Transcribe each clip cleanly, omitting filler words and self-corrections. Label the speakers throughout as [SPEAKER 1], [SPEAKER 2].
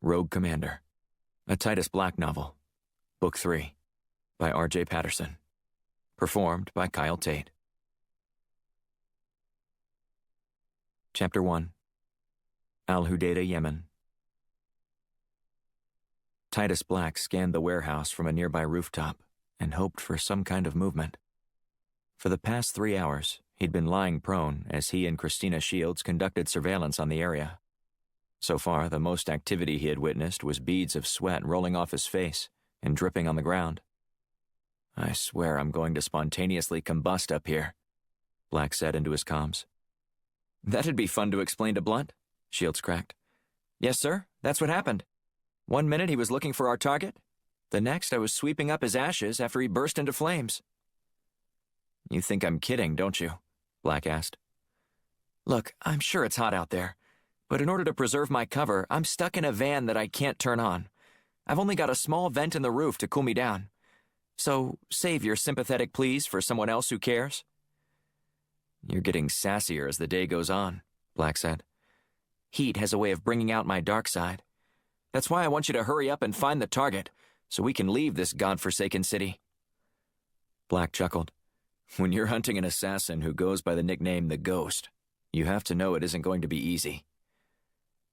[SPEAKER 1] Rogue Commander, a Titus Black novel, Book 3, by R.J. Patterson. Performed by Kyle Tate. Chapter 1. Al-Hudaydah, Yemen. Titus Black scanned the warehouse from a nearby rooftop and hoped for some kind of movement. For the past 3 hours, he'd been lying prone as he and Christina Shields conducted surveillance on the area. So far, the most activity he had witnessed was beads of sweat rolling off his face and dripping on the ground. "I swear I'm going to spontaneously combust up here," Black said into his comms. "That'd be fun to explain to Blunt," Shields cracked. "Yes, sir, that's what happened. 1 minute he was looking for our target. The next I was sweeping up his ashes after he burst into flames." "You think I'm kidding, don't you?" Black asked. "Look, I'm sure it's hot out there, but in order to preserve my cover, I'm stuck in a van that I can't turn on. I've only got a small vent in the roof to cool me down. So save your sympathetic pleas for someone else who cares." "You're getting sassier as the day goes on," Black said. "Heat has a way of bringing out my dark side. That's why I want you to hurry up and find the target, so we can leave this godforsaken city." Black chuckled. "When you're hunting an assassin who goes by the nickname The Ghost, you have to know it isn't going to be easy."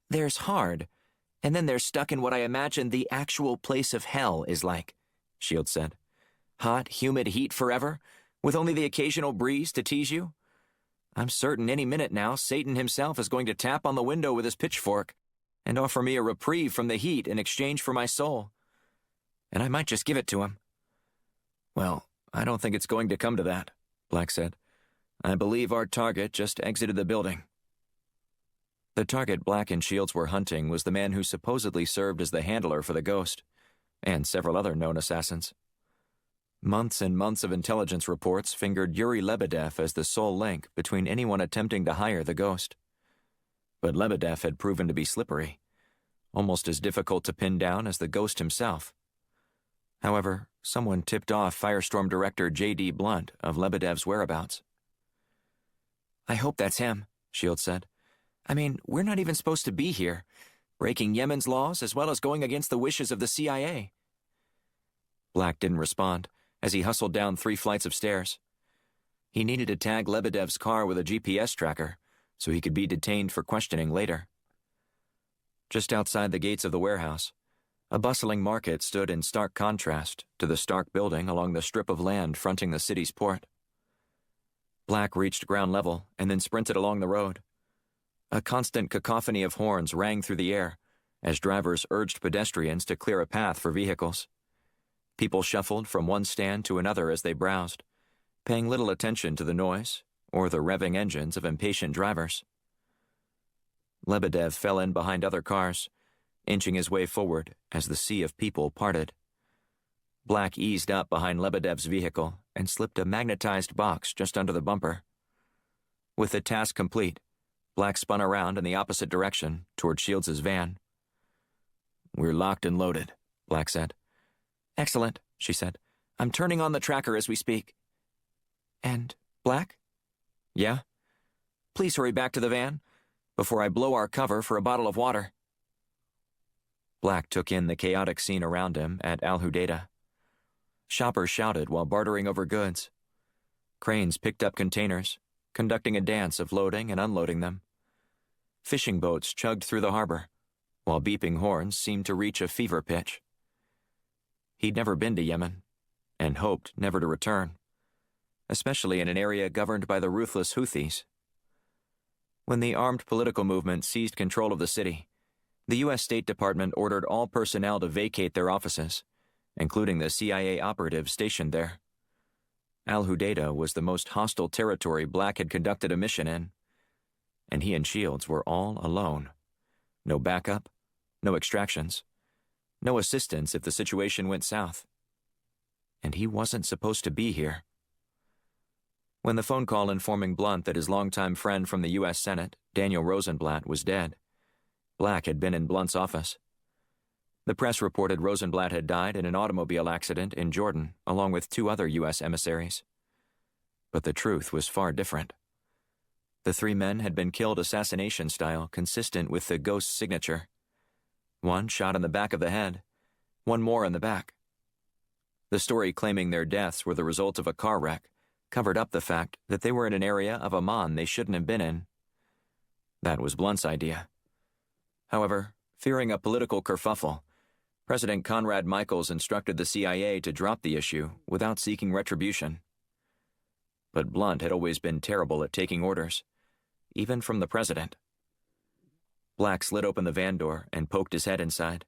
[SPEAKER 1] "There's hard, and then there's stuck in what I imagine the actual place of hell is like," Shields said. "Hot, humid heat forever, with only the occasional breeze to tease you. I'm certain any minute now Satan himself is going to tap on the window with his pitchfork and offer me a reprieve from the heat in exchange for my soul. And I might just give it to him." "Well, I don't think it's going to come to that," Black said. "I believe our target just exited the building." The target Black and Shields were hunting was the man who supposedly served as the handler for the Ghost, and several other known assassins. Months and months of intelligence reports fingered Yuri Lebedev as the sole link between anyone attempting to hire the Ghost. But Lebedev had proven to be slippery, almost as difficult to pin down as the Ghost himself. However, someone tipped off Firestorm Director J.D. Blunt of Lebedev's whereabouts. "I hope that's him," Shields said. "I mean, we're not even supposed to be here, breaking Yemen's laws as well as going against the wishes of the CIA." Black didn't respond as he hustled down 3 flights of stairs. He needed to tag Lebedev's car with a GPS tracker so he could be detained for questioning later. Just outside the gates of the warehouse, a bustling market stood in stark contrast to the stark building along the strip of land fronting the city's port. Black reached ground level and then sprinted along the road. A constant cacophony of horns rang through the air as drivers urged pedestrians to clear a path for vehicles. People shuffled from one stand to another as they browsed, paying little attention to the noise or the revving engines of impatient drivers. Lebedev fell in behind other cars, inching his way forward as the sea of people parted. Black eased up behind Lebedev's vehicle and slipped a magnetized box just under the bumper. With the task complete, Black spun around in the opposite direction toward Shields' van. "We're locked and loaded," Black said. "Excellent," she said. "I'm turning on the tracker as we speak." "And Black?" "Yeah?" "Please hurry back to the van before I blow our cover for a bottle of water." Black took in the chaotic scene around him at Al-Hudaydah. Shoppers shouted while bartering over goods. Cranes picked up containers, conducting a dance of loading and unloading them. Fishing boats chugged through the harbor, while beeping horns seemed to reach a fever pitch. He'd never been to Yemen, and hoped never to return, especially in an area governed by the ruthless Houthis. When the armed political movement seized control of the city, the U.S. State Department ordered all personnel to vacate their offices, including the CIA operatives stationed there. Al-Hudaydah was the most hostile territory Black had conducted a mission in, and he and Shields were all alone. No backup, no extractions, no assistance if the situation went south. And he wasn't supposed to be here. When the phone call informing Blunt that his longtime friend from the U.S. Senate, Daniel Rosenblatt, was dead, Black had been in Blunt's office. The press reported Rosenblatt had died in an automobile accident in Jordan, along with 2 other U.S. emissaries. But the truth was far different. The 3 men had been killed assassination style consistent with the Ghost's signature. one shot in the back of the head, one more in the back. The story claiming their deaths were the result of a car wreck covered up the fact that they were in an area of Amman they shouldn't have been in. That was Blunt's idea. However, fearing a political kerfuffle, President Conrad Michaels instructed the CIA to drop the issue without seeking retribution. But Blunt had always been terrible at taking orders, even from the president. Black slid open the van door and poked his head inside.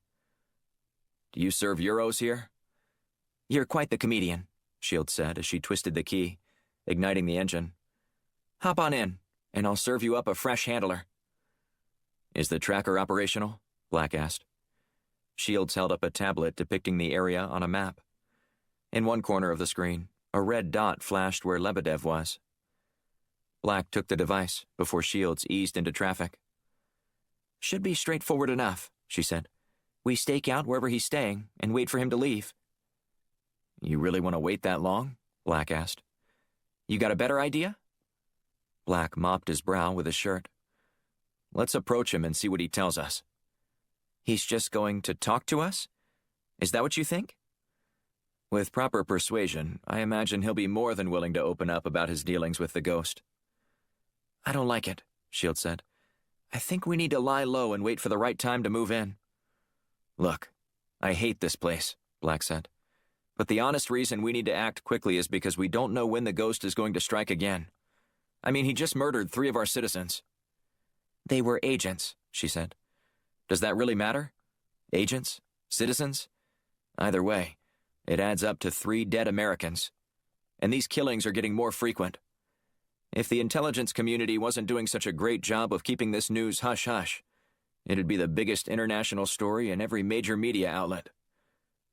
[SPEAKER 1] "Do you serve euros here?" "You're quite the comedian," Shields said as she twisted the key, igniting the engine. "Hop on in, and I'll serve you up a fresh handler." "Is the tracker operational?" Black asked. Shields held up a tablet depicting the area on a map. In one corner of the screen, a red dot flashed where Lebedev was. Black took the device before Shields eased into traffic. "Should be straightforward enough," she said. "We stake out wherever he's staying and wait for him to leave." "You really want to wait that long?" Black asked. "You got a better idea?" Black mopped his brow with his shirt. "Let's approach him and see what he tells us." "He's just going to talk to us? Is that what you think?" "With proper persuasion, I imagine he'll be more than willing to open up about his dealings with the ghost." "I don't like it," Shields said. "I think we need to lie low and wait for the right time to move in." "Look, I hate this place," Black said. "But the honest reason we need to act quickly is because we don't know when the ghost is going to strike again. I mean, he just murdered 3 of our citizens." "They were agents," she said. "Does that really matter? Agents? Citizens? Either way, it adds up to 3 dead Americans. And these killings are getting more frequent. If the intelligence community wasn't doing such a great job of keeping this news hush-hush, it'd be the biggest international story in every major media outlet.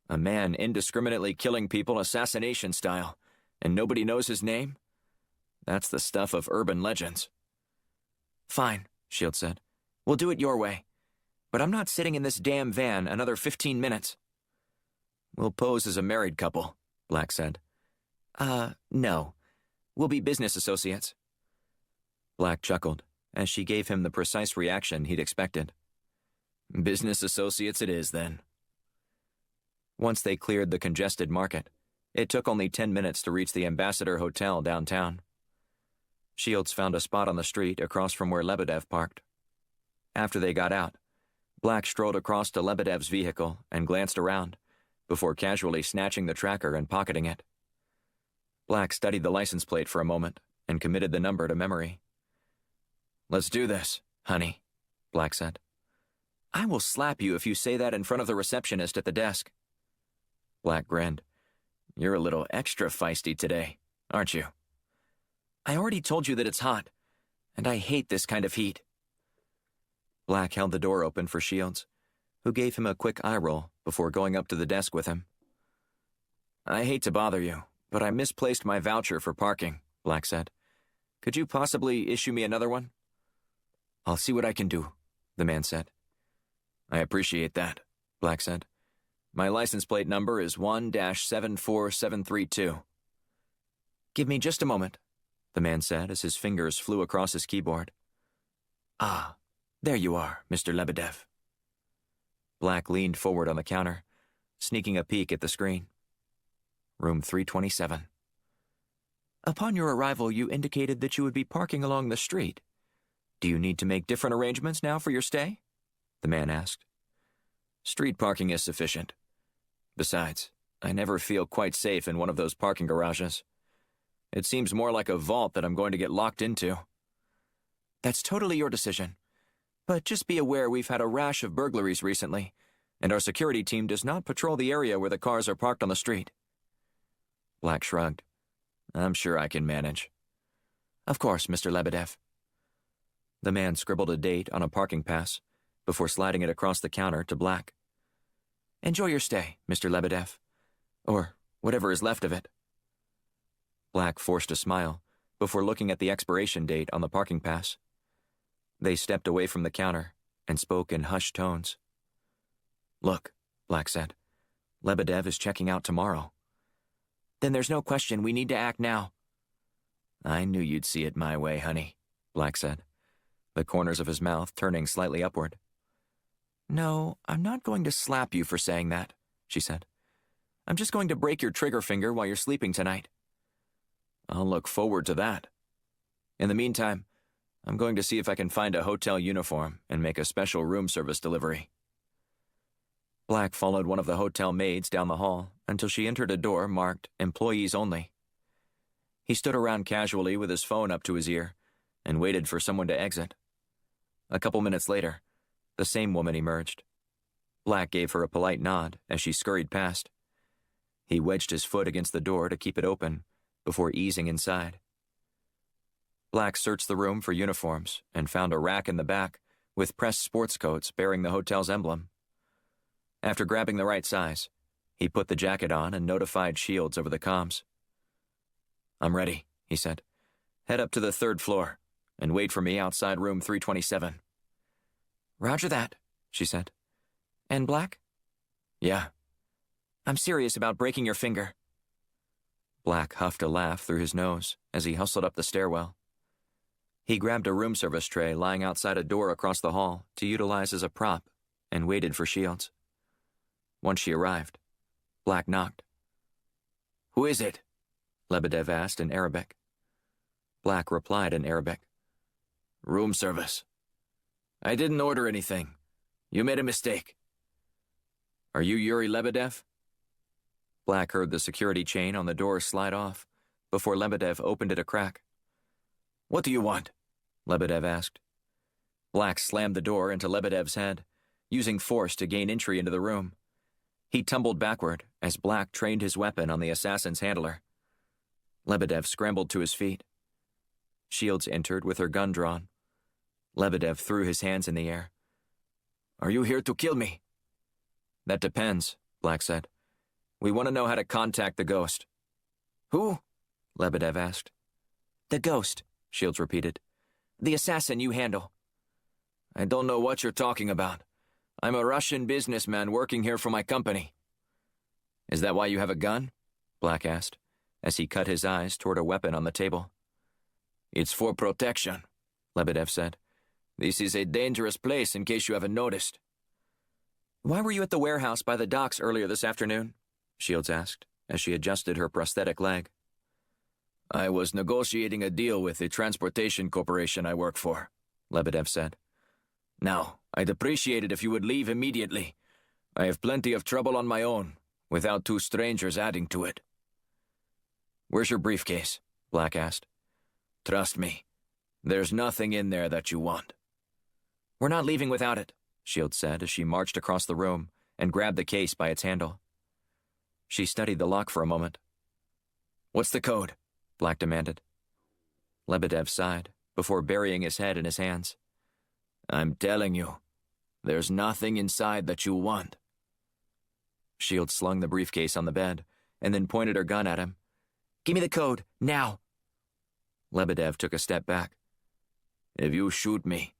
[SPEAKER 1] A man indiscriminately killing people assassination style, and nobody knows his name? That's the stuff of urban legends." "Fine," Shields said. "We'll do it your way. But I'm not sitting in this damn van another 15 minutes. "We'll pose as a married couple," Black said. No. We'll be business associates." Black chuckled as she gave him the precise reaction he'd expected. "Business associates it is, then." Once they cleared the congested market, it took only 10 minutes to reach the Ambassador Hotel downtown. Shields found a spot on the street across from where Lebedev parked. After they got out, Black strolled across to Lebedev's vehicle and glanced around, before casually snatching the tracker and pocketing it. Black studied the license plate for a moment and committed the number to memory. "Let's do this, honey," Black said. "I will slap you if you say that in front of the receptionist at the desk." Black grinned. "You're a little extra feisty today, aren't you?" "I already told you that it's hot, and I hate this kind of heat." Black held the door open for Shields, who gave him a quick eye roll before going up to the desk with him. "I hate to bother you, but I misplaced my voucher for parking," Black said. "Could you possibly issue me another one?" "I'll see what I can do," the man said. "I appreciate that," Black said. "My license plate number is 1-74732. "Give me just a moment," the man said as his fingers flew across his keyboard. "Ah, there you are, Mr. Lebedev." Black leaned forward on the counter, sneaking a peek at the screen. Room 327. "Upon your arrival, you indicated that you would be parking along the street. Do you need to make different arrangements now for your stay?" the man asked. "Street parking is sufficient. Besides, I never feel quite safe in one of those parking garages. It seems more like a vault that I'm going to get locked into." "That's totally your decision. But just be aware we've had a rash of burglaries recently, and our security team does not patrol the area where the cars are parked on the street." Black shrugged. "I'm sure I can manage." "Of course, Mr. Lebedev." The man scribbled a date on a parking pass before sliding it across the counter to Black. "Enjoy your stay, Mr. Lebedev. Or whatever is left of it." Black forced a smile before looking at the expiration date on the parking pass. They stepped away from the counter and spoke in hushed tones. "Look," Black said, "Lebedev is checking out tomorrow." "Then there's no question we need to act now." "I knew you'd see it my way, honey," Black said, the corners of his mouth turning slightly upward. No, I'm not going to slap you for saying that, she said. I'm just going to break your trigger finger while you're sleeping tonight. I'll look forward to that. In the meantime, I'm going to see if I can find a hotel uniform and make a special room service delivery. Black followed one of the hotel maids down the hall until she entered a door marked Employees Only. He stood around casually with his phone up to his ear and waited for someone to exit. A couple minutes later, the same woman emerged. Black gave her a polite nod as she scurried past. He wedged his foot against the door to keep it open before easing inside. Black searched the room for uniforms and found a rack in the back with pressed sports coats bearing the hotel's emblem. After grabbing the right size, he put the jacket on and notified Shields over the comms. I'm ready, he said. Head up to the 3rd floor and wait for me outside room 327. Roger that, she said. And Black? Yeah. I'm serious about breaking your finger. Black huffed a laugh through his nose as he hustled up the stairwell. He grabbed a room service tray lying outside a door across the hall to utilize as a prop and waited for Shields. Once she arrived, Black knocked. Who is it? Lebedev asked in Arabic. Black replied in Arabic. Room service. I didn't order anything. You made a mistake. Are you Yuri Lebedev? Black heard the security chain on the door slide off before Lebedev opened it a crack. What do you want? Lebedev asked. Black slammed the door into Lebedev's head, using force to gain entry into the room. He tumbled backward as Black trained his weapon on the assassin's handler. Lebedev scrambled to his feet. Shields entered with her gun drawn. Lebedev threw his hands in the air. Are you here to kill me? That depends, Black said. We want to know how to contact the ghost. Who? Lebedev asked. The ghost, Shields repeated. The assassin you handle. I don't know what you're talking about. I'm a Russian businessman working here for my company. Is that why you have a gun? Black asked, as he cut his eyes toward a weapon on the table. It's for protection, Lebedev said. This is a dangerous place in case you haven't noticed. Why were you at the warehouse by the docks earlier this afternoon? Shields asked, as she adjusted her prosthetic leg. I was negotiating a deal with the transportation corporation I work for, Lebedev said. Now, I'd appreciate it if you would leave immediately. I have plenty of trouble on my own, without 2 strangers adding to it. Where's your briefcase? Black asked. Trust me, there's nothing in there that you want. We're not leaving without it, Shields said as she marched across the room and grabbed the case by its handle. She studied the lock for a moment. What's the code? Black demanded. Lebedev sighed before burying his head in his hands. I'm telling you, there's nothing inside that you want. Shields slung the briefcase on the bed and then pointed her gun at him. Give me the code, now. Lebedev took a step back. If you shoot me,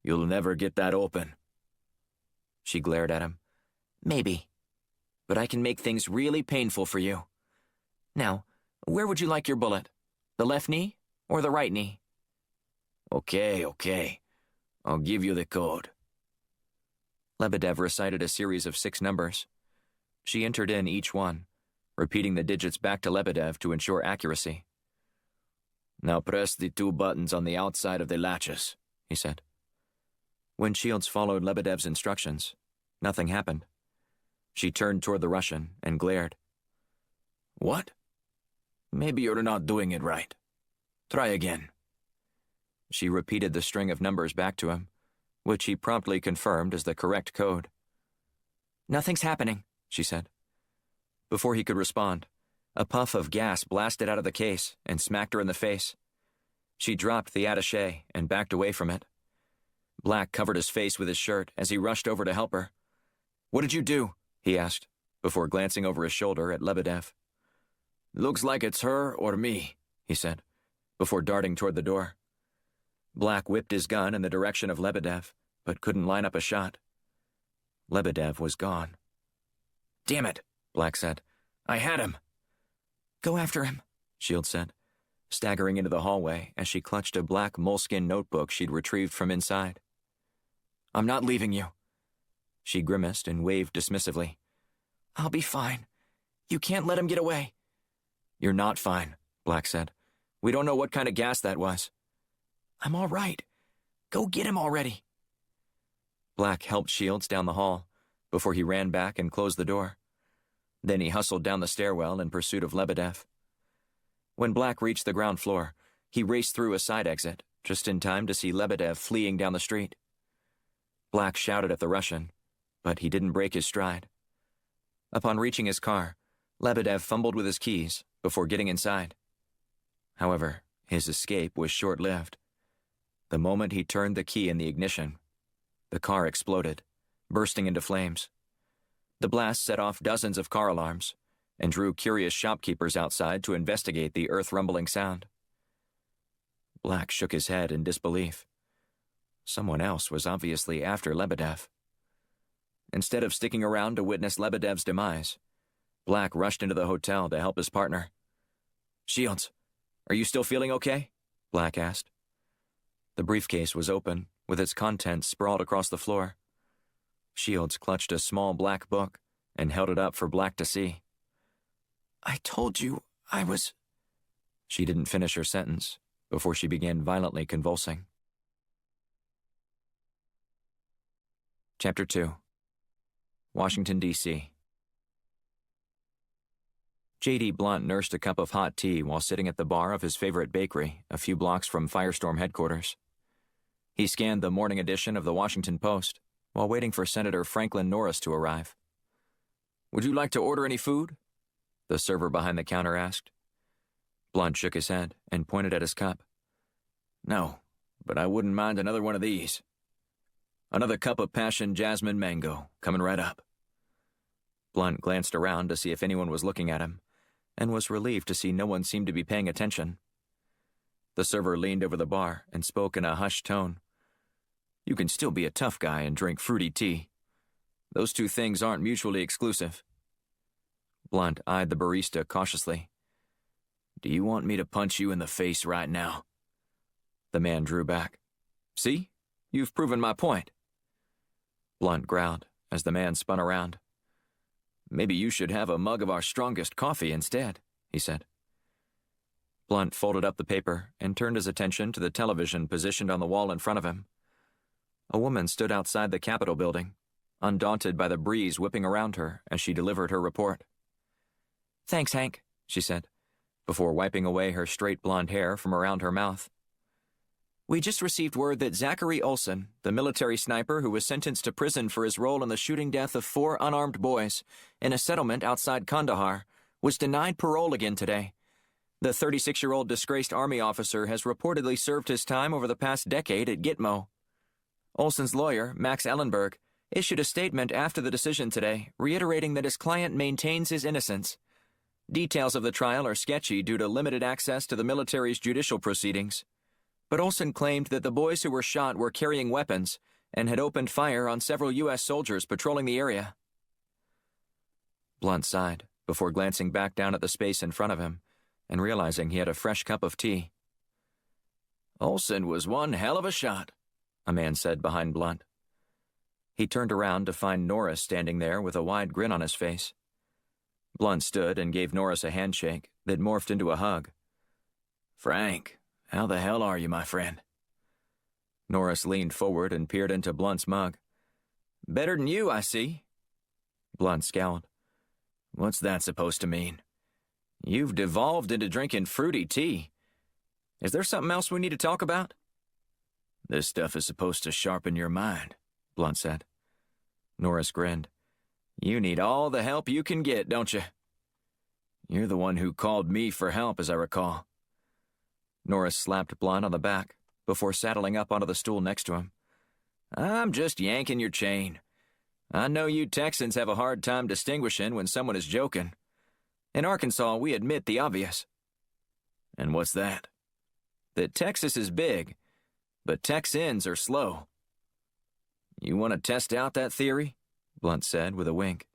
[SPEAKER 1] you'll never get that open. She glared at him. Maybe. But I can make things really painful for you. Now, where would you like your bullet? The left knee or the right knee? Okay. I'll give you the code. Lebedev recited a series of 6 numbers. She entered in each one, repeating the digits back to Lebedev to ensure accuracy. Now press the 2 buttons on the outside of the latches, he said. When Shields followed Lebedev's instructions, nothing happened. She turned toward the Russian and glared. What? Maybe you're not doing it right. Try again. She repeated the string of numbers back to him, which he promptly confirmed as the correct code. Nothing's happening, she said. Before he could respond, a puff of gas blasted out of the case and smacked her in the face. She dropped the attaché and backed away from it. Black covered his face with his shirt as he rushed over to help her. What did you do? He asked, before glancing over his shoulder at Lebedev. Looks like it's her or me, he said, before darting toward the door. Black whipped his gun in the direction of Lebedev, but couldn't line up a shot. Lebedev was gone. Damn it, Black said. I had him. Go after him, Shields said, staggering into the hallway as she clutched a black moleskin notebook she'd retrieved from inside. I'm not leaving you. She grimaced and waved dismissively. "I'll be fine. You can't let him get away." "You're not fine," Black said. "We don't know what kind of gas that was." "I'm all right. Go get him already." Black helped Shields down the hall before he ran back and closed the door. Then he hustled down the stairwell in pursuit of Lebedev. When Black reached the ground floor, he raced through a side exit, just in time to see Lebedev fleeing down the street. Black shouted at the Russian, but he didn't break his stride. Upon reaching his car, Lebedev fumbled with his keys before getting inside. However, his escape was short-lived. The moment he turned the key in the ignition, the car exploded, bursting into flames. The blast set off dozens of car alarms and drew curious shopkeepers outside to investigate the earth-rumbling sound. Black shook his head in disbelief. Someone else was obviously after Lebedev. Instead of sticking around to witness Lebedev's demise, Black rushed into the hotel to help his partner. "Shields, are you still feeling okay?" Black asked. The briefcase was open, with its contents sprawled across the floor. Shields clutched a small black book and held it up for Black to see. "I told you I was—" She didn't finish her sentence before she began violently convulsing. Chapter 2. Washington, D.C. J.D. Blunt nursed a cup of hot tea while sitting at the bar of his favorite bakery a few blocks from Firestorm headquarters. He scanned the morning edition of the Washington Post while waiting for Senator Franklin Norris to arrive. "Would you like to order any food?" the server behind the counter asked. Blunt shook his head and pointed at his cup. "No, but I wouldn't mind another one of these. Another cup of passion jasmine mango, coming right up." Blunt glanced around to see if anyone was looking at him, and was relieved to see no one seemed to be paying attention. The server leaned over the bar and spoke in a hushed tone. "You can still be a tough guy and drink fruity tea. Those two things aren't mutually exclusive." Blunt eyed the barista cautiously. "Do you want me to punch you in the face right now?" The man drew back. "See? You've proven my point." Blunt growled as the man spun around. "Maybe you should have a mug of our strongest coffee instead," he said. Blunt folded up the paper and turned his attention to the television positioned on the wall in front of him. A woman stood outside the Capitol building, undaunted by the breeze whipping around her as she delivered her report. "Thanks, Hank," she said, before wiping away her straight blonde hair from around her mouth. "We just received word that Zachary Olson, the military sniper who was sentenced to prison for his role in the shooting death of 4 unarmed boys in a settlement outside Kandahar, was denied parole again today. The 36-year-old disgraced Army officer has reportedly served his time over the past decade at Gitmo." Olson's lawyer, Max Ellenberg, issued a statement after the decision today, reiterating that his client maintains his innocence. Details of the trial are sketchy due to limited access to the military's judicial proceedings. But Olson claimed that the boys who were shot were carrying weapons and had opened fire on several U.S. soldiers patrolling the area. Blunt sighed before glancing back down at the space in front of him and realizing he had a fresh cup of tea. "Olson was one hell of a shot," a man said behind Blunt. He turned around to find Norris standing there with a wide grin on his face. Blunt stood and gave Norris a handshake that morphed into a hug. "Frank, how the hell are you, my friend?" Norris leaned forward and peered into Blunt's mug. "Better than you, I see." Blunt scowled. "What's that supposed to mean? You've devolved into drinking fruity tea. Is there something else we need to talk about?" "This stuff is supposed to sharpen your mind," Blunt said. Norris grinned. "You need all the help you can get, don't you?" "You're the one who called me for help, as I recall." Norris slapped Blunt on the back before saddling up onto the stool next to him. "I'm just yanking your chain. I know you Texans have a hard time distinguishing when someone is joking. In Arkansas, we admit the obvious." "And what's that?" "That Texas is big, but Texans are slow." "You want to test out that theory?" Blunt said with a wink.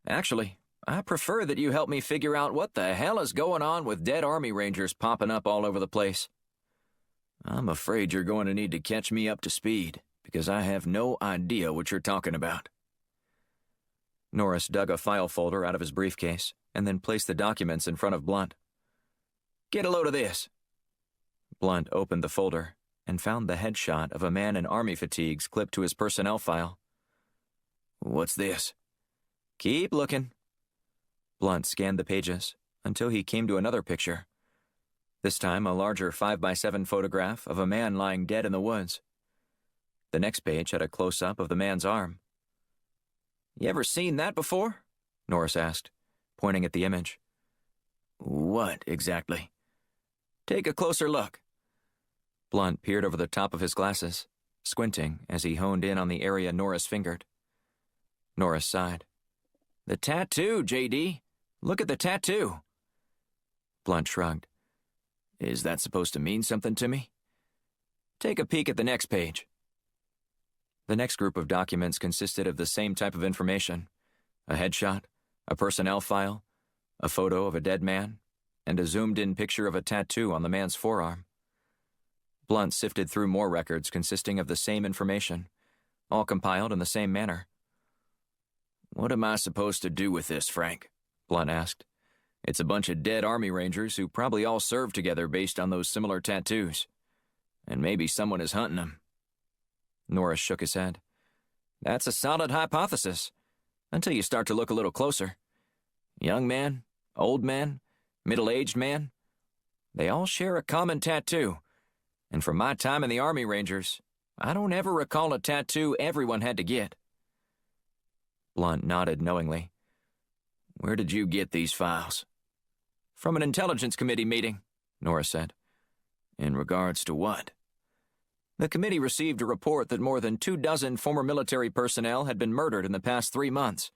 [SPEAKER 1] "Actually, I prefer that you help me figure out what the hell is going on with dead Army Rangers popping up all over the place." "I'm afraid you're going to need to catch me up to speed," because I have no idea what you're talking about. Norris dug a file folder out of his briefcase and then placed the documents in front of Blunt. Get a load of this. Blunt opened the folder and found the headshot of a man in army fatigues clipped to his personnel file. What's this? Keep looking. Blunt scanned the pages until he came to another picture. This time a larger 5x7 photograph of a man lying dead in the woods. The next page had a close-up of the man's arm. You ever seen that before? Norris asked, pointing at the image. What, exactly? Take a closer look. Blunt peered over the top of his glasses, squinting as he honed in on the area Norris fingered. Norris sighed. The tattoo, J.D. Look at the tattoo. Blunt shrugged. Is that supposed to mean something to me? Take a peek at the next page. The next group of documents consisted of the same type of information: a headshot, a personnel file, a photo of a dead man, and a zoomed-in picture of a tattoo on the man's forearm. Blunt sifted through more records consisting of the same information, all compiled in the same manner. What am I supposed to do with this, Frank? Blunt asked. It's a bunch of dead Army Rangers who probably all served together based on those similar tattoos. And maybe someone is hunting them. Norris shook his head. That's a solid hypothesis, until you start to look a little closer. Young man, old man, middle-aged man, they all share a common tattoo. And from my time in the Army Rangers, I don't ever recall a tattoo everyone had to get. Blunt nodded knowingly. Where did you get these files? From an intelligence committee meeting, Norris said. In regards to what? The committee received a report that more than 24 former military personnel had been murdered in the past 3 months.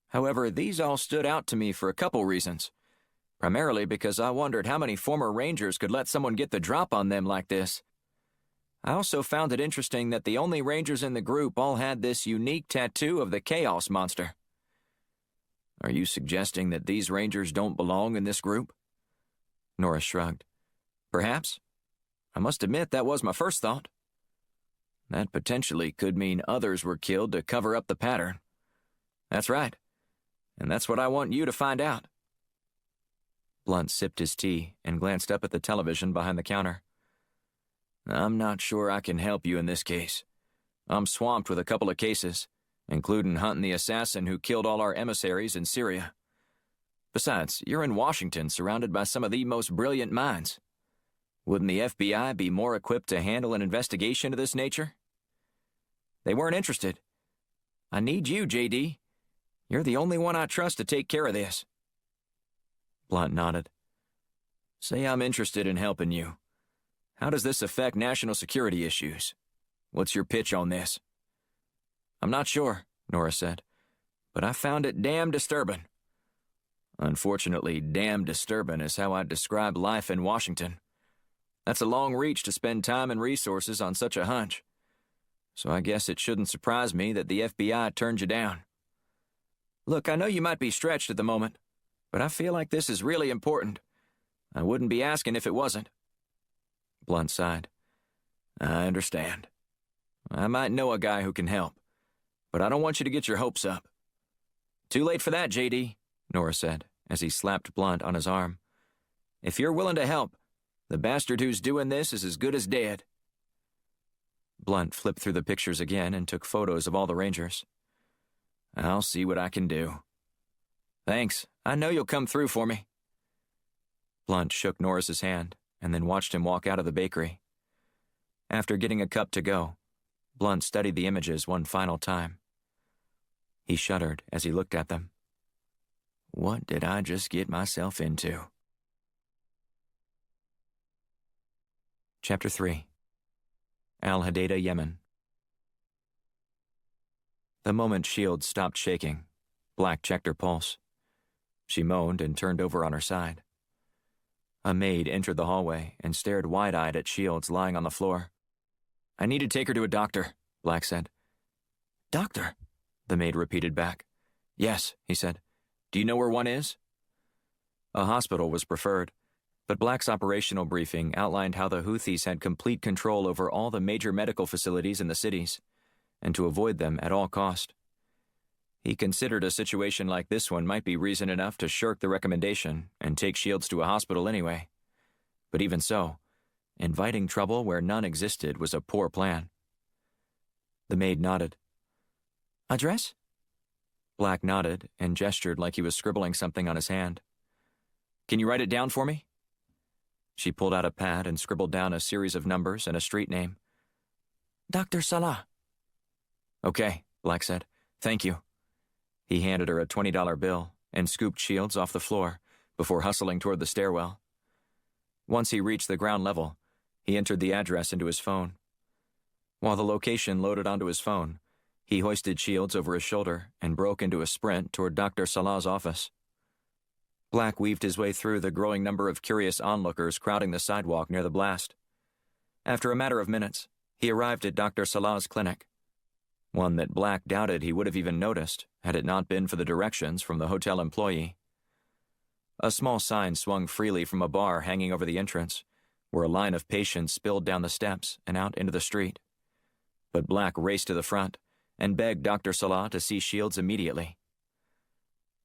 [SPEAKER 1] However, these all stood out to me for a couple reasons. Primarily because I wondered how many former Rangers could let someone get the drop on them like this. I also found it interesting that the only Rangers in the group all had this unique tattoo of the Chaos Monster. Are you suggesting that these Rangers don't belong in this group? Norris shrugged. Perhaps. I must admit that was my first thought. That potentially could mean others were killed to cover up the pattern. That's right. And that's what I want you to find out. Blunt sipped his tea and glanced up at the television behind the counter. I'm not sure I can help you in this case. I'm swamped with a couple of cases, including hunting the assassin who killed all our emissaries in Syria. Besides, you're in Washington surrounded by some of the most brilliant minds. Wouldn't the FBI be more equipped to handle an investigation of this nature? They weren't interested. I need you, J.D. You're the only one I trust to take care of this. Blunt nodded. Say I'm interested in helping you. How does this affect national security issues? What's your pitch on this? I'm not sure, Norris said, but I found it damn disturbing. Unfortunately, damn disturbing is how I'd describe life in Washington. That's a long reach to spend time and resources on such a hunch. So I guess it shouldn't surprise me that the FBI turned you down. Look, I know you might be stretched at the moment, but I feel like this is really important. I wouldn't be asking if it wasn't. Blunt sighed. I understand. I might know a guy who can help, but I don't want you to get your hopes up. Too late for that, J.D., Norris said, as he slapped Blunt on his arm. If you're willing to help, the bastard who's doing this is as good as dead. Blunt flipped through the pictures again and took photos of all the Rangers. I'll see what I can do. Thanks. I know you'll come through for me. Blunt shook Norris's hand and then watched him walk out of the bakery. After getting a cup to go, Blunt studied the images one final time. He shuddered as he looked at them. What did I just get myself into? Chapter 3. Al-Hadayda, Yemen. The moment Shields stopped shaking, Black checked her pulse. She moaned and turned over on her side. A maid entered the hallway and stared wide-eyed at Shields lying on the floor. I need to take her to a doctor, Black said. Doctor? The maid repeated back. Yes, he said. Do you know where one is? A hospital was preferred. But Black's operational briefing outlined how the Houthis had complete control over all the major medical facilities in the cities, and to avoid them at all cost. He considered a situation like this one might be reason enough to shirk the recommendation and take Shields to a hospital anyway. But even so, inviting trouble where none existed was a poor plan. The maid nodded. "Address?" Black nodded and gestured like he was scribbling something on his hand. "Can you write it down for me?" She pulled out a pad and scribbled down a series of numbers and a street name. "Dr. Salah." "Okay," Black said. "Thank you." He handed her a $20 bill and scooped Shields off the floor before hustling toward the stairwell. Once he reached the ground level, he entered the address into his phone. While the location loaded onto his phone, he hoisted Shields over his shoulder and broke into a sprint toward Dr. Salah's office. Black weaved his way through the growing number of curious onlookers crowding the sidewalk near the blast. After a matter of minutes, he arrived at Dr. Salah's clinic, one that Black doubted he would have even noticed had it not been for the directions from the hotel employee. A small sign swung freely from a bar hanging over the entrance, where a line of patients spilled down the steps and out into the street. But Black raced to the front and begged Dr. Salah to see Shields immediately.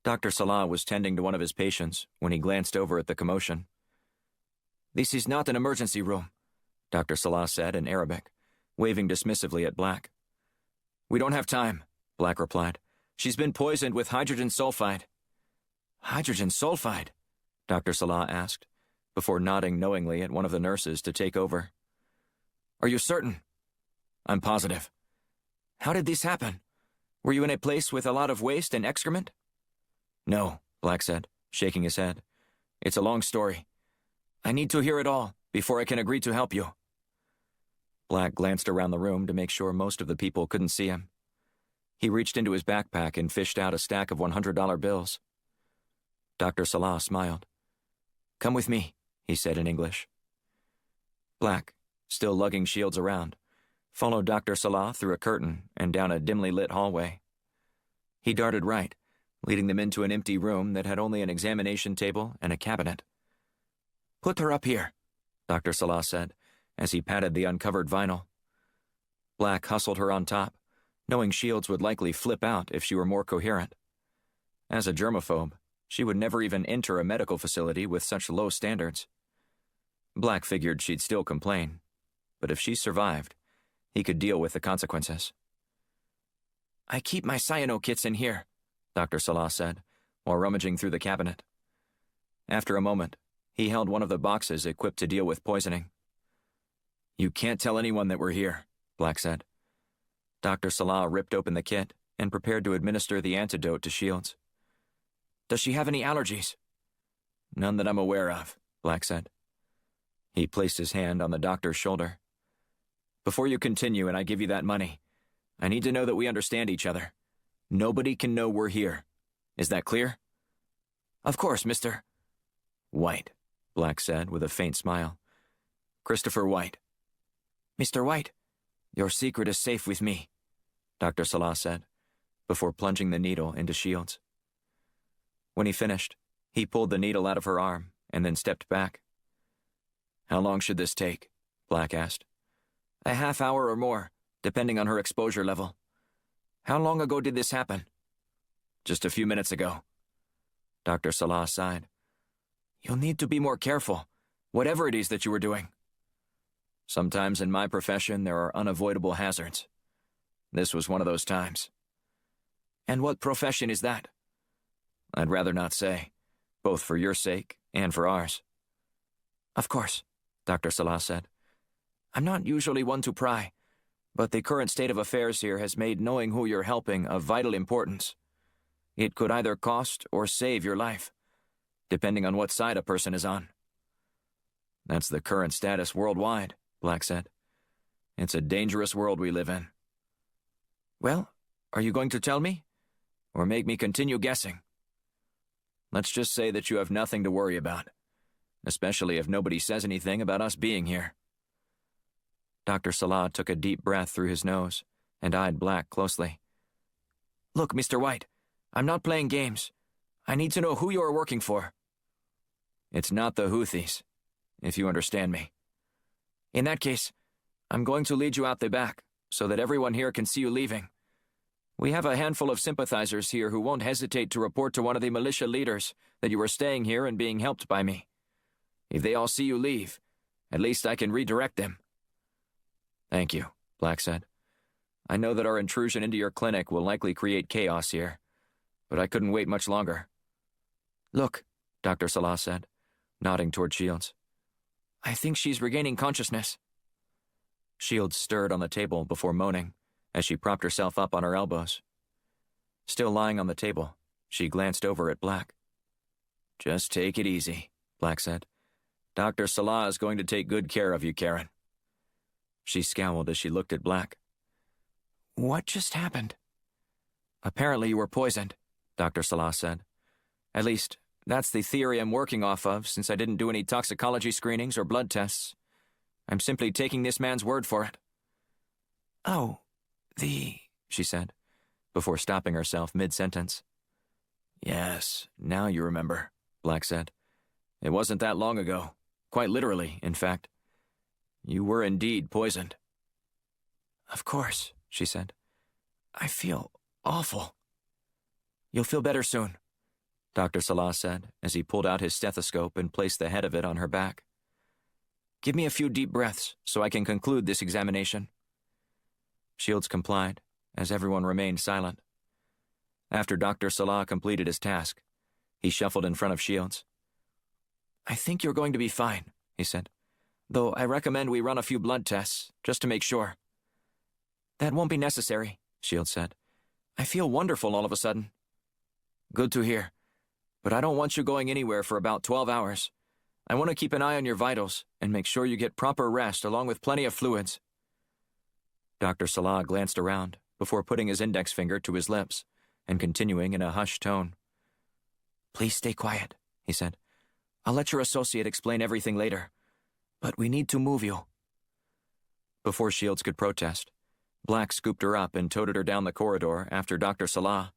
[SPEAKER 1] Dr. Salah was tending to one of his patients when he glanced over at the commotion. "This is not an emergency room," Dr. Salah said in Arabic, waving dismissively at Black. "We don't have time," Black replied. "She's been poisoned with hydrogen sulfide." "Hydrogen sulfide?" Dr. Salah asked, before nodding knowingly at one of the nurses to take over. "Are you certain?" "I'm positive." "How did this happen? Were you in a place with a lot of waste and excrement?" "No," Black said, shaking his head. "It's a long story. I need to hear it all before I can agree to help you." Black glanced around the room to make sure most of the people couldn't see him. He reached into his backpack and fished out a stack of $100 bills. Dr. Salah smiled. "Come with me," he said in English. Black, still lugging Shields around, followed Dr. Salah through a curtain and down a dimly lit hallway. He darted right, leading them into an empty room that had only an examination table and a cabinet. "Put her up here," Dr. Salah said, as he patted the uncovered vinyl. Black hustled her on top, knowing Shields would likely flip out if she were more coherent. As a germaphobe, she would never even enter a medical facility with such low standards. Black figured she'd still complain, but if she survived, he could deal with the consequences. "I keep my cyano kits in here," Dr. Salah said, while rummaging through the cabinet. After a moment, he held one of the boxes equipped to deal with poisoning. "You can't tell anyone that we're here," Black said. Dr. Salah ripped open the kit and prepared to administer the antidote to Shields. "Does she have any allergies?" "None that I'm aware of," Black said. He placed his hand on the doctor's shoulder. "Before you continue and I give you that money, I need to know that we understand each other. Nobody can know we're here. Is that clear?" "Of course, Mr. White," Black said with a faint smile. "Christopher White." "Mr. White, your secret is safe with me," Dr. Salah said, before plunging the needle into Shields. When he finished, he pulled the needle out of her arm and then stepped back. "How long should this take?" Black asked. "A half hour or more, depending on her exposure level." "How long ago did this happen?" "Just a few minutes ago." Dr. Salah sighed. "You'll need to be more careful, whatever it is that you were doing." "Sometimes in my profession there are unavoidable hazards. This was one of those times." "And what profession is that?" "I'd rather not say, both for your sake and for ours." "Of course," Dr. Salah said. "I'm not usually one to pry, but the current state of affairs here has made knowing who you're helping of vital importance. It could either cost or save your life, depending on what side a person is on." "That's the current status worldwide," Black said. "It's a dangerous world we live in." "Well, are you going to tell me? Or make me continue guessing?" "Let's just say that you have nothing to worry about, especially if nobody says anything about us being here." Dr. Salah took a deep breath through his nose and eyed Black closely. "Look, Mr. White, I'm not playing games. I need to know who you are working for." "It's not the Houthis," if you understand me. In that case, I'm going to lead you out the back, so that everyone here can see you leaving. We have a handful of sympathizers here who won't hesitate to report to one of the militia leaders that you are staying here and being helped by me. If they all see you leave, at least I can redirect them." "Thank you," Black said. "I know that our intrusion into your clinic will likely create chaos here, but I couldn't wait much longer." "Look," Dr. Salah said, nodding toward Shields. "I think she's regaining consciousness." Shields stirred on the table before moaning as she propped herself up on her elbows. Still lying on the table, she glanced over at Black. "Just take it easy," Black said. "Dr. Salah is going to take good care of you, Karen." She scowled as she looked at Black. "What just happened?" "Apparently you were poisoned," Dr. Salah said. "At least, that's the theory I'm working off of since I didn't do any toxicology screenings or blood tests. I'm simply taking this man's word for it." "Oh, she said, before stopping herself mid-sentence. "Yes, now you remember," Black said. "It wasn't that long ago, quite literally, in fact. You were indeed poisoned." "Of course," she said. "I feel awful." "You'll feel better soon," Dr. Salah said as he pulled out his stethoscope and placed the head of it on her back. "Give me a few deep breaths so I can conclude this examination." Shields complied, as everyone remained silent. After Dr. Salah completed his task, he shuffled in front of Shields. "I think you're going to be fine," he said, "though I recommend we run a few blood tests, just to make sure." "That won't be necessary," Shields said. "I feel wonderful all of a sudden." "Good to hear. But I don't want you going anywhere for about 12 hours. I want to keep an eye on your vitals and make sure you get proper rest along with plenty of fluids." Dr. Salah glanced around before putting his index finger to his lips and continuing in a hushed tone. "Please stay quiet," he said. "I'll let your associate explain everything later, but we need to move you." Before Shields could protest, Black scooped her up and toted her down the corridor after Dr. Salah,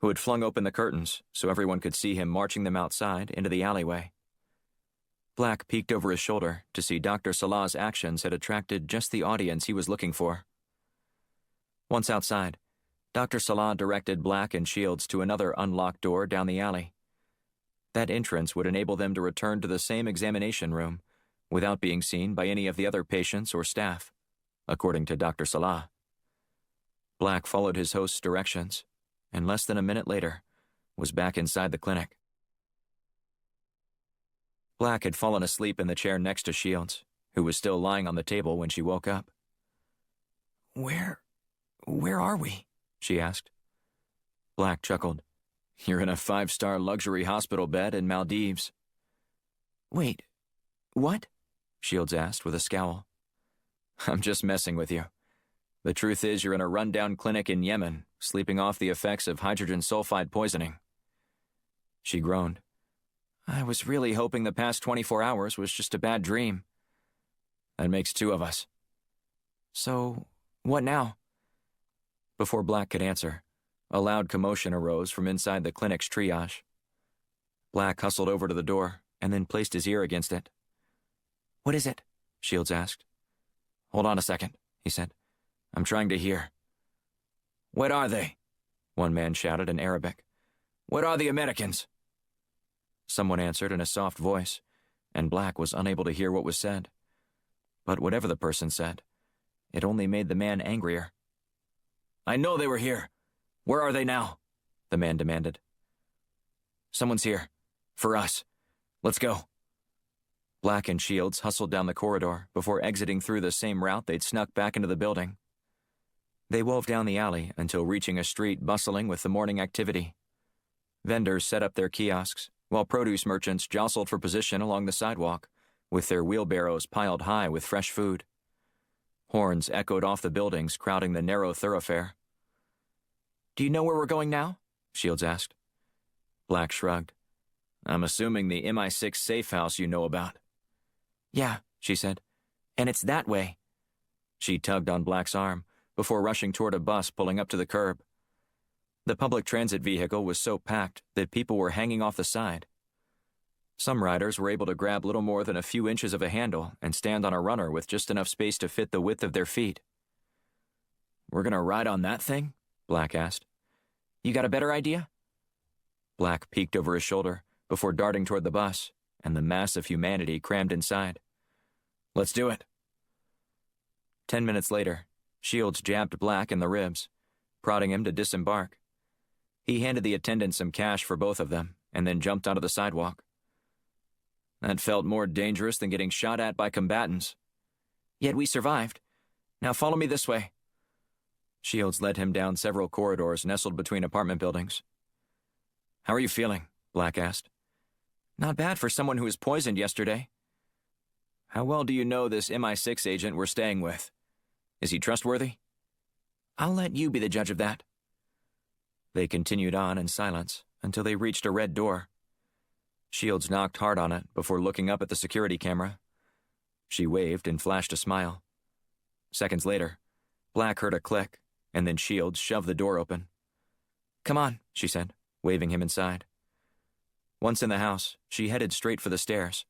[SPEAKER 1] who had flung open the curtains so everyone could see him marching them outside into the alleyway. Black peeked over his shoulder to see Dr. Salah's actions had attracted just the audience he was looking for. Once outside, Dr. Salah directed Black and Shields to another unlocked door down the alley. That entrance would enable them to return to the same examination room without being seen by any of the other patients or staff, according to Dr. Salah. Black followed his host's directions, and less than a minute later, was back inside the clinic. Black had fallen asleep in the chair next to Shields, who was still lying on the table when she woke up. Where are we?" she asked. Black chuckled. "You're in a 5-star luxury hospital bed in Maldives." "Wait, what?" Shields asked with a scowl. "I'm just messing with you. The truth is you're in a rundown clinic in Yemen, sleeping off the effects of hydrogen sulfide poisoning." She groaned. "I was really hoping the past 24 hours was just a bad dream." "That makes 2 of us." "So, what now?" Before Black could answer, a loud commotion arose from inside the clinic's triage. Black hustled over to the door and then placed his ear against it. "What is it?" Shields asked. "Hold on a second," he said. "I'm trying to hear." "Where are they?" one man shouted in Arabic. "Where are the Americans?" Someone answered in a soft voice, and Black was unable to hear what was said. But whatever the person said, it only made the man angrier. "I know they were here. Where are they now?" the man demanded. "Someone's here. For us. Let's go." Black and Shields hustled down the corridor before exiting through the same route they'd snuck back into the building. They wove down the alley until reaching a street bustling with the morning activity. Vendors set up their kiosks, while produce merchants jostled for position along the sidewalk, with their wheelbarrows piled high with fresh food. Horns echoed off the buildings crowding the narrow thoroughfare. "Do you know where we're going now?" Shields asked. Black shrugged. "I'm assuming the MI6 safe house you know about." "Yeah," she said. "And it's that way." She tugged on Black's arm before rushing toward a bus pulling up to the curb. The public transit vehicle was so packed that people were hanging off the side. Some riders were able to grab little more than a few inches of a handle and stand on a runner with just enough space to fit the width of their feet. "We're gonna ride on that thing?" Black asked. "You got a better idea?" Black peeked over his shoulder before darting toward the bus and the mass of humanity crammed inside. "Let's do it." 10 minutes later, Shields jabbed Black in the ribs, prodding him to disembark. He handed the attendant some cash for both of them and then jumped onto the sidewalk. "That felt more dangerous than getting shot at by combatants. Yet we survived. Now follow me this way." Shields led him down several corridors nestled between apartment buildings. "How are you feeling?" Black asked. "Not bad for someone who was poisoned yesterday." "How well do you know this MI6 agent we're staying with? Is he trustworthy?" "I'll let you be the judge of that." They continued on in silence until they reached a red door. Shields knocked hard on it before looking up at the security camera. She waved and flashed a smile. Seconds later, Black heard a click, and then Shields shoved the door open. "Come on," she said, waving him inside. Once in the house, she headed straight for the stairs.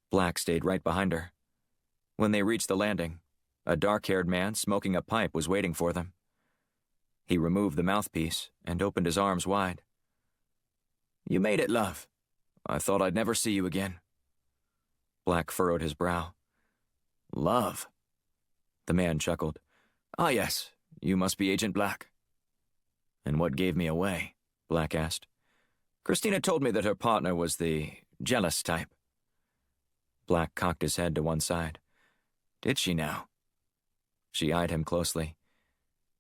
[SPEAKER 1] Black stayed right behind her. When they reached the landing, a dark-haired man smoking a pipe was waiting for them. He removed the mouthpiece and opened his arms wide. "You made it, love. I thought I'd never see you again." Black furrowed his brow. "Love?" The man chuckled. "Ah, yes, you must be Agent Black." "And what gave me away?" Black asked. "Christina told me that her partner was the jealous type." Black cocked his head to one side. "Did she now?" She eyed him closely.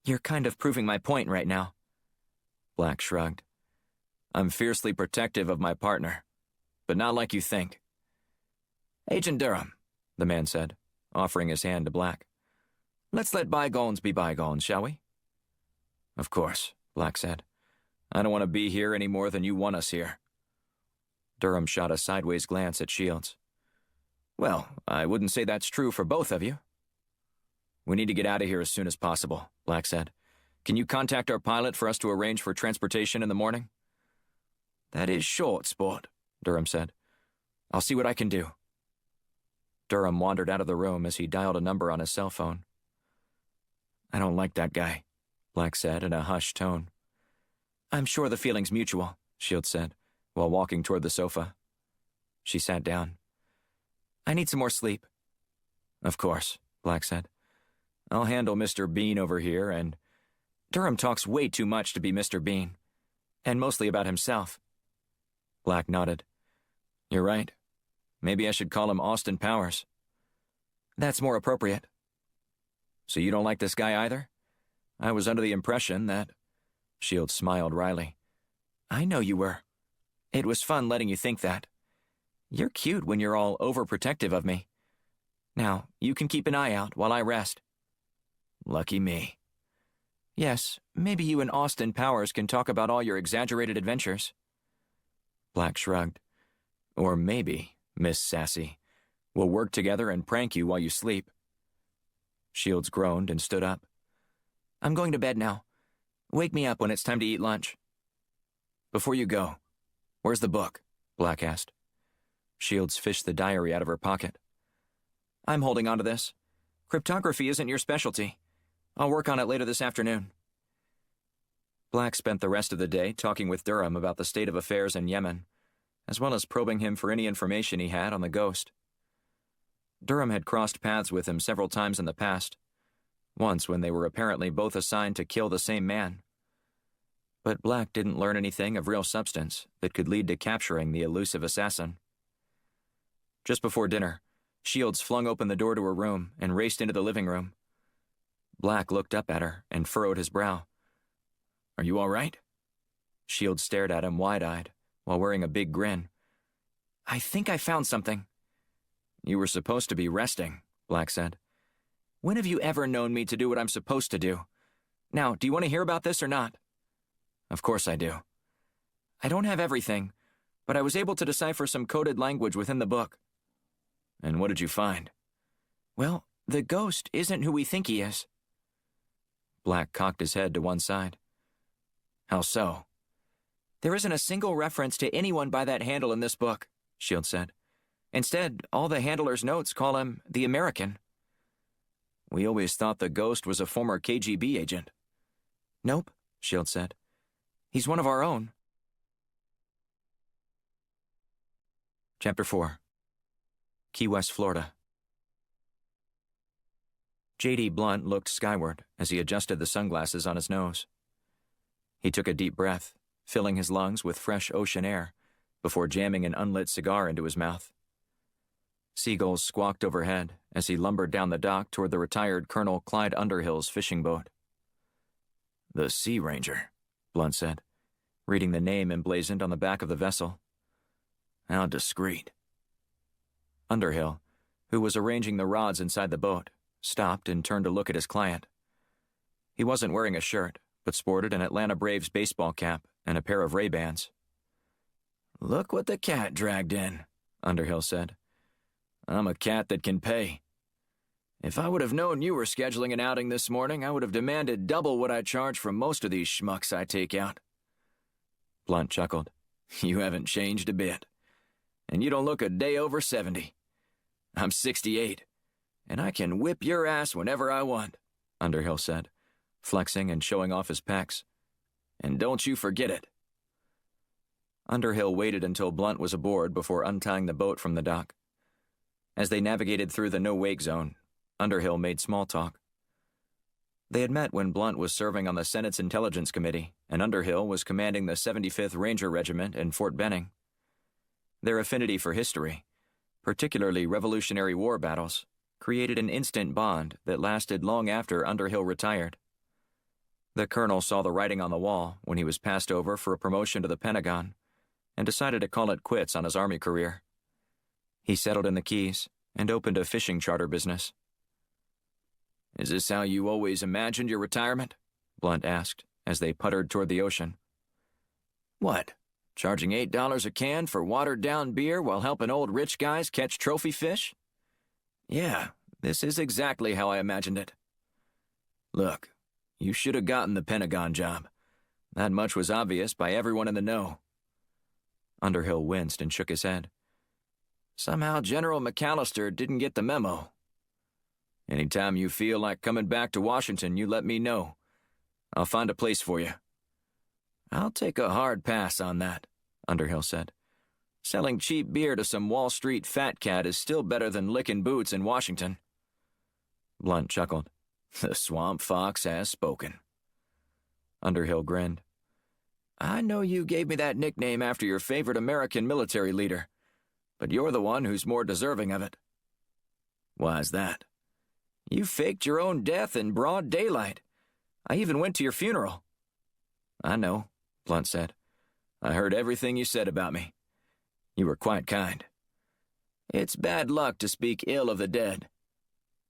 [SPEAKER 1] "You're kind of proving my point right now." Black shrugged. "I'm fiercely protective of my partner, but not like you think." "Agent Durham," the man said, offering his hand to Black. "Let's let bygones be bygones, shall we?" "Of course," Black said. "I don't want to be here any more than you want us here." Durham shot a sideways glance at Shields. "Well, I wouldn't say that's true for both of you." "We need to get out of here as soon as possible," Black said. "Can you contact our pilot for us to arrange for transportation in the morning?" "That is short, sport," Durham said. "I'll see what I can do." Durham wandered out of the room as he dialed a number on his cell phone. "I don't like that guy," Black said in a hushed tone. "I'm sure the feeling's mutual," Shields said, while walking toward the sofa. She sat down. "I need some more sleep." "Of course," Black said. "I'll handle Mr. Bean over here, and—" "Durham talks way too much to be Mr. Bean, and mostly about himself." Black nodded. "You're right. Maybe I should call him Austin Powers." "That's more appropriate." "So you don't like this guy either? I was under the impression that—" Shields smiled wryly. "I know you were. It was fun letting you think that. You're cute when you're all overprotective of me. Now, you can keep an eye out while I rest." "Lucky me." "Yes, maybe you and Austin Powers can talk about all your exaggerated adventures." Black shrugged. "Or maybe, Miss Sassy, we'll work together and prank you while you sleep." Shields groaned and stood up. "I'm going to bed now. Wake me up when it's time to eat lunch." "Before you go, where's the book?" Black asked. Shields fished the diary out of her pocket. "I'm holding on to this. Cryptography isn't your specialty. I'll work on it later this afternoon." Black spent the rest of the day talking with Durham about the state of affairs in Yemen, as well as probing him for any information he had on the ghost. Durham had crossed paths with him several times in the past, once when they were apparently both assigned to kill the same man. But Black didn't learn anything of real substance that could lead to capturing the elusive assassin. Just before dinner, Shields flung open the door to her room and raced into the living room. Black looked up at her and furrowed his brow. "Are you all right?" Shields stared at him wide-eyed while wearing a big grin. "I think I found something." "You were supposed to be resting," Black said. "When have you ever known me to do what I'm supposed to do? Now, do you want to hear about this or not?" "Of course I do." "I don't have everything, but I was able to decipher some coded language within the book." "And what did you find?" "Well, the ghost isn't who we think he is." Black cocked his head to one side. "How so?" "There isn't a single reference to anyone by that handle in this book," Shields said. Instead, all the handler's notes call him the American. We always thought the ghost was a former KGB agent. Nope, Shields said. He's one of our own. Chapter 4. Key West, Florida. J.D. Blunt looked skyward as he adjusted the sunglasses on his nose. He took a deep breath, filling his lungs with fresh ocean air, before jamming an unlit cigar into his mouth. Seagulls squawked overhead as he lumbered down the dock toward the retired Colonel Clyde Underhill's fishing boat. The Sea Ranger, Blunt said, reading the name emblazoned on the back of the vessel. How discreet. Underhill, who was arranging the rods inside the boat, stopped and turned to look at his client. He wasn't wearing a shirt, but sported an Atlanta Braves baseball cap and a pair of Ray-Bans. Look what the cat dragged in, Underhill said. I'm a cat that can pay. If I would have known you were scheduling an outing this morning, I would have demanded double what I charge for most of these schmucks I take out. Blunt chuckled. You haven't changed a bit. And you don't look a day over 70. I'm 68, and I can whip your ass whenever I want, Underhill said, flexing and showing off his pecs. And don't you forget it. Underhill waited until Blunt was aboard before untying the boat from the dock. As they navigated through the no-wake zone, Underhill made small talk. They had met when Blunt was serving on the Senate's Intelligence Committee, and Underhill was commanding the 75th Ranger Regiment in Fort Benning. Their affinity for history, particularly Revolutionary War battles, created an instant bond that lasted long after Underhill retired. The colonel saw the writing on the wall when he was passed over for a promotion to the Pentagon and decided to call it quits on his Army career. He settled in the Keys and opened a fishing charter business. Is this how you always imagined your retirement? Blunt asked as they puttered toward the ocean. What, charging $8 a can for watered-down beer while helping old rich guys catch trophy fish? Yeah, this is exactly how I imagined it. Look, you should have gotten the Pentagon job. That much was obvious by everyone in the know. Underhill winced and shook his head. Somehow General McAllister didn't get the memo. Anytime you feel like coming back to Washington, you let me know. I'll find a place for you. I'll take a hard pass on that, Underhill said. Selling cheap beer to some Wall Street fat cat is still better than licking boots in Washington. Blunt chuckled. The swamp fox has spoken. Underhill grinned. I know you gave me that nickname after your favorite American military leader, but you're the one who's more deserving of it. Why's that? You faked your own death in broad daylight. I even went to your funeral. I know, Blunt said. I heard everything you said about me. You were quite kind. It's bad luck to speak ill of the dead,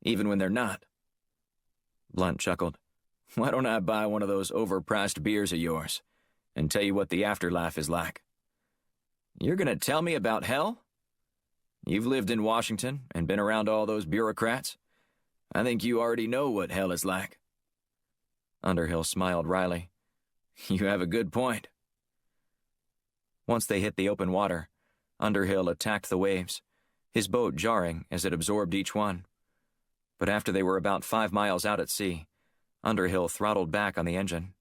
[SPEAKER 1] even when they're not. Blunt chuckled. Why don't I buy one of those overpriced beers of yours and tell you what the afterlife is like? You're going to tell me about hell? You've lived in Washington and been around all those bureaucrats. I think you already know what hell is like. Underhill smiled wryly. You have a good point. Once they hit the open water, Underhill attacked the waves, his boat jarring as it absorbed each one. But after they were about 5 miles out at sea, Underhill throttled back on the engine.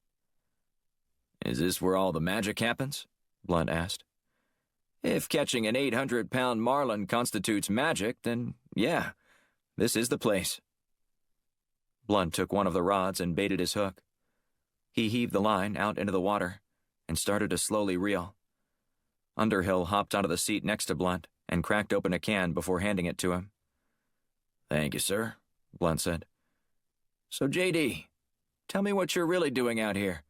[SPEAKER 1] Is this where all the magic happens? Blunt asked. If catching an 800-pound marlin constitutes magic, then yeah, this is the place. Blunt took one of the rods and baited his hook. He heaved the line out into the water and started to slowly reel. Underhill hopped onto the seat next to Blunt and cracked open a can before handing it to him. Thank you, sir, Blunt said. So, J.D., tell me what you're really doing out here.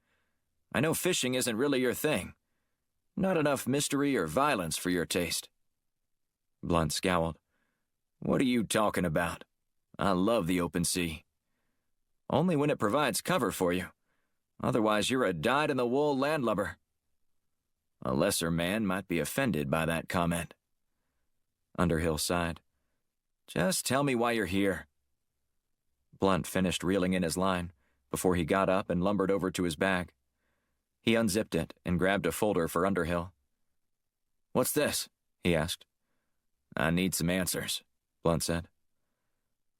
[SPEAKER 1] I know fishing isn't really your thing. Not enough mystery or violence for your taste. Blunt scowled. What are you talking about? I love the open sea. Only when it provides cover for you. Otherwise, you're a dyed-in-the-wool landlubber. A lesser man might be offended by that comment. Underhill sighed. Just tell me why you're here. Blunt finished reeling in his line before he got up and lumbered over to his bag. He unzipped it and grabbed a folder for Underhill. What's this? He asked, I need some answers, Blunt said.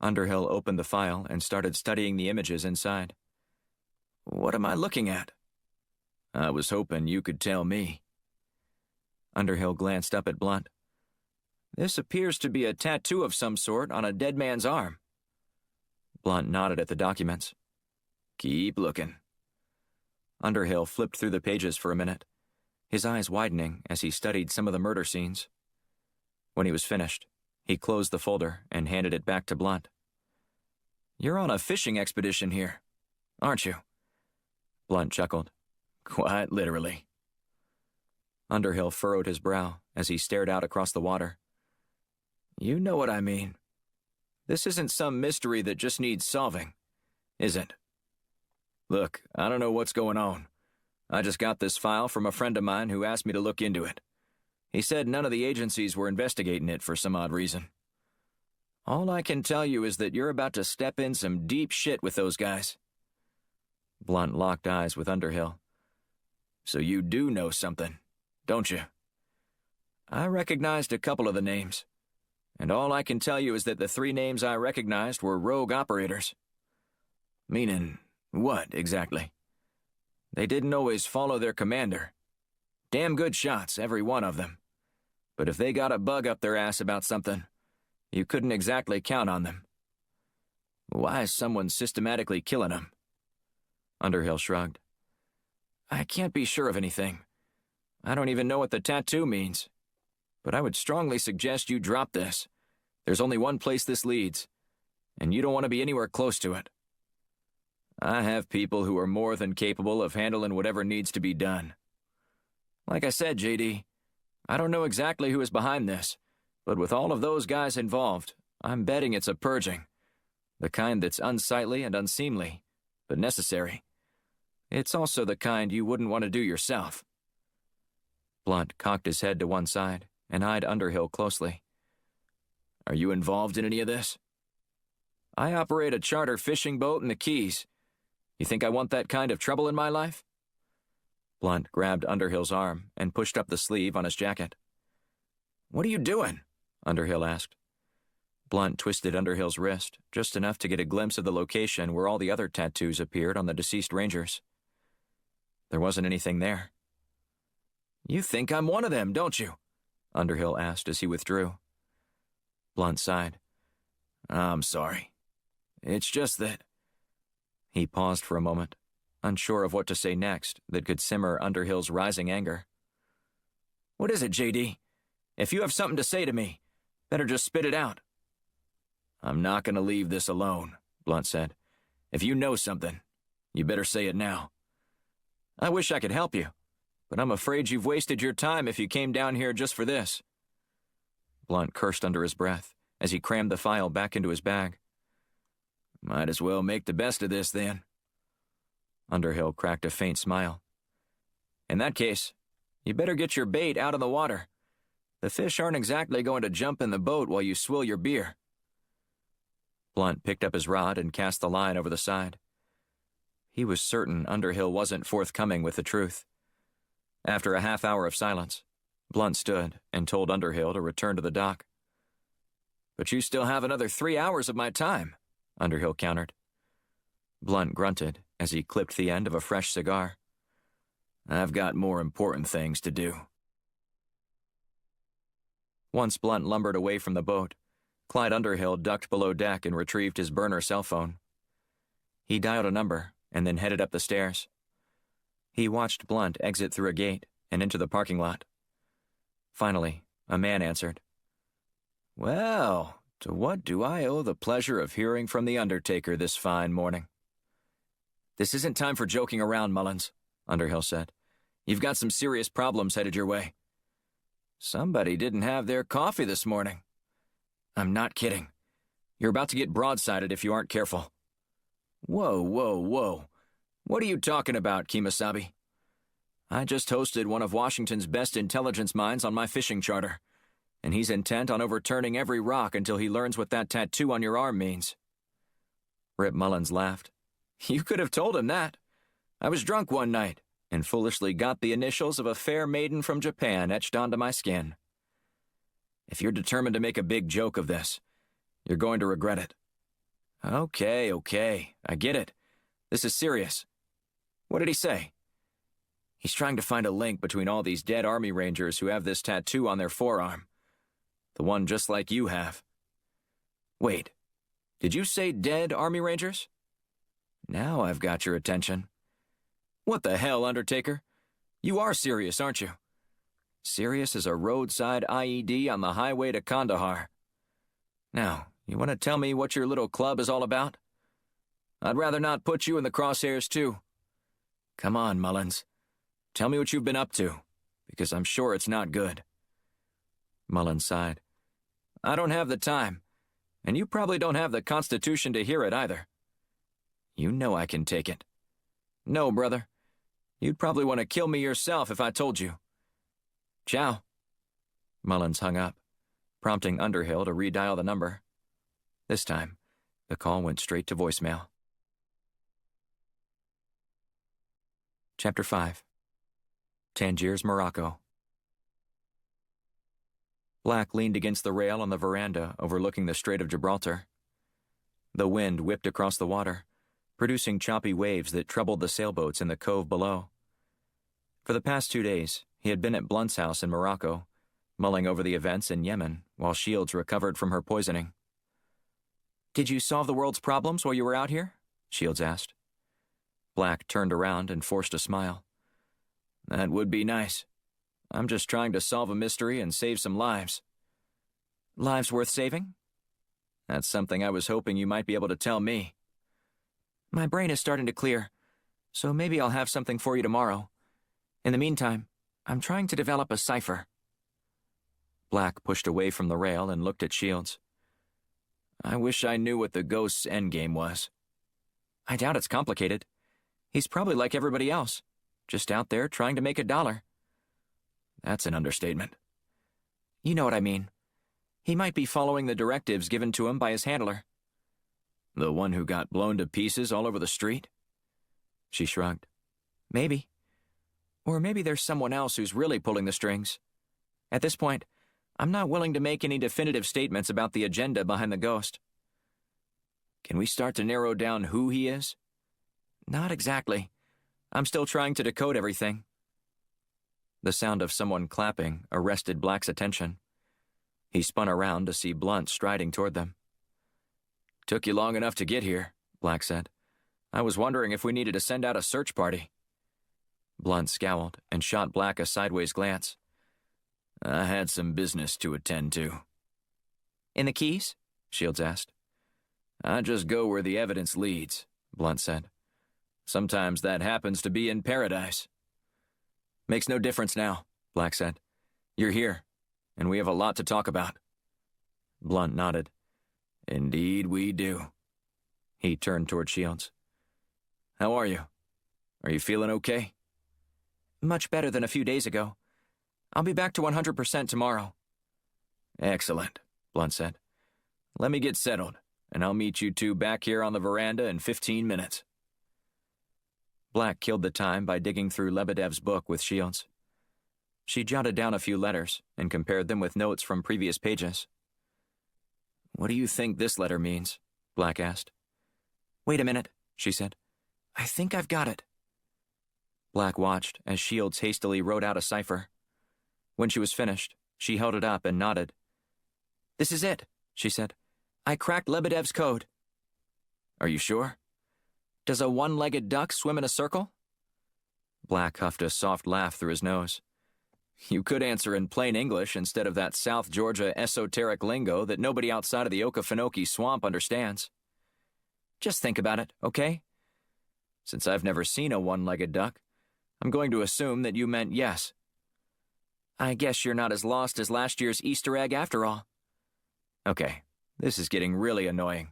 [SPEAKER 1] Underhill opened the file and started studying the images inside. What am I looking at? I was hoping you could tell me. Underhill glanced up at Blunt. This appears to be a tattoo of some sort on a dead man's arm. Blunt nodded at the documents. Keep looking. Underhill flipped through the pages for a minute, his eyes widening as he studied some of the murder scenes. When he was finished, he closed the folder and handed it back to Blunt. You're on a fishing expedition here, aren't you? Blunt chuckled. Quite literally. Underhill furrowed his brow as he stared out across the water. You know what I mean. This isn't some mystery that just needs solving, is it? Look, I don't know what's going on. I just got this file from a friend of mine who asked me to look into it. He said none of the agencies were investigating it for some odd reason. All I can tell you is that you're about to step in some deep shit with those guys. Blunt locked eyes with Underhill. So you do know something, don't you? I recognized a couple of the names, and all I can tell you is that the 3 names I recognized were rogue operators. Meaning, what exactly? They didn't always follow their commander. Damn good shots, every one of them. But if they got a bug up their ass about something, you couldn't exactly count on them. Why is someone systematically killing them? Underhill shrugged. I can't be sure of anything. I don't even know what the tattoo means. But I would strongly suggest you drop this. There's only one place this leads, and you don't want to be anywhere close to it. I have people who are more than capable of handling whatever needs to be done. Like I said, JD, I don't know exactly who is behind this, but with all of those guys involved, I'm betting it's a purging. The kind that's unsightly and unseemly, but necessary. It's also the kind you wouldn't want to do yourself. Blunt cocked his head to one side and eyed Underhill closely. Are you involved in any of this? I operate a charter fishing boat in the Keys. You think I want that kind of trouble in my life? Blunt grabbed Underhill's arm and pushed up the sleeve on his jacket. What are you doing? Underhill asked. Blunt twisted Underhill's wrist, just enough to get a glimpse of the location where all the other tattoos appeared on the deceased rangers. There wasn't anything there. You think I'm one of them, don't you? Underhill asked as he withdrew. Blunt sighed. I'm sorry. It's just that... He paused for a moment, unsure of what to say next that could simmer Underhill's rising anger. What is it, JD? If you have something to say to me, better just spit it out. I'm not going to leave this alone, Blunt said. If you know something, you better say it now. I wish I could help you, but I'm afraid you've wasted your time if you came down here just for this. Blunt cursed under his breath as he crammed the file back into his bag. Might as well make the best of this, then. Underhill cracked a faint smile. In that case, you better get your bait out of the water. The fish aren't exactly going to jump in the boat while you swill your beer. Blunt picked up his rod and cast the line over the side. He was certain Underhill wasn't forthcoming with the truth. After a half hour of silence, Blunt stood and told Underhill to return to the dock. But you still have another 3 hours of my time, Underhill countered. Blunt grunted as he clipped the end of a fresh cigar. I've got more important things to do. Once Blunt lumbered away from the boat, Clyde Underhill ducked below deck and retrieved his burner cell phone. He dialed a number and then headed up the stairs. He watched Blunt exit through a gate and into the parking lot. Finally, a man answered. Well, to what do I owe the pleasure of hearing from the Undertaker this fine morning? This isn't time for joking around, Mullins, Underhill said. You've got some serious problems headed your way. Somebody didn't have their coffee this morning. I'm not kidding. You're about to get broadsided if you aren't careful. Whoa, whoa, whoa. What are you talking about, Kemosabe? I just hosted one of Washington's best intelligence minds on my fishing charter, and he's intent on overturning every rock until he learns what that tattoo on your arm means. Rip Mullins laughed. You could have told him that. I was drunk one night and foolishly got the initials of a fair maiden from Japan etched onto my skin. If you're determined to make a big joke of this, you're going to regret it. Okay, I get it. This is serious. What did he say? He's trying to find a link between all these dead Army Rangers who have this tattoo on their forearm. The one just like you have. Wait, did you say dead Army Rangers? Now I've got your attention. What the hell, Undertaker? You are serious, aren't you? Serious as a roadside IED on the highway to Kandahar. Now, you want to tell me what your little club is all about? I'd rather not put you in the crosshairs, too. Come on, Mullins. Tell me what you've been up to, because I'm sure it's not good. Mullins sighed. I don't have the time, and you probably don't have the constitution to hear it either. You know I can take it. No, brother. You'd probably want to kill me yourself if I told you. Ciao. Mullins hung up, prompting Underhill to redial the number. This time, the call went straight to voicemail. Chapter 5. Tangiers, Morocco. Black leaned against the rail on the veranda overlooking the Strait of Gibraltar. The wind whipped across the water, producing choppy waves that troubled the sailboats in the cove below. For the past 2 days, he had been at Blunt's house in Morocco, mulling over the events in Yemen while Shields recovered from her poisoning. Did you solve the world's problems while you were out here? Shields asked. Black turned around and forced a smile. That would be nice. I'm just trying to solve a mystery and save some lives. Lives worth saving? That's something I was hoping you might be able to tell me. My brain is starting to clear, so maybe I'll have something for you tomorrow. In the meantime, I'm trying to develop a cipher. Black pushed away from the rail and looked at Shields. I wish I knew what the ghost's endgame was. I doubt it's complicated. He's probably like everybody else, just out there trying to make $1. That's an understatement. You know what I mean. He might be following the directives given to him by his handler. The one who got blown to pieces all over the street? She shrugged. Maybe. Or maybe there's someone else who's really pulling the strings. At this point, I'm not willing to make any definitive statements about the agenda behind the ghost. Can we start to narrow down who he is? Not exactly. I'm still trying to decode everything. The sound of someone clapping arrested Black's attention. He spun around to see Blunt striding toward them. Took you long enough to get here, Black said. I was wondering if we needed to send out a search party. Blunt scowled and shot Black a sideways glance. I had some business to attend to. In the Keys? Shields asked. I just go where the evidence leads, Blunt said. Sometimes that happens to be in paradise. Makes no difference now, Black said. You're here, and we have a lot to talk about. Blunt nodded. Indeed we do. He turned toward Shields. How are you? Are you feeling okay? Much better than a few days ago. I'll be back to 100% tomorrow. Excellent, Blunt said. Let me get settled, and I'll meet you two back here on the veranda in 15 minutes. Black killed the time by digging through Lebedev's book with Shields. She jotted down a few letters and compared them with notes from previous pages. What do you think this letter means? Black asked. Wait a minute, she said. I think I've got it. Black watched as Shields hastily wrote out a cipher. When she was finished, she held it up and nodded. This is it, she said. I cracked Lebedev's code. Are you sure? Does a one-legged duck swim in a circle? Black huffed a soft laugh through his nose. You could answer in plain English instead of that South Georgia esoteric lingo that nobody outside of the Okefenokee swamp understands. Just think about it, okay? Since I've never seen a one-legged duck, I'm going to assume that you meant yes. I guess you're not as lost as last year's Easter egg after all. Okay, this is getting really annoying.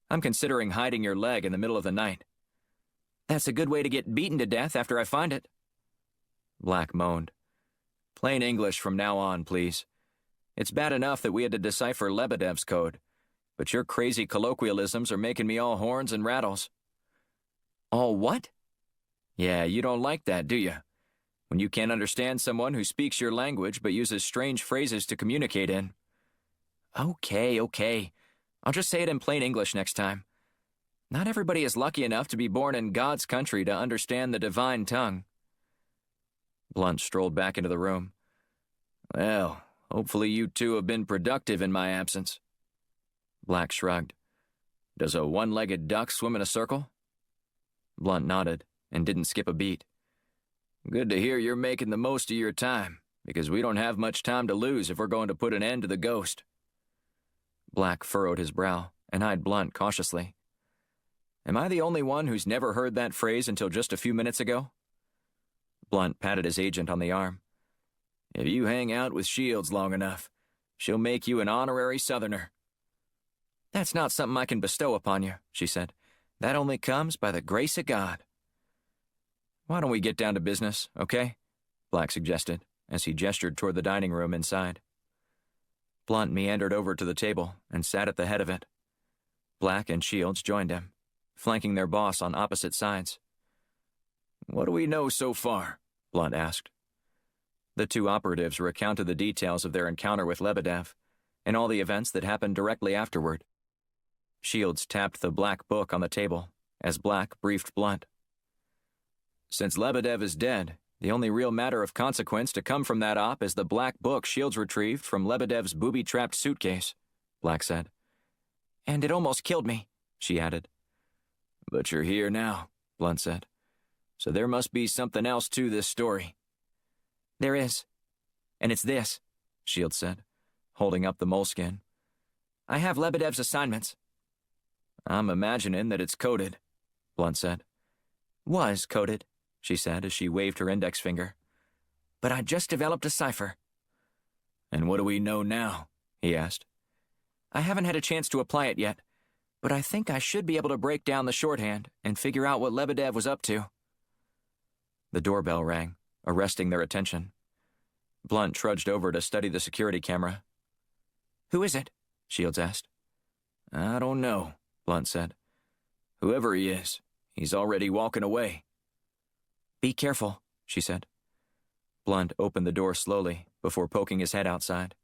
[SPEAKER 1] I'm considering hiding your leg in the middle of the night. That's a good way to get beaten to death after I find it. Black moaned. Plain English from now on, please. It's bad enough that we had to decipher Lebedev's code, but your crazy colloquialisms are making me all horns and rattles. All what? Yeah, you don't like that, do you? when you can't understand someone who speaks your language but uses strange phrases to communicate in. Okay. I'll just say it in plain English next time. Not everybody is lucky enough to be born in God's country to understand the divine tongue. Blunt strolled back into the room. Well, hopefully you two have been productive in my absence. Black shrugged. Does a one-legged duck swim in a circle? Blunt nodded and didn't skip a beat. Good to hear you're making the most of your time, because we don't have much time to lose if we're going to put an end to the ghost. Black furrowed his brow and eyed Blunt cautiously. Am I the only one who's never heard that phrase until just a few minutes ago? Blunt patted his agent on the arm. If you hang out with Shields long enough, she'll make you an honorary Southerner. That's not something I can bestow upon you, she said. That only comes by the grace of God. Why don't we get down to business, okay? Black suggested, as he gestured toward the dining room inside. Blunt meandered over to the table and sat at the head of it. Black and Shields joined him, flanking their boss on opposite sides. What do we know so far? Blunt asked. The two operatives recounted the details of their encounter with Lebedev and all the events that happened directly afterward. Shields tapped the black book on the table as Black briefed Blunt. Since Lebedev is dead, the only real matter of consequence to come from that op is the black book Shields retrieved from Lebedev's booby-trapped suitcase, Black said. And it almost killed me, she added. But you're here now, Blunt said. So there must be something else to this story. There is. And it's this, Shields said, holding up the moleskin. I have Lebedev's assignments. I'm imagining that it's coded, Blunt said. Was coded, she said as she waved her index finger. But I just developed a cipher. And what do we know now? He asked. I haven't had a chance to apply it yet, but I think I should be able to break down the shorthand and figure out what Lebedev was up to. The doorbell rang, arresting their attention. Blunt trudged over to study the security camera. Who is it? Shields asked. I don't know, Blunt said. Whoever he is, he's already walking away. Be careful, she said. Blunt opened the door slowly before poking his head outside.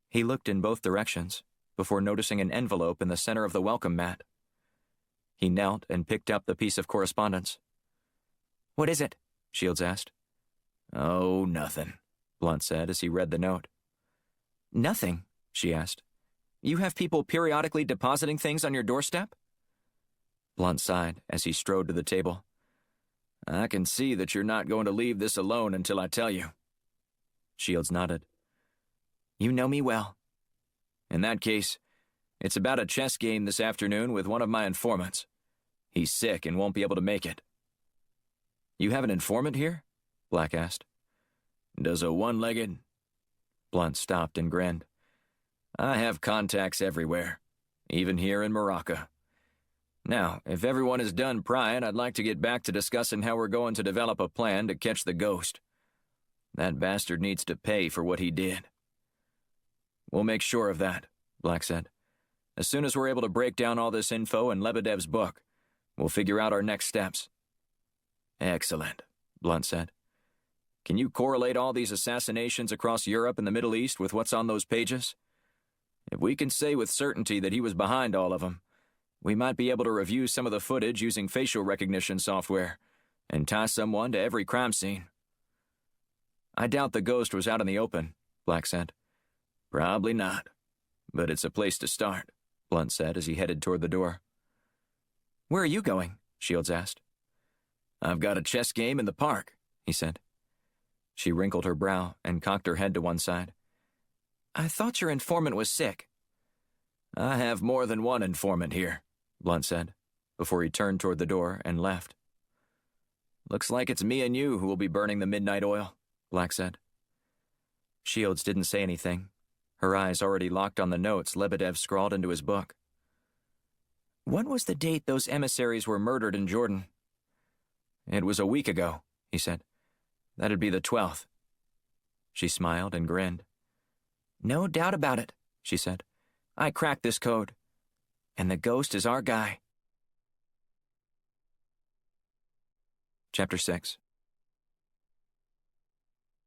[SPEAKER 1] He looked in both directions before noticing an envelope in the center of the welcome mat. He knelt and picked up the piece of correspondence. What is it? Shields asked. Oh, nothing, Blunt said as he read the note. Nothing? She asked. You have people periodically depositing things on your doorstep? Blunt sighed as he strode to the table. I can see that you're not going to leave this alone until I tell you. Shields nodded. You know me well. In that case, it's about a chess game this afternoon with one of my informants. He's sick and won't be able to make it. You have an informant here? Black asked. Does a one-legged? Blunt stopped and grinned. I have contacts everywhere, even here in Morocco. Now, if everyone is done prying, I'd like to get back to discussing how we're going to develop a plan to catch the ghost. That bastard needs to pay for what he did. We'll make sure of that, Black said. As soon as we're able to break down all this info in Lebedev's book, we'll figure out our next steps. Excellent, Blunt said. Can you correlate all these assassinations across Europe and the Middle East with what's on those pages? If we can say with certainty that he was behind all of them, we might be able to review some of the footage using facial recognition software and tie someone to every crime scene. I doubt the ghost was out in the open, Black said. Probably not, but it's a place to start, Blunt said as he headed toward the door. Where are you going? Shields asked. I've got a chess game in the park, he said. She wrinkled her brow and cocked her head to one side. I thought your informant was sick. I have more than one informant here, Blunt said, before he turned toward the door and left. Looks like it's me and you who will be burning the midnight oil, Black said. Shields didn't say anything, her eyes already locked on the notes Lebedev scrawled into his book. When was the date those emissaries were murdered in Jordan? It was a week ago, he said. That'd be the 12th. She smiled and grinned. No doubt about it, she said. I cracked this code. And the ghost is our guy. Chapter 6.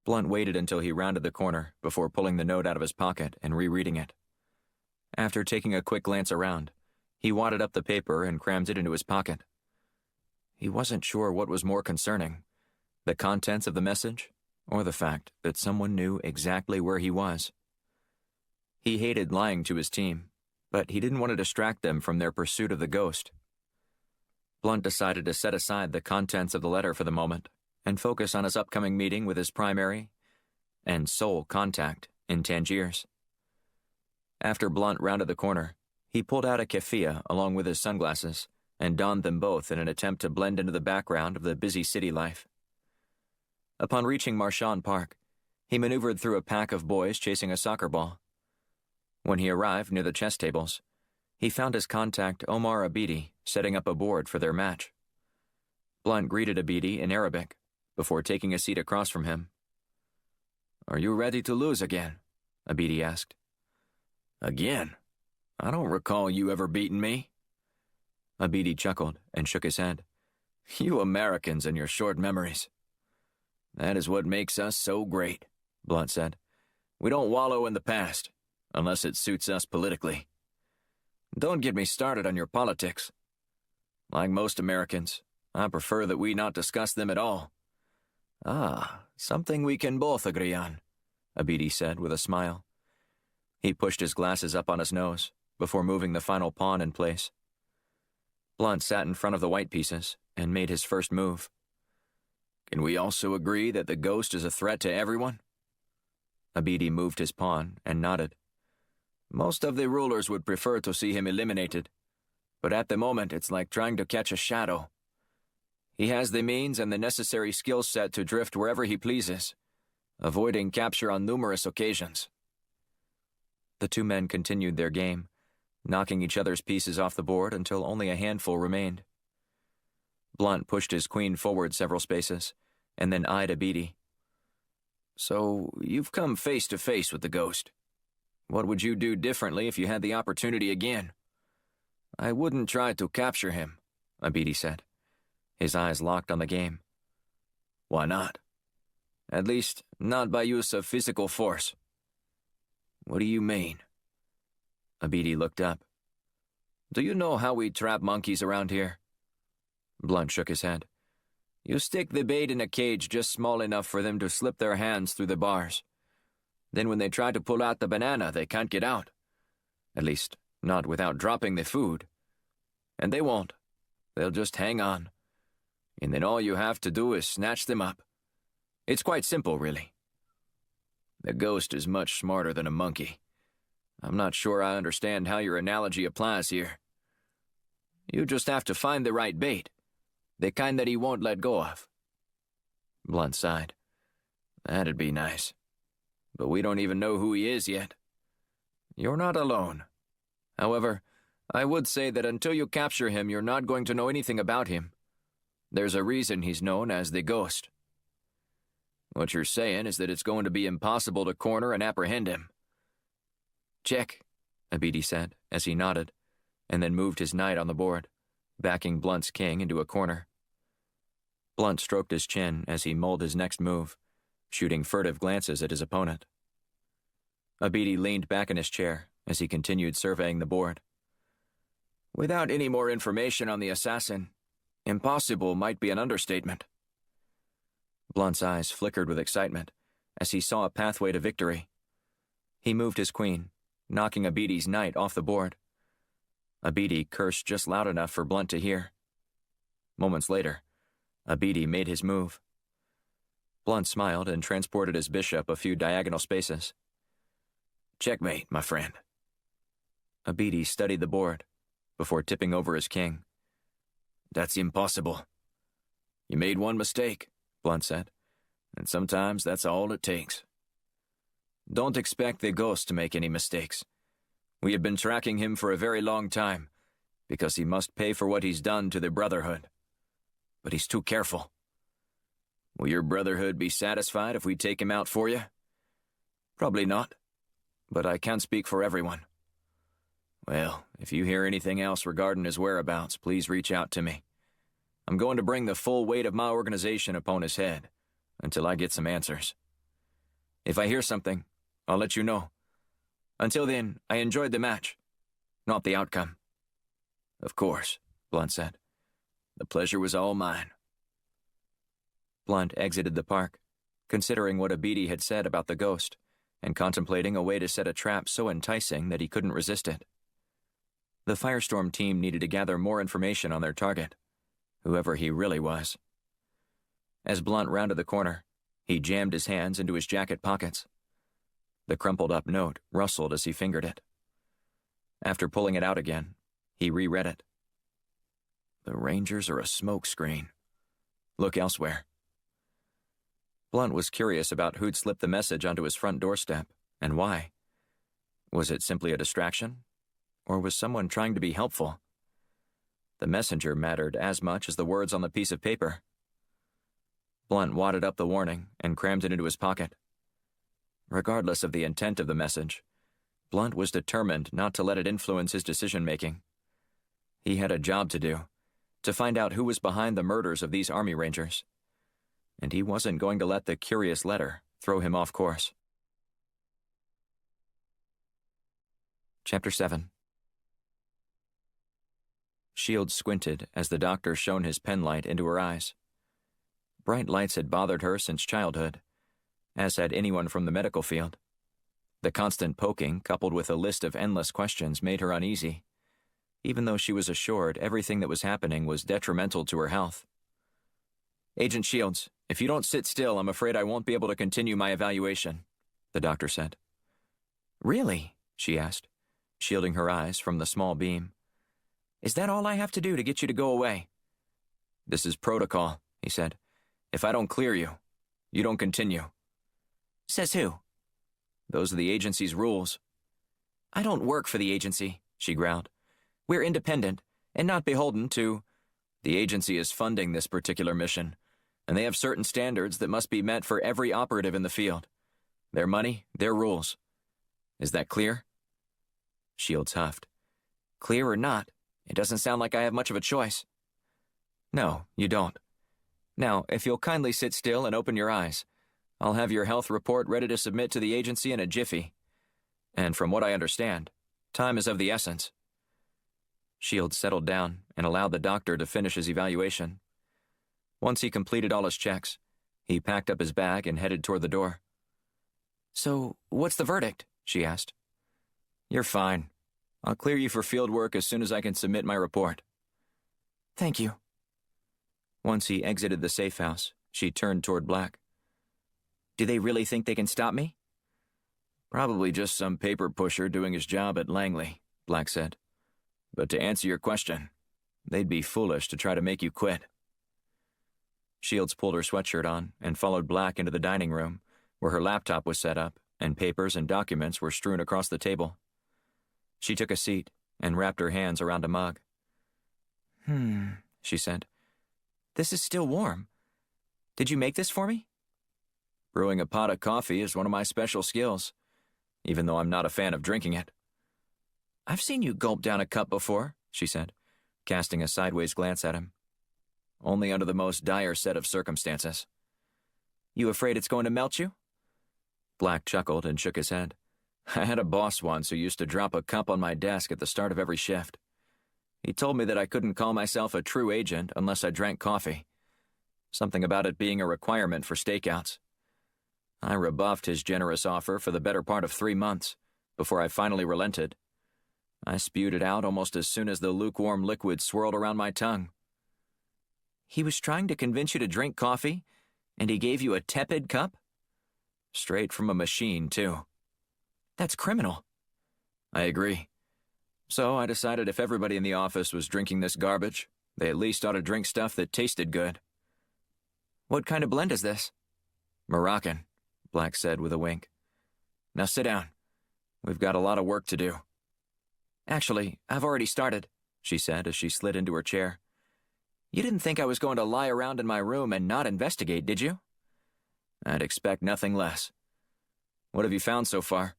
[SPEAKER 1] Blunt waited until he rounded the corner before pulling the note out of his pocket and rereading it. After taking a quick glance around, he wadded up the paper and crammed it into his pocket. He wasn't sure what was more concerning, the contents of the message or the fact that someone knew exactly where he was. He hated lying to his team, but he didn't want to distract them from their pursuit of the ghost. Blunt decided to set aside the contents of the letter for the moment and focus on his upcoming meeting with his primary and sole contact in Tangiers. After Blunt rounded the corner, he pulled out a keffiyeh along with his sunglasses and donned them both in an attempt to blend into the background of the busy city life. Upon reaching Marchand Park, he maneuvered through a pack of boys chasing a soccer ball. When he arrived near the chess tables, he found his contact Omar Abidi setting up a board for their match. Blunt greeted Abidi in Arabic before taking a seat across from him. "Are you ready to lose again?" Abidi asked. "Again? I don't recall you ever beating me." Abidi chuckled and shook his head. "You Americans and your short memories. That is what makes us so great," Blunt said. "We don't wallow in the past, unless it suits us politically. Don't get me started on your politics. Like most Americans, I prefer that we not discuss them at all." "Ah, something we can both agree on," Abidi said with a smile. He pushed his glasses up on his nose before moving the final pawn in place. Blunt sat in front of the white pieces and made his first move. "Can we also agree that the ghost is a threat to everyone?" Abidi moved his pawn and nodded. "Most of the rulers would prefer to see him eliminated, but at the moment it's like trying to catch a shadow. He has the means and the necessary skill set to drift wherever he pleases, avoiding capture on numerous occasions." The two men continued their game, knocking each other's pieces off the board until only a handful remained. Blunt pushed his queen forward several spaces, and then eyed Abidi. "So, you've come face to face with the ghost. What would you do differently if you had the opportunity again?" "I wouldn't try to capture him," Abidi said. His eyes locked on the game. "Why not?" "At least, not by use of physical force." "What do you mean?" Abidi looked up. "Do you know how we trap monkeys around here?" Blunt shook his head. "You stick the bait in a cage just small enough for them to slip their hands through the bars. Then when they try to pull out the banana, they can't get out. At least, not without dropping the food. And they won't. They'll just hang on. And then all you have to do is snatch them up. It's quite simple, really. The ghost is much smarter than a monkey. I'm not sure I understand how your analogy applies here. You just have to find the right bait, the kind that he won't let go of." Blunt sighed. "That'd be nice. But we don't even know who he is yet." "You're not alone. However, I would say that until you capture him, you're not going to know anything about him. There's a reason he's known as the Ghost." "What you're saying is that it's going to be impossible to corner and apprehend him." "Check," Abidi said as he nodded, and then moved his knight on the board, backing Blunt's king into a corner. Blunt stroked his chin as he mulled his next move, shooting furtive glances at his opponent. Abidi leaned back in his chair as he continued surveying the board. "Without any more information on the assassin, impossible might be an understatement." Blunt's eyes flickered with excitement as he saw a pathway to victory. He moved his queen, knocking Abidi's knight off the board. Abidi cursed just loud enough for Blunt to hear. Moments later, Abidi made his move. Blunt smiled and transported his bishop a few diagonal spaces. "Checkmate, my friend." Abidi studied the board before tipping over his king. "That's impossible." "You made one mistake," Blunt said, "and sometimes that's all it takes." "Don't expect the ghost to make any mistakes. We have been tracking him for a very long time, because he must pay for what he's done to the Brotherhood. But he's too careful." "Will your Brotherhood be satisfied if we take him out for you?" "Probably not, but I can't speak for everyone." "Well, if you hear anything else regarding his whereabouts, please reach out to me. I'm going to bring the full weight of my organization upon his head until I get some answers." If I hear something, I'll let you know. Until then, I enjoyed the match, not the outcome." "Of course," Blunt said. "The pleasure was all mine." Blunt exited the park, considering what Abidi had said about the ghost, and contemplating a way to set a trap so enticing that he couldn't resist it. The Firestorm team needed to gather more information on their target, whoever he really was. As Blunt rounded the corner, he jammed his hands into his jacket pockets. The crumpled-up note rustled as he fingered it. After pulling it out again, he reread it. "The Rangers are a smokescreen. Look elsewhere." Blunt was curious about who'd slipped the message onto his front doorstep, and why. Was it simply a distraction? Or was someone trying to be helpful? The messenger mattered as much as the words on the piece of paper. Blunt wadded up the warning and crammed it into his pocket. Regardless of the intent of the message, Blunt was determined not to let it influence his decision-making. He had a job to do, to find out who was behind the murders of these Army Rangers. And he wasn't going to let the curious letter throw him off course. Chapter 7. Shields squinted as the doctor shone his penlight into her eyes. Bright lights had bothered her since childhood, as had anyone from the medical field. The constant poking, coupled with a list of endless questions, made her uneasy, even though she was assured everything that was happening was detrimental to her health. "Agent Shields, if you don't sit still, I'm afraid I won't be able to continue my evaluation," the doctor said. "Really?" she asked, shielding her eyes from the small beam. "Is that all I have to do to get you to go away?" "This is protocol," he said. "If I don't clear you, you don't continue." "Says who?" "Those are the agency's rules." "I don't work for the agency," she growled. "We're independent and not beholden to—" "The agency is funding this particular mission, and they have certain standards that must be met for every operative in the field. Their money, their rules. Is that clear?" Shields huffed. "Clear or not, it doesn't sound like I have much of a choice." "No, you don't. Now, if you'll kindly sit still and open your eyes, I'll have your health report ready to submit to the agency in a jiffy. And from what I understand, time is of the essence." Shields settled down and allowed the doctor to finish his evaluation. Once he completed all his checks, he packed up his bag and headed toward the door. "So, what's the verdict?" she asked. "You're fine. I'll clear you for field work as soon as I can submit my report." "Thank you." Once he exited the safe house, she turned toward Black. "Do they really think they can stop me?" "Probably just some paper pusher doing his job at Langley," Black said. "But to answer your question, they'd be foolish to try to make you quit." Shields pulled her sweatshirt on and followed Black into the dining room, where her laptop was set up and papers and documents were strewn across the table. She took a seat and wrapped her hands around a mug. She said. "This is still warm. Did you make this for me?" "Brewing a pot of coffee is one of my special skills, even though I'm not a fan of drinking it." "I've seen you gulp down a cup before," she said, casting a sideways glance at him. "Only under the most dire set of circumstances." "You afraid it's going to melt you?" Black chuckled and shook his head. "I had a boss once who used to drop a cup on my desk at the start of every shift. He told me that I couldn't call myself a true agent unless I drank coffee. Something about it being a requirement for stakeouts. I rebuffed his generous offer for the better part of 3 months, before I finally relented. I spewed it out almost as soon as the lukewarm liquid swirled around my tongue." "He was trying to convince you to drink coffee, and he gave you a tepid cup?" "Straight from a machine, too." "That's criminal." "I agree. So I decided if everybody in the office was drinking this garbage, they at least ought to drink stuff that tasted good." "What kind of blend is this?" "Moroccan," Black said with a wink. "Now sit down. We've got a lot of work to do." "Actually, I've already started," she said as she slid into her chair. "You didn't think I was going to lie around in my room and not investigate, did you?" "I'd expect nothing less. What have you found so far?"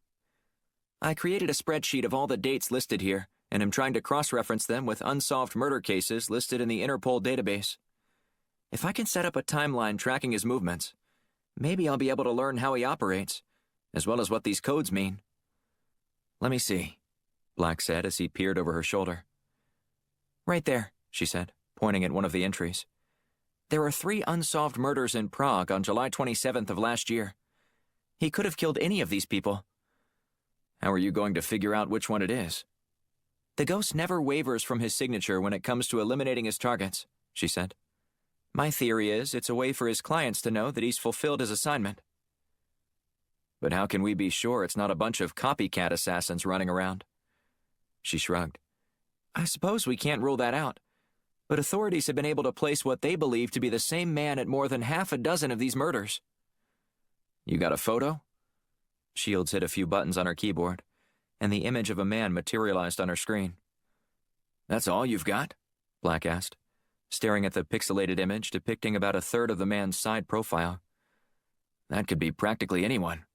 [SPEAKER 1] "I created a spreadsheet of all the dates listed here, and am trying to cross-reference them with unsolved murder cases listed in the Interpol database. If I can set up a timeline tracking his movements, maybe I'll be able to learn how he operates as well as what these codes mean. Let me see, Black said as he peered over her shoulder. Right there, she said, pointing at one of the entries. There are 3 unsolved murders in Prague on July 27th of last year. He could have killed any of these people. How are you going to figure out which one it is? The ghost never wavers from his signature when it comes to eliminating his targets, she said. My theory is it's a way for his clients to know that he's fulfilled his assignment. But how can we be sure it's not a bunch of copycat assassins running around? She shrugged. I suppose we can't rule that out, but authorities have been able to place what they believe to be the same man at more than half a dozen of these murders. You got a photo? Shields hit a few buttons on her keyboard, and the image of a man materialized on her screen. That's all you've got? Black asked, staring at the pixelated image depicting about a third of the man's side profile. That could be practically anyone.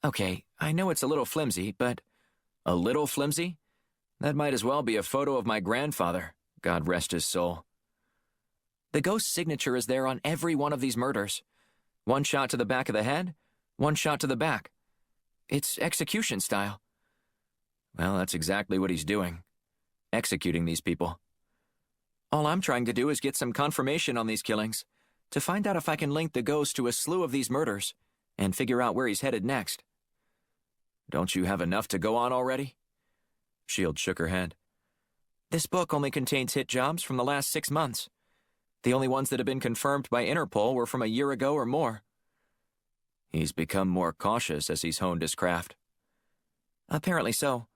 [SPEAKER 1] Okay, I know it's a little flimsy, but... A little flimsy? That might as well be a photo of my grandfather, God rest his soul. The ghost's signature is there on every one of these murders. 1 shot to the back of the head, 1 shot to the back. It's execution style. Well, that's exactly what he's doing. Executing these people. All I'm trying to do is get some confirmation on these killings, to find out if I can link the ghost to a slew of these murders, and figure out where he's headed next. Don't you have enough to go on already? Shield shook her head. This book only contains hit jobs from the last 6 months. The only ones that have been confirmed by Interpol were from a year ago or more. He's become more cautious as he's honed his craft. Apparently so.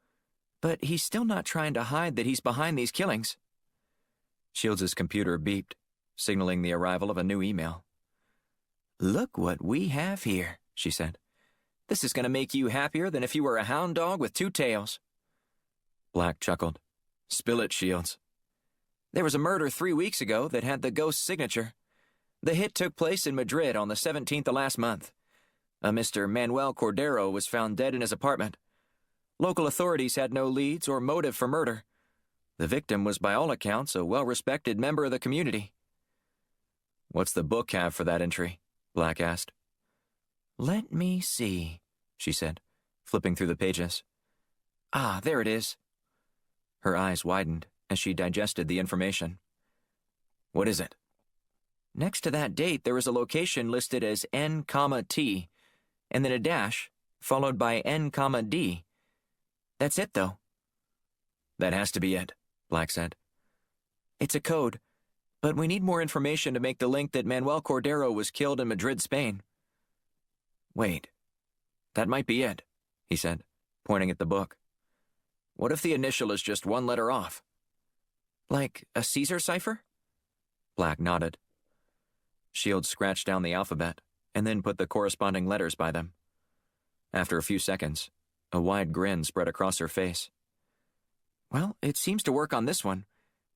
[SPEAKER 1] But he's still not trying to hide that he's behind these killings. Shields' computer beeped, signaling the arrival of a new email. Look what we have here, she said. This is going to make you happier than if you were a hound dog with 2 tails. Black chuckled. Spill it, Shields. There was a murder 3 weeks ago that had the ghost's signature. The hit took place in Madrid on the 17th of last month. A Mr. Manuel Cordero was found dead in his apartment. Local authorities had no leads or motive for murder. The victim was by all accounts a well-respected member of the community. What's the book have for that entry? Black asked. Let me see, she said, flipping through the pages. Ah, there it is. Her eyes widened as she digested the information. What is it? Next to that date, there is a location listed as N,T, and then a dash, followed by N,D. That's it, though. That has to be it, Black said. It's a code, but we need more information to make the link that Manuel Cordero was killed in Madrid, Spain. Wait, that might be it, he said, pointing at the book. What if the initial is just 1 letter off? Like a Caesar cipher? Black nodded. Shields scratched down the alphabet and then put the corresponding letters by them. After a few seconds, a wide grin spread across her face. Well, it seems to work on this one,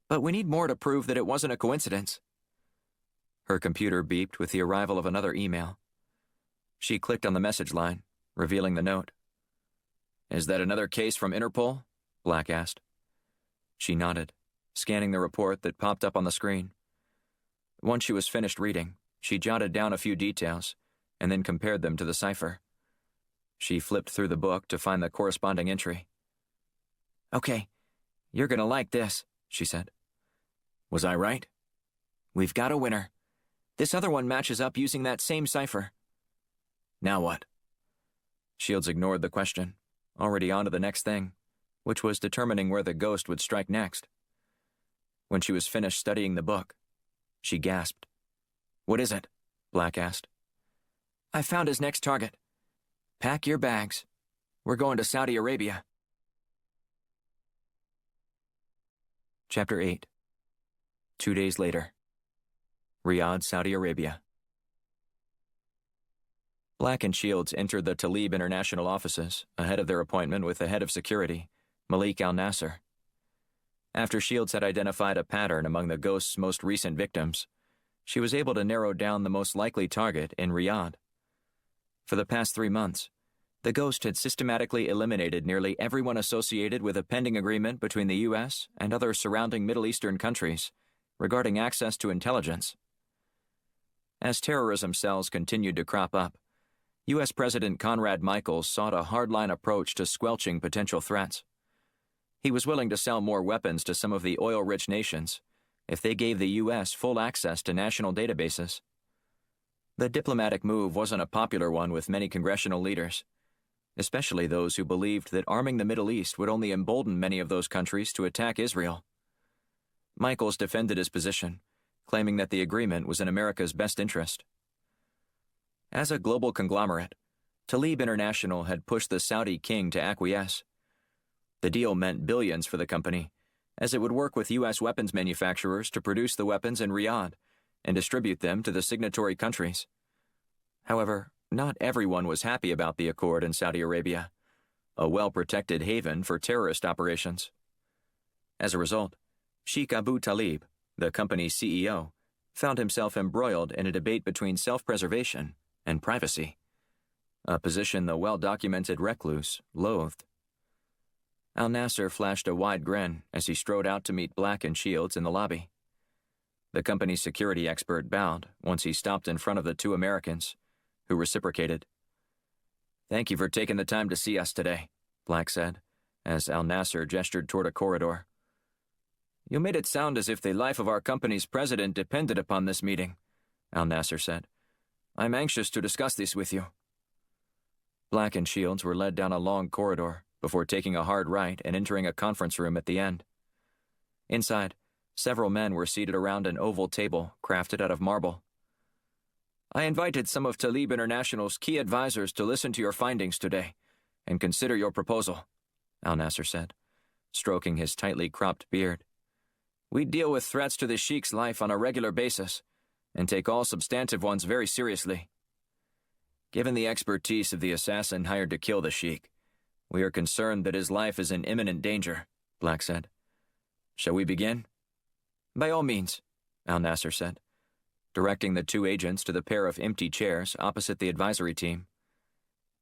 [SPEAKER 1] but we need more to prove that it wasn't a coincidence. Her computer beeped with the arrival of another email. She clicked on the message line, revealing the note. Is that another case from Interpol? Black asked. She nodded, scanning the report that popped up on the screen. Once she was finished reading, she jotted down a few details and then compared them to the cipher. She flipped through the book to find the corresponding entry. Okay, you're gonna like this, she said. Was I right? We've got a winner. This other one matches up using that same cipher. Now what? Shields ignored the question, already on to the next thing, which was determining where the ghost would strike next. When she was finished studying the book, she gasped. What is it? Black asked. I found his next target. Pack your bags. We're going to Saudi Arabia. Chapter 8. 2 days later. Riyadh, Saudi Arabia. Black and Shields entered the Talib International offices ahead of their appointment with the head of security, Malik al-Nasser. After Shields had identified a pattern among the ghost's most recent victims, she was able to narrow down the most likely target in Riyadh. For the past 3 months, the ghost had systematically eliminated nearly everyone associated with a pending agreement between the U.S. and other surrounding Middle Eastern countries regarding access to intelligence. As terrorism cells continued to crop up, U.S. President Conrad Michaels sought a hardline approach to squelching potential threats. He was willing to sell more weapons to some of the oil-rich nations if they gave the U.S. full access to national databases. The diplomatic move wasn't a popular one with many congressional leaders, especially those who believed that arming the Middle East would only embolden many of those countries to attack Israel. Michaels defended his position, claiming that the agreement was in America's best interest. As a global conglomerate, Talib International had pushed the Saudi king to acquiesce. The deal meant billions for the company, as it would work with U.S. weapons manufacturers to produce the weapons in Riyadh and distribute them to the signatory countries. However, not everyone was happy about the accord in Saudi Arabia, a well-protected haven for terrorist operations. As a result, Sheikh Abu Talib, the company's CEO, found himself embroiled in a debate between self-preservation and privacy, a position the well-documented recluse loathed. Al-Nasser flashed a wide grin as he strode out to meet Black and Shields in the lobby. The company's security expert bowed once he stopped in front of the two Americans, who reciprocated. "Thank you for taking the time to see us today," Black said, as Al-Nasser gestured toward a corridor. "You made it sound as if the life of our company's president depended upon this meeting," Al-Nasser said. "I'm anxious to discuss this with you." Black and Shields were led down a long corridor before taking a hard right and entering a conference room at the end. Inside, several men were seated around an oval table crafted out of marble. "I invited some of Talib International's key advisors to listen to your findings today and consider your proposal," Al-Nasser said, stroking his tightly cropped beard. "We deal with threats to the Sheikh's life on a regular basis and take all substantive ones very seriously. Given the expertise of the assassin hired to kill the Sheikh, we are concerned that his life is in imminent danger," Black said. "Shall we begin?" "By all means," Al-Nasser said, directing the two agents to the pair of empty chairs opposite the advisory team.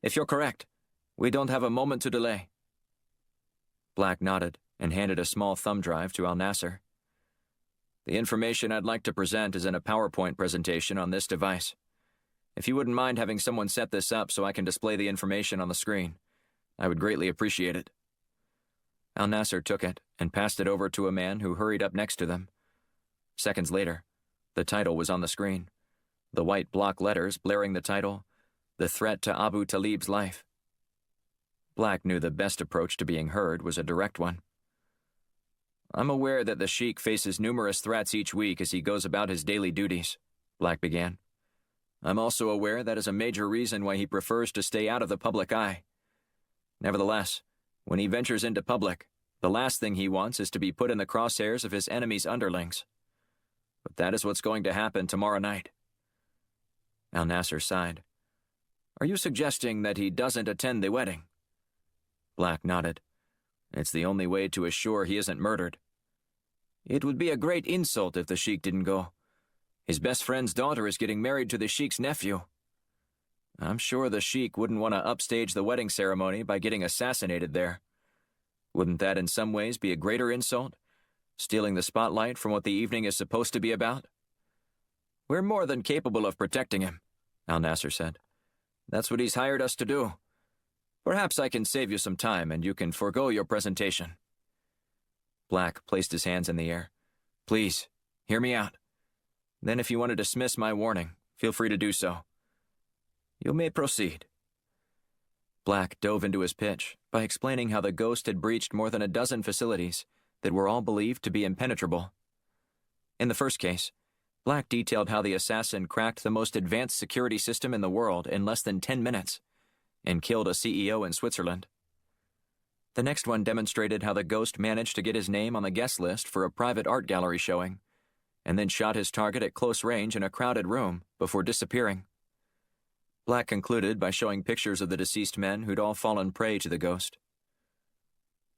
[SPEAKER 1] "If you're correct, we don't have a moment to delay." Black nodded and handed a small thumb drive to Al-Nasser. "The information I'd like to present is in a PowerPoint presentation on this device. If you wouldn't mind having someone set this up so I can display the information on the screen, I would greatly appreciate it." Al-Nasser took it and passed it over to a man who hurried up next to them. Seconds later, the title was on the screen, the white block letters blaring the title, "The Threat to Abu Talib's Life." Black knew the best approach to being heard was a direct one. "I'm aware that the Sheikh faces numerous threats each week as he goes about his daily duties," Black began. "I'm also aware that is a major reason why he prefers to stay out of the public eye. Nevertheless, when he ventures into public, the last thing he wants is to be put in the crosshairs of his enemy's underlings. But that is what's going to happen tomorrow night." Al-Nasser sighed. "Are you suggesting that he doesn't attend the wedding?" Black nodded. "It's the only way to assure he isn't murdered." "It would be a great insult if the Sheikh didn't go. His best friend's daughter is getting married to the Sheikh's nephew. I'm sure the Sheikh wouldn't want to upstage the wedding ceremony by getting assassinated there. Wouldn't that in some ways be a greater insult, stealing the spotlight from what the evening is supposed to be about?" "We're more than capable of protecting him," Al-Nasser said. "That's what he's hired us to do. Perhaps I can save you some time and you can forego your presentation." Black placed his hands in the air. "Please, hear me out. Then if you want to dismiss my warning, feel free to do so. You may proceed." Black dove into his pitch by explaining how the ghost had breached more than a dozen facilities that were all believed to be impenetrable. In the first case, Black detailed how the assassin cracked the most advanced security system in the world in less than 10 minutes and killed a CEO in Switzerland. The next one demonstrated how the ghost managed to get his name on the guest list for a private art gallery showing, and then shot his target at close range in a crowded room before disappearing. Black concluded by showing pictures of the deceased men who'd all fallen prey to the ghost.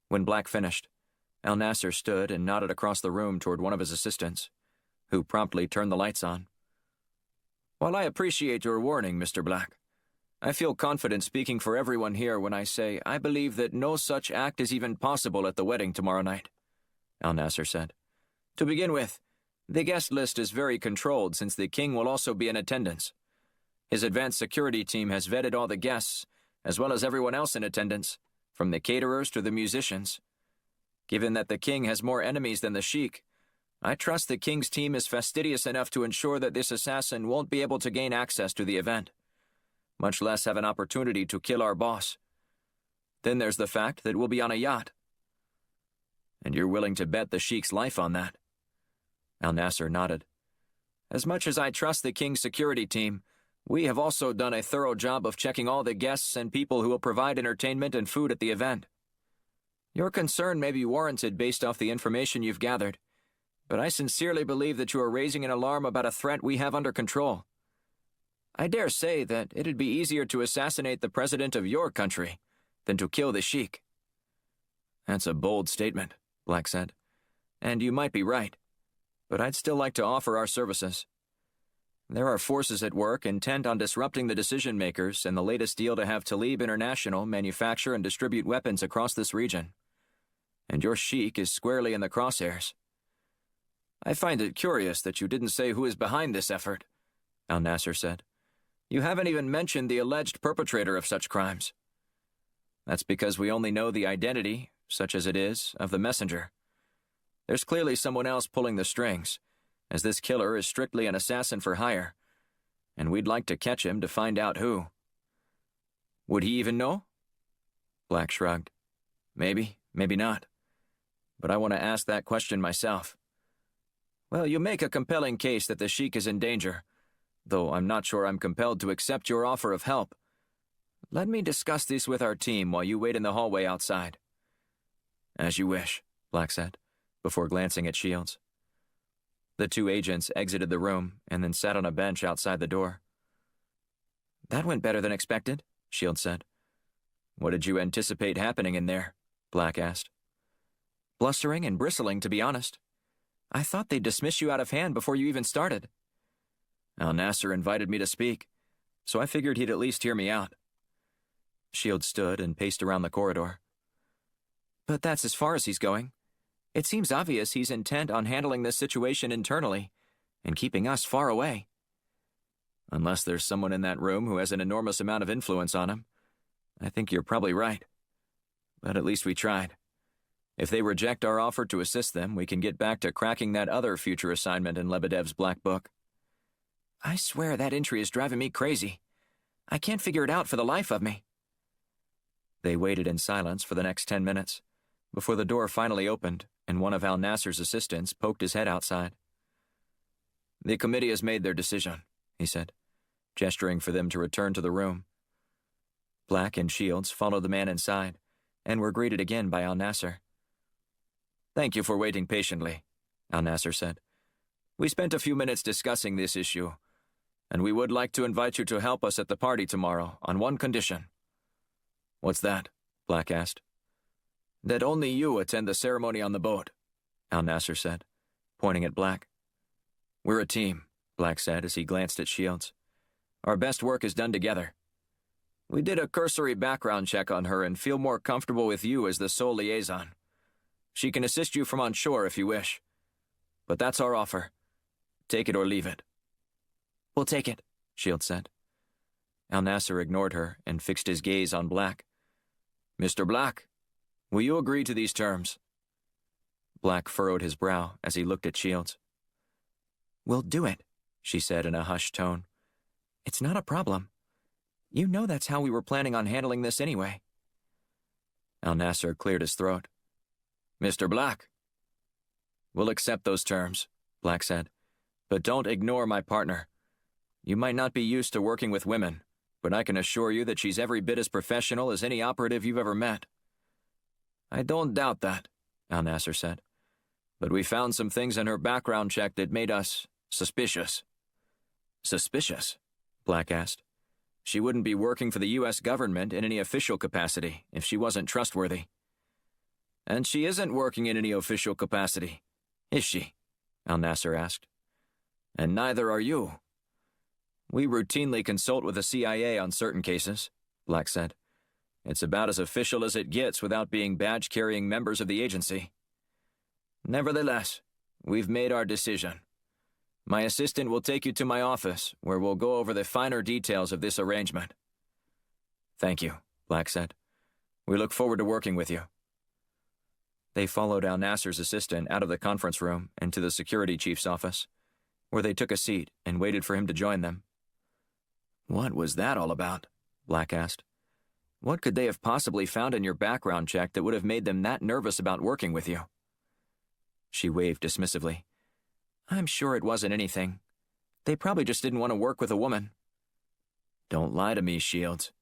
[SPEAKER 1] When Black finished, Al-Nasser stood and nodded across the room toward one of his assistants, who promptly turned the lights on. "While I appreciate your warning, Mr. Black, I feel confident speaking for everyone here when I say I believe that no such act is even possible at the wedding tomorrow night," Al-Nasser said. "To begin with, the guest list is very controlled since the king will also be in attendance. His advanced security team has vetted all the guests, as well as everyone else in attendance, from the caterers to the musicians. Given that the king has more enemies than the sheik, I trust the king's team is fastidious enough to ensure that this assassin won't be able to gain access to the event, much less have an opportunity to kill our boss. Then there's the fact that we'll be on a yacht. And you're willing to bet the sheik's life on that? Al-Nasser nodded. As much as I trust the king's security team, we have also done a thorough job of checking all the guests and people who will provide entertainment and food at the event. Your concern may be warranted based off the information you've gathered, but I sincerely believe that you are raising an alarm about a threat we have under control. I dare say that it'd be easier to assassinate the president of your country than to kill the sheik. That's a bold statement, Black said, and you might be right, but I'd still like to offer our services. There are forces at work intent on disrupting the decision-makers in the latest deal to have Talib International manufacture and distribute weapons across this region. And your sheik is squarely in the crosshairs. I find it curious that you didn't say who is behind this effort, Al-Nasser said. You haven't even mentioned the alleged perpetrator of such crimes. That's because we only know the identity, such as it is, of the messenger. There's clearly someone else pulling the strings, as this killer is strictly an assassin for hire, and we'd like to catch him to find out who. Would he even know? Black shrugged. Maybe, maybe not. But I want to ask that question myself. Well, you make a compelling case that the sheik is in danger, though I'm not sure I'm compelled to accept your offer of help. Let me discuss this with our team while you wait in the hallway outside. As you wish, Black said, before glancing at Shields. The two agents exited the room and then sat on a bench outside the door. That went better than expected, Shields said. What did you anticipate happening in there? Black asked. Blustering and bristling, to be honest. I thought they'd dismiss you out of hand before you even started. Al-Nasser invited me to speak, so I figured he'd at least hear me out. Shields stood and paced around the corridor. But that's as far as he's going. It seems obvious he's intent on handling this situation internally and keeping us far away. Unless there's someone in that room who has an enormous amount of influence on him. I think you're probably right. But at least we tried. If they reject our offer to assist them, we can get back to cracking that other future assignment in Lebedev's Black Book. I swear that entry is driving me crazy. I can't figure it out for the life of me. They waited in silence for the next 10 minutes, before the door finally opened and one of Al-Nasser's assistants poked his head outside. The committee has made their decision, he said, gesturing for them to return to the room. Black and Shields followed the man inside and were greeted again by Al-Nasser. Thank you for waiting patiently, Al-Nasser said. We spent a few minutes discussing this issue, and we would like to invite you to help us at the party tomorrow on one condition. What's that? Black asked. That only you attend the ceremony on the boat, Al-Nasser said, pointing at Black. We're a team, Black said as he glanced at Shields. Our best work is done together. We did a cursory background check on her and feel more comfortable with you as the sole liaison. She can assist you from on shore if you wish. But that's our offer. Take it or leave it. We'll take it, Shields said. Al-Nasser ignored her and fixed his gaze on Black. Mr. Black, will you agree to these terms? Black furrowed his brow as he looked at Shields. We'll do it, she said in a hushed tone. It's not a problem. You know that's how we were planning on handling this anyway. Al-Nasser cleared his throat. Mr. Black. We'll accept those terms, Black said, but don't ignore my partner. You might not be used to working with women, but I can assure you that she's every bit as professional as any operative you've ever met. I don't doubt that, Al-Nasser said, but we found some things in her background check that made us suspicious. Suspicious? Black asked. She wouldn't be working for the U.S. government in any official capacity if she wasn't trustworthy. And she isn't working in any official capacity, is she? Al-Nasser asked. And neither are you. We routinely consult with the CIA on certain cases, Black said. It's about as official as it gets without being badge-carrying members of the agency. Nevertheless, we've made our decision. My assistant will take you to my office, where we'll go over the finer details of this arrangement. Thank you, Black said. We look forward to working with you. They followed Al Nasser's assistant out of the conference room and to the security chief's office, where they took a seat and waited for him to join them. What was that all about? Black asked. What could they have possibly found in your background check that would have made them that nervous about working with you? She waved dismissively. I'm sure it wasn't anything. They probably just didn't want to work with a woman. Don't lie to me, Shields.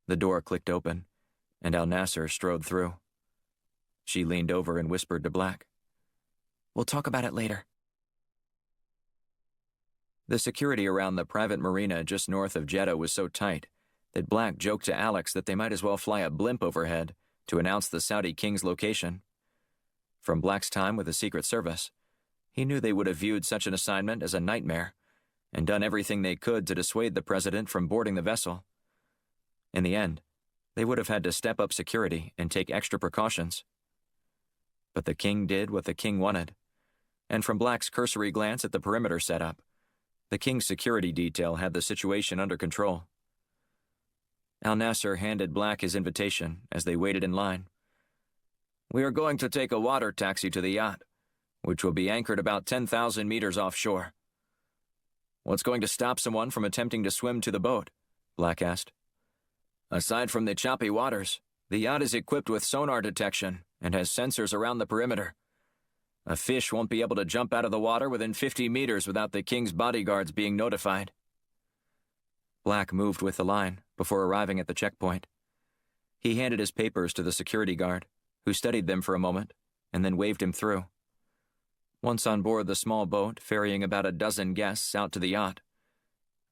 [SPEAKER 1] The door clicked open, and Al Nasser strode through. She leaned over and whispered to Black. We'll talk about it later. The security around the private marina just north of Jeddah was so tight that Black joked to Alex that they might as well fly a blimp overhead to announce the Saudi king's location. From Black's time with the Secret Service, he knew they would have viewed such an assignment as a nightmare and done everything they could to dissuade the president from boarding the vessel. In the end, they would have had to step up security and take extra precautions. But the king did what the king wanted, and from Black's cursory glance at the perimeter setup, the king's security detail had the situation under control. Al Nasser handed Black his invitation as they waited in line. We are going to take a water taxi to the yacht, which will be anchored about 10,000 meters offshore. What's going to stop someone from attempting to swim to the boat? Black asked. Aside from the choppy waters, the yacht is equipped with sonar detection and has sensors around the perimeter. A fish won't be able to jump out of the water within 50 meters without the king's bodyguards being notified. Black moved with the line before arriving at the checkpoint. He handed his papers to the security guard, who studied them for a moment and then waved him through. Once on board the small boat ferrying about a dozen guests out to the yacht,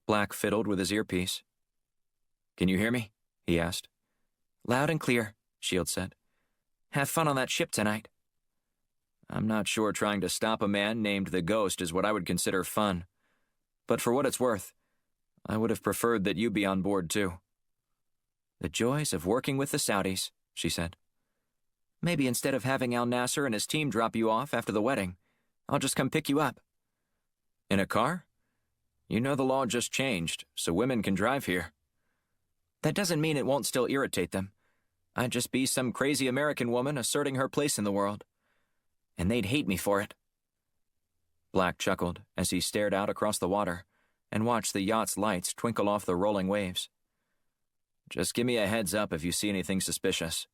[SPEAKER 1] Black fiddled with his earpiece. Can you hear me? He asked. Loud and clear, Shields said. Have fun on that ship tonight. I'm not sure trying to stop a man named the Ghost is what I would consider fun. But for what it's worth, I would have preferred that you be on board too. The joys of working with the Saudis, she said. Maybe instead of having Al Nasser and his team drop you off after the wedding, I'll just come pick you up. In a car? You know the law just changed, so women can drive here. That doesn't mean it won't still irritate them. I'd just be some crazy American woman asserting her place in the world. And they'd hate me for it. Black chuckled as he stared out across the water and watched the yacht's lights twinkle off the rolling waves. Just give me a heads up if you see anything suspicious.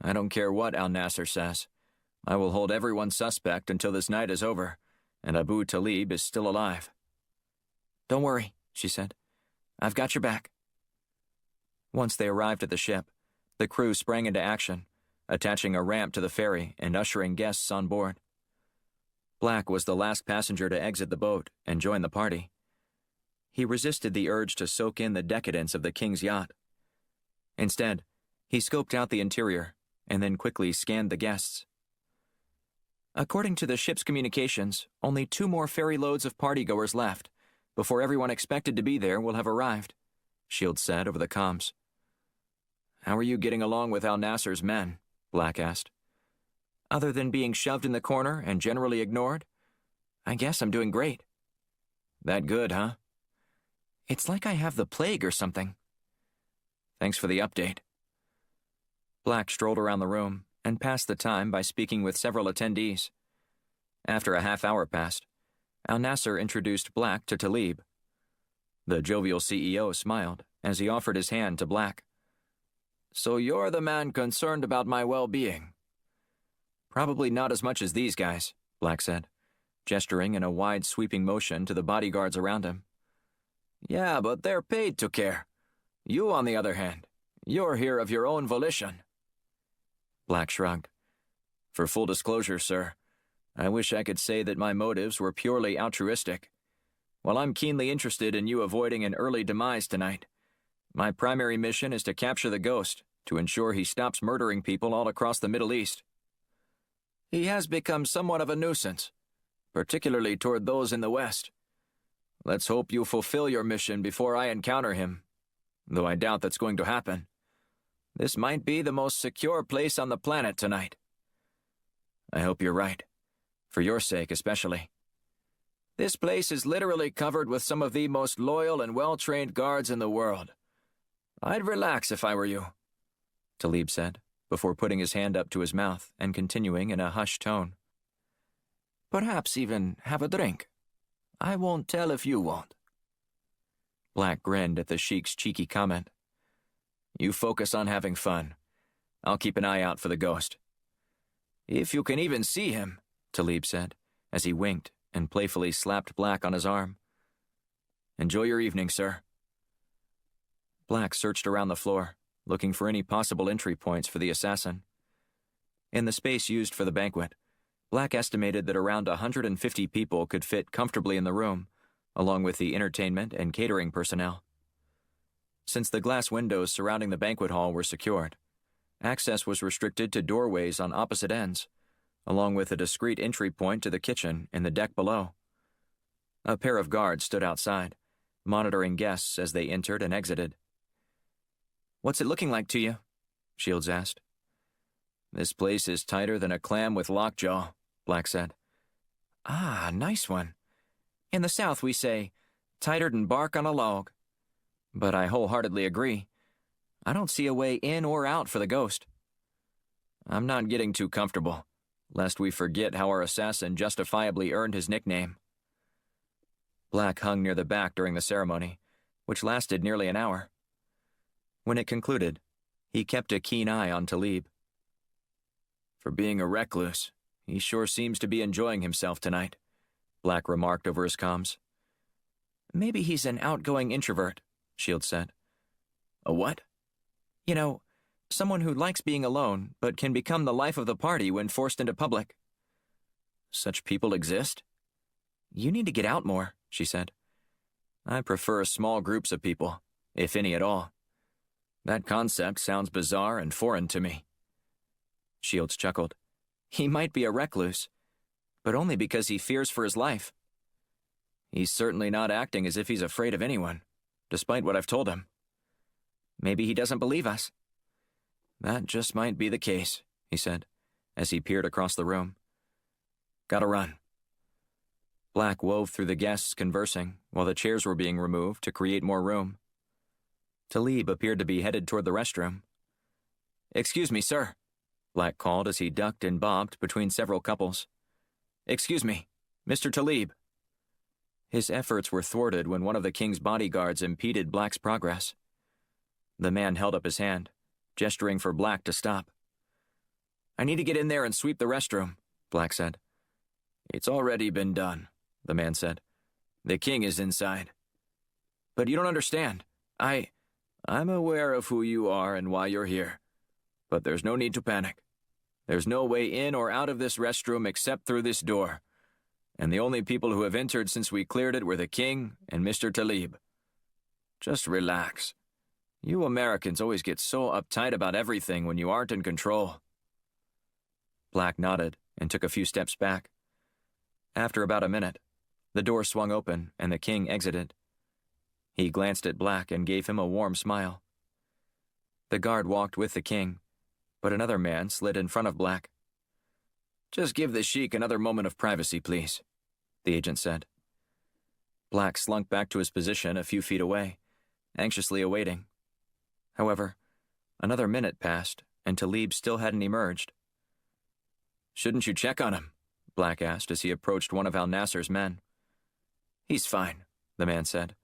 [SPEAKER 1] I don't care what Al Nasser says. I will hold everyone suspect until this night is over, and Abu Talib is still alive. Don't worry, she said. I've got your back. Once they arrived at the ship, the crew sprang into action, attaching a ramp to the ferry and ushering guests on board. Black was the last passenger to exit the boat and join the party. He resisted the urge to soak in the decadence of the king's yacht. Instead, he scoped out the interior and then quickly scanned the guests. According to the ship's communications, only 2 more ferry loads of partygoers left before everyone expected to be there will have arrived, Shields said over the comms. How are you getting along with Al Nasser's men? Black asked. Other than being shoved in the corner and generally ignored, I guess I'm doing great. That good, huh? It's like I have the plague or something. Thanks for the update. Black strolled around the room and passed the time by speaking with several attendees. After a half hour passed, Al Nasser introduced Black to Talib. The jovial CEO smiled as he offered his hand to Black. So you're the man concerned about my well-being? Probably not as much as these guys, Black said, gesturing in a wide sweeping motion to the bodyguards around him. Yeah, but they're paid to care. You, on the other hand, you're here of your own volition. Black shrugged. For full disclosure, sir, I wish I could say that my motives were purely altruistic. While I'm keenly interested in you avoiding an early demise tonight, my primary mission is to capture the Ghost to ensure he stops murdering people all across the Middle East. He has become somewhat of a nuisance, particularly toward those in the West. Let's hope you fulfill your mission before I encounter him, though I doubt that's going to happen. This might be the most secure place on the planet tonight. I hope you're right, for your sake especially. This place is literally covered with some of the most loyal and well-trained guards in the world. I'd relax if I were you, Talib said, before putting his hand up to his mouth and continuing in a hushed tone. Perhaps even have a drink. I won't tell if you won't. Black grinned at the sheik's cheeky comment. You focus on having fun. I'll keep an eye out for the ghost. If you can even see him, Talib said, as he winked and playfully slapped Black on his arm. Enjoy your evening, sir. Black searched around the floor, looking for any possible entry points for the assassin. In the space used for the banquet, Black estimated that around 150 people could fit comfortably in the room, along with the entertainment and catering personnel. Since the glass windows surrounding the banquet hall were secured, access was restricted to doorways on opposite ends, along with a discreet entry point to the kitchen in the deck below. A pair of guards stood outside, monitoring guests as they entered and exited. What's it looking like to you? Shields asked. This place is tighter than a clam with lockjaw, Black said. Ah, nice one. In the South we say, tighter than bark on a log. But I wholeheartedly agree. I don't see a way in or out for the ghost. I'm not getting too comfortable, lest we forget how our assassin justifiably earned his nickname. Black hung near the back during the ceremony, which lasted nearly an hour. When it concluded, he kept a keen eye on Talib. For being a recluse, he sure seems to be enjoying himself tonight, Black remarked over his comms. Maybe he's an outgoing introvert, Shields said. A what? You know, someone who likes being alone, but can become the life of the party when forced into public. Such people exist? You need to get out more, she said. I prefer small groups of people, if any at all. That concept sounds bizarre and foreign to me. Shields chuckled. He might be a recluse, but only because he fears for his life. He's certainly not acting as if he's afraid of anyone, despite what I've told him. Maybe he doesn't believe us. That just might be the case, he said, as he peered across the room. Gotta run. Black wove through the guests conversing while the chairs were being removed to create more room. Talib appeared to be headed toward the restroom. Excuse me, sir, Black called as he ducked and bobbed between several couples. Excuse me, Mr. Talib. His efforts were thwarted when one of the king's bodyguards impeded Black's progress. The man held up his hand, gesturing for Black to stop. I need to get in there and sweep the restroom, Black said. It's already been done, the man said. The king is inside. But you don't understand. I'm aware of who you are and why you're here. But there's no need to panic. There's no way in or out of this restroom except through this door. And the only people who have entered since we cleared it were the king and Mr. Talib. Just relax. You Americans always get so uptight about everything when you aren't in control. Black nodded and took a few steps back. After about a minute, the door swung open and the king exited. He glanced at Black and gave him a warm smile. The guard walked with the king, but another man slid in front of Black. Just give the sheik another moment of privacy, please, the agent said. Black slunk back to his position a few feet away, anxiously awaiting. However, another minute passed, and Talib still hadn't emerged. Shouldn't you check on him? Black asked as he approached one of al-Nasser's men. He's fine, the man said.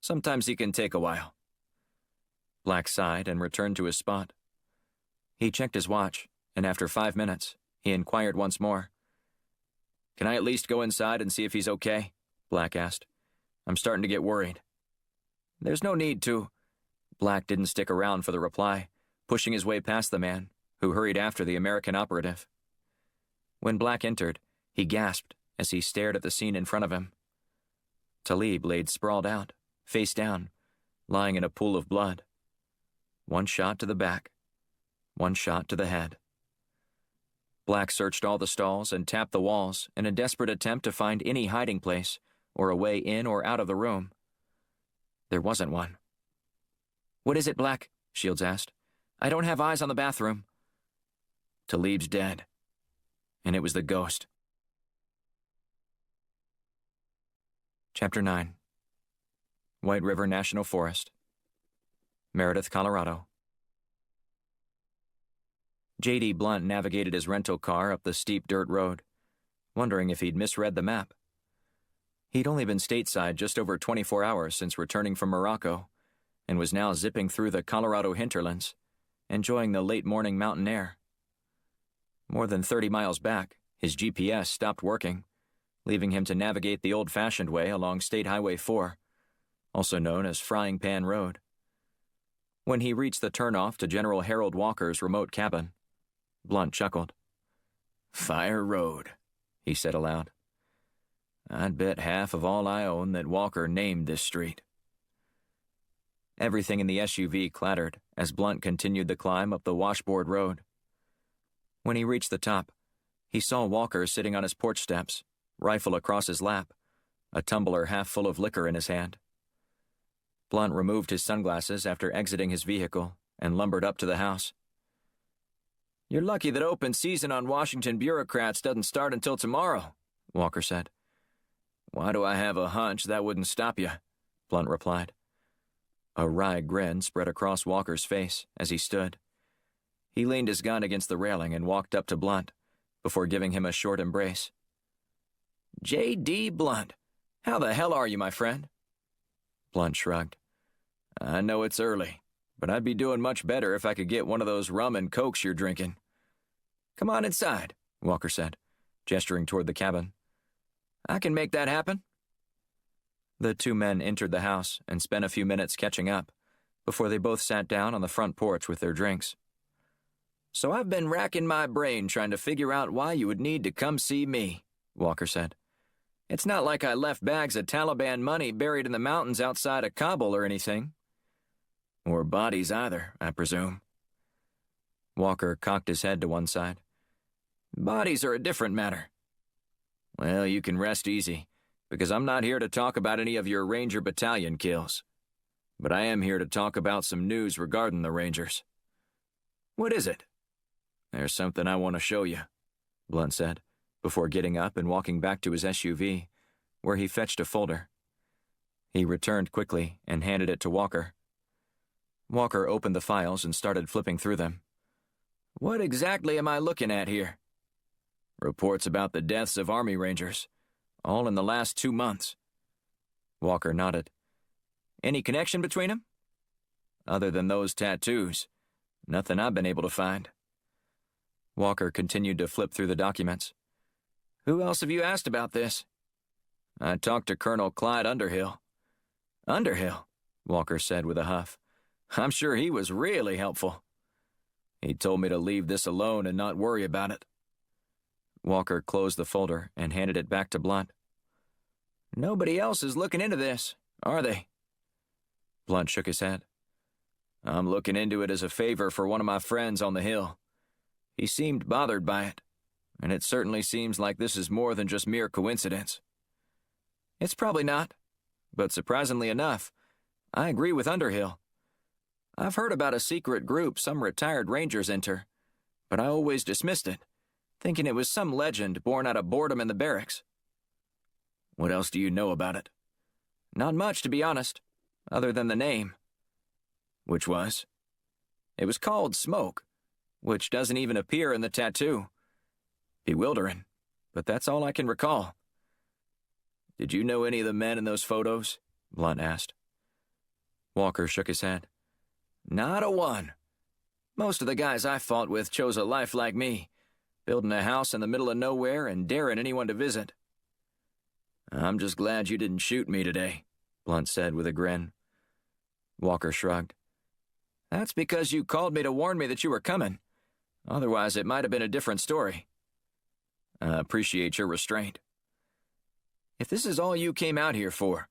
[SPEAKER 1] Sometimes he can take a while. Black sighed and returned to his spot. He checked his watch, and after 5 minutes, he inquired once more. Can I at least go inside and see if he's okay? Black asked. I'm starting to get worried. There's no need to. Black didn't stick around for the reply, pushing his way past the man, who hurried after the American operative. When Black entered, he gasped as he stared at the scene in front of him. Talib laid sprawled out, face down, lying in a pool of blood. One shot to the back, one shot to the head. Black searched all the stalls and tapped the walls in a desperate attempt to find any hiding place or a way in or out of the room. There wasn't one. What is it, Black? Shields asked. I don't have eyes on the bathroom. Talib's dead. And it was the ghost. Chapter 9. White River National Forest, Meredith, Colorado. J.D. Blunt navigated his rental car up the steep dirt road, wondering if he'd misread the map. He'd only been stateside just over 24 hours since returning from Morocco, and was now zipping through the Colorado hinterlands, enjoying the late morning mountain air. More than 30 miles back, his GPS stopped working, leaving him to navigate the old-fashioned way along State Highway 4, also known as Frying Pan Road. When he reached the turnoff to General Harold Walker's remote cabin, Blunt chuckled. "Fire Road," he said aloud. "I'd bet half of all I own that Walker named this street." Everything in the SUV clattered as Blunt continued the climb up the washboard road. When he reached the top, he saw Walker sitting on his porch steps, rifle across his lap, a tumbler half full of liquor in his hand. Blunt removed his sunglasses after exiting his vehicle and lumbered up to the house. "You're lucky that open season on Washington bureaucrats doesn't start until tomorrow," Walker said. "Why do I have a hunch that wouldn't stop you?" Blunt replied. A wry grin spread across Walker's face as he stood. He leaned his gun against the railing and walked up to Blunt, before giving him a short embrace. "J.D. Blunt, how the hell are you, my friend?" Blunt shrugged. "I know it's early, but I'd be doing much better if I could get one of those rum and cokes you're drinking." "Come on inside," Walker said, gesturing toward the cabin. "I can make that happen." The two men entered the house and spent a few minutes catching up, before they both sat down on the front porch with their drinks. "So I've been racking my brain trying to figure out why you would need to come see me," Walker said. "It's not like I left bags of Taliban money buried in the mountains outside of Kabul or anything. Or bodies either, I presume." Walker cocked his head to one side. "Bodies are a different matter." "Well, you can rest easy, because I'm not here to talk about any of your Ranger Battalion kills. But I am here to talk about some news regarding the Rangers." "What is it?" "There's something I want to show you," Blunt said, before getting up and walking back to his SUV, where he fetched a folder. He returned quickly and handed it to Walker. Walker opened the files and started flipping through them. "What exactly am I looking at here?" "Reports about the deaths of Army Rangers, all in the last 2 months." Walker nodded. "Any connection between them?" "Other than those tattoos, nothing I've been able to find." Walker continued to flip through the documents. "Who else have you asked about this?" "I talked to Colonel Clyde Underhill." "Underhill?" Walker said with a huff. "I'm sure he was really helpful." "He told me to leave this alone and not worry about it." Walker closed the folder and handed it back to Blunt. "Nobody else is looking into this, are they?" Blunt shook his head. "I'm looking into it as a favor for one of my friends on the Hill. He seemed bothered by it, and it certainly seems like this is more than just mere coincidence." "It's probably not, but surprisingly enough, I agree with Underhill. I've heard about a secret group some retired Rangers enter, but I always dismissed it, thinking it was some legend born out of boredom in the barracks." "What else do you know about it?" "Not much, to be honest, other than the name." "Which was?" "It was called Smoke, which doesn't even appear in the tattoo. Bewildering, but that's all I can recall." "Did you know any of the men in those photos?" Blunt asked. Walker shook his head. "Not a one. Most of the guys I fought with chose a life like me, building a house in the middle of nowhere and daring anyone to visit." "I'm just glad you didn't shoot me today," Blunt said with a grin. Walker shrugged. "That's because you called me to warn me that you were coming. Otherwise, it might have been a different story." "I appreciate your restraint." "If this is all you came out here for,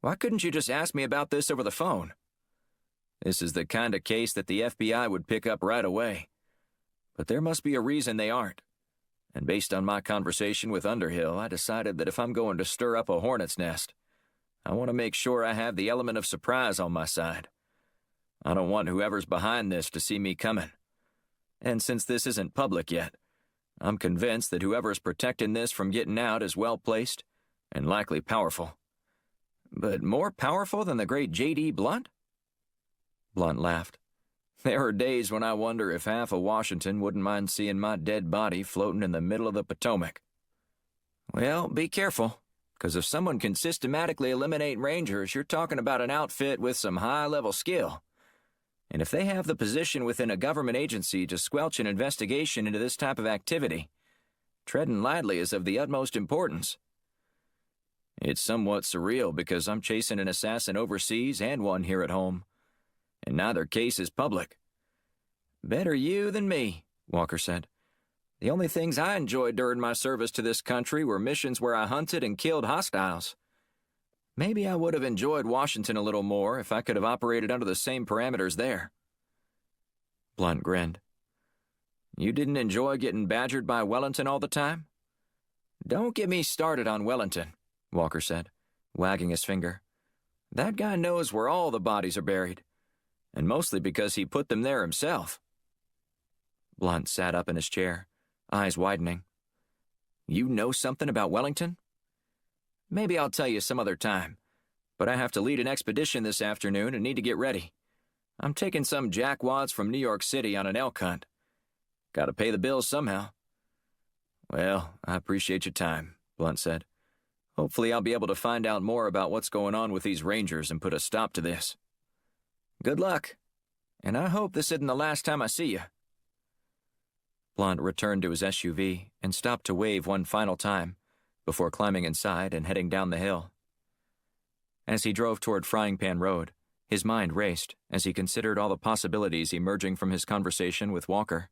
[SPEAKER 1] why couldn't you just ask me about this over the phone?" "This is the kind of case that the FBI would pick up right away. But there must be a reason they aren't. And based on my conversation with Underhill, I decided that if I'm going to stir up a hornet's nest, I want to make sure I have the element of surprise on my side. I don't want whoever's behind this to see me coming. And since this isn't public yet, I'm convinced that whoever's protecting this from getting out is well-placed and likely powerful. But more powerful than the great J.D. Blunt? Blunt laughed. There are days when I wonder if half of Washington wouldn't mind seeing my dead body floating in the middle of the Potomac. Well, be careful, because if someone can systematically eliminate Rangers, you're talking about an outfit with some high-level skill. And if they have the position within a government agency to squelch an investigation into this type of activity, treading lightly is of the utmost importance. It's somewhat surreal because I'm chasing an assassin overseas and one here at home, and neither case is public. Better you than me, Walker said. The only things I enjoyed during my service to this country were missions where I hunted and killed hostiles. Maybe I would have enjoyed Washington a little more if I could have operated under the same parameters there. Blunt grinned. You didn't enjoy getting badgered by Wellington all the time? Don't get me started on Wellington, Walker said, wagging his finger. That guy knows where all the bodies are buried, and mostly because he put them there himself. Blunt sat up in his chair, eyes widening. You know something about Wellington? Maybe I'll tell you some other time, but I have to lead an expedition this afternoon and need to get ready. I'm taking some jackwads from New York City on an elk hunt. Got to pay the bills somehow. Well, I appreciate your time, Blunt said. Hopefully I'll be able to find out more about what's going on with these Rangers and put a stop to this. Good luck, and I hope this isn't the last time I see you. Blunt returned to his SUV and stopped to wave one final time before climbing inside and heading down the hill. As he drove toward Frying Pan Road, his mind raced as he considered all the possibilities emerging from his conversation with Walker.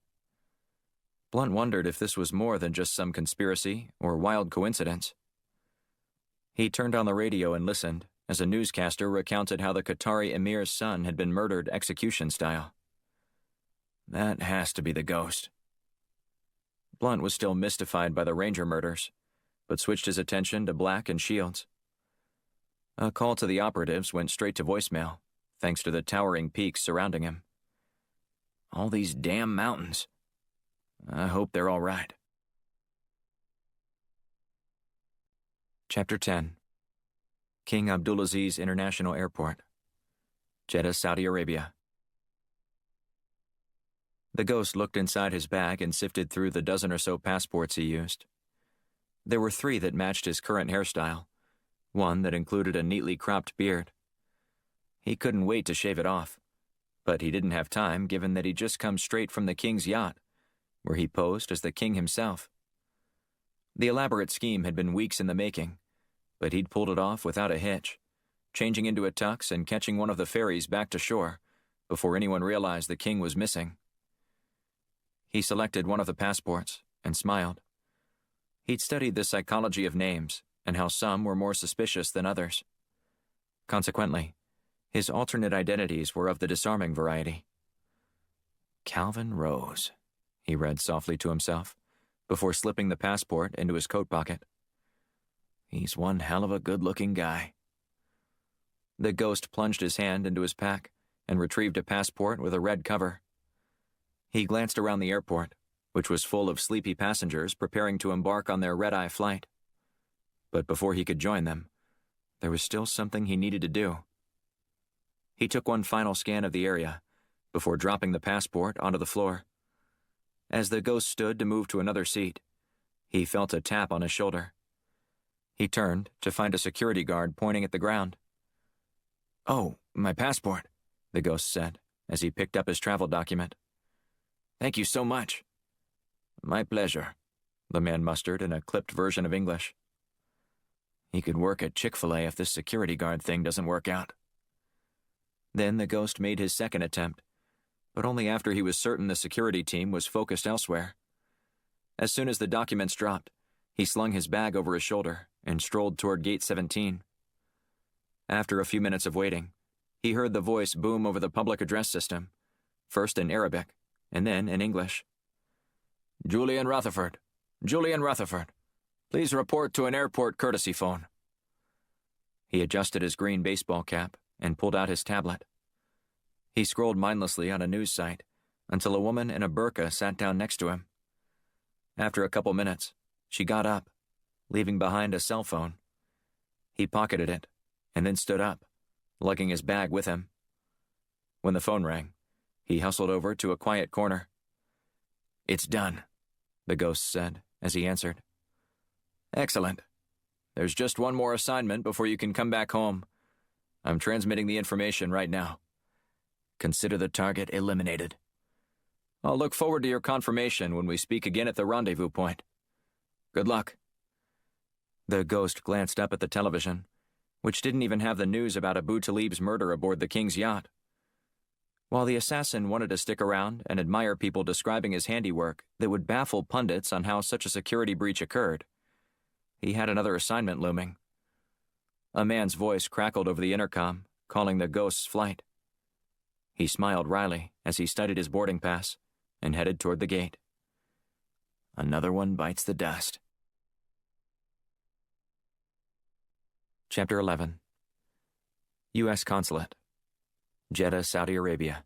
[SPEAKER 1] Blunt wondered if this was more than just some conspiracy or wild coincidence. He turned on the radio and listened as a newscaster recounted how the Qatari emir's son had been murdered execution style. That has to be the ghost. Blunt was still mystified by the Ranger murders, but switched his attention to Black and Shields. A call to the operatives went straight to voicemail, thanks to the towering peaks surrounding him. All these damn mountains. I hope they're all right. Chapter 10. King Abdulaziz International Airport, Jeddah, Saudi Arabia. The ghost looked inside his bag and sifted through the dozen or so passports he used. There were 3 that matched his current hairstyle, one that included a neatly cropped beard. He couldn't wait to shave it off, but he didn't have time given that he'd just come straight from the king's yacht, where he posed as the king himself. The elaborate scheme had been weeks in the making, but he'd pulled it off without a hitch, changing into a tux and catching one of the ferries back to shore before anyone realized the king was missing. He selected one of the passports and smiled. He'd studied the psychology of names and how some were more suspicious than others. Consequently, his alternate identities were of the disarming variety. Calvin Rose, he read softly to himself, before slipping the passport into his coat pocket. He's one hell of a good-looking guy. The ghost plunged his hand into his pack and retrieved a passport with a red cover. He glanced around the airport, which was full of sleepy passengers preparing to embark on their red-eye flight. But before he could join them, there was still something he needed to do. He took one final scan of the area before dropping the passport onto the floor. As the ghost stood to move to another seat, he felt a tap on his shoulder. He turned to find a security guard pointing at the ground. "Oh, my passport," the ghost said as he picked up his travel document. "Thank you so much." "My pleasure," the man mustered in a clipped version of English. He could work at Chick-fil-A if this security guard thing doesn't work out. Then the ghost made his second attempt, but only after he was certain the security team was focused elsewhere. As soon as the documents dropped, he slung his bag over his shoulder and strolled toward Gate 17. After a few minutes of waiting, he heard the voice boom over the public address system, first in Arabic and then in English. "Julian Rutherford. Julian Rutherford. Please report to an airport courtesy phone." He adjusted his green baseball cap and pulled out his tablet. He scrolled mindlessly on a news site until a woman in a burqa sat down next to him. After a couple minutes, she got up, leaving behind a cell phone. He pocketed it and then stood up, lugging his bag with him. When the phone rang, he hustled over to a quiet corner. "It's done," the ghost said as he answered. "Excellent. There's just one more assignment before you can come back home. I'm transmitting the information right now. Consider the target eliminated. I'll look forward to your confirmation when we speak again at the rendezvous point. Good luck." The ghost glanced up at the television, which didn't even have the news about Abu Talib's murder aboard the king's yacht. While the assassin wanted to stick around and admire people describing his handiwork that would baffle pundits on how such a security breach occurred, he had another assignment looming. A man's voice crackled over the intercom, calling the ghost's flight. He smiled wryly as he studied his boarding pass and headed toward the gate. Another one bites the dust. Chapter 11. U.S. Consulate, Jeddah, Saudi Arabia.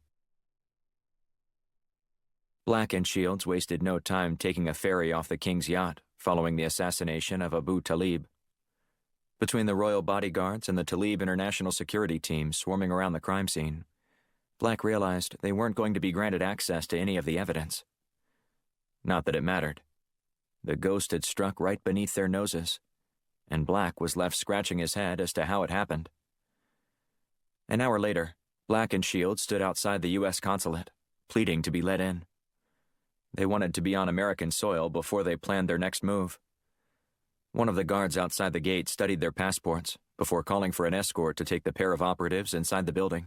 [SPEAKER 1] Black and Shields wasted no time taking a ferry off the king's yacht following the assassination of Abu Talib. Between the royal bodyguards and the Talib International Security Team swarming around the crime scene, Black realized they weren't going to be granted access to any of the evidence. Not that it mattered. The ghost had struck right beneath their noses, and Black was left scratching his head as to how it happened. An hour later, Black and Shields stood outside the U.S. consulate, pleading to be let in. They wanted to be on American soil before they planned their next move. One of the guards outside the gate studied their passports before calling for an escort to take the pair of operatives inside the building.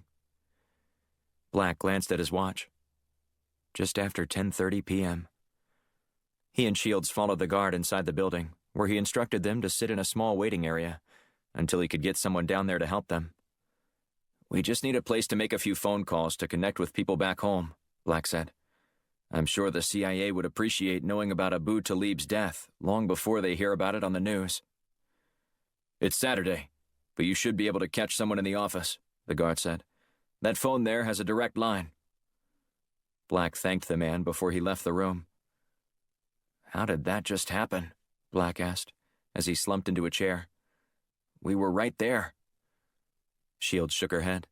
[SPEAKER 1] Black glanced at his watch. Just after 10:30 p.m. He and Shields followed the guard inside the building, where he instructed them to sit in a small waiting area until he could get someone down there to help them. "We just need a place to make a few phone calls to connect with people back home," Black said. "I'm sure the CIA would appreciate knowing about Abu Talib's death long before they hear about it on the news." "It's Saturday, but you should be able to catch someone in the office," the guard said. "That phone there has a direct line." Black thanked the man before he left the room. "How did that just happen?" Black asked, as he slumped into a chair. "We were right there." Shields shook her head.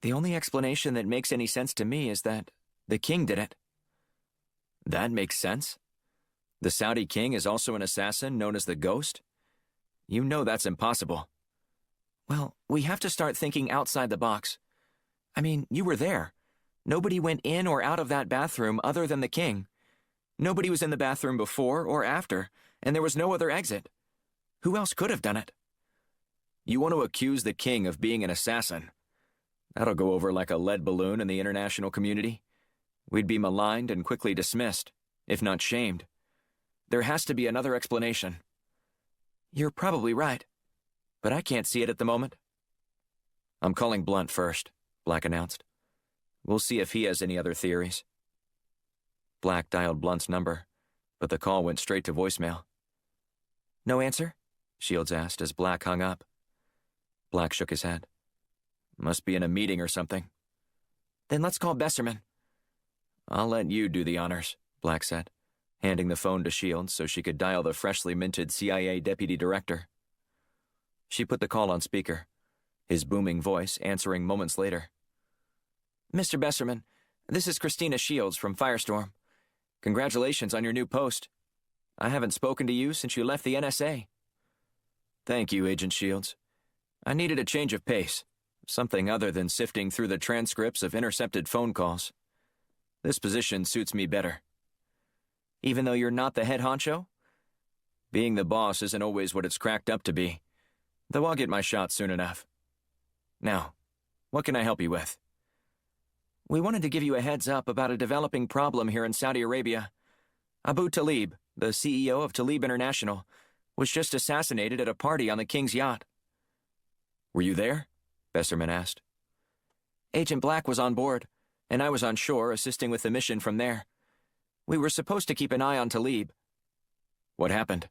[SPEAKER 1] "The only explanation that makes any sense to me is that the king did it." "That makes sense. The Saudi king is also an assassin known as the Ghost? You know that's impossible." "Well, we have to start thinking outside the box. I mean, you were there. Nobody went in or out of that bathroom other than the king. Nobody was in the bathroom before or after, and there was no other exit. Who else could have done it?" "You want to accuse the king of being an assassin? That'll go over like a lead balloon in the international community. We'd be maligned and quickly dismissed, if not shamed. There has to be another explanation." "You're probably right, but I can't see it at the moment." "I'm calling Blunt first," Black announced. "We'll see if he has any other theories." Black dialed Blunt's number, but the call went straight to voicemail. "No answer?" Shields asked as Black hung up. Black shook his head. "Must be in a meeting or something." "Then let's call Besserman." "I'll let you do the honors," Black said, handing the phone to Shields so she could dial the freshly minted CIA deputy director. She put the call on speaker, his booming voice answering moments later. "Mr. Besserman, this is Christina Shields from Firestorm. Congratulations on your new post. I haven't spoken to you since you left the NSA." "Thank you, Agent Shields. I needed a change of pace, something other than sifting through the transcripts of intercepted phone calls. This position suits me better." "Even though you're not the head honcho?" "Being the boss isn't always what it's cracked up to be, though I'll get my shot soon enough. Now, what can I help you with?" "We wanted to give you a heads up about a developing problem here in Saudi Arabia. Abu Talib, the CEO of Talib International, was just assassinated at a party on the king's yacht." "Were you there?" Besserman asked. "Agent Black was on board, and I was on shore assisting with the mission from there. We were supposed to keep an eye on Talib." "What happened?"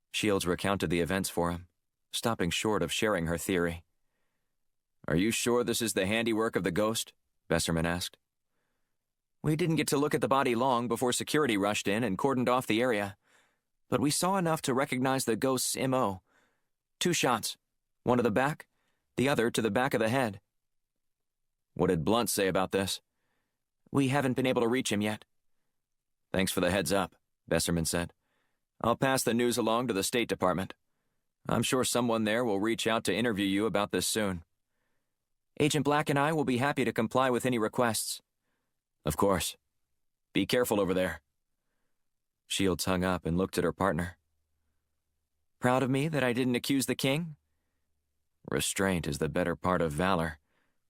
[SPEAKER 1] Shields recounted the events for him, stopping short of sharing her theory. "Are you sure this is the handiwork of the Ghost?" Besserman asked. "We didn't get to look at the body long before security rushed in and cordoned off the area, but we saw enough to recognize the Ghost's M.O. 2 shots, One to the back, the other to the back of the head. What did Blunt say about this? We haven't been able to reach him yet. Thanks for the heads up, Besserman said. I'll pass the news along to the State Department. I'm sure someone there will reach out to interview you about this soon. Agent Black and I will be happy to comply with any requests. Of course. Be careful over there. Shields hung up and looked at her partner. Proud of me that I didn't accuse the king? Restraint is the better part of valor,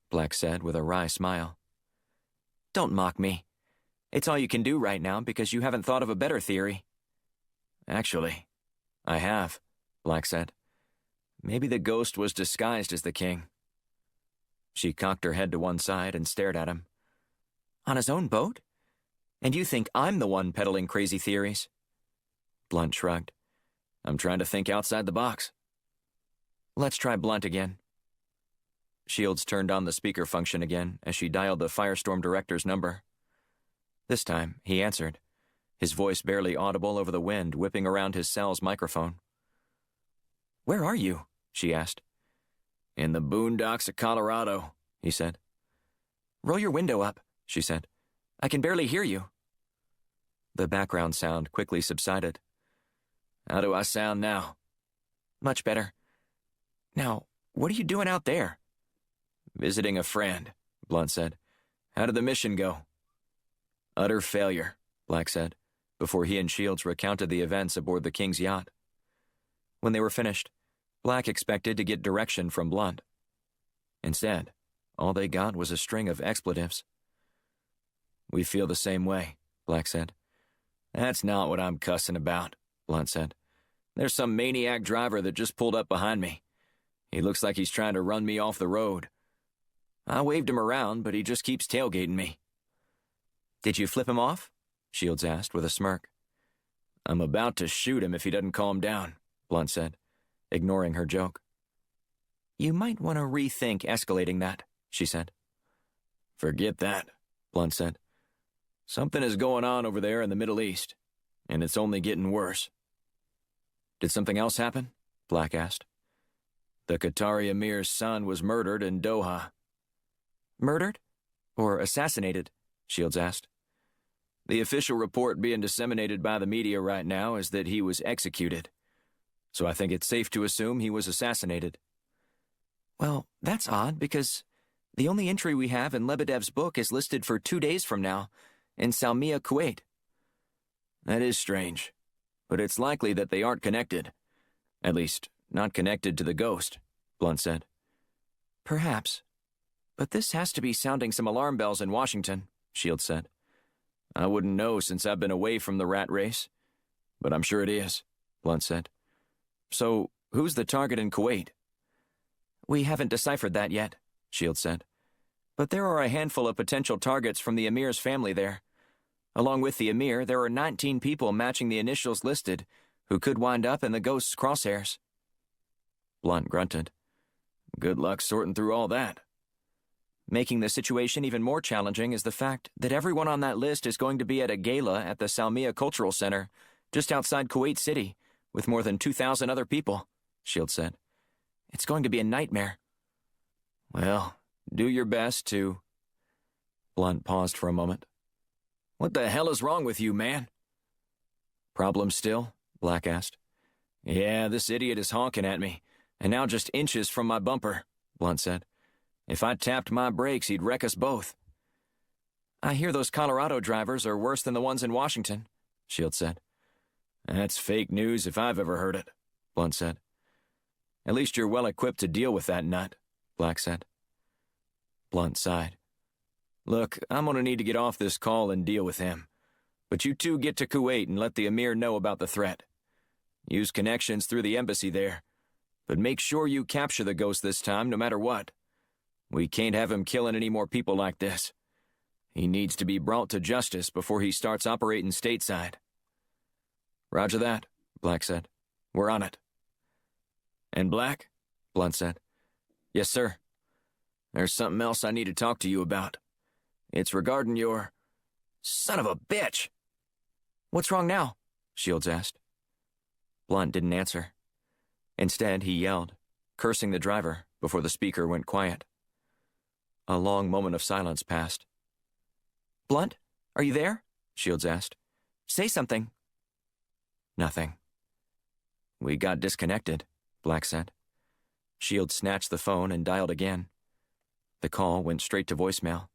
[SPEAKER 1] Black said with a wry smile. Don't mock me. It's all you can do right now because you haven't thought of a better theory. Actually, I have, Black said. Maybe the ghost was disguised as the king. She cocked her head to one side and stared at him. On his own boat? And you think I'm the one peddling crazy theories? Blunt shrugged. I'm trying to think outside the box. Let's try Blunt again. Shields turned on the speaker function again as she dialed the Firestorm director's number. This time, he answered, his voice barely audible over the wind whipping around his cell's microphone. Where are you? She asked. In the boondocks of Colorado, he said. Roll your window up, she said. I can barely hear you. The background sound quickly subsided. How do I sound now? Much better. Now, what are you doing out there? Visiting a friend, Blunt said. How did the mission go? Utter failure, Black said, before he and Shields recounted the events aboard the King's yacht. When they were finished, Black expected to get direction from Blunt. Instead, all they got was a string of expletives. We feel the same way, Black said. That's not what I'm cussing about, Blunt said. There's some maniac driver that just pulled up behind me. He looks like he's trying to run me off the road. I waved him around, but he just keeps tailgating me. Did you flip him off? Shields asked with a smirk. I'm about to shoot him if he doesn't calm down, Blunt said, ignoring her joke. You might want to rethink escalating that, she said. Forget that, Blunt said. Something is going on over there in the Middle East, and it's only getting worse. Did something else happen? Black asked. The Qatari emir's son was murdered in Doha. Murdered? Or assassinated? Shields asked. The official report being disseminated by the media right now is that he was executed. So I think it's safe to assume he was assassinated. Well, that's odd because the only entry we have in Lebedev's book is listed for 2 days from now in Salmiya, Kuwait. That is strange, but it's likely that they aren't connected. At least, not connected to the ghost, Blunt said. Perhaps. But this has to be sounding some alarm bells in Washington, Shields said. I wouldn't know since I've been away from the rat race. But I'm sure it is, Blunt said. So, who's the target in Kuwait? We haven't deciphered that yet, Shields said. But there are a handful of potential targets from the emir's family there. Along with the emir, there are 19 people matching the initials listed who could wind up in the ghost's crosshairs. Blunt grunted. Good luck sorting through all that. Making the situation even more challenging is the fact that everyone on that list is going to be at a gala at the Salmiya Cultural Center, just outside Kuwait City, with more than 2,000 other people, Shields said. It's going to be a nightmare. Well, do your best to... Blunt paused for a moment. What the hell is wrong with you, man? Problem still? Black asked. Yeah, this idiot is honking at me, and now just inches from my bumper, Blunt said. If I tapped my brakes, he'd wreck us both. I hear those Colorado drivers are worse than the ones in Washington, Shields said. That's fake news if I've ever heard it, Blunt said. At least you're well equipped to deal with that nut, Black said. Blunt sighed. Look, I'm going to need to get off this call and deal with him. But you two get to Kuwait and let the emir know about the threat. Use connections through the embassy there. But make sure you capture the ghost this time, no matter what. We can't have him killing any more people like this. He needs to be brought to justice before he starts operating stateside. Roger that, Black said. We're on it. And Black? Blunt said. Yes, sir. There's something else I need to talk to you about. It's regarding your... Son of a bitch! What's wrong now? Shields asked. Blunt didn't answer. Instead, he yelled, cursing the driver before the speaker went quiet. A long moment of silence passed.
[SPEAKER 2] "Blunt, are you there?"
[SPEAKER 1] Shields asked.
[SPEAKER 2] "Say something."
[SPEAKER 1] Nothing. We got disconnected, Black said. Shields snatched the phone and dialed again. The call went straight to voicemail.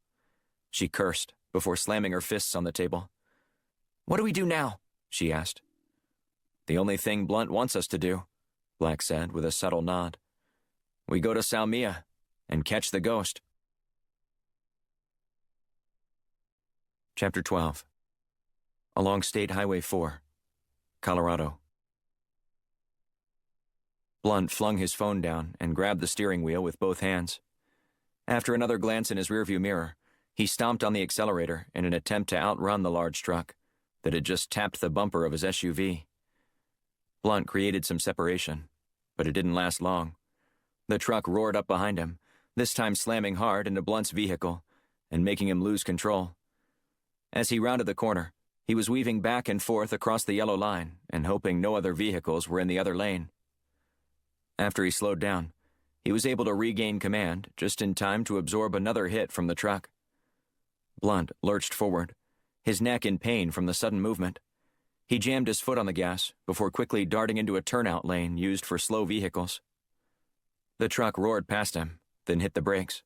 [SPEAKER 1] She cursed before slamming her fists on the table.
[SPEAKER 2] "What do we do now?"
[SPEAKER 1] she asked. The only thing Blunt wants us to do, Black said with a subtle nod. We go to Salmia and catch the ghost. Chapter 12. Along State Highway 4, Colorado. Blunt flung his phone down and grabbed the steering wheel with both hands. After another glance in his rearview mirror, he stomped on the accelerator in an attempt to outrun the large truck that had just tapped the bumper of his SUV. Blunt created some separation, but it didn't last long. The truck roared up behind him, this time slamming hard into Blunt's vehicle and making him lose control. As he rounded the corner, he was weaving back and forth across the yellow line and hoping no other vehicles were in the other lane. After he slowed down, he was able to regain command just in time to absorb another hit from the truck. Blunt lurched forward, his neck in pain from the sudden movement. He jammed his foot on the gas before quickly darting into a turnout lane used for slow vehicles. The truck roared past him, then hit the brakes.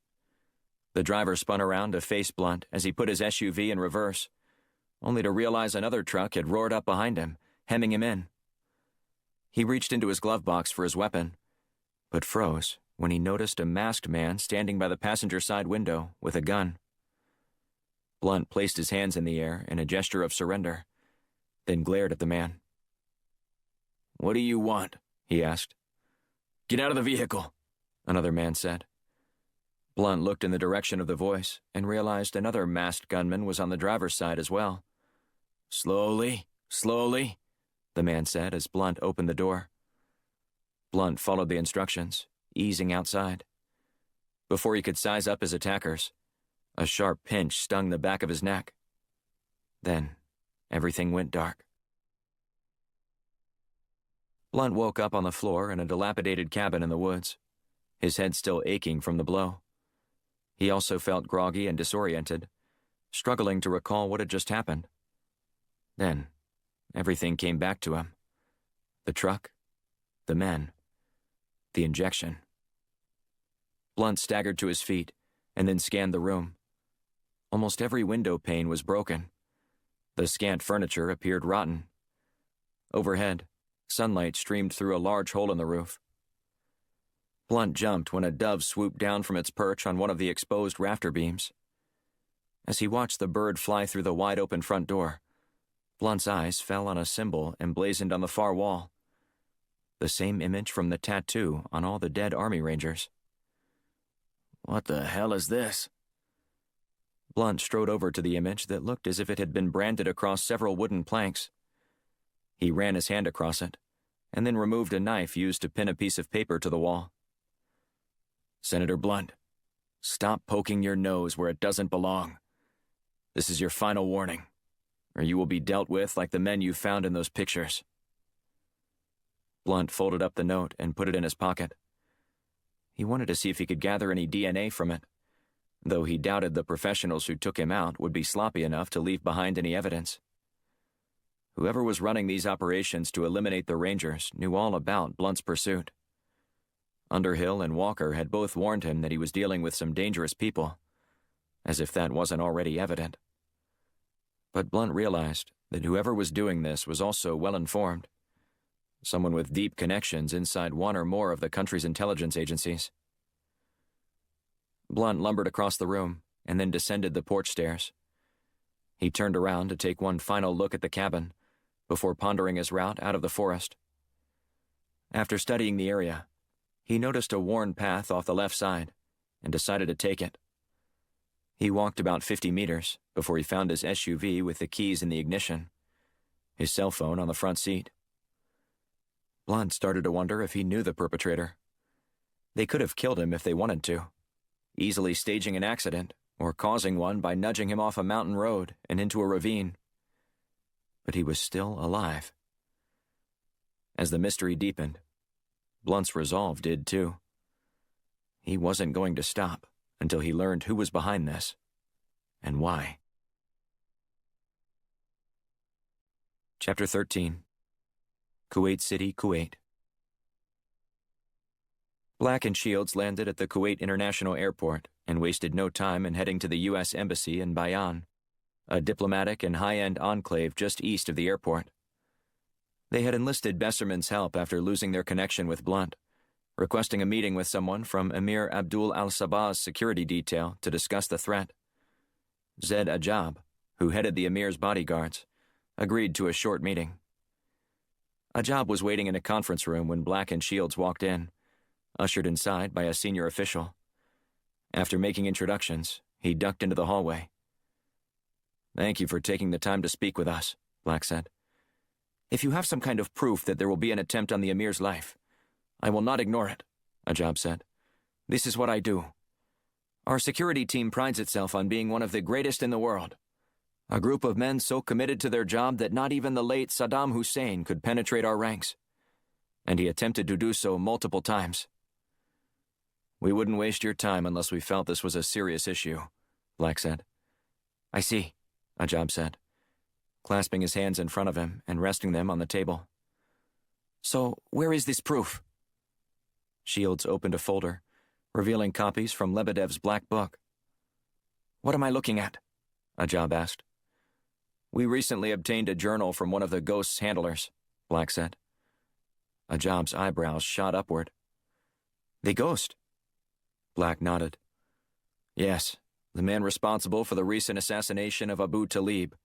[SPEAKER 1] The driver spun around to face Blunt as he put his SUV in reverse, only to realize another truck had roared up behind him, hemming him in. He reached into his glove box for his weapon, but froze when he noticed a masked man standing by the passenger side window with a gun. Blunt placed his hands in the air in a gesture of surrender, then glared at the man. "What do you want?" he asked. "Get out of the vehicle," another man said. Blunt looked in the direction of the voice and realized another masked gunman was on the driver's side as well. "Slowly, slowly," the man said as Blunt opened the door. Blunt followed the instructions, easing outside. Before he could size up his attackers, a sharp pinch stung the back of his neck. Then, everything went dark. Blunt woke up on the floor in a dilapidated cabin in the woods, his head still aching from the blow. He also felt groggy and disoriented, struggling to recall what had just happened. Then, everything came back to him. The truck, the men, the injection. Blunt staggered to his feet and then scanned the room. Almost every window pane was broken. The scant furniture appeared rotten. Overhead, sunlight streamed through a large hole in the roof. Blunt jumped when a dove swooped down from its perch on one of the exposed rafter beams. As he watched the bird fly through the wide-open front door, Blunt's eyes fell on a symbol emblazoned on the far wall, the same image from the tattoo on all the dead Army Rangers. "What the hell is this?" Blunt strode over to the image that looked as if it had been branded across several wooden planks. He ran his hand across it, and then removed a knife used to pin a piece of paper to the wall. "Senator Blunt, stop poking your nose where it doesn't belong. This is your final warning, or you will be dealt with like the men you found in those pictures." Blunt folded up the note and put it in his pocket. He wanted to see if he could gather any DNA from it, though he doubted the professionals who took him out would be sloppy enough to leave behind any evidence. Whoever was running these operations to eliminate the Rangers knew all about Blunt's pursuit. Underhill and Walker had both warned him that he was dealing with some dangerous people, as if that wasn't already evident. But Blunt realized that whoever was doing this was also well-informed, someone with deep connections inside one or more of the country's intelligence agencies. Blunt lumbered across the room and then descended the porch stairs. He turned around to take one final look at the cabin before pondering his route out of the forest. After studying the area, he noticed a worn path off the left side and decided to take it. He walked about 50 meters before he found his SUV with the keys in the ignition, his cell phone on the front seat. Blunt started to wonder if he knew the perpetrator. They could have killed him if they wanted to, easily staging an accident or causing one by nudging him off a mountain road and into a ravine. But he was still alive. As the mystery deepened, Blunt's resolve did too. he wasn't going to stop until he learned who was behind this and why. Chapter 13. Kuwait City, Kuwait. Black and Shields landed at the Kuwait International Airport and wasted no time in heading to the U.S. Embassy in Bayan, a diplomatic and high-end enclave just east of the airport. They had enlisted Besserman's help after losing their connection with Blunt, requesting a meeting with someone from Emir Abdul al-Sabah's security detail to discuss the threat. Zed Ajab, who headed the Emir's bodyguards, agreed to a short meeting. Ajab was waiting in a conference room when Black and Shields walked in, ushered inside by a senior official. After making introductions, he ducked into the hallway. "Thank you for taking the time to speak with us," Black said. "If you have some kind of proof that there will be an attempt on the Emir's life, I will not ignore it," Ajab said. "This is what I do. Our security team prides itself on being one of the greatest in the world. A group of men so committed to their job that not even the late Saddam Hussein could penetrate our ranks. And he attempted to do so multiple times. We wouldn't waste your time unless we felt this was a serious issue," Black said. "I see," Ajab said, clasping his hands in front of him and resting them on the table. "So, where is this proof?" Shields opened a folder, revealing copies from Lebedev's Black Book. "What am I looking at?" Ajab asked. "We recently obtained a journal from one of the Ghost's handlers," Black said. Ajab's eyebrows shot upward. "The Ghost?" Black nodded. "Yes, the man responsible for the recent assassination of Abu Talib.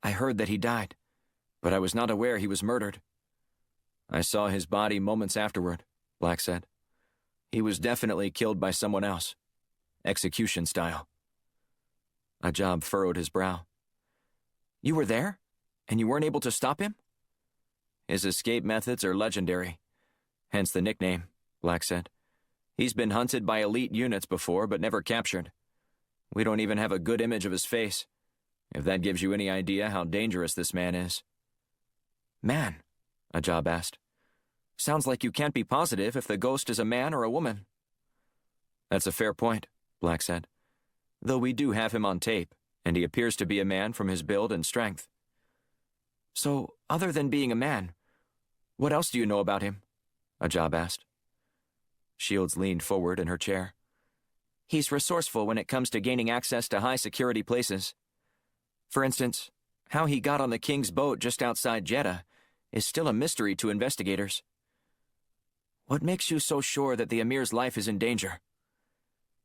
[SPEAKER 1] I heard that he died, but I was not aware he was murdered." "I saw his body moments afterward," Black said. "He was definitely killed by someone else. Execution style." Ajab furrowed his brow. "You were there? And you weren't able to stop him?" "His escape methods are legendary. Hence the nickname," Black said. "He's been hunted by elite units before, but never captured. We don't even have a good image of his face, if that gives you any idea how dangerous this man is." "Man?" Ajab asked. "Sounds like you can't be positive if the Ghost is a man or a woman." "That's a fair point," Black said. "Though we do have him on tape, and he appears to be a man from his build and strength." "So, other than being a man, what else do you know about him?" Ajab asked. Shields leaned forward in her chair. "He's resourceful when it comes to gaining access to high-security places. For instance, how he got on the King's boat just outside Jeddah is still a mystery to investigators." "What makes you so sure that the Emir's life is in danger?"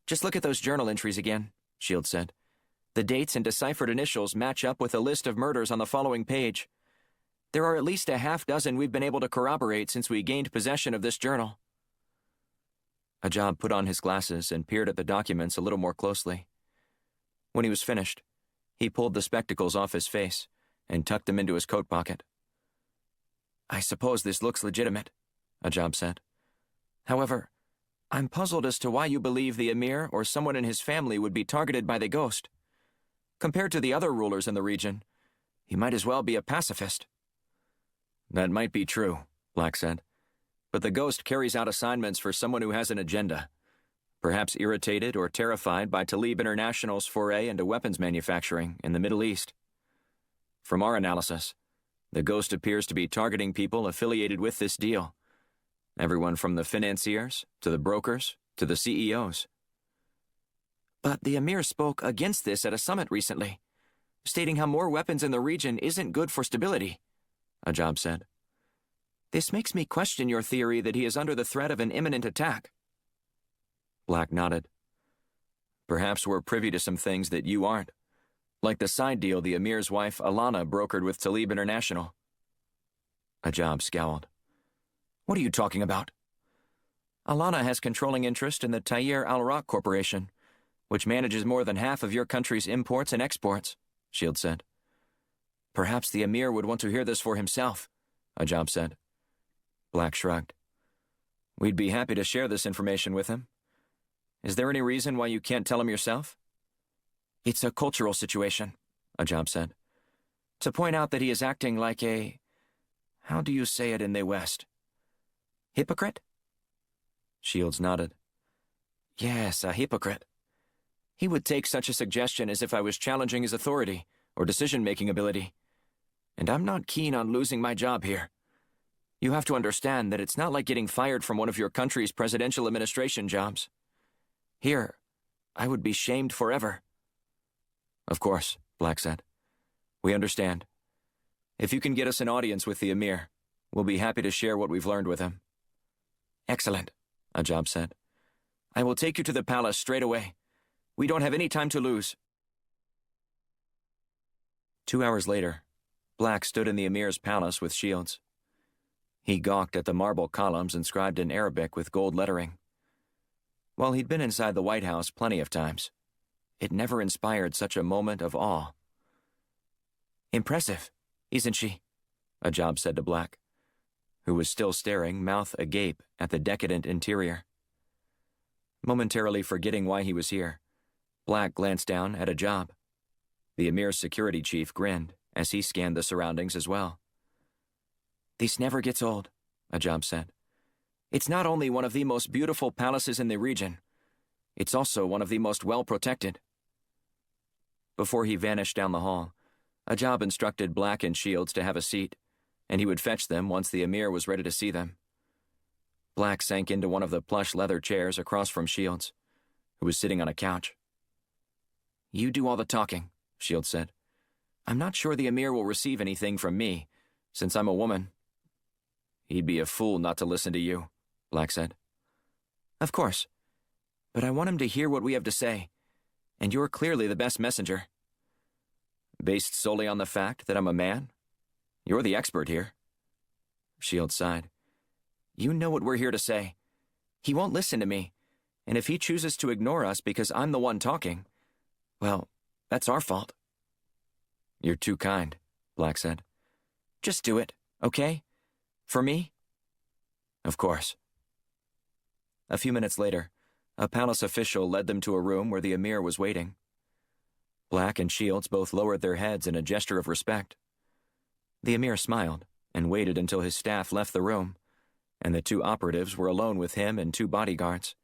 [SPEAKER 1] "Just look at those journal entries again," Shields said. "The dates and deciphered initials match up with a list of murders on the following page. There are at least a half dozen we've been able to corroborate since we gained possession of this journal." Ajab put on his glasses and peered at the documents a little more closely. When he was finished, he pulled the spectacles off his face and tucked them into his coat pocket. "I suppose this looks legitimate," Ajab said. "However, I'm puzzled as to why you believe the Emir or someone in his family would be targeted by the Ghost. Compared to the other rulers in the region, he might as well be a pacifist." "That might be true," Black said. "But the Ghost carries out assignments for someone who has an agenda, perhaps irritated or terrified by Talib International's foray into weapons manufacturing in the Middle East. From our analysis, the Ghost appears to be targeting people affiliated with this deal. Everyone from the financiers, to the brokers, to the CEOs. "But the Emir spoke against this at a summit recently, stating how more weapons in the region isn't good for stability," Ajab said. "This makes me question your theory that he is under the threat of an imminent attack." Black nodded. "Perhaps we're privy to some things that you aren't, like the side deal the Emir's wife Alana brokered with Talib International." Ajab scowled. "What are you talking about?" "Alana has controlling interest in the Tayyir Al-Raq Corporation, which manages more than half of your country's imports and exports," Shield said. "Perhaps the Emir would want to hear this for himself," Ajab said. Black shrugged. "We'd be happy to share this information with him. Is there any reason why you can't tell him yourself?" "It's a cultural situation," Ajab said. "To point out that he is acting like a... how do you say it in the West? Hypocrite?" Shields nodded.
[SPEAKER 2] Yes, a hypocrite. He would take such a suggestion as if I was challenging his authority or decision-making ability. And I'm not keen on losing my job here. You have to understand that it's not like getting fired from one of your country's presidential administration jobs. Here, I would be shamed forever. Of course, Black said. We understand. If you can get us an audience with the Emir, we'll be happy to share what we've learned with him. Excellent, Ajab said. I will take you to the palace straight away. We don't have any time to lose. 2 hours later, Black stood in the Emir's palace with shields. He gawked at the marble columns inscribed in Arabic with gold lettering. While he'd been inside the White House plenty of times, it never inspired such a moment of awe. Impressive, isn't she? Ajab said to Black, who was still staring, mouth agape, at the decadent interior. Momentarily forgetting why he was here, Black glanced down at Ajab. The Emir's security chief grinned as he scanned the surroundings as well. This never gets old, Ajab said. It's not only one of the most beautiful palaces in the region, it's also one of the most well-protected. Before he vanished down the hall, Ajab instructed Black and Shields to have a seat, and he would fetch them once the Emir was ready to see them. Black sank into one of the plush leather chairs across from Shields, who was sitting on a couch. You do all the talking, Shields said. I'm not sure the Emir will receive anything from me, since I'm a woman. He'd be a fool not to listen to you, Black said. Of course, but I want him to hear what we have to say, and you're clearly the best messenger. Based solely on the fact that I'm a man? You're the expert here. Shields sighed. You know what we're here to say. He won't listen to me, and if he chooses to ignore us because I'm the one talking, well, that's our fault. You're too kind, Black said. Just do it, okay? For me? Of course. A few minutes later, a palace official led them to a room where the Emir was waiting. Black and Shields both lowered their heads in a gesture of respect. The Emir smiled and waited until his staff left the room, and the two operatives were alone with him and two bodyguards,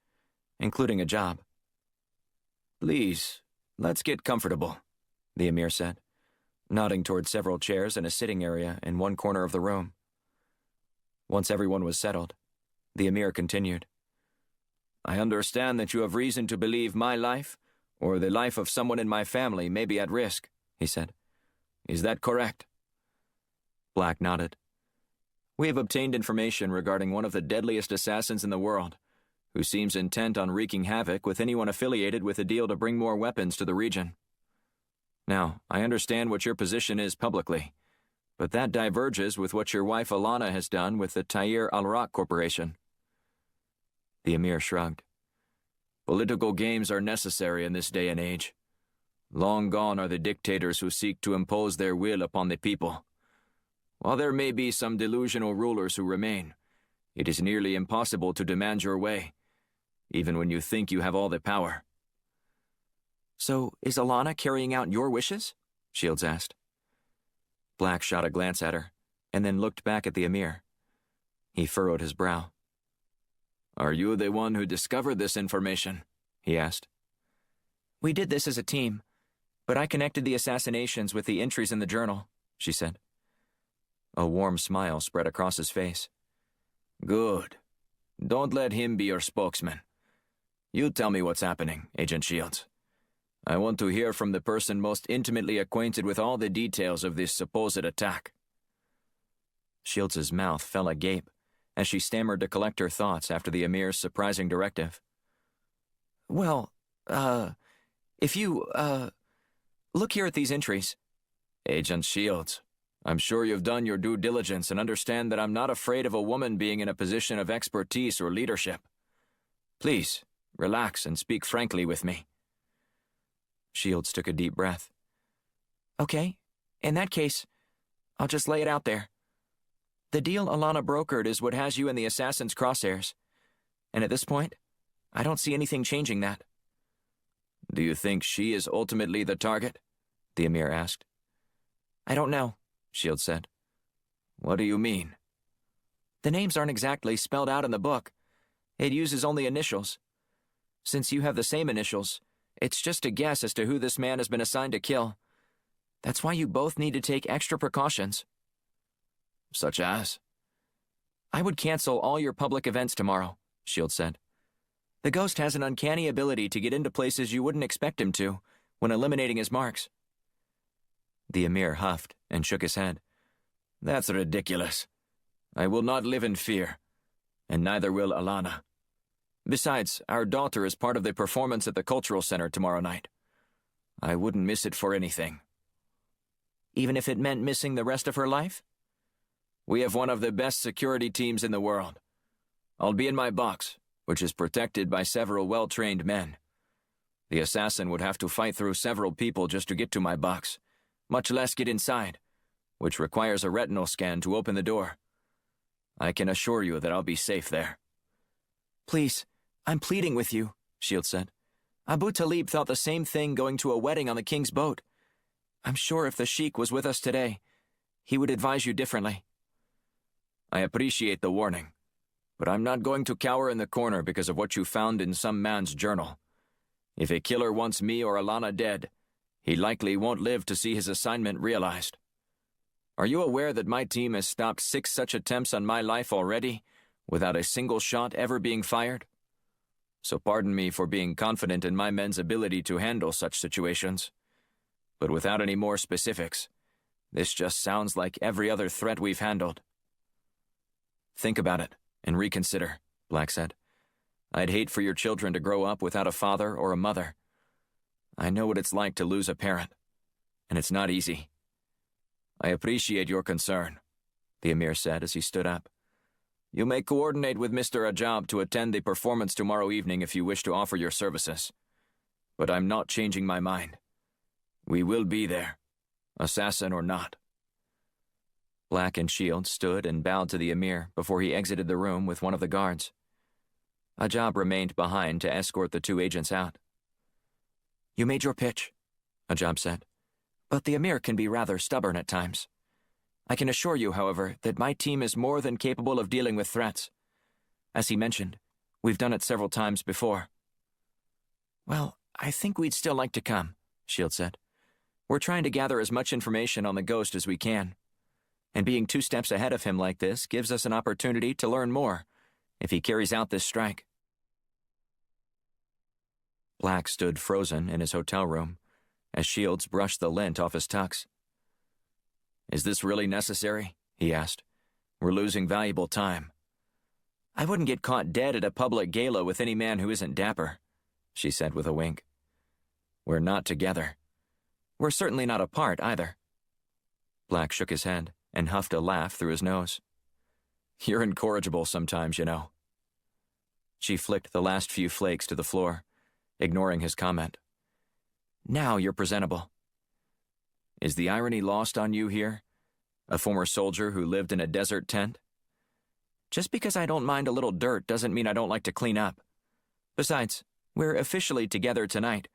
[SPEAKER 2] including Ajab. Please, let's get comfortable, the Emir said, nodding toward several chairs and a sitting area in one corner of the room. Once everyone was settled, the Emir continued. I understand that you have reason to believe my life, or the life of someone in my family, may be at risk, he said. Is that correct? Black nodded. We have obtained information regarding one of the deadliest assassins in the world, who seems intent on wreaking havoc with anyone affiliated with a deal to bring more weapons to the region. Now, I understand what your position is publicly, but that diverges with what your wife Alana has done with the Tair al-Raq Corporation. The Emir shrugged. Political games are necessary in this day and age. Long gone are the dictators who seek to impose their will upon the people. While there may be some delusional rulers who remain, it is nearly impossible to demand your way, even when you think you have all the power. So, is Alana carrying out your wishes? Shields asked. Black shot a glance at her, and then looked back at the Emir. He furrowed his brow. Are you the one who discovered this information? He asked. We did this as a team, but I connected the assassinations with the entries in the journal, she said. A warm smile spread across his face. Good. Don't let him be your spokesman. You tell me what's happening, Agent Shields. I want to hear from the person most intimately acquainted with all the details of this supposed attack. Shields' mouth fell agape as she stammered to collect her thoughts after the Emir's surprising directive. Well, if you, look here at these entries. Agent Shields, I'm sure you've done your due diligence and understand that I'm not afraid of a woman being in a position of expertise or leadership. Please, relax and speak frankly with me. Shields took a deep breath. Okay, in that case, I'll just lay it out there. The deal Alana brokered is what has you in the assassin's crosshairs, and at this point, I don't see anything changing that. Do you think she is ultimately the target? The Emir asked. I don't know, Shields said. What do you mean? The names aren't exactly spelled out in the book. It uses only initials. Since you have the same initials, it's just a guess as to who this man has been assigned to kill. That's why you both need to take extra precautions. Such as? I would cancel all your public events tomorrow, Shields said. The ghost has an uncanny ability to get into places you wouldn't expect him to when eliminating his marks. The Emir huffed and shook his head. That's ridiculous. I will not live in fear, and neither will Alana. Besides, our daughter is part of the performance at the Cultural Center tomorrow night. I wouldn't miss it for anything. Even if it meant missing the rest of her life? We have one of the best security teams in the world. I'll be in my box, which is protected by several well-trained men. The assassin would have to fight through several people just to get to my box, much less get inside, which requires a retinal scan to open the door. I can assure you that I'll be safe there. Please, I'm pleading with you, Shields said. Abu Talib thought the same thing going to a wedding on the king's boat. I'm sure if the sheik was with us today, he would advise you differently. I appreciate the warning, but I'm not going to cower in the corner because of what you found in some man's journal. If a killer wants me or Alana dead, he likely won't live to see his assignment realized. Are you aware that my team has stopped 6 such attempts on my life already, without a single shot ever being fired? So pardon me for being confident in my men's ability to handle such situations. But without any more specifics, this just sounds like every other threat we've handled. Think about it and reconsider, Black said. I'd hate for your children to grow up without a father or a mother. I know what it's like to lose a parent, and it's not easy. I appreciate your concern, the Emir said as he stood up. You may coordinate with Mr. Ajab to attend the performance tomorrow evening if you wish to offer your services. But I'm not changing my mind. We will be there, assassin or not. Black and Shields stood and bowed to the Emir before he exited the room with one of the guards. Ajab remained behind to escort the 2 agents out. You made your pitch, Ajab said, but the Emir can be rather stubborn at times. I can assure you, however, that my team is more than capable of dealing with threats. As he mentioned, we've done it several times before. Well, I think we'd still like to come, Shields said. We're trying to gather as much information on the ghost as we can. And being 2 steps ahead of him like this gives us an opportunity to learn more if he carries out this strike. Black stood frozen in his hotel room as Shields brushed the lint off his tux. Is this really necessary? He asked. We're losing valuable time. I wouldn't get caught dead at a public gala with any man who isn't dapper, she said with a wink. We're not together. We're certainly not apart either. Black shook his head and huffed a laugh through his nose. You're incorrigible sometimes, you know. She flicked the last few flakes to the floor, ignoring his comment. Now you're presentable. Is the irony lost on you here? A former soldier who lived in a desert tent? Just because I don't mind a little dirt doesn't mean I don't like to clean up. Besides, we're officially together tonight.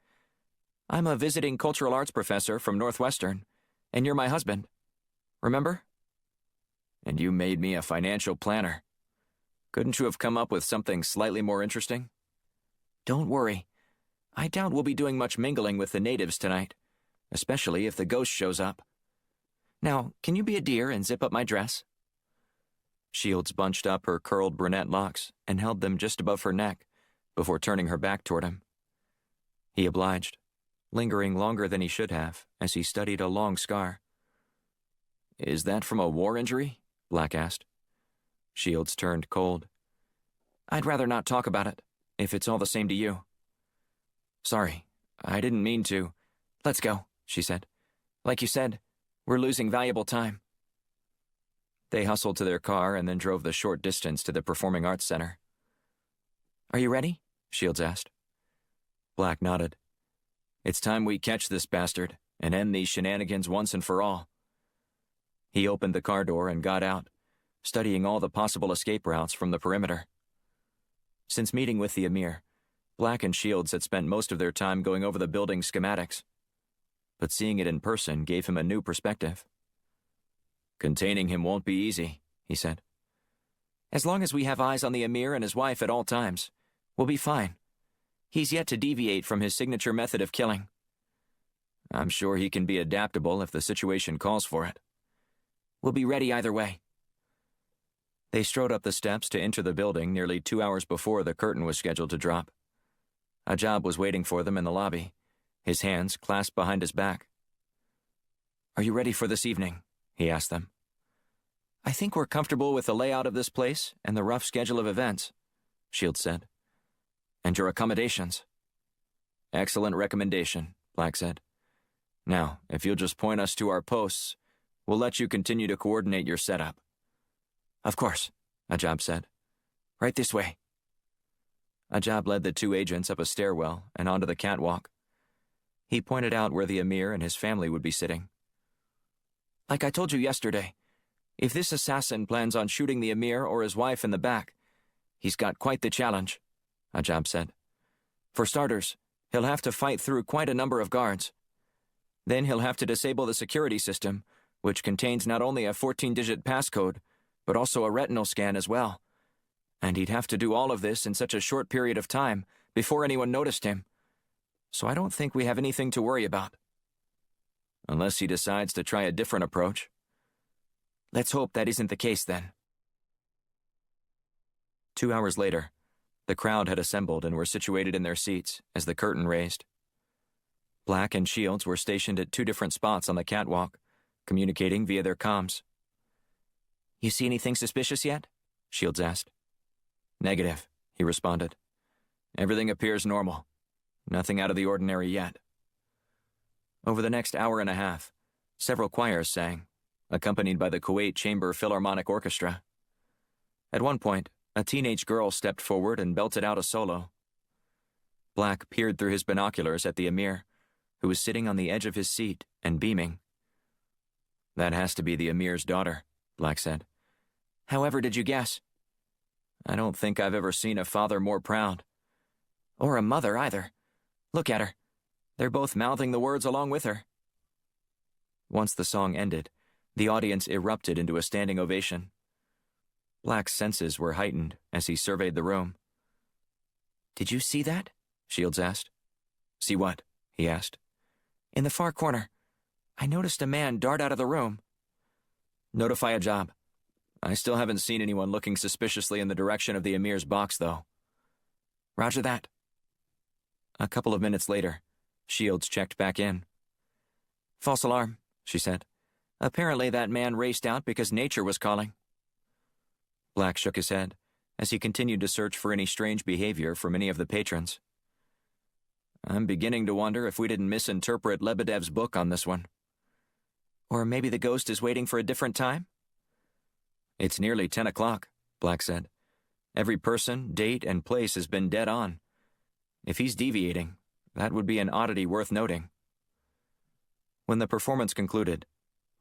[SPEAKER 2] I'm a visiting cultural arts professor from Northwestern, and you're my husband. Remember? And you made me a financial planner. Couldn't you have come up with something slightly more interesting? Don't worry. I doubt we'll be doing much mingling with the natives tonight, especially if the ghost shows up. Now, can you be a dear and zip up my dress? Shields bunched up her curled brunette locks and held them just above her neck before turning her back toward him. He obliged, lingering longer than he should have as he studied a long scar. Is that from a war injury? Black asked. Shields turned cold. I'd rather not talk about it, if it's all the same to you. Sorry, I didn't mean to. Let's go, she said. Like you said, we're losing valuable time. They hustled to their car and then drove the short distance to the Performing Arts Center. Are you ready? Shields asked. Black nodded. It's time we catch this bastard and end these shenanigans once and for all. He opened the car door and got out, studying all the possible escape routes from the perimeter. Since meeting with the Emir, Black and Shields had spent most of their time going over the building's schematics. But seeing it in person gave him a new perspective. Containing him won't be easy, he said. As long as we have eyes on the Emir and his wife at all times, we'll be fine. He's yet to deviate from his signature method of killing. I'm sure he can be adaptable if the situation calls for it. We'll be ready either way. They strode up the steps to enter the building nearly 2 hours before the curtain was scheduled to drop. Ajab was waiting for them in the lobby, his hands clasped behind his back. Are you ready for this evening? He asked them. I think we're comfortable with the layout of this place and the rough schedule of events, Shields said. And your accommodations? Excellent recommendation, Black said. Now, if you'll just point us to our posts, we'll let you continue to coordinate your setup. Of course, Ajab said. Right this way. Ajab led the 2 agents up a stairwell and onto the catwalk. He pointed out where the Emir and his family would be sitting. Like I told you yesterday, if this assassin plans on shooting the Emir or his wife in the back, he's got quite the challenge, Ajab said. For starters, he'll have to fight through quite a number of guards. Then he'll have to disable the security system, which contains not only a 14-digit passcode, but also a retinal scan as well. And he'd have to do all of this in such a short period of time before anyone noticed him. So I don't think we have anything to worry about. Unless he decides to try a different approach. Let's hope that isn't the case then. 2 hours later, the crowd had assembled and were situated in their seats as the curtain raised. Black and Shields were stationed at 2 different spots on the catwalk, communicating via their comms. You see anything suspicious yet? Shields asked. Negative, he responded. Everything appears normal. Nothing out of the ordinary yet. Over the next hour and a half, several choirs sang, accompanied by the Kuwait Chamber Philharmonic Orchestra. At one point, a teenage girl stepped forward and belted out a solo. Black peered through his binoculars at the Emir, who was sitting on the edge of his seat and beaming. That has to be the Emir's daughter, Black said. However did you guess? I don't think I've ever seen a father more proud. Or a mother either. Look at her. They're both mouthing the words along with her. Once the song ended, the audience erupted into a standing ovation. Black's senses were heightened as he surveyed the room. Did you see that? Shields asked. See what? He asked. In the far corner. I noticed a man dart out of the room. Notify Ajab. I still haven't seen anyone looking suspiciously in the direction of the Emir's box, though. Roger that. A couple of minutes later, Shields checked back in. False alarm, she said. Apparently that man raced out because nature was calling. Black shook his head as he continued to search for any strange behavior from any of the patrons. I'm beginning to wonder if we didn't misinterpret Lebedev's book on this one. Or maybe the ghost is waiting for a different time? It's nearly 10 o'clock, Black said. Every person, date, and place has been dead on. If he's deviating, that would be an oddity worth noting. When the performance concluded,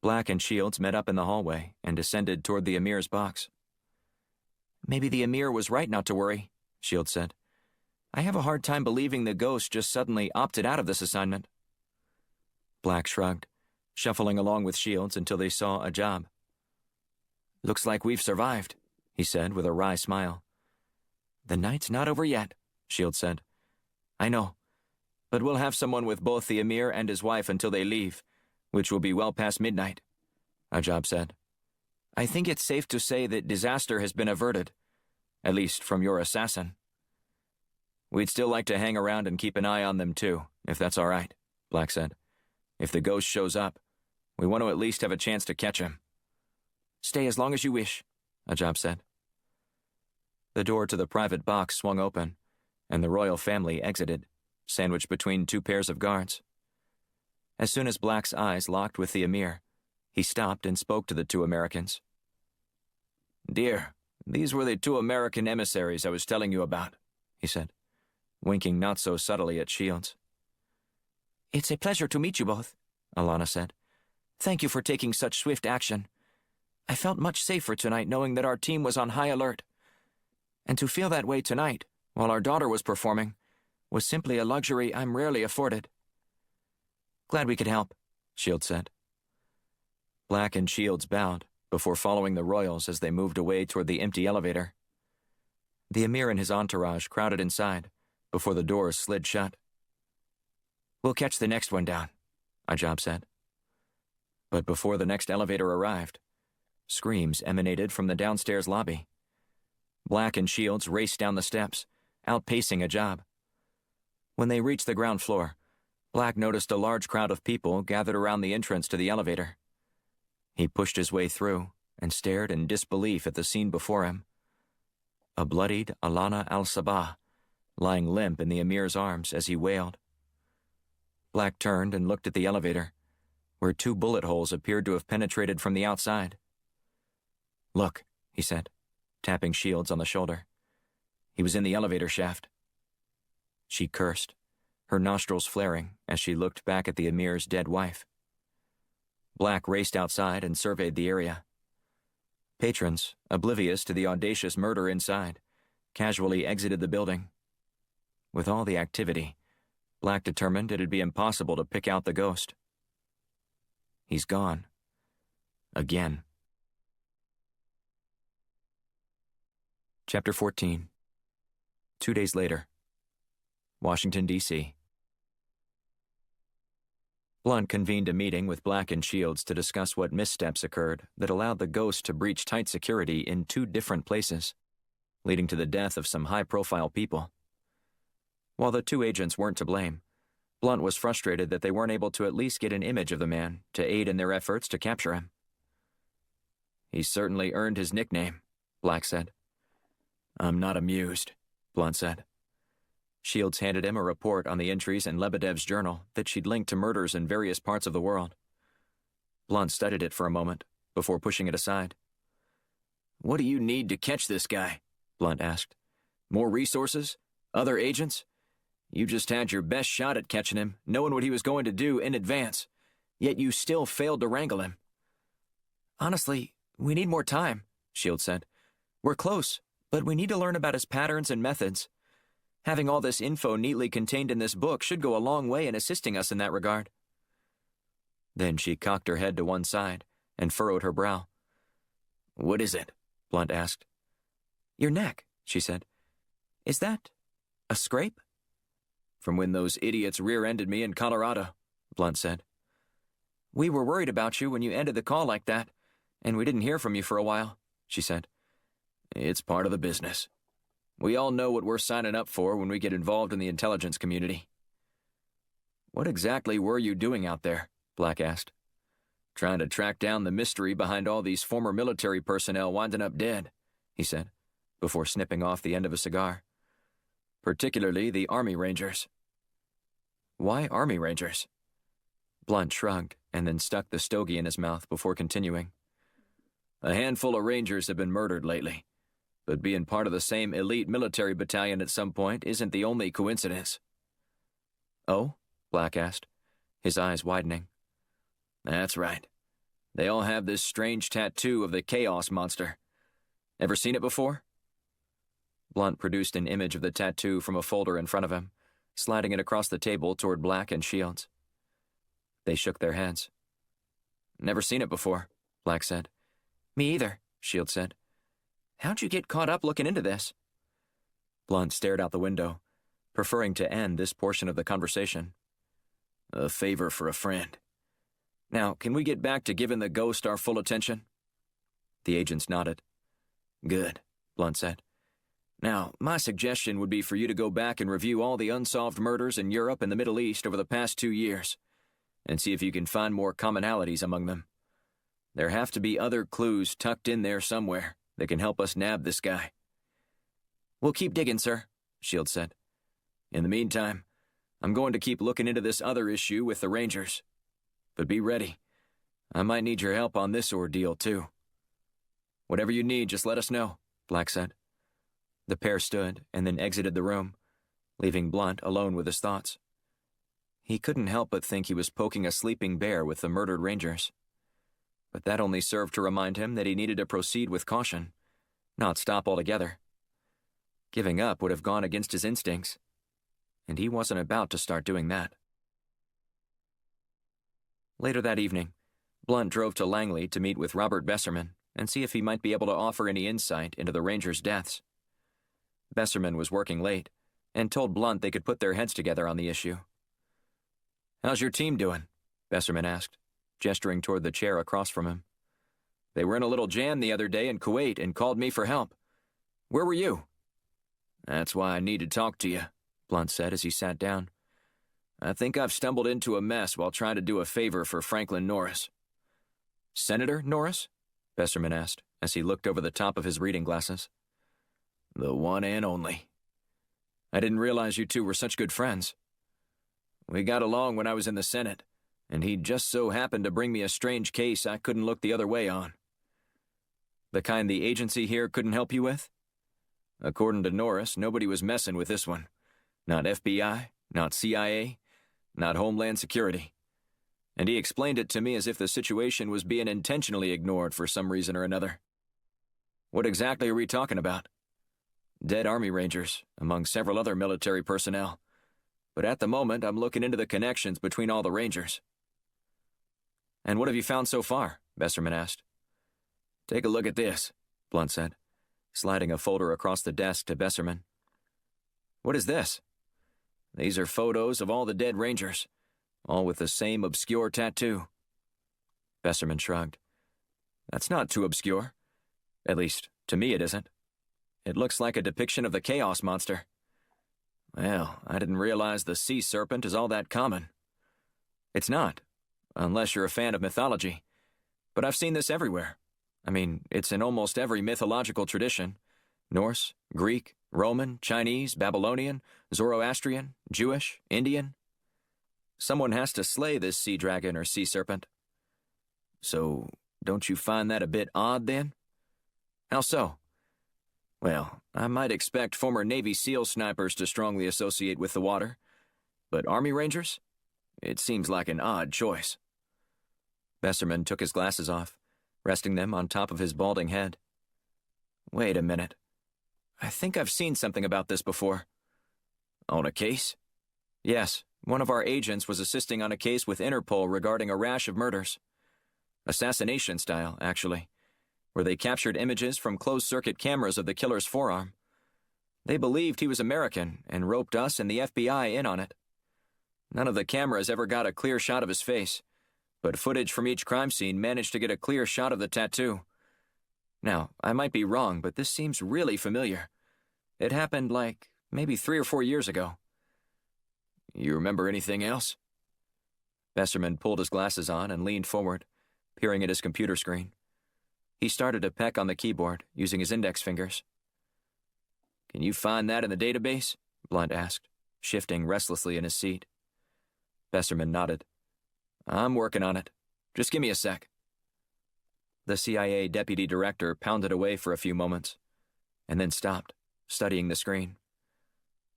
[SPEAKER 2] Black and Shields met up in the hallway and descended toward the Emir's box. Maybe the Emir was right not to worry, Shields said. I have a hard time believing the ghost just suddenly opted out of this assignment. Black shrugged, shuffling along with Shields until they saw Ajab. Looks like we've survived, he said with a wry smile. The night's not over yet, Shields said. I know, but we'll have someone with both the Emir and his wife until they leave, which will be well past midnight, Ajab said. I think it's safe to say that disaster has been averted, at least from your assassin. We'd still like to hang around and keep an eye on them too, if that's all right, Black said. If the ghost shows up, we want to at least have a chance to catch him. Stay as long as you wish, Ajab said. The door to the private box swung open, and the royal family exited, sandwiched between 2 pairs of guards. As soon as Black's eyes locked with the Emir, he stopped and spoke to the 2 Americans. Dear, these were the 2 American emissaries I was telling you about, he said, winking not so subtly at Shields. It's a pleasure to meet you both, Alana said. Thank you for taking such swift action. I felt much safer tonight knowing that our team was on high alert. And to feel that way tonight, while our daughter was performing, was simply a luxury I'm rarely afforded. Glad we could help, Shields said. Black and Shields bowed before following the royals as they moved away toward the empty elevator. The Emir and his entourage crowded inside, before the doors slid shut. "We'll catch the next one down," Ajab said. But before the next elevator arrived, screams emanated from the downstairs lobby. Black and Shields raced down the steps, outpacing Ajab. When they reached the ground floor, Black noticed a large crowd of people gathered around the entrance to the elevator. He pushed his way through and stared in disbelief at the scene before him. A bloodied Alana al-Sabah, lying limp in the emir's arms as he wailed. Black turned and looked at the elevator, where 2 bullet holes appeared to have penetrated from the outside. "Look," he said, tapping Shields on the shoulder. He was in the elevator shaft. She cursed, her nostrils flaring as she looked back at the emir's dead wife. Black raced outside and surveyed the area. Patrons, oblivious to the audacious murder inside, casually exited the building. With all the activity, Black determined it'd be impossible to pick out the ghost. He's gone. Again. Chapter 14. 2 days later. Washington, D.C. Blunt convened a meeting with Black and Shields to discuss what missteps occurred that allowed the ghost to breach tight security in 2 different places, leading to the death of some high-profile people. While the 2 agents weren't to blame, Blunt was frustrated that they weren't able to at least get an image of the man to aid in their efforts to capture him. "He's certainly earned his nickname," Black said. "I'm not amused," Blunt said. Shields handed him a report on the entries in Lebedev's journal that she'd linked to murders in various parts of the world. Blunt studied it for a moment before pushing it aside. "What do you need to catch this guy?" Blunt asked. "More resources? Other agents? You just had your best shot at catching him, knowing what he was going to do in advance, yet you still failed to wrangle him." "Honestly, we need more time," Shields said. "We're close, but we need to learn about his patterns and methods. Having all this info neatly contained in this book should go a long way in assisting us in that regard." Then she cocked her head to one side and furrowed her brow. "What is it?" Blunt asked. "Your neck," she said. "Is that a scrape?" "From when those idiots rear-ended me in Colorado," Blunt said. "We were worried about you when you ended the call like that, and we didn't hear from you for a while," she said. "It's part of the business. We all know what we're signing up for when we get involved in the intelligence community." "What exactly were you doing out there?" Black asked. "Trying to track down the mystery behind all these former military personnel winding up dead," he said, before snipping off the end of a cigar. "Particularly the Army Rangers." "Why Army Rangers?" Blunt shrugged and then stuck the stogie in his mouth before continuing. "A handful of Rangers have been murdered lately, but being part of the same elite military battalion at some point isn't the only coincidence." "Oh?" Black asked, his eyes widening. "That's right. They all have this strange tattoo of the Chaos Monster. Ever seen it before?" Blunt produced an image of the tattoo from a folder in front of him, sliding it across the table toward Black and Shields. They shook their heads. "Never seen it before," Black said. "Me either," Shields said. "How'd you get caught up looking into this?" Blunt stared out the window, preferring to end this portion of the conversation. "A favor for a friend. Now, can we get back to giving the ghost our full attention?" The agents nodded. "Good," Blunt said. "Now, my suggestion would be for you to go back and review all the unsolved murders in Europe and the Middle East over the past 2 years, and see if you can find more commonalities among them. There have to be other clues tucked in there somewhere that can help us nab this guy." "We'll keep digging, sir," Shields said. "In the meantime, I'm going to keep looking into this other issue with the Rangers. But be ready. I might need your help on this ordeal, too." "Whatever you need, just let us know," Black said. The pair stood and then exited the room, leaving Blunt alone with his thoughts. He couldn't help but think he was poking a sleeping bear with the murdered Rangers. But that only served to remind him that he needed to proceed with caution, not stop altogether. Giving up would have gone against his instincts, and he wasn't about to start doing that. Later that evening, Blunt drove to Langley to meet with Robert Besserman and see if he might be able to offer any insight into the Rangers' deaths. Besserman was working late, and told Blunt they could put their heads together on the issue. "How's your team doing?" Besserman asked, gesturing toward the chair across from him. "They were in a little jam the other day in Kuwait and called me for help. Where were you?" "That's why I need to talk to you," Blunt said as he sat down. "I think I've stumbled into a mess while trying to do a favor for Franklin Norris." "Senator Norris?" Besserman asked as he looked over the top of his reading glasses. "The one and only." "I didn't realize you two were such good friends." "We got along when I was in the Senate, and he just so happened to bring me a strange case I couldn't look the other way on." "The kind the agency here couldn't help you with?" "According to Norris, nobody was messing with this one. Not FBI, not CIA, not Homeland Security. And he explained it to me as if the situation was being intentionally ignored for some reason or another." "What exactly are we talking about?" "Dead Army Rangers, among several other military personnel. But at the moment, I'm looking into the connections between all the Rangers." "And what have you found so far?" Besserman asked. "Take a look at this," Blunt said, sliding a folder across the desk to Besserman. "What is this?" "These are photos of all the dead Rangers, all with the same obscure tattoo." Besserman shrugged. "That's not too obscure. At least, to me it isn't. It looks like a depiction of the Chaos Monster." "Well, I didn't realize the sea serpent is all that common." "It's not, unless you're a fan of mythology. But I've seen this everywhere. I mean, it's in almost every mythological tradition. Norse, Greek, Roman, Chinese, Babylonian, Zoroastrian, Jewish, Indian. Someone has to slay this sea dragon or sea serpent." "So, don't you find that a bit odd, then?" "How so?" "Well, I might expect former Navy SEAL snipers to strongly associate with the water. But Army Rangers? It seems like an odd choice." Besserman took his glasses off, resting them on top of his balding head. "Wait a minute. I think I've seen something about this before." "On a case?" "Yes, one of our agents was assisting on a case with Interpol regarding a rash of murders. Assassination style, actually, where they captured images from closed-circuit cameras of the killer's forearm. They believed he was American and roped us and the FBI in on it. None of the cameras ever got a clear shot of his face, but footage from each crime scene managed to get a clear shot of the tattoo. Now, I might be wrong, but this seems really familiar. It happened like maybe 3 or 4 years ago." "You remember anything else?" Besserman pulled his glasses on and leaned forward, peering at his computer screen. He started to peck on the keyboard, using his index fingers. "Can you find that in the database?" Blunt asked, shifting restlessly in his seat. Besserman nodded. "I'm working on it. Just give me a sec." The CIA deputy director pounded away for a few moments, and then stopped, studying the screen.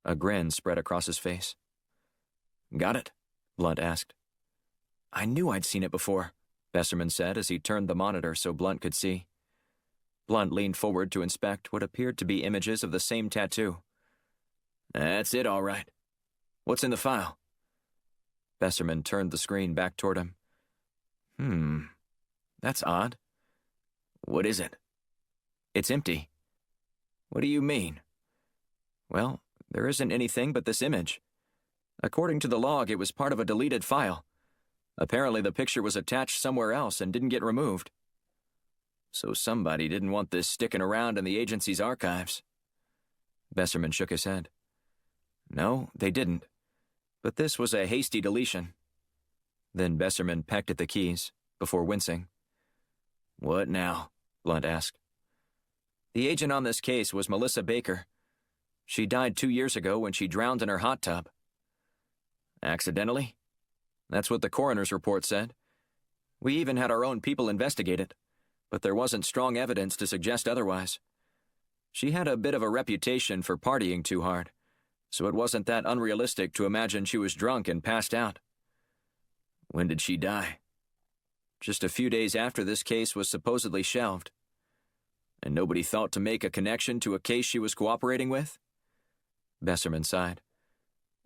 [SPEAKER 2] A grin spread across his face. "Got it?" Blunt asked. "I knew I'd seen it before," Besserman said as he turned the monitor so Blunt could see. Blunt leaned forward to inspect what appeared to be images of the same tattoo. "That's it, all right. What's in the file?" Besserman turned the screen back toward him. That's odd." "What is it?" "It's empty." "What do you mean?" "Well, there isn't anything but this image. According to the log, it was part of a deleted file. Apparently the picture was attached somewhere else and didn't get removed." "So somebody didn't want this sticking around in the agency's archives." Besserman shook his head. "No, they didn't. But this was a hasty deletion." Then Besserman pecked at the keys, before wincing. "What now?" Blunt asked. "The agent on this case was Melissa Baker. She died 2 years ago when she drowned in her hot tub." "Accidentally?" "That's what the coroner's report said. We even had our own people investigate it, but there wasn't strong evidence to suggest otherwise. She had a bit of a reputation for partying too hard, so it wasn't that unrealistic to imagine she was drunk and passed out." "When did she die?" "Just a few days after this case was supposedly shelved." "And nobody thought to make a connection to a case she was cooperating with?" Besserman sighed.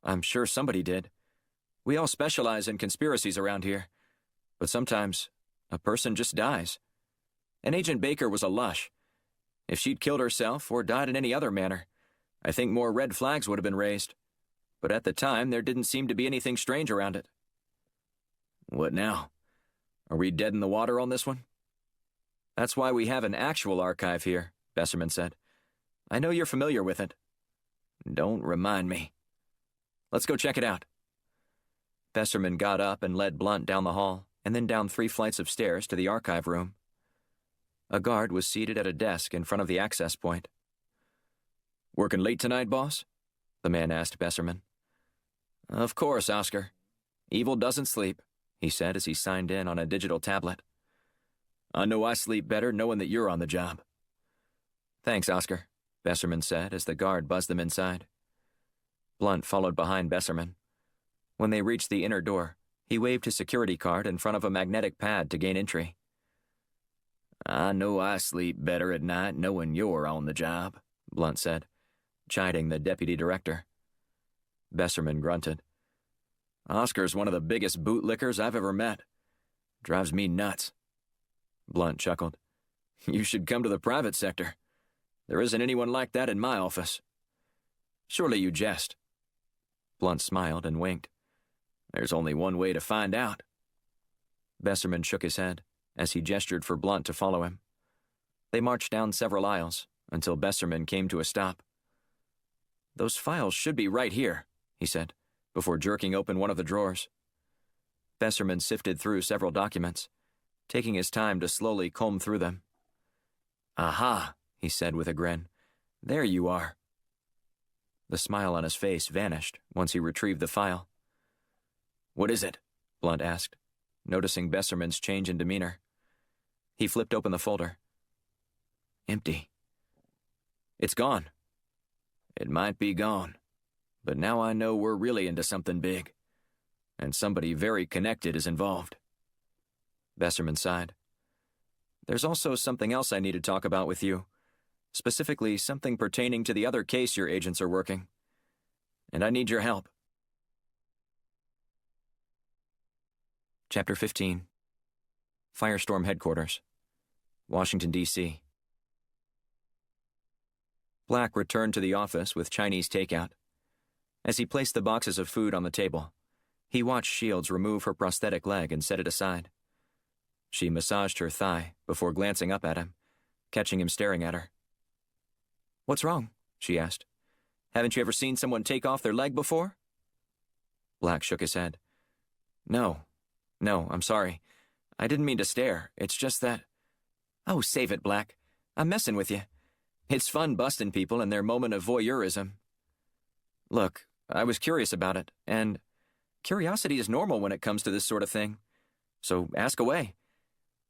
[SPEAKER 2] "I'm sure somebody did. We all specialize in conspiracies around here, but sometimes a person just dies. And Agent Baker was a lush. If she'd killed herself or died in any other manner, I think more red flags would have been raised. But at the time, there didn't seem to be anything strange around it. What now? Are we dead in the water on this one? That's why we have an actual archive here, Besserman said. I know you're familiar with it. Don't remind me. Let's go check it out. Besserman got up and led Blunt down the hall, and then down 3 flights of stairs to the archive room. A guard was seated at a desk in front of the access point. Working late tonight, boss? The man asked Besserman. Of course, Oscar. Evil doesn't sleep, he said as he signed in on a digital tablet. I know I sleep better knowing that you're on the job. Thanks, Oscar, Besserman said as the guard buzzed them inside. Blunt followed behind Besserman. When they reached the inner door, he waved his security card in front of a magnetic pad to gain entry. I know I sleep better at night knowing you're on the job, Blunt said, chiding the deputy director. Besserman grunted. Oscar's one of the biggest bootlickers I've ever met. Drives me nuts. Blunt chuckled. You should come to the private sector. There isn't anyone like that in my office. Surely you jest. Blunt smiled and winked. There's only one way to find out. Besserman shook his head as he gestured for Blunt to follow him. They marched down several aisles until Besserman came to a stop. Those files should be right here, he said, before jerking open one of the drawers. Besserman sifted through several documents, taking his time to slowly comb through them. Aha, he said with a grin. There you are. The smile on his face vanished once he retrieved the file. What is it? Blunt asked, noticing Besserman's change in demeanor. He flipped open the folder. Empty. It's gone. It might be gone, but now I know we're really into something big, and somebody very connected is involved. Besserman sighed. There's also something else I need to talk about with you, specifically something pertaining to the other case your agents are working, and I need your help. Chapter 15. Firestorm Headquarters, Washington, D.C. Black returned to the office with Chinese takeout. As he placed the boxes of food on the table, he watched Shields remove her prosthetic leg and set it aside. She massaged her thigh before glancing up at him, catching him staring at her. What's wrong? She asked. Haven't you ever seen someone take off their leg before? Black shook his head. No, I'm sorry. I didn't mean to stare. It's just that... Oh, save it, Black. I'm messing with you. It's fun busting people in their moment of voyeurism. Look, I was curious about it, and curiosity is normal when it comes to this sort of thing. So ask away.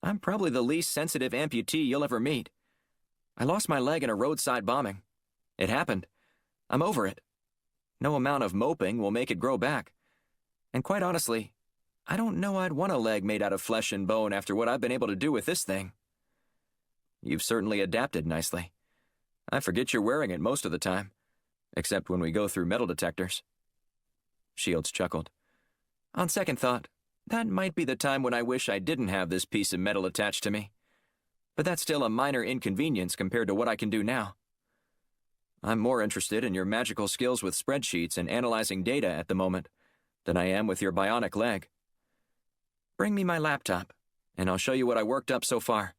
[SPEAKER 2] I'm probably the least sensitive amputee you'll ever meet. I lost my leg in a roadside bombing. It happened. I'm over it. No amount of moping will make it grow back. And quite honestly, I don't know I'd want a leg made out of flesh and bone after what I've been able to do with this thing. You've certainly adapted nicely. I forget you're wearing it most of the time, except when we go through metal detectors. Shields chuckled. On second thought, that might be the time when I wish I didn't have this piece of metal attached to me. But that's still a minor inconvenience compared to what I can do now. I'm more interested in your magical skills with spreadsheets and analyzing data at the moment than I am with your bionic leg. Bring me my laptop, and I'll show you what I worked up so far.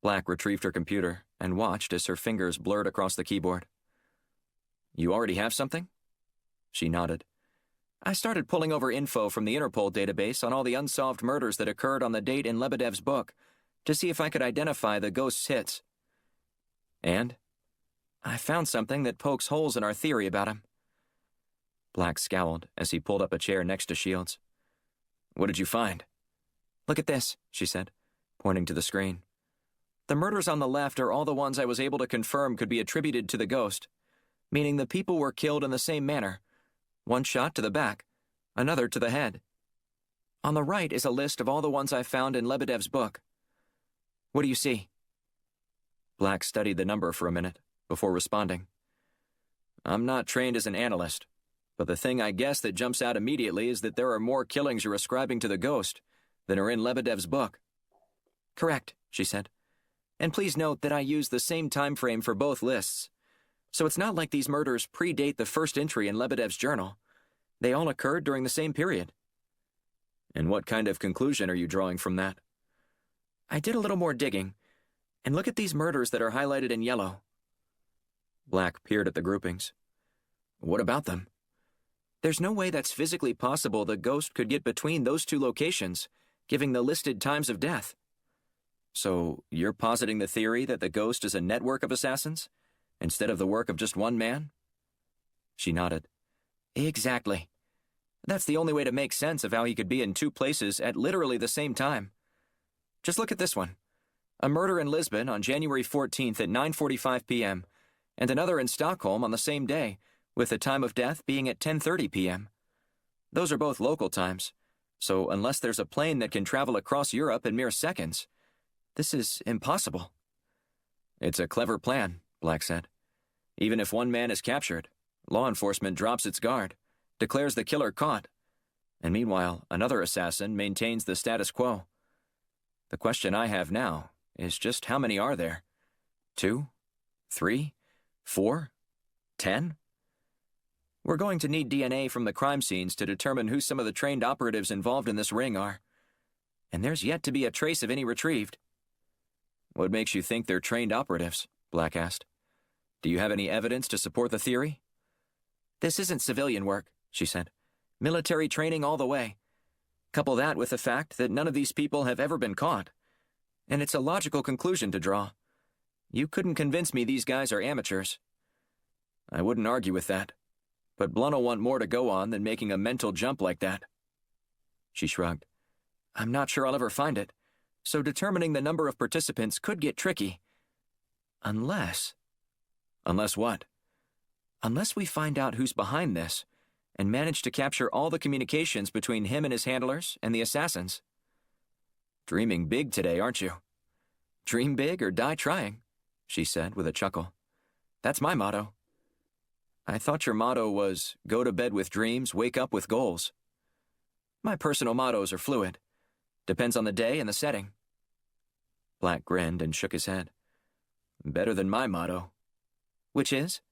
[SPEAKER 2] Black retrieved her computer and watched as her fingers blurred across the keyboard. You already have something? She nodded. I started pulling over info from the Interpol database on all the unsolved murders that occurred on the date in Lebedev's book to see if I could identify the ghost's hits. And? I found something that pokes holes in our theory about him. Black scowled as he pulled up a chair next to Shields. What did you find? Look at this, she said, pointing to the screen. The murders on the left are all the ones I was able to confirm could be attributed to the ghost, meaning the people were killed in the same manner. One shot to the back, another to the head. On the right is a list of all the ones I found in Lebedev's book. What do you see? Black studied the number for a minute before responding. I'm not trained as an analyst, but the thing I guess that jumps out immediately is that there are more killings you're ascribing to the ghost than are in Lebedev's book. Correct, she said. And please note that I used the same time frame for both lists. So it's not like these murders predate the first entry in Lebedev's journal. They all occurred during the same period. And what kind of conclusion are you drawing from that? I did a little more digging, and look at these murders that are highlighted in yellow. Black peered at the groupings. What about them? There's no way that's physically possible the ghost could get between those two locations, giving the listed times of death. So you're positing the theory that the ghost is a network of assassins, instead of the work of just one man? She nodded. Exactly. That's the only way to make sense of how he could be in two places at literally the same time. Just look at this one. A murder in Lisbon on January 14th at 9:45 p.m., and another in Stockholm on the same day, with the time of death being at 10:30 p.m. Those are both local times, so unless there's a plane that can travel across Europe in mere seconds, this is impossible. It's a clever plan, Black said. Even if one man is captured, law enforcement drops its guard, declares the killer caught, and meanwhile, another assassin maintains the status quo. The question I have now is just how many are there? 2? 3? 4? 10? We're going to need DNA from the crime scenes to determine who some of the trained operatives involved in this ring are. And there's yet to be a trace of any retrieved. What makes you think they're trained operatives? Black asked. Do you have any evidence to support the theory? This isn't civilian work, she said. Military training all the way. Couple that with the fact that none of these people have ever been caught. And it's a logical conclusion to draw. You couldn't convince me these guys are amateurs. I wouldn't argue with that. But Blunt'll want more to go on than making a mental jump like that. She shrugged. I'm not sure I'll ever find it, so determining the number of participants could get tricky. Unless... Unless what? Unless we find out who's behind this, and manage to capture all the communications between him and his handlers and the assassins. Dreaming big today, aren't you? Dream big or die trying, she said with a chuckle. That's my motto. I thought your motto was, go to bed with dreams, wake up with goals. My personal mottos are fluid. Depends on the day and the setting. Black grinned and shook his head. Better than my motto. Which is?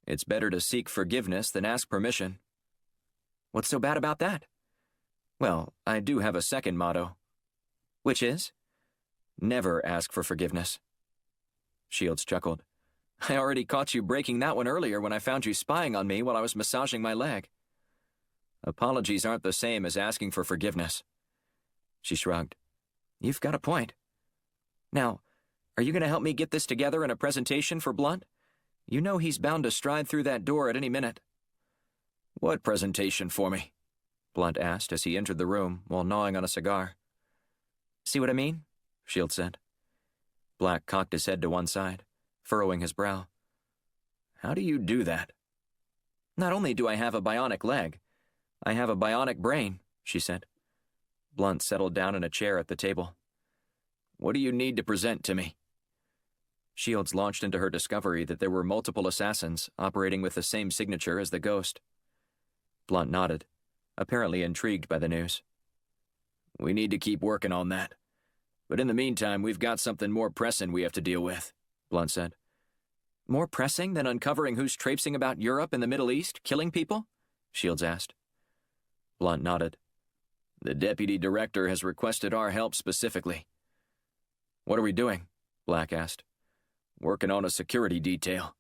[SPEAKER 2] It's better to seek forgiveness than ask permission. What's so bad about that? Well, I do have a second motto. Which is? Never ask for forgiveness. Shields chuckled. I already caught you breaking that one earlier when I found you spying on me while I was massaging my leg. Apologies aren't the same as asking for forgiveness. She shrugged. You've got a point. Now, are you going to help me get this together in a presentation for Blunt? You know he's bound to stride through that door at any minute. What presentation for me? Blunt asked as he entered the room while gnawing on a cigar. See what I mean? Shields said. Black cocked his head to one side, furrowing his brow. How do you do that? Not only do I have a bionic leg, I have a bionic brain, she said. Blunt settled down in a chair at the table. What do you need to present to me? Shields launched into her discovery that there were multiple assassins operating with the same signature as the ghost. Blunt nodded, apparently intrigued by the news. We need to keep working on that. But in the meantime, we've got something more pressing we have to deal with, Blunt said. More pressing than uncovering who's traipsing about Europe and the Middle East, killing people? Shields asked. Blunt nodded. The deputy director has requested our help specifically. What are we doing? Black asked. Working on a security detail.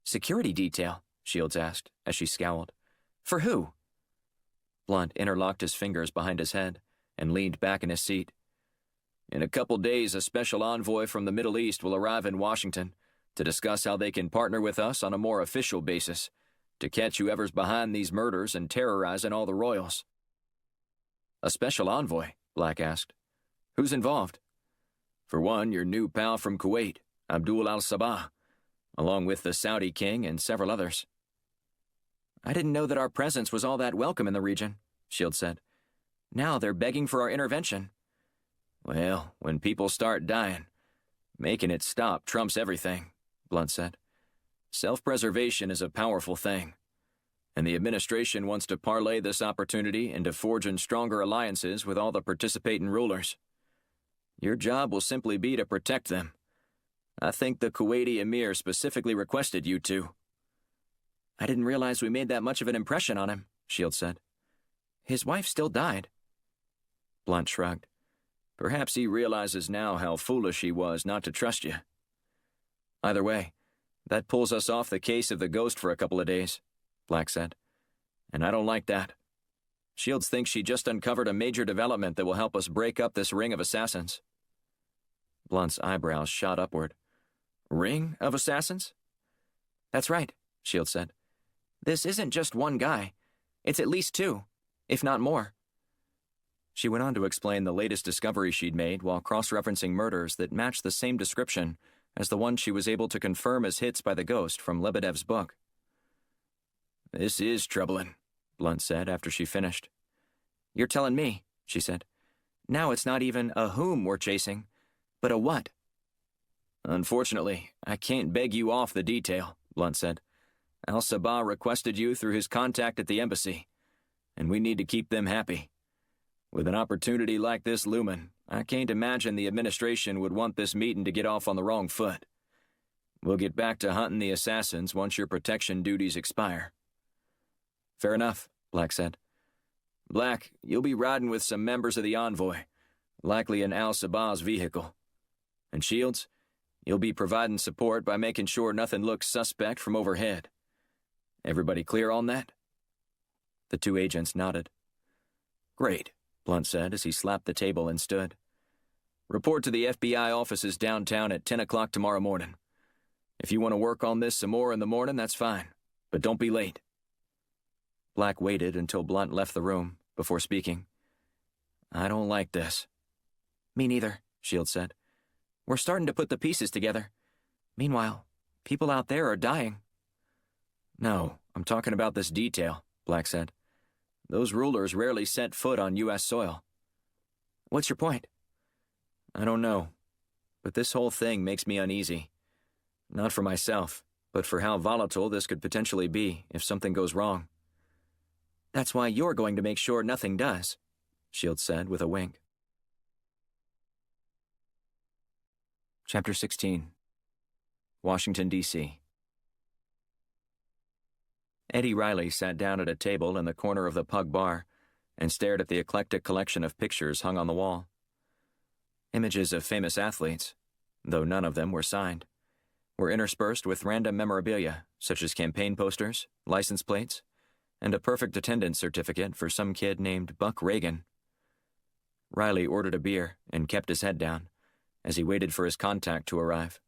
[SPEAKER 2] Security detail? Shields asked, as she scowled. For who? Blunt interlocked his fingers behind his head and leaned back in his seat. In a couple days, a special envoy from the Middle East will arrive in Washington to discuss how they can partner with us on a more official basis to catch whoever's behind these murders and terrorizing all the royals. A special envoy? Black asked. Who's involved? For one, your new pal from Kuwait, Abdul al-Sabah, along with the Saudi king and several others. I didn't know that our presence was all that welcome in the region, Shields said. Now they're begging for our intervention. Well, when people start dying, making it stop trumps everything, Blunt said. Self-preservation is a powerful thing, and the administration wants to parlay this opportunity into forging stronger alliances with all the participating rulers. Your job will simply be to protect them, I think the Kuwaiti emir specifically requested you to. I didn't realize we made that much of an impression on him, Shields said. His wife still died. Blunt shrugged. Perhaps he realizes now how foolish he was not to trust you. Either way, that pulls us off the case of the ghost for a couple of days, Black said. And I don't like that. Shields thinks she just uncovered a major development that will help us break up this ring of assassins. Blunt's eyebrows shot upward. Ring of assassins? That's right, Shields said. This isn't just one guy. It's at least two, if not more. She went on to explain the latest discovery she'd made while cross-referencing murders that matched the same description as the one she was able to confirm as hits by the ghost from Lebedev's book. This is troubling, Blunt said after she finished. You're telling me, she said. Now it's not even a whom we're chasing, but a what. Unfortunately, I can't beg you off the detail, Blunt said. Al-Sabah requested you through his contact at the embassy, and we need to keep them happy. With an opportunity like this looming, I can't imagine the administration would want this meeting to get off on the wrong foot. We'll get back to hunting the assassins once your protection duties expire. Fair enough, Black said. Black, you'll be riding with some members of the envoy, likely in Al-Sabah's vehicle. And Shields, you'll be providing support by making sure nothing looks suspect from overhead. Everybody clear on that? The two agents nodded. Great, Blunt said as he slapped the table and stood. Report to the FBI offices downtown at 10 o'clock tomorrow morning. If you want to work on this some more in the morning, that's fine, but don't be late. Black waited until Blunt left the room before speaking. I don't like this. Me neither, Shields said. We're starting to put the pieces together. Meanwhile, people out there are dying. No, I'm talking about this detail, Black said. Those rulers rarely set foot on U.S. soil. What's your point? I don't know, but this whole thing makes me uneasy. Not for myself, but for how volatile this could potentially be if something goes wrong. That's why you're going to make sure nothing does, Shields said with a wink. Chapter 16. Washington, D.C. Eddie Riley sat down at a table in the corner of the Pug Bar and stared at the eclectic collection of pictures hung on the wall. Images of famous athletes, though none of them were signed, were interspersed with random memorabilia such as campaign posters, license plates, and a perfect attendance certificate for some kid named Buck Reagan. Riley ordered a beer and kept his head down as he waited for his contact to arrive.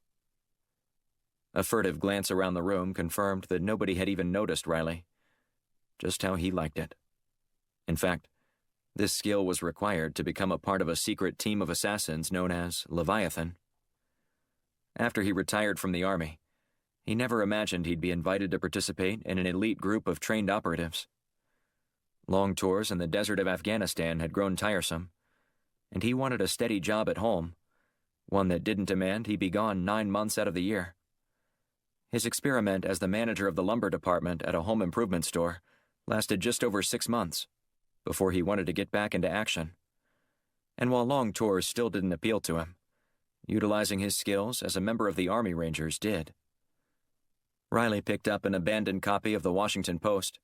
[SPEAKER 2] A furtive glance around the room confirmed that nobody had even noticed Riley, just how he liked it. In fact, this skill was required to become a part of a secret team of assassins known as Leviathan. After he retired from the Army, he never imagined he'd be invited to participate in an elite group of trained operatives. Long tours in the desert of Afghanistan had grown tiresome, and he wanted a steady job at home, one that didn't demand he be gone 9 months out of the year. His experiment as the manager of the lumber department at a home improvement store lasted just over 6 months before he wanted to get back into action. And while long tours still didn't appeal to him, utilizing his skills as a member of the Army Rangers did. Riley picked up an abandoned copy of the Washington Post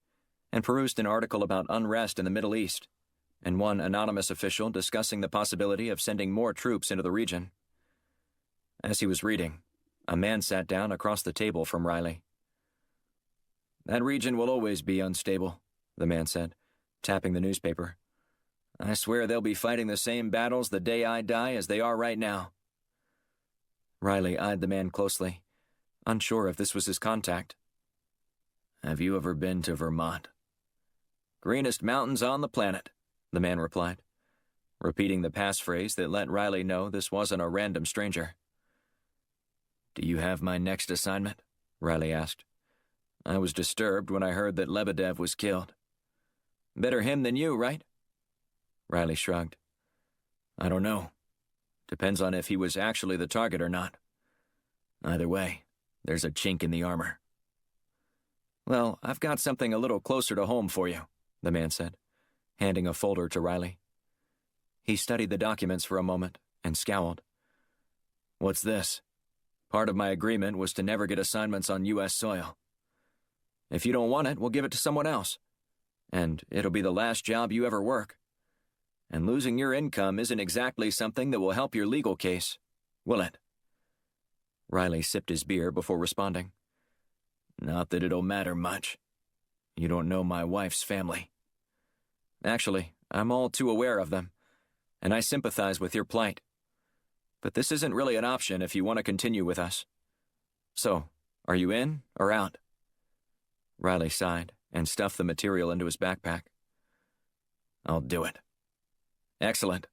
[SPEAKER 2] and perused an article about unrest in the Middle East and one anonymous official discussing the possibility of sending more troops into the region. As he was reading, a man sat down across the table from Riley. That region will always be unstable, the man said, tapping the newspaper. I swear they'll be fighting the same battles the day I die as they are right now. Riley eyed the man closely, unsure if this was his contact. Have you ever been to Vermont? Greenest mountains on the planet, the man replied, repeating the passphrase that let Riley know this wasn't a random stranger. Do you have my next assignment? Riley asked. I was disturbed when I heard that Lebedev was killed. Better him than you, right? Riley shrugged. I don't know. Depends on if he was actually the target or not. Either way, there's a chink in the armor. Well, I've got something a little closer to home for you, the man said, handing a folder to Riley. He studied the documents for a moment and scowled. What's this? Part of my agreement was to never get assignments on U.S. soil. If you don't want it, we'll give it to someone else. And it'll be the last job you ever work. And losing your income isn't exactly something that will help your legal case, will it?" Riley sipped his beer before responding. "Not that it'll matter much. You don't know my wife's family. Actually, I'm all too aware of them, and I sympathize with your plight. But this isn't really an option if you want to continue with us. So, are you in or out?" Riley sighed and stuffed the material into his backpack. "I'll do it." "Excellent.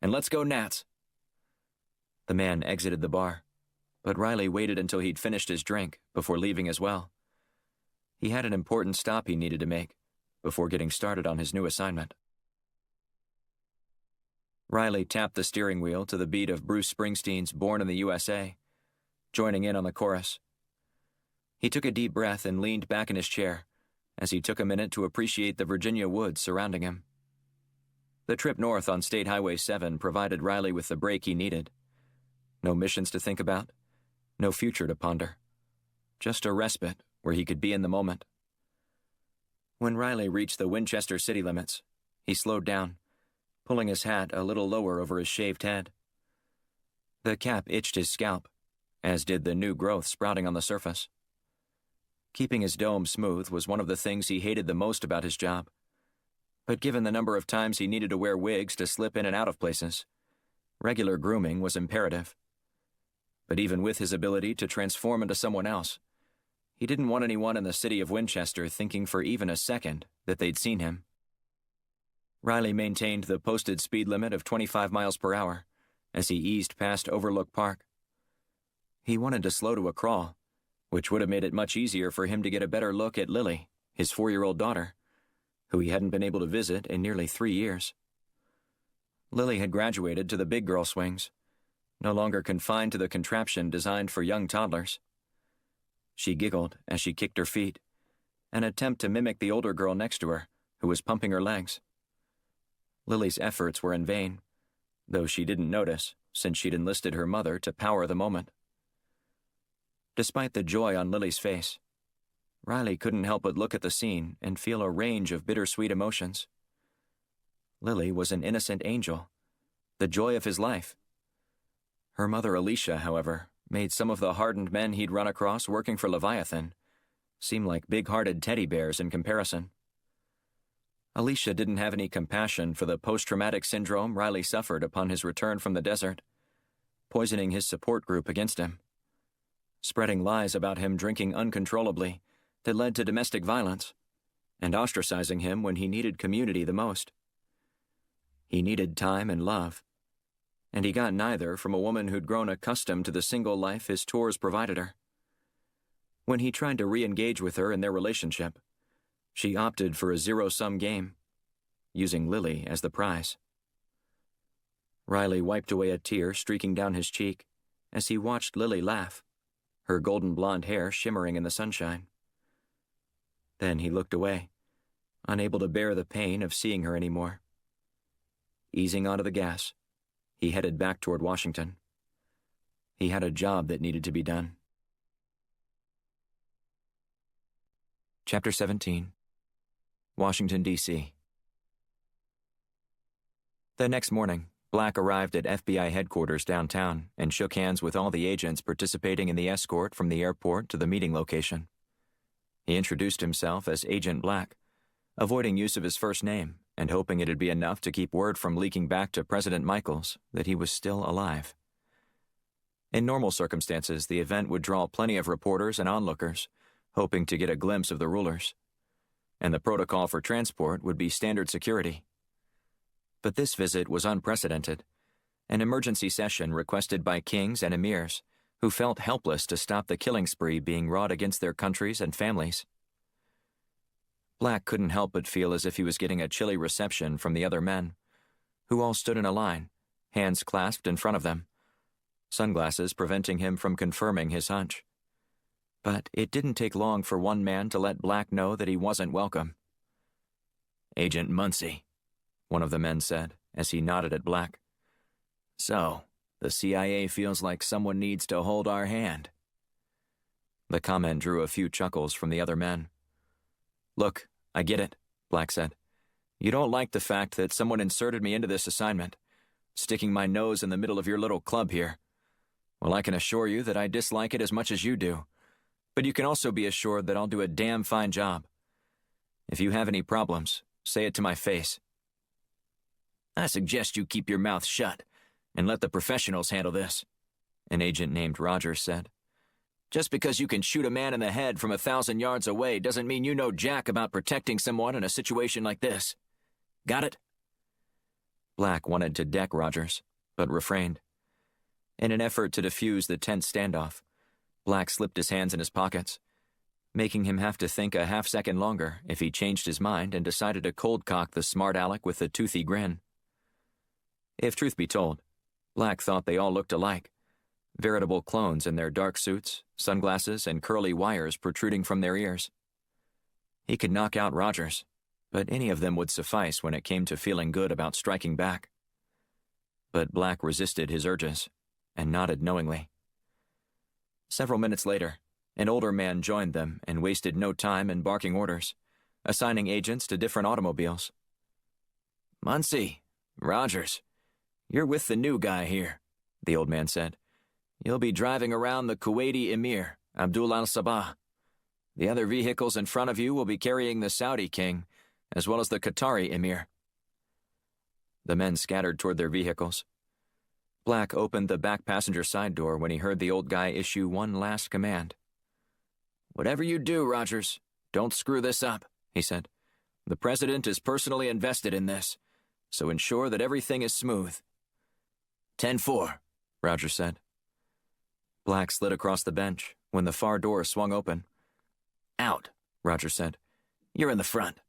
[SPEAKER 2] And let's go Nats." The man exited the bar, but Riley waited until he'd finished his drink before leaving as well. He had an important stop he needed to make before getting started on his new assignment. Riley tapped the steering wheel to the beat of Bruce Springsteen's Born in the USA, joining in on the chorus. He took a deep breath and leaned back in his chair as he took a minute to appreciate the Virginia woods surrounding him. The trip north on State Highway 7 provided Riley with the break he needed. No missions to think about, no future to ponder. Just a respite where he could be in the moment. When Riley reached the Winchester city limits, he slowed down, pulling his hat a little lower over his shaved head. The cap itched his scalp, as did the new growth sprouting on the surface. Keeping his dome smooth was one of the things he hated the most about his job. But given the number of times he needed to wear wigs to slip in and out of places, regular grooming was imperative. But even with his ability to transform into someone else, he didn't want anyone in the city of Winchester thinking for even a second that they'd seen him. Riley maintained the posted speed limit of 25 miles per hour as he eased past Overlook Park. He wanted to slow to a crawl, which would have made it much easier for him to get a better look at Lily, his 4-year-old daughter, who he hadn't been able to visit in nearly 3 years. Lily had graduated to the big girl swings, no longer confined to the contraption designed for young toddlers. She giggled as she kicked her feet, an attempt to mimic the older girl next to her, who was pumping her legs. Lily's efforts were in vain, though she didn't notice since she'd enlisted her mother to power the moment. Despite the joy on Lily's face, Riley couldn't help but look at the scene and feel a range of bittersweet emotions. Lily was an innocent angel, the joy of his life. Her mother Alicia, however, made some of the hardened men he'd run across working for Leviathan seem like big-hearted teddy bears in comparison. Alicia didn't have any compassion for the post-traumatic syndrome Riley suffered upon his return from the desert, poisoning his support group against him, spreading lies about him drinking uncontrollably that led to domestic violence, and ostracizing him when he needed community the most. He needed time and love, and he got neither from a woman who'd grown accustomed to the single life his tours provided her. When he tried to re-engage with her in their relationship, she opted for a zero-sum game, using Lily as the prize. Riley wiped away a tear streaking down his cheek as he watched Lily laugh, her golden blonde hair shimmering in the sunshine. Then he looked away, unable to bear the pain of seeing her anymore. Easing onto the gas, he headed back toward Washington. He had a job that needed to be done. Chapter 17. Washington, D.C. The next morning, Black arrived at FBI headquarters downtown and shook hands with all the agents participating in the escort from the airport to the meeting location. He introduced himself as Agent Black, avoiding use of his first name and hoping it'd be enough to keep word from leaking back to President Michaels that he was still alive. In normal circumstances, the event would draw plenty of reporters and onlookers, hoping to get a glimpse of the rulers. And the protocol for transport would be standard security. But this visit was unprecedented, an emergency session requested by kings and emirs who felt helpless to stop the killing spree being wrought against their countries and families. Black couldn't help but feel as if he was getting a chilly reception from the other men, who all stood in a line, hands clasped in front of them, sunglasses preventing him from confirming his hunch. But it didn't take long for one man to let Black know that he wasn't welcome. "Agent Muncie," one of the men said, as he nodded at Black. "So,
[SPEAKER 1] The CIA feels like someone needs to hold our hand."
[SPEAKER 2] The comment drew a few chuckles from the other men. "Look, I get it," Black said. "You don't like the fact that someone inserted me into this assignment, sticking my nose in the middle of your little club here. Well, I can assure you that I dislike it as much as you do, but you can also be assured that I'll do a damn fine job. If you have any problems, say it to my face."
[SPEAKER 1] "I suggest you keep your mouth shut and let the professionals handle this," an agent named Rogers said. "Just because you can shoot a man in the head from 1,000 yards away doesn't mean you know jack about protecting someone in a situation like this. Got it?"
[SPEAKER 2] Black wanted to deck Rogers, but refrained. In an effort to defuse the tense standoff, Black slipped his hands in his pockets, making him have to think a half-second longer if he changed his mind and decided to cold-cock the smart aleck with the toothy grin. If truth be told, Black thought they all looked alike, veritable clones in their dark suits, sunglasses, and curly wires protruding from their ears. He could knock out Rogers, but any of them would suffice when it came to feeling good about striking back. But Black resisted his urges and nodded knowingly. Several minutes later, an older man joined them and wasted no time in barking orders, assigning agents to different automobiles.
[SPEAKER 1] "Muncie, Rogers, you're with the new guy here," the old man said. "You'll be driving around the Kuwaiti Emir, Abdul al-Sabah. The other vehicles in front of you will be carrying the Saudi king, as well as the Qatari Emir."
[SPEAKER 2] The men scattered toward their vehicles. Black opened the back passenger side door when he heard the old guy issue one last command.
[SPEAKER 1] "Whatever you do, Rogers, don't screw this up," he said. "The president is personally invested in this, so ensure that everything is smooth." 10-4, Rogers said.
[SPEAKER 2] Black slid across the bench when the far door swung open.
[SPEAKER 1] "Out," Rogers said. "You're in the front.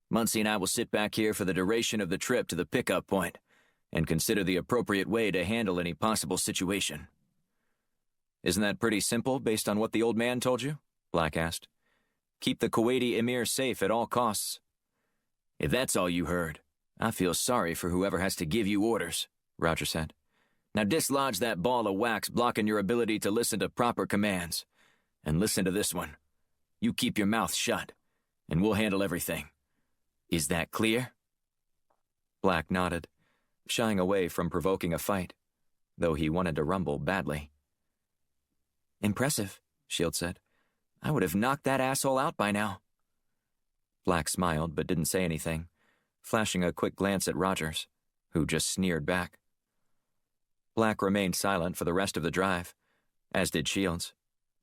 [SPEAKER 1] Muncie and I will sit back here for the duration of the trip to the pickup point and consider the appropriate way to handle any possible situation."
[SPEAKER 2] "Isn't that pretty simple based on what the old man told you?" Black asked. "Keep the Kuwaiti emir safe at all costs."
[SPEAKER 1] "If that's all you heard, I feel sorry for whoever has to give you orders," Rogers said. "Now dislodge that ball of wax blocking your ability to listen to proper commands, and listen to this one. You keep your mouth shut, and we'll handle everything. Is that clear?"
[SPEAKER 2] Black nodded, shying away from provoking a fight, though he wanted to rumble badly.
[SPEAKER 1] "Impressive," Shield said. "I would have knocked that asshole out by now."
[SPEAKER 2] Black smiled but didn't say anything, flashing a quick glance at Rogers, who just sneered back. Black remained silent for the rest of the drive, as did Shields,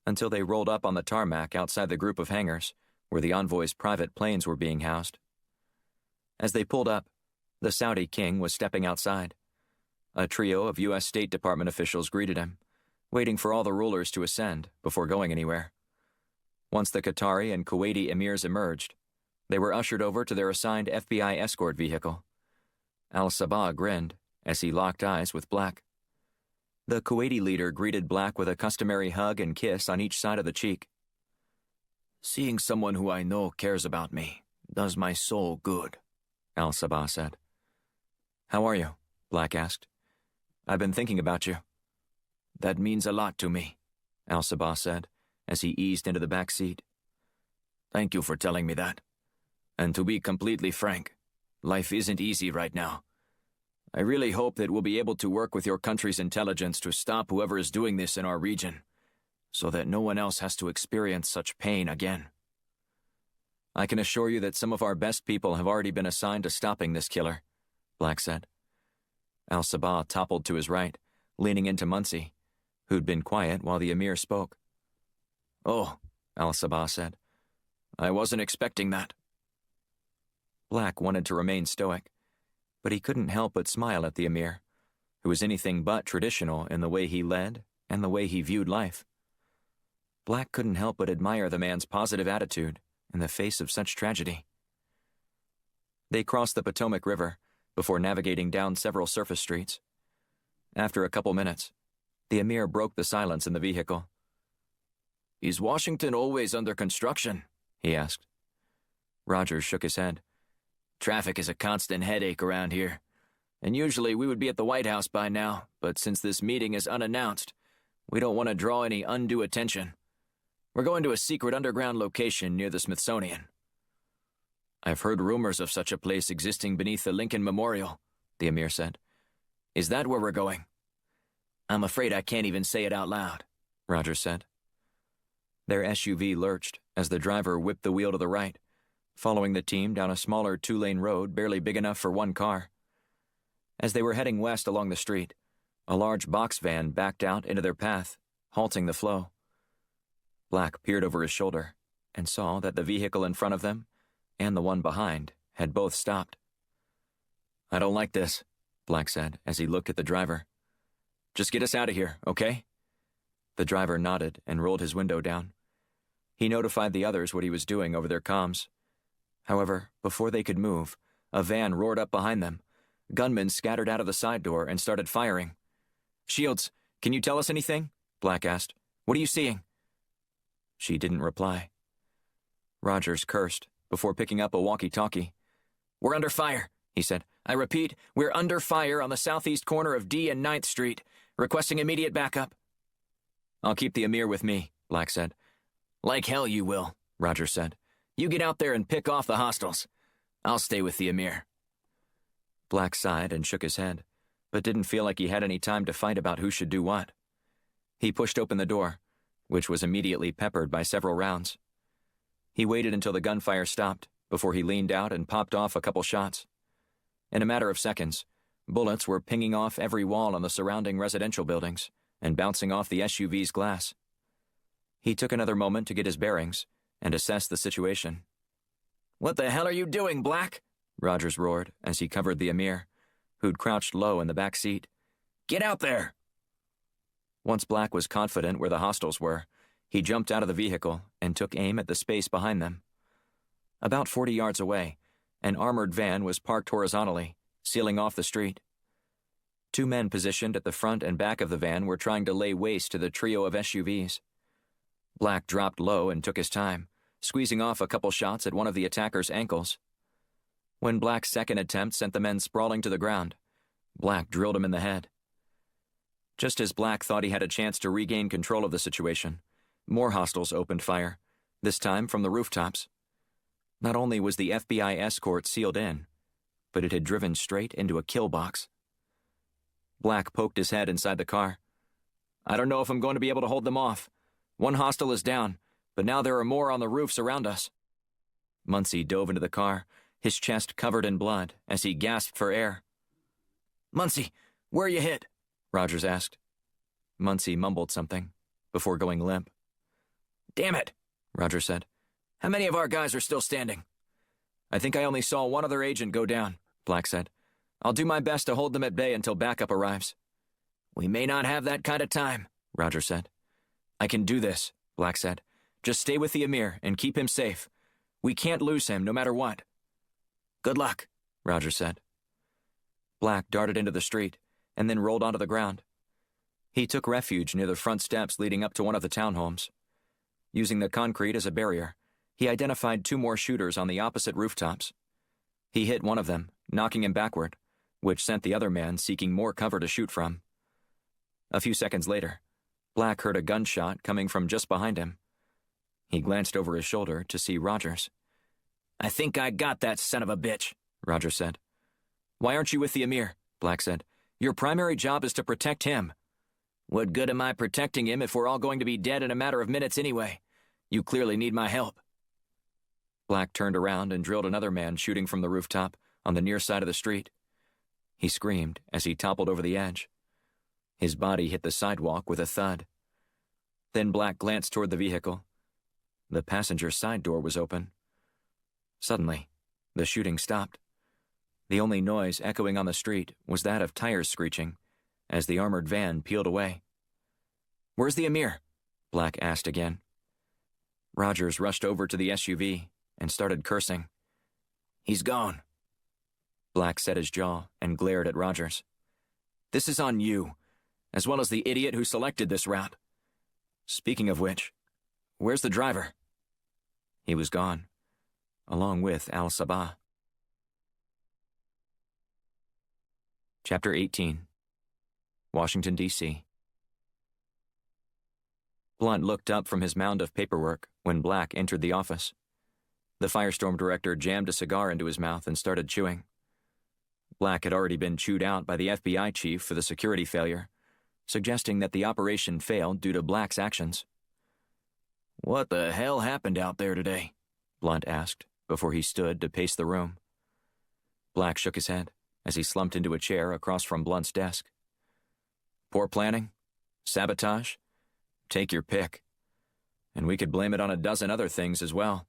[SPEAKER 2] until they rolled up on the tarmac outside the group of hangars where the envoy's private planes were being housed. As they pulled up, the Saudi king was stepping outside. A trio of U.S. State Department officials greeted him, waiting for all the rulers to ascend before going anywhere. Once the Qatari and Kuwaiti emirs emerged, they were ushered over to their assigned FBI escort vehicle. Al-Sabah grinned as he locked eyes with Black. The Kuwaiti leader greeted Black with a customary hug and kiss on each side of the cheek.
[SPEAKER 1] "Seeing someone who I know cares about me does my soul good," Al-Sabah said.
[SPEAKER 2] "How are you?" Black asked. "I've been thinking about you."
[SPEAKER 1] "That means a lot to me,"
[SPEAKER 2] Al-Sabah said, as he eased into the back seat.
[SPEAKER 1] "Thank you for telling me that. And to be completely frank, life isn't easy right now. I really hope that we'll be able to work with your country's intelligence to stop whoever is doing this in our region, so that no one else has to experience such pain again."
[SPEAKER 2] "I can assure you that some of our best people have already been assigned to stopping this killer," Black said. Al-Sabah toppled to his right, leaning into Muncie, who'd been quiet while the emir spoke.
[SPEAKER 1] "Oh," Al-Sabah said. "I wasn't expecting that."
[SPEAKER 2] Black wanted to remain stoic, but he couldn't help but smile at the emir, who was anything but traditional in the way he led and the way he viewed life. Black couldn't help but admire the man's positive attitude in the face of such tragedy. They crossed the Potomac River before navigating down several surface streets. After a couple minutes, the emir broke the silence in the vehicle.
[SPEAKER 1] "Is Washington always under construction?" he asked.
[SPEAKER 2] Rogers shook his head.
[SPEAKER 1] "Traffic is a constant headache around here,
[SPEAKER 2] and usually we would be at the White House by now, but since this meeting is unannounced, we don't want to draw any undue attention. We're going to a secret underground location near the Smithsonian." "I've heard rumors of such a place existing beneath the Lincoln Memorial," the Emir said. "Is that where we're going?" "I'm afraid I can't even say it out loud," Rogers said. Their SUV lurched as the driver whipped the wheel to the right, following the team down a smaller two-lane road barely big enough for one car. As they were heading west along the street, a large box van backed out into their path, halting the flow. Black peered over his shoulder and saw that the vehicle in front of them and the one behind had both stopped. "I don't like this," Black said as he looked at the driver. "Just get us out of here, okay?" The driver nodded and rolled his window down. He notified the others what he was doing over their comms. However, before they could move, a van roared up behind them. Gunmen scattered out of the side door and started firing. "Shields, can you tell us anything?" Black asked. "What are you seeing?" She didn't reply. Rogers cursed before picking up a walkie-talkie. "We're under fire," he said. "I repeat, we're under fire on the southeast corner of D and 9th Street, requesting immediate backup." "I'll keep the Emir with me," Black said. "Like hell you will," Rogers said. "You get out there and pick off the hostiles. I'll stay with the Emir." Black sighed and shook his head, but didn't feel like he had any time to fight about who should do what. He pushed open the door, which was immediately peppered by several rounds. He waited until the gunfire stopped before he leaned out and popped off a couple shots. In a matter of seconds, bullets were pinging off every wall on the surrounding residential buildings and bouncing off the SUV's glass. He took another moment to get his bearings and assess the situation. "What the hell are you doing, Black?" Rogers roared as he covered the Emir, who'd crouched low in the back seat. "Get out there!" Once Black was confident where the hostiles were, he jumped out of the vehicle and took aim at the space behind them. About 40 yards away, an armored van was parked horizontally, sealing off the street. Two men positioned at the front and back of the van were trying to lay waste to the trio of SUVs. Black dropped low and took his time, squeezing off a couple shots at one of the attackers' ankles. When Black's second attempt sent the men sprawling to the ground, Black drilled him in the head. Just as Black thought he had a chance to regain control of the situation, more hostiles opened fire, this time from the rooftops. Not only was the FBI escort sealed in, but it had driven straight into a kill box. Black poked his head inside the car. "I don't know if I'm going to be able to hold them off. One hostile is down, but now there are more on the roofs around us." Muncie dove into the car, his chest covered in blood as he gasped for air. "Muncie, where are you hit?" Rogers asked. Muncie mumbled something before going limp. "Damn it," Rogers said. "How many of our guys are still standing?" "I think I only saw one other agent go down," Black said. "I'll do my best to hold them at bay until backup arrives." "We may not have that kind of time," Rogers said. "I can do this," Black said. "Just stay with the Emir and keep him safe. We can't lose him no matter what." "Good luck," Rogers said. Black darted into the street and then rolled onto the ground. He took refuge near the front steps leading up to one of the townhomes. Using the concrete as a barrier, he identified two more shooters on the opposite rooftops. He hit one of them, knocking him backward, which sent the other man seeking more cover to shoot from. A few seconds later, Black heard a gunshot coming from just behind him. He glanced over his shoulder to see Rogers. "I think I got that son of a bitch," Rogers said. "Why aren't you with the Emir?" Black said. "Your primary job is to protect him." "What good am I protecting him if we're all going to be dead in a matter of minutes anyway? You clearly need my help." Black turned around and drilled another man shooting from the rooftop on the near side of the street. He screamed as he toppled over the edge. His body hit the sidewalk with a thud. Then Black glanced toward the vehicle. The passenger side door was open. Suddenly, the shooting stopped. The only noise echoing on the street was that of tires screeching as the armored van peeled away. "Where's the Emir?" Black asked again. Rogers rushed over to the SUV and started cursing. "He's gone." Black set his jaw and glared at Rogers. "This is on you, as well as the idiot who selected this route. Speaking of which, where's the driver?" He was gone, along with Al-Sabah.
[SPEAKER 1] Chapter 18. Washington, D.C. Blunt looked up from his mound of paperwork when Black entered the office. The Firestorm director jammed a cigar into his mouth and started chewing. Black had already been chewed out by the FBI chief for the security failure, suggesting that the operation failed due to Black's actions.
[SPEAKER 2] "What the hell happened out there today?"
[SPEAKER 1] Blunt asked, before he stood to pace the room. Black shook his head as he slumped into a chair across from Blunt's desk.
[SPEAKER 2] "Poor planning? Sabotage? Take your pick. And we could blame it on a dozen other things as well.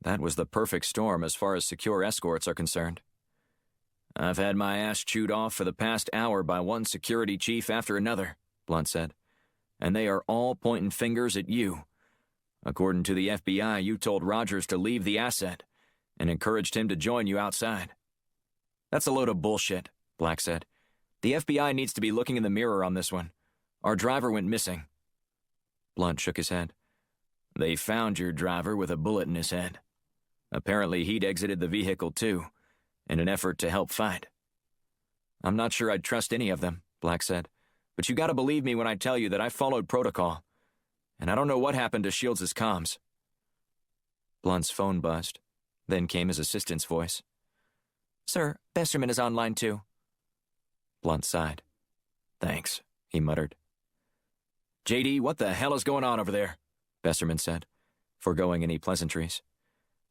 [SPEAKER 2] That was the perfect storm as far as secure escorts are concerned. I've had my ass chewed off for the past hour by one security chief after another," Blunt said. "And they are all pointing fingers at you. According to the FBI, you told Rogers to leave the asset and encouraged him to join you outside."
[SPEAKER 1] "That's a load of bullshit," Black said. "The FBI needs to be looking in the mirror on this one. Our driver went missing."
[SPEAKER 2] Blunt shook his head. "They found your driver with a bullet in his head. Apparently he'd exited the vehicle too, in an effort to help fight."
[SPEAKER 1] "I'm not sure I'd trust any of them," Black said. "But you gotta believe me when I tell you that I followed protocol. And I don't know what happened to Shields' comms." Blunt's phone buzzed. Then came his assistant's voice. "Sir, Besserman is online too."
[SPEAKER 2] Blunt sighed. "Thanks," he muttered.
[SPEAKER 1] "JD, what the hell is going on over there?" Besserman said, foregoing any pleasantries.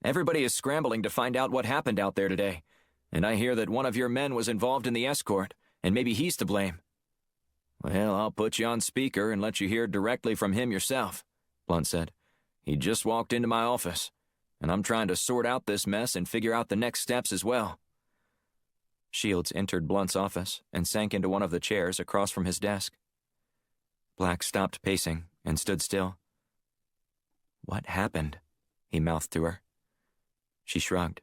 [SPEAKER 1] "Everybody is scrambling to find out what happened out there today, and I hear that one of your men was involved in the escort, and maybe he's to blame."
[SPEAKER 2] "Well, I'll put you on speaker and let you hear directly from him yourself," Blunt said. "He just walked into my office, and I'm trying to sort out this mess and figure out the next steps as well."
[SPEAKER 1] Shields entered Blunt's office and sank into one of the chairs across from his desk. Black stopped pacing and stood still. "What happened?" he mouthed to her. She shrugged.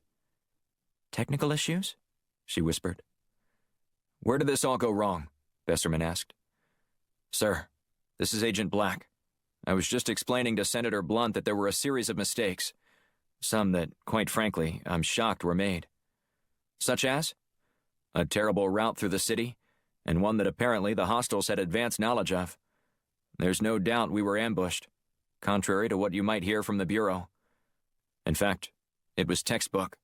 [SPEAKER 1] "Technical issues?" she whispered.
[SPEAKER 2] "Where did this all go wrong?" Besserman asked.
[SPEAKER 1] "Sir, this is Agent Black. I was just explaining to Senator Blunt that there were a series of mistakes. Some that, quite frankly, I'm shocked were made." "Such as?" "A terrible route through the city, and one that apparently the hostiles had advanced knowledge of. There's no doubt we were ambushed, contrary to what you might hear from the Bureau. In fact, it was textbook."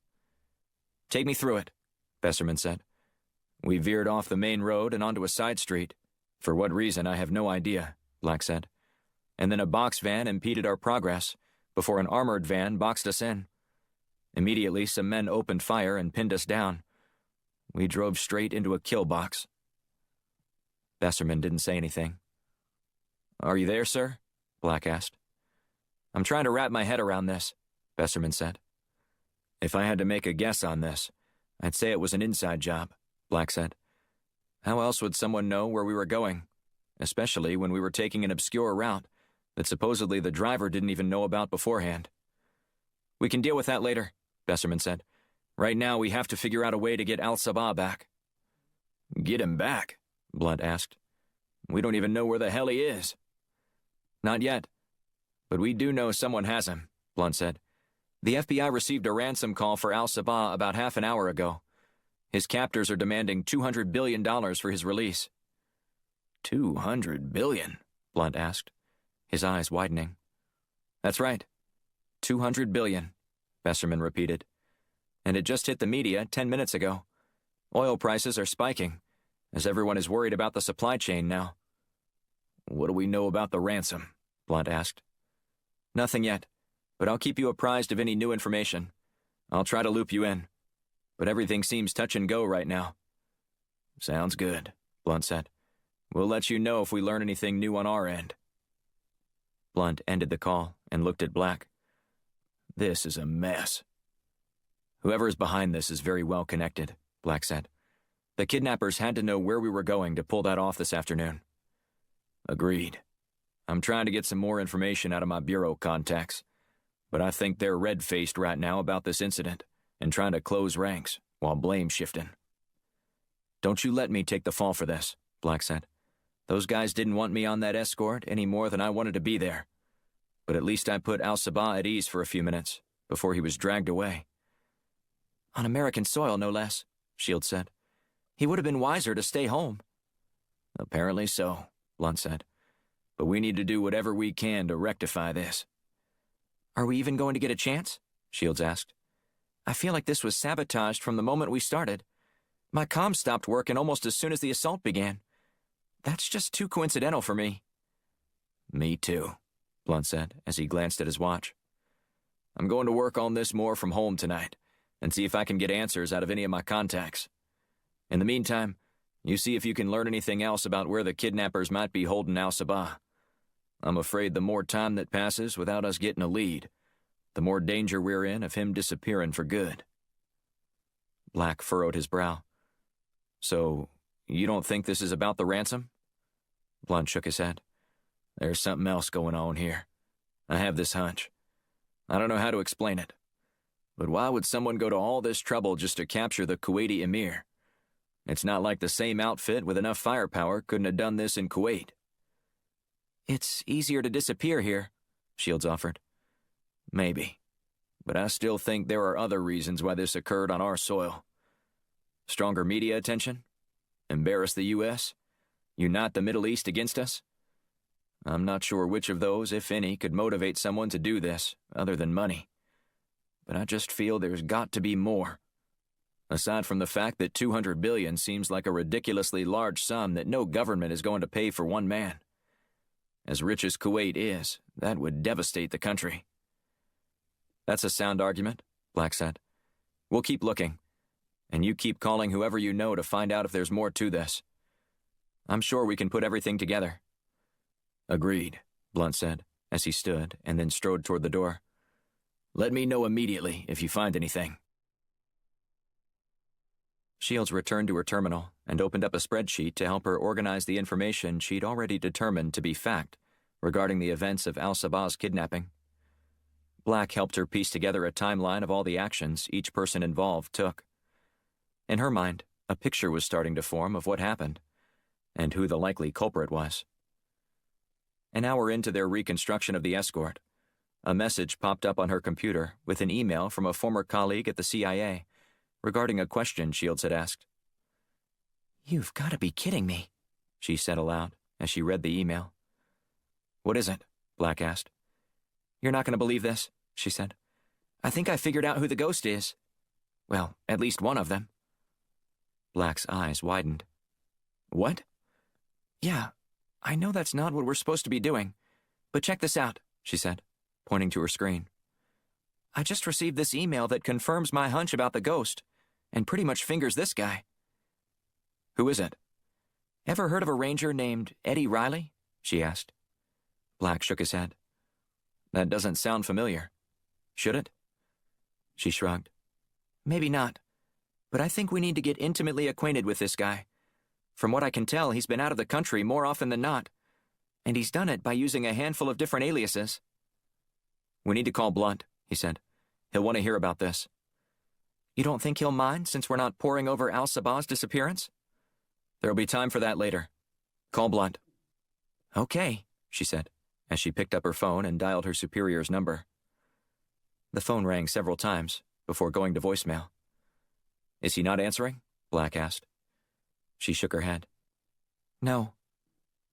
[SPEAKER 1] "Take me through it," Besserman said. "We veered off the main road and onto a side street. For what reason, I have no idea," Black said. "And then a box van impeded our progress before an armored van boxed us in. Immediately, some men opened fire and pinned us down. We drove straight into a kill box." Besserman didn't say anything. "Are you there, sir?" Black asked. "I'm trying to wrap my head around this," Besserman said. "If I had to make a guess on this, I'd say it was an inside job," Black said. "How else would someone know where we were going, especially when we were taking an obscure route that supposedly the driver didn't even know about beforehand?" "We can deal with that later," Besserman said. "Right now we have to figure out a way to get Al-Sabah back."
[SPEAKER 2] "Get him back?" Blunt asked. "We don't even know where the hell he is."
[SPEAKER 1] "Not yet. But we do know someone has him," Blunt said. "The FBI received a ransom call for Al-Sabah about half an hour ago. His captors are demanding $200 billion for his release."
[SPEAKER 2] $200 billion?
[SPEAKER 1] Blunt asked, his eyes widening. "That's right. $200 billion, Besserman repeated. "And it just hit the media 10 minutes ago. Oil prices are spiking, as everyone is worried about the supply chain now."
[SPEAKER 2] "What do we know about the ransom?" Blunt asked.
[SPEAKER 1] "Nothing yet, but I'll keep you apprised of any new information. I'll try to loop you in. But everything seems touch and go right now."
[SPEAKER 2] "Sounds good," Blunt said.
[SPEAKER 1] "We'll let you know if we learn anything new on our end." Blunt ended the call and looked at Black.
[SPEAKER 2] "This is a mess."
[SPEAKER 1] "Whoever is behind this is very well connected," Black said. "The kidnappers had to know where we were going to pull that off this afternoon."
[SPEAKER 2] "Agreed. I'm trying to get some more information out of my Bureau contacts, but I think they're red-faced right now about this incident and trying to close ranks while blame shifting."
[SPEAKER 1] "Don't you let me take the fall for this," Black said. "Those guys didn't want me on that escort any more than I wanted to be there. But at least I put Al-Sabah at ease for a few minutes before he was dragged away." "On American soil, no less," Shields said.
[SPEAKER 2] He would have been wiser to stay home.
[SPEAKER 1] Apparently so, Blunt said. But we need to do whatever we can to rectify this.
[SPEAKER 2] Are we even going to get a chance? Shields asked. I feel like this was sabotaged from the moment we started. My comm stopped working almost as soon as the assault began. That's just too coincidental for me.
[SPEAKER 1] Me too, Blunt said as he glanced at his watch. I'm going to work on this more from home tonight and see if I can get answers out of any of my contacts. In the meantime, you see if you can learn anything else about where the kidnappers might be holding Al-Sabah. I'm afraid the more time that passes without us getting a lead, the more danger we're in of him disappearing for good.
[SPEAKER 2] Black furrowed his brow.
[SPEAKER 1] So, you don't think this is about the ransom?
[SPEAKER 2] Blunt shook his head.
[SPEAKER 1] There's something else going on here. I have this hunch. I don't know how to explain it. But why would someone go to all this trouble just to capture the Kuwaiti emir? It's not like the same outfit with enough firepower couldn't have done this in Kuwait.
[SPEAKER 2] It's easier to disappear here, Shields offered.
[SPEAKER 1] Maybe. But I still think there are other reasons why this occurred on our soil. Stronger media attention? Embarrass the U.S.? Unite the Middle East against us? I'm not sure which of those, if any, could motivate someone to do this, other than money. But I just feel there's got to be more. Aside from the fact that $200 billion seems like a ridiculously large sum that no government is going to pay for one man. As rich as Kuwait is, that would devastate the country.
[SPEAKER 2] That's a sound argument, Black said. We'll keep looking, and you keep calling whoever you know to find out if there's more to this. I'm sure we can put everything together.
[SPEAKER 1] Agreed, Blunt said, as he stood and then strode toward the door. Let me know immediately if you find anything.
[SPEAKER 2] Shields returned to her terminal and opened up a spreadsheet to help her organize the information she'd already determined to be fact regarding the events of Al-Sabah's kidnapping. Black helped her piece together a timeline of all the actions each person involved took. In her mind, a picture was starting to form of what happened, and who the likely culprit was. An hour into their reconstruction of the escort, a message popped up on her computer with an email from a former colleague at the CIA regarding a question Shields had asked.
[SPEAKER 3] "You've got to be kidding me,"
[SPEAKER 2] she said aloud as she read the email. "What is it?" Black asked. "You're not going to believe this," she said. "I think I figured out who the ghost is. Well, at least one of them." Black's eyes widened. "What?" "Yeah, I know that's not what we're supposed to be doing, but check this out," she said, pointing to her screen. "I just received this email that confirms my hunch about the ghost, and pretty much fingers this guy." "Who is it?" "Ever heard of a ranger named Eddie Riley?" she asked. Black shook his head. "That doesn't sound familiar. Should it?" She shrugged. "Maybe not, but I think we need to get intimately acquainted with this guy. From what I can tell, he's been out of the country more often than not, and he's done it by using a handful of different aliases." "We need to call Blunt," he said. "He'll want to hear about this." "You don't think he'll mind, since we're not poring over Al-Sabah's disappearance?" "There'll be time for that later. Call Blunt." "Okay," she said, as she picked up her phone and dialed her superior's number. The phone rang several times before going to voicemail. "Is he not answering?" Black asked. She shook her head. "No.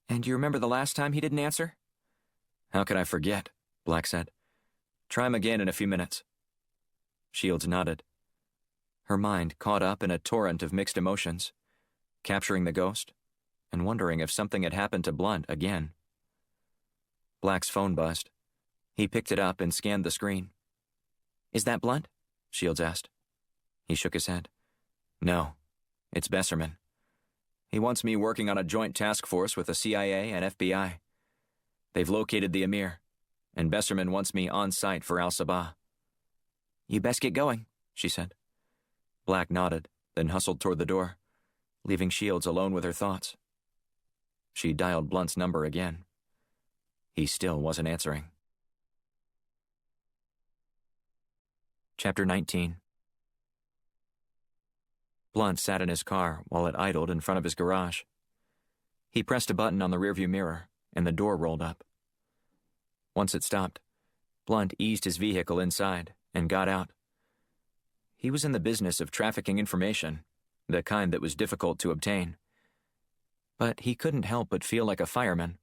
[SPEAKER 2] And you remember the last time he didn't answer?" "How could I forget?" Black said. "Try him again in a few minutes." Shields nodded. Her mind caught up in a torrent of mixed emotions, capturing the ghost and wondering if something had happened to Blunt again. Black's phone buzzed. He picked it up and scanned the screen. "Is that Blunt?" Shields asked. He shook his head. "No, it's Besserman. He wants me working on a joint task force with the CIA and FBI. They've located the Emir, and Besserman wants me on site for Al-Sabah." "You best get going," she said. Black nodded, then hustled toward the door, leaving Shields alone with her thoughts. She dialed Blunt's number again. He still wasn't answering. Chapter 19. Blunt sat in his car while it idled in front of his garage. He pressed a button on the rearview mirror, and the door rolled up. Once it stopped, Blunt eased his vehicle inside and got out. He was in the business of trafficking information, the kind that was difficult to obtain. But he couldn't help but feel like a fireman,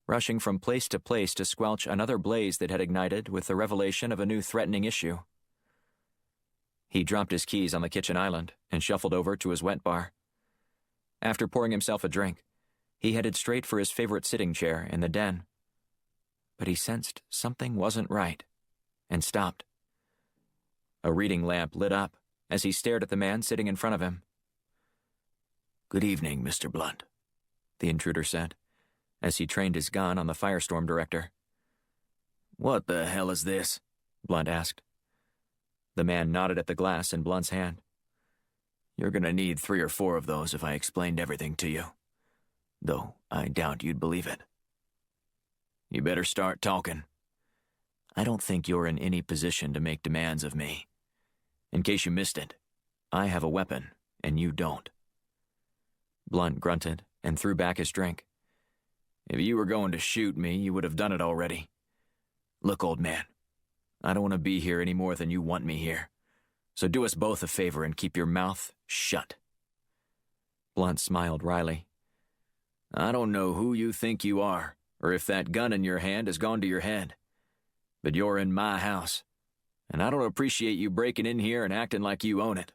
[SPEAKER 2] rushing from place to place to squelch another blaze that had ignited with the revelation of a new threatening issue. He dropped his keys on the kitchen island and shuffled over to his wet bar. After pouring himself a drink, he headed straight for his favorite sitting chair in the den. But he sensed something wasn't right, and stopped. A reading lamp lit up as he stared at the man sitting in front of him.
[SPEAKER 1] "Good evening, Mr. Blunt," the intruder said, as he trained his gun on the firestorm director.
[SPEAKER 2] "What the hell is this?" Blunt asked.
[SPEAKER 1] The man nodded at the glass in Blunt's hand.
[SPEAKER 2] "You're gonna need 3 or 4 of those if I explained everything to you. Though I doubt you'd believe it. You better start talking. I don't think you're in any position to make demands of me. In case you missed it, I have a weapon, and you don't."
[SPEAKER 1] Blunt grunted and threw back his drink.
[SPEAKER 2] "If you were going to shoot me, you would have done it already. Look, old man, I don't want to be here any more than you want me here. So do us both a favor and keep your mouth shut."
[SPEAKER 1] Blunt smiled wryly.
[SPEAKER 2] "I don't know who you think you are, or if that gun in your hand has gone to your head. But you're in my house, and I don't appreciate you breaking in here and acting like you own it.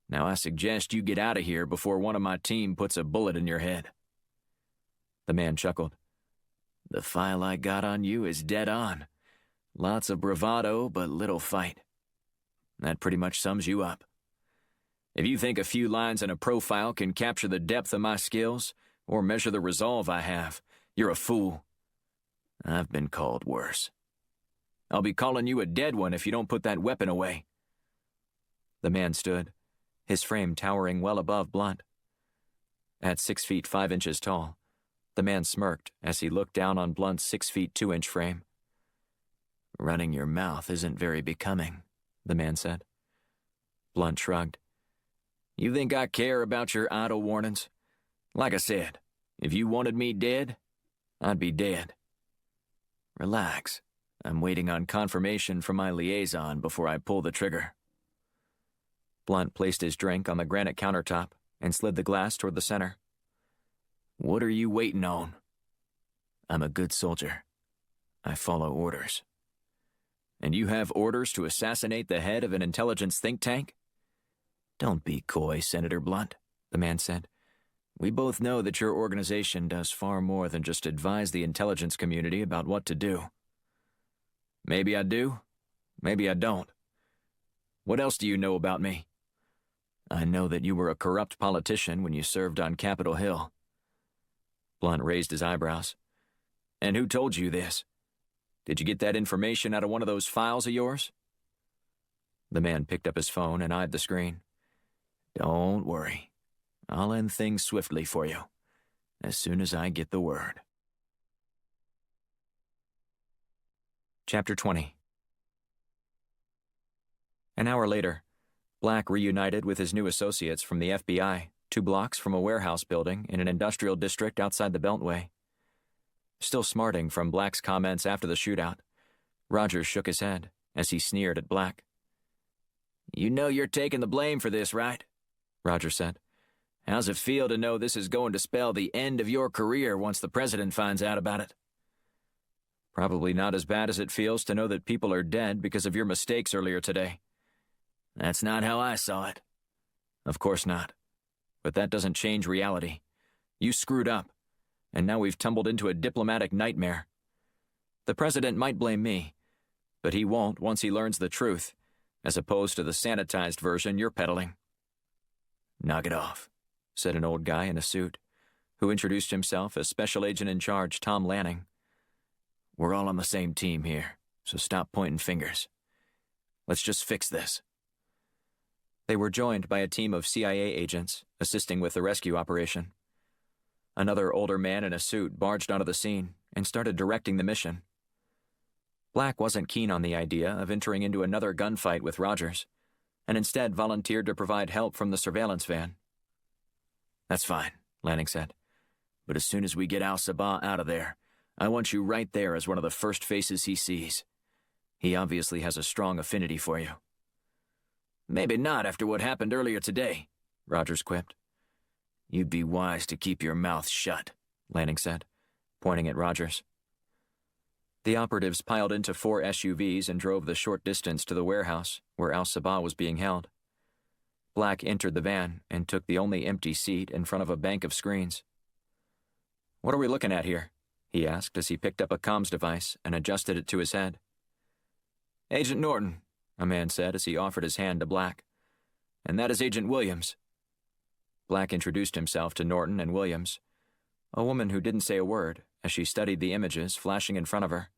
[SPEAKER 2] Now I suggest you get out of here before one of my team puts a bullet in your head."
[SPEAKER 1] The man chuckled.
[SPEAKER 2] "The file I got on you is dead on. Lots of bravado, but little fight. That pretty much sums you up. If you think a few lines in a profile can capture the depth of my skills or measure the resolve I have, you're a fool. I've been called worse. I'll be calling you a dead one if you don't put that weapon away."
[SPEAKER 1] The man stood, his frame towering well above Blunt. At 6 feet 5 inches tall, the man smirked as he looked down on Blunt's 6 feet 2 inch frame.
[SPEAKER 2] "Running your mouth isn't very becoming," the man said.
[SPEAKER 1] Blunt shrugged.
[SPEAKER 2] "You think I care about your idle warnings? Like I said, if you wanted me dead, I'd be dead. Relax. I'm waiting on confirmation from my liaison before I pull the trigger."
[SPEAKER 1] Blunt placed his drink on the granite countertop and slid the glass toward the center.
[SPEAKER 2] "What are you waiting on?" "I'm a good soldier. I follow orders." "And you have orders to assassinate the head of an intelligence think tank?" "Don't be coy, Senator Blunt," the man said. "We both know that your organization does far more than just advise the intelligence community about what to do." "Maybe I do. Maybe I don't. What else do you know about me?" "I know that you were a corrupt politician when you served on Capitol Hill."
[SPEAKER 1] Blunt raised his eyebrows.
[SPEAKER 2] "And who told you this? Did you get that information out of one of those files of yours?"
[SPEAKER 1] The man picked up his phone and eyed the screen.
[SPEAKER 2] "Don't worry. I'll end things swiftly for you, as soon as I get the word."
[SPEAKER 1] Chapter 20. An hour later, Black reunited with his new associates from the FBI, 2 blocks from a warehouse building in an industrial district outside the Beltway. Still smarting from Black's comments after the shootout, Rogers shook his head as he sneered at Black.
[SPEAKER 2] "You know you're taking the blame for this, right?" Rogers said. "How's it feel to know this is going to spell the end of your career once the president finds out about it?"
[SPEAKER 1] "Probably not as bad as it feels to know that people are dead because of your mistakes earlier today."
[SPEAKER 2] "That's not how I saw it."
[SPEAKER 1] "Of course not. But that doesn't change reality. You screwed up, and now we've tumbled into a diplomatic nightmare. The president might blame me, but he won't once he learns the truth, as opposed to the sanitized version you're peddling."
[SPEAKER 2] "Knock it off,"
[SPEAKER 1] said an old guy in a suit, who introduced himself as Special Agent in Charge Tom Lanning.
[SPEAKER 2] "We're all on the same team here, so stop pointing fingers. Let's just fix this."
[SPEAKER 1] They were joined by a team of CIA agents assisting with the rescue operation. Another older man in a suit barged onto the scene and started directing the mission. Black wasn't keen on the idea of entering into another gunfight with Rogers, and instead volunteered to provide help from the surveillance van.
[SPEAKER 2] "That's fine," Lanning said. "But as soon as we get Al-Sabah out of there, I want you right there as one of the first faces he sees. He obviously has a strong affinity for you." "Maybe not after what happened earlier today," Rogers quipped.
[SPEAKER 3] You'd be wise to keep your mouth shut,
[SPEAKER 2] Lanning said, pointing at Rogers. The operatives piled into 4 SUVs and drove the short distance to the warehouse where Al-Sabah was being held. Black entered the van and took the only empty seat in front of a bank of screens. "What are we looking at here?" he asked as he picked up a comms device and adjusted it to his head. "Agent Norton," a man said as he offered his hand to Black. "And that is Agent Williams." Black introduced himself to Norton and Williams, a woman who didn't say a word as she studied the images flashing in front of her.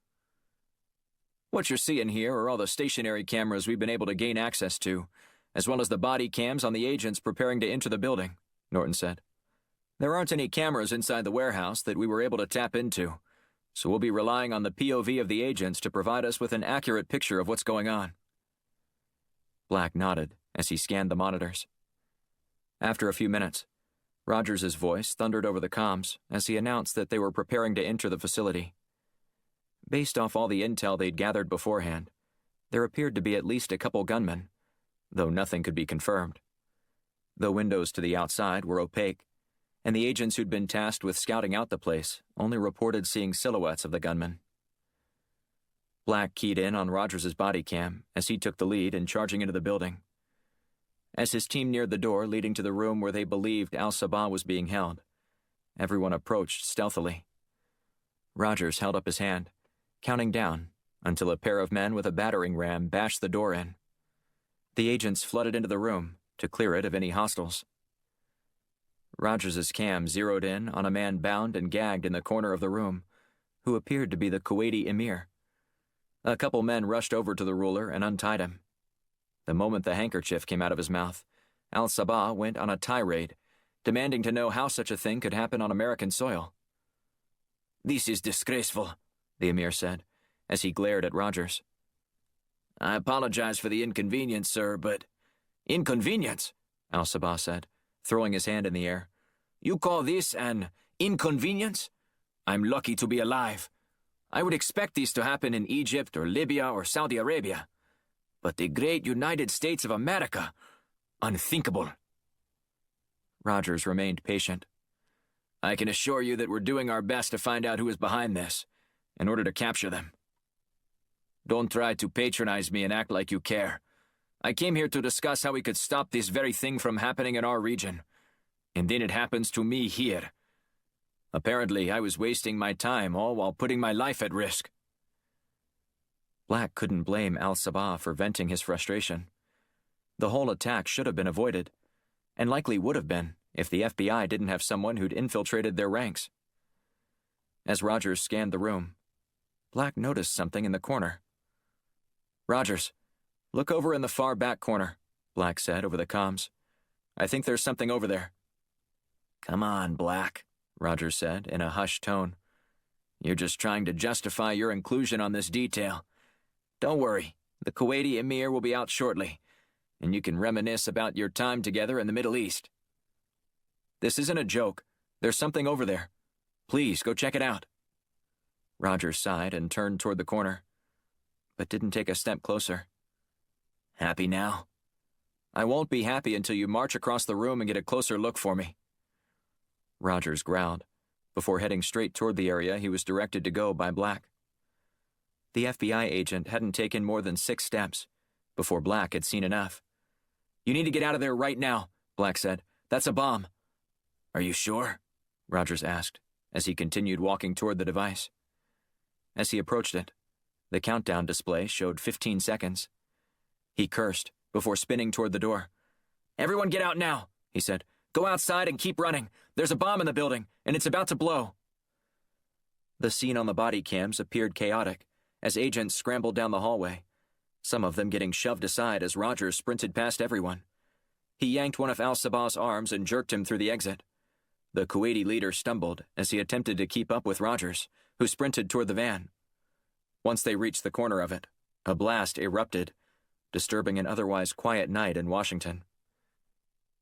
[SPEAKER 2] "What you're seeing here are all the stationary cameras we've been able to gain access to, as well as the body cams on the agents preparing to enter the building," Norton said. "There aren't any cameras inside the warehouse that we were able to tap into, so we'll be relying on the POV of the agents to provide us with an accurate picture of what's going on." Black nodded as he scanned the monitors. After a few minutes, Rogers' voice thundered over the comms as he announced that they were preparing to enter the facility. Based off all the intel they'd gathered beforehand, there appeared to be at least a couple gunmen, though nothing could be confirmed. The windows to the outside were opaque, and the agents who'd been tasked with scouting out the place only reported seeing silhouettes of the gunmen. Black keyed in on Rogers' body cam as he took the lead in charging into the building. As his team neared the door leading to the room where they believed Al-Sabah was being held, everyone approached stealthily. Rogers held up his hand, counting down until a pair of men with a battering ram bashed the door in. The agents flooded into the room to clear it of any hostiles. Rogers' cam zeroed in on a man bound and gagged in the corner of the room, who appeared to be the Kuwaiti emir. A couple men rushed over to the ruler and untied him. The moment the handkerchief came out of his mouth, Al-Sabah went on a tirade, demanding to know how such a thing could happen on American soil.
[SPEAKER 3] "This is disgraceful,"
[SPEAKER 2] the emir said, as he glared at Rogers.
[SPEAKER 3] "I apologize for the inconvenience, sir, but—"
[SPEAKER 2] "Inconvenience?" Al-Sabah said, throwing his hand in the air.
[SPEAKER 3] "You call this an inconvenience? I'm lucky to be alive. I would expect this to happen in Egypt or Libya or Saudi Arabia. But the great United States of America, unthinkable."
[SPEAKER 2] Rogers remained patient.
[SPEAKER 3] "I can assure you that we're doing our best to find out who is behind this, in order to capture them. Don't try to patronize me and act like you care. I came here to discuss how we could stop this very thing from happening in our region, and then it happens to me here. Apparently, I was wasting my time all while putting my life at risk."
[SPEAKER 2] Black couldn't blame Al-Sabah for venting his frustration. The whole attack should have been avoided, and likely would have been if the FBI didn't have someone who'd infiltrated their ranks. As Rogers scanned the room, Black noticed something in the corner. "Rogers, look over in the far back corner," Black said over the comms. "I think there's something over there."
[SPEAKER 3] "Come on, Black,"
[SPEAKER 2] Rogers said in a hushed tone.
[SPEAKER 3] "You're just trying to justify your inclusion on this detail. Don't worry, the Kuwaiti emir will be out shortly, and you can reminisce about your time together in the Middle East."
[SPEAKER 2] "This isn't a joke. There's something over there. Please, go check it out." Rogers sighed and turned toward the corner, but didn't take a step closer.
[SPEAKER 3] "Happy now?"
[SPEAKER 2] "I won't be happy until you march across the room and get a closer look for me." Rogers growled, before heading straight toward the area he was directed to go by Black. The FBI agent hadn't taken more than 6 steps before Black had seen enough. "You need to get out of there right now," Black said. "That's a bomb."
[SPEAKER 3] "Are you sure?"
[SPEAKER 2] Rogers asked, as he continued walking toward the device. As he approached it, the countdown display showed 15 seconds. He cursed before spinning toward the door. "Everyone get out now," he said. "Go outside and keep running. There's a bomb in the building, and it's about to blow." The scene on the body cams appeared chaotic as agents scrambled down the hallway, some of them getting shoved aside as Rogers sprinted past everyone. He yanked one of Al-Sabah's arms and jerked him through the exit. The Kuwaiti leader stumbled as he attempted to keep up with Rogers, who sprinted toward the van. Once they reached the corner of it, a blast erupted, disturbing an otherwise quiet night in Washington.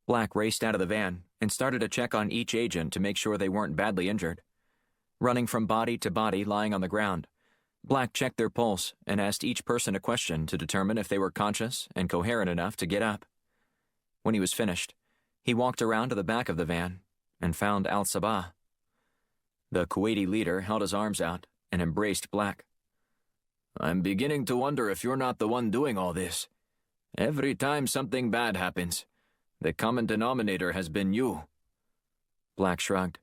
[SPEAKER 2] Black raced out of the van and started a check on each agent to make sure they weren't badly injured. Running from body to body lying on the ground, Black checked their pulse and asked each person a question to determine if they were conscious and coherent enough to get up. When he was finished, He walked around to the back of the van and found Al-Sabah. The Kuwaiti leader held his arms out and embraced Black.
[SPEAKER 3] I'm beginning to wonder if you're not the one doing all this. Every time something bad happens, the common denominator has been you.
[SPEAKER 2] Black shrugged.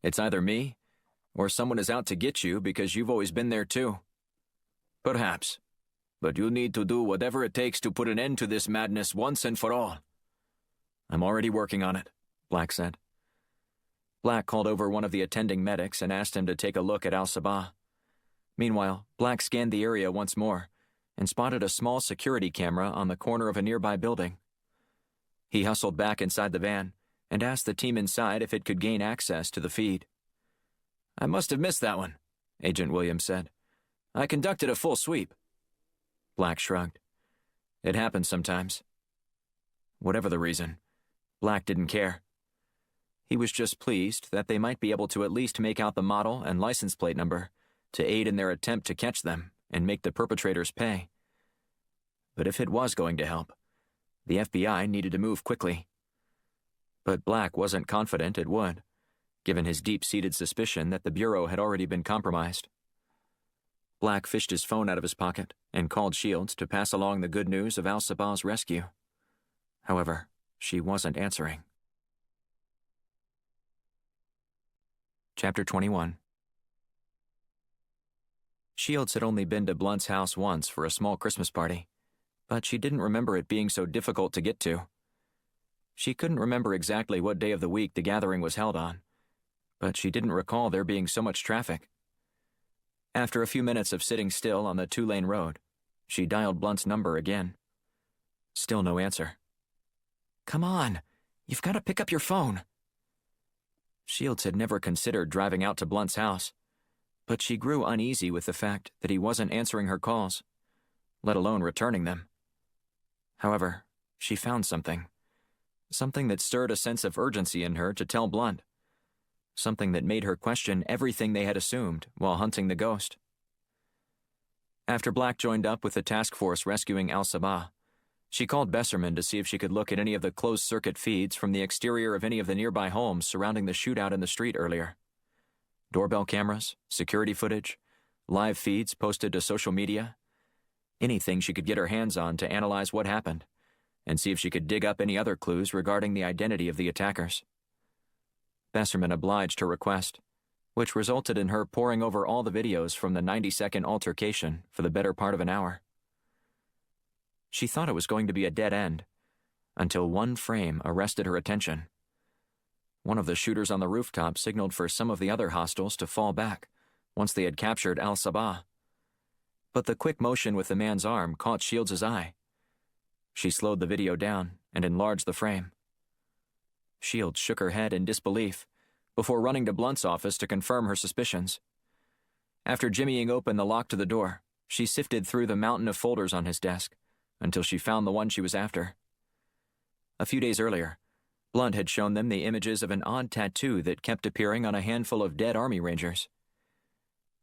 [SPEAKER 2] It's either me, or someone is out to get you because you've always been there too.
[SPEAKER 3] Perhaps. But you need to do whatever it takes to put an end to this madness once and for all.
[SPEAKER 2] I'm already working on it, Black said. Black called over one of the attending medics and asked him to take a look at Al-Sabah. Meanwhile, Black scanned the area once more and spotted a small security camera on the corner of a nearby building. He hustled back inside the van and asked the team inside if it could gain access to the feed.
[SPEAKER 3] I must have missed that one, Agent Williams said. I conducted a full sweep.
[SPEAKER 2] Black shrugged. It happens sometimes. Whatever the reason, Black didn't care. He was just pleased that they might be able to at least make out the model and license plate number to aid in their attempt to catch them and make the perpetrators pay. But if it was going to help, the FBI needed to move quickly. But Black wasn't confident it would, given his deep-seated suspicion that the Bureau had already been compromised. Black fished his phone out of his pocket and called Shields to pass along the good news of Al-Sabah's rescue. However, she wasn't answering. Chapter 21. Shields had only been to Blunt's house once for a small Christmas party, but she didn't remember it being so difficult to get to. She couldn't remember exactly what day of the week the gathering was held on, but she didn't recall there being so much traffic. After a few minutes of sitting still on the two-lane road, she dialed Blunt's number again. Still no answer. "Come on, you've got to pick up your phone." Shields had never considered driving out to Blunt's house, but she grew uneasy with the fact that he wasn't answering her calls, let alone returning them. However, she found something that stirred a sense of urgency in her to tell Blunt, something that made her question everything they had assumed while hunting the ghost. After Black joined up with the task force rescuing Al-Sabah, she called Besserman to see if she could look at any of the closed-circuit feeds from the exterior of any of the nearby homes surrounding the shootout in the street earlier. Doorbell cameras, security footage, live feeds posted to social media, anything she could get her hands on to analyze what happened and see if she could dig up any other clues regarding the identity of the attackers. Besserman obliged her request, which resulted in her poring over all the videos from the 90-second altercation for the better part of an hour. She thought it was going to be a dead end, until one frame arrested her attention. One of the shooters on the rooftop signaled for some of the other hostiles to fall back once they had captured Al-Sabah. But the quick motion with the man's arm caught Shields' eye. She slowed the video down and enlarged the frame. Shields shook her head in disbelief before running to Blunt's office to confirm her suspicions. After jimmying open the lock to the door, she sifted through the mountain of folders on his desk until she found the one she was after. A few days earlier, Blunt had shown them the images of an odd tattoo that kept appearing on a handful of dead Army Rangers.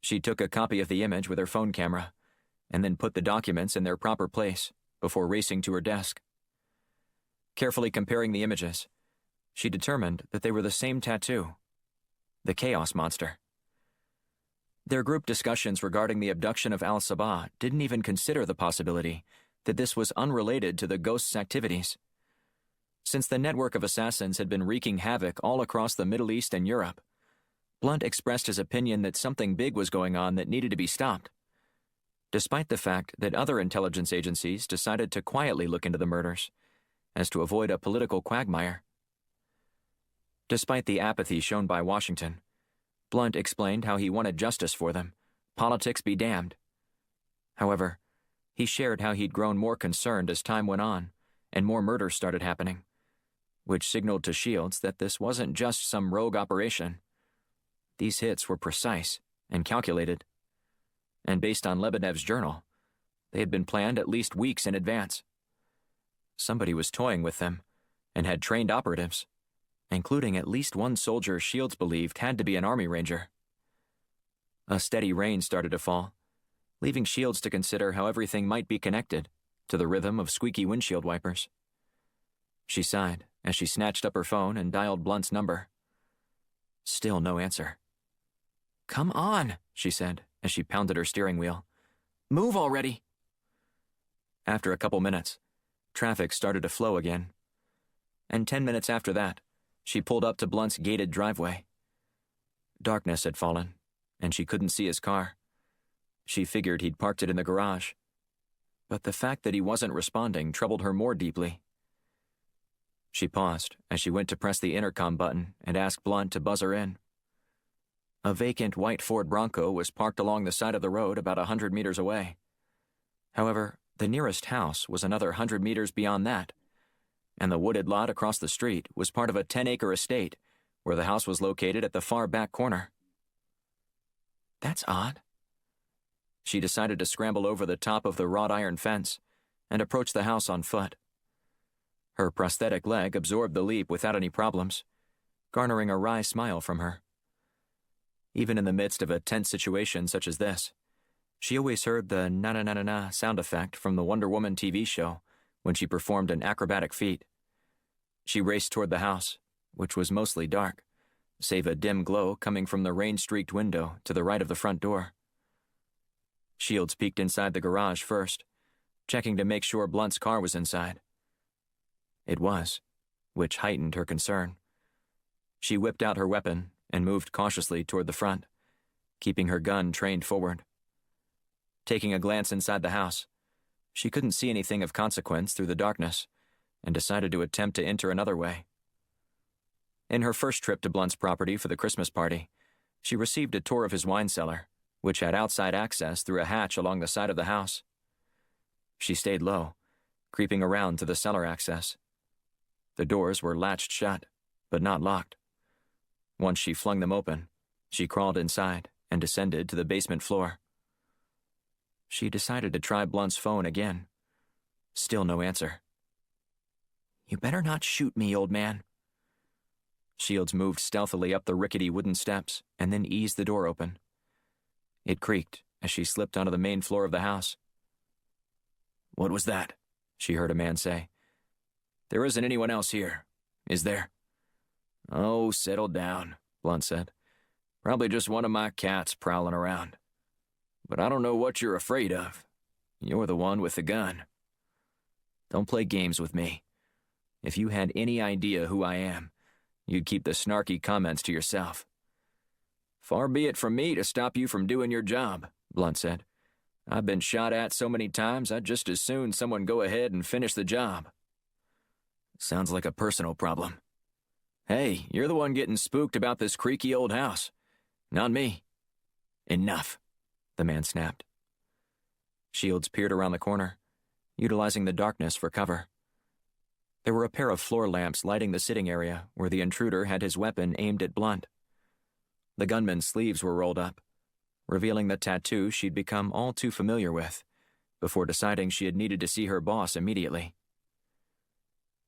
[SPEAKER 2] She took a copy of the image with her phone camera and then put the documents in their proper place before racing to her desk. Carefully comparing the images, she determined that they were the same tattoo, the Chaos Monster. Their group discussions regarding the abduction of Al-Sabah didn't even consider the possibility that this was unrelated to the ghost's activities. Since the network of assassins had been wreaking havoc all across the Middle East and Europe, Blunt expressed his opinion that something big was going on that needed to be stopped, despite the fact that other intelligence agencies decided to quietly look into the murders, as to avoid a political quagmire. Despite the apathy shown by Washington, Blunt explained how he wanted justice for them, politics be damned. However, he shared how he'd grown more concerned as time went on and more murders started happening, which signaled to Shields that this wasn't just some rogue operation. These hits were precise and calculated, and based on Lebedev's journal, they had been planned at least weeks in advance. Somebody was toying with them and had trained operatives, including at least one soldier Shields believed had to be an Army Ranger. A steady rain started to fall, leaving Shields to consider how everything might be connected to the rhythm of squeaky windshield wipers. She sighed as she snatched up her phone and dialed Blunt's number. Still no answer. "Come on," she said as she pounded her steering wheel. "Move already." After a couple minutes, traffic started to flow again. And 10 minutes after that, she pulled up to Blunt's gated driveway. Darkness had fallen, and she couldn't see his car. She figured he'd parked it in the garage. But the fact that he wasn't responding troubled her more deeply. She paused as she went to press the intercom button and ask Blunt to buzz her in. A vacant white Ford Bronco was parked along the side of the road about 100 meters away. However, the nearest house was another 100 meters beyond that, and the wooded lot across the street was part of a 10-acre estate where the house was located at the far back corner. That's odd. She decided to scramble over the top of the wrought iron fence and approach the house on foot. Her prosthetic leg absorbed the leap without any problems, garnering a wry smile from her. Even in the midst of a tense situation such as this, she always heard the na-na-na-na-na sound effect from the Wonder Woman TV show when she performed an acrobatic feat. She raced toward the house, which was mostly dark, save a dim glow coming from the rain-streaked window to the right of the front door. Shields peeked inside the garage first, checking to make sure Blunt's car was inside. It was, which heightened her concern. She whipped out her weapon and moved cautiously toward the front, keeping her gun trained forward. Taking a glance inside the house, she couldn't see anything of consequence through the darkness and decided to attempt to enter another way. In her first trip to Blunt's property for the Christmas party, she received a tour of his wine cellar, which had outside access through a hatch along the side of the house. She stayed low, creeping around to the cellar access. The doors were latched shut, but not locked. Once she flung them open, she crawled inside and descended to the basement floor. She decided to try Blunt's phone again. Still no answer. "You better not shoot me, old man." Shields moved stealthily up the rickety wooden steps and then eased the door open. It creaked as she slipped onto the main floor of the house. "What was that?" she heard a man say. "There isn't anyone else here, is there?" "Oh, settle down," Blunt said. "Probably just one of my cats prowling around. But I don't know what you're afraid of. You're the one with the gun. Don't play games with me. If you had any idea who I am, you'd keep the snarky comments to yourself." "Far be it from me to stop you from doing your job," Blunt said. "I've been shot at so many times I'd just as soon someone go ahead and finish the job." "Sounds like a personal problem." "Hey, you're the one getting spooked about this creaky old house. Not me." "Enough," the man snapped. Shields peered around the corner, utilizing the darkness for cover. There were a pair of floor lamps lighting the sitting area where the intruder had his weapon aimed at Blunt. The gunman's sleeves were rolled up, revealing the tattoo she'd become all too familiar with, before deciding she had needed to see her boss immediately.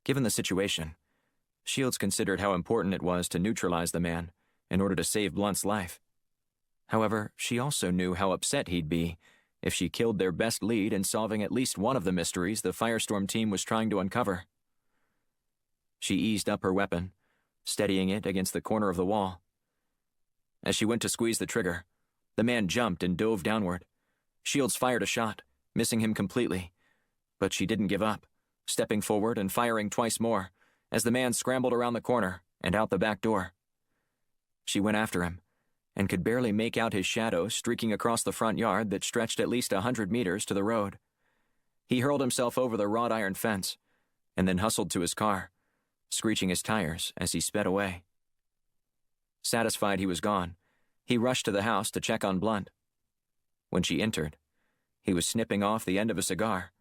[SPEAKER 2] Given the situation, Shields considered how important it was to neutralize the man in order to save Blunt's life. However, she also knew how upset he'd be if she killed their best lead in solving at least one of the mysteries the Firestorm team was trying to uncover. She eased up her weapon, steadying it against the corner of the wall. As she went to squeeze the trigger, the man jumped and dove downward. Shields fired a shot, missing him completely, but she didn't give up, stepping forward and firing twice more as the man scrambled around the corner and out the back door. She went after him and could barely make out his shadow streaking across the front yard that stretched at least 100 meters to the road. He hurled himself over the wrought iron fence and then hustled to his car, screeching his tires as he sped away. Satisfied he was gone, he rushed to the house to check on Blunt. When she entered, he was snipping off the end of a cigar,